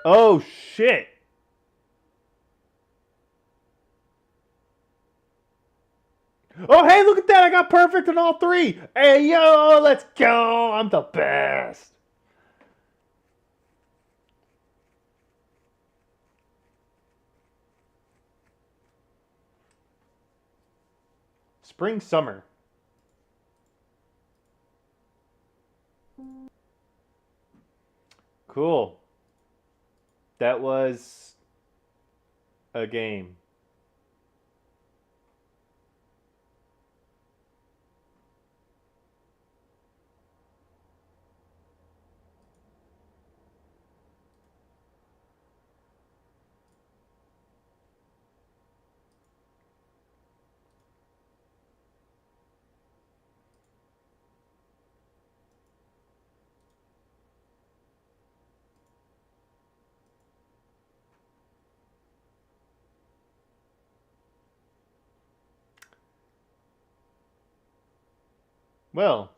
Oh, shit! Oh, hey, look at that! I got perfect on all 3! Hey, yo, let's go! I'm the best! Spring, summer. Cool. That was a game. Well,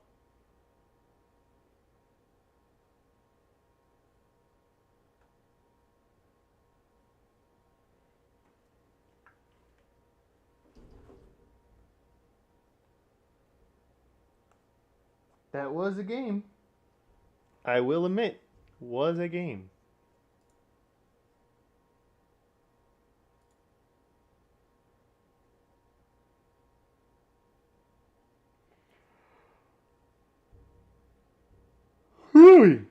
That was a game. I will admit, was a game. Really?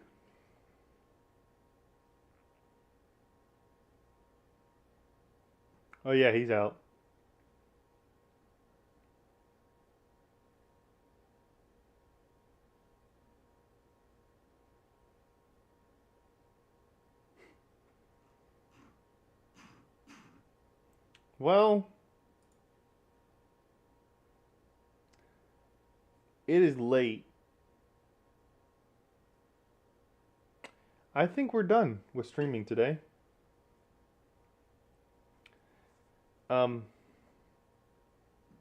Oh yeah, he's out. Well, it is late. I think we're done with streaming today.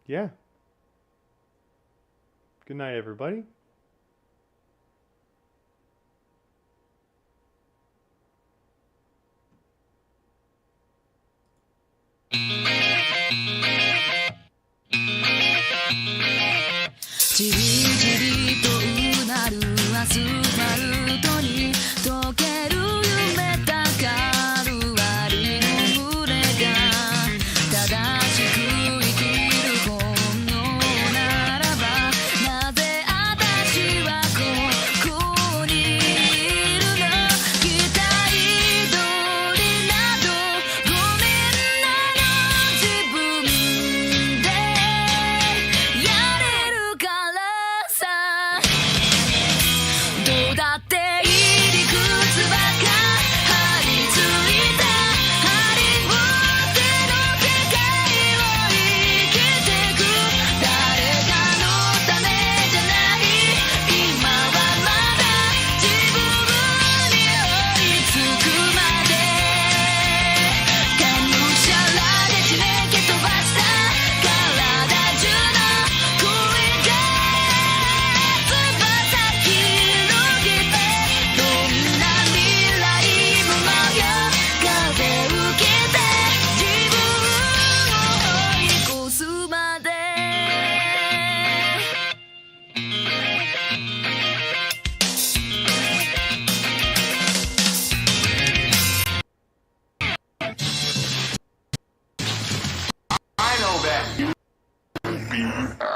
Yeah. Good night, everybody. I know that you be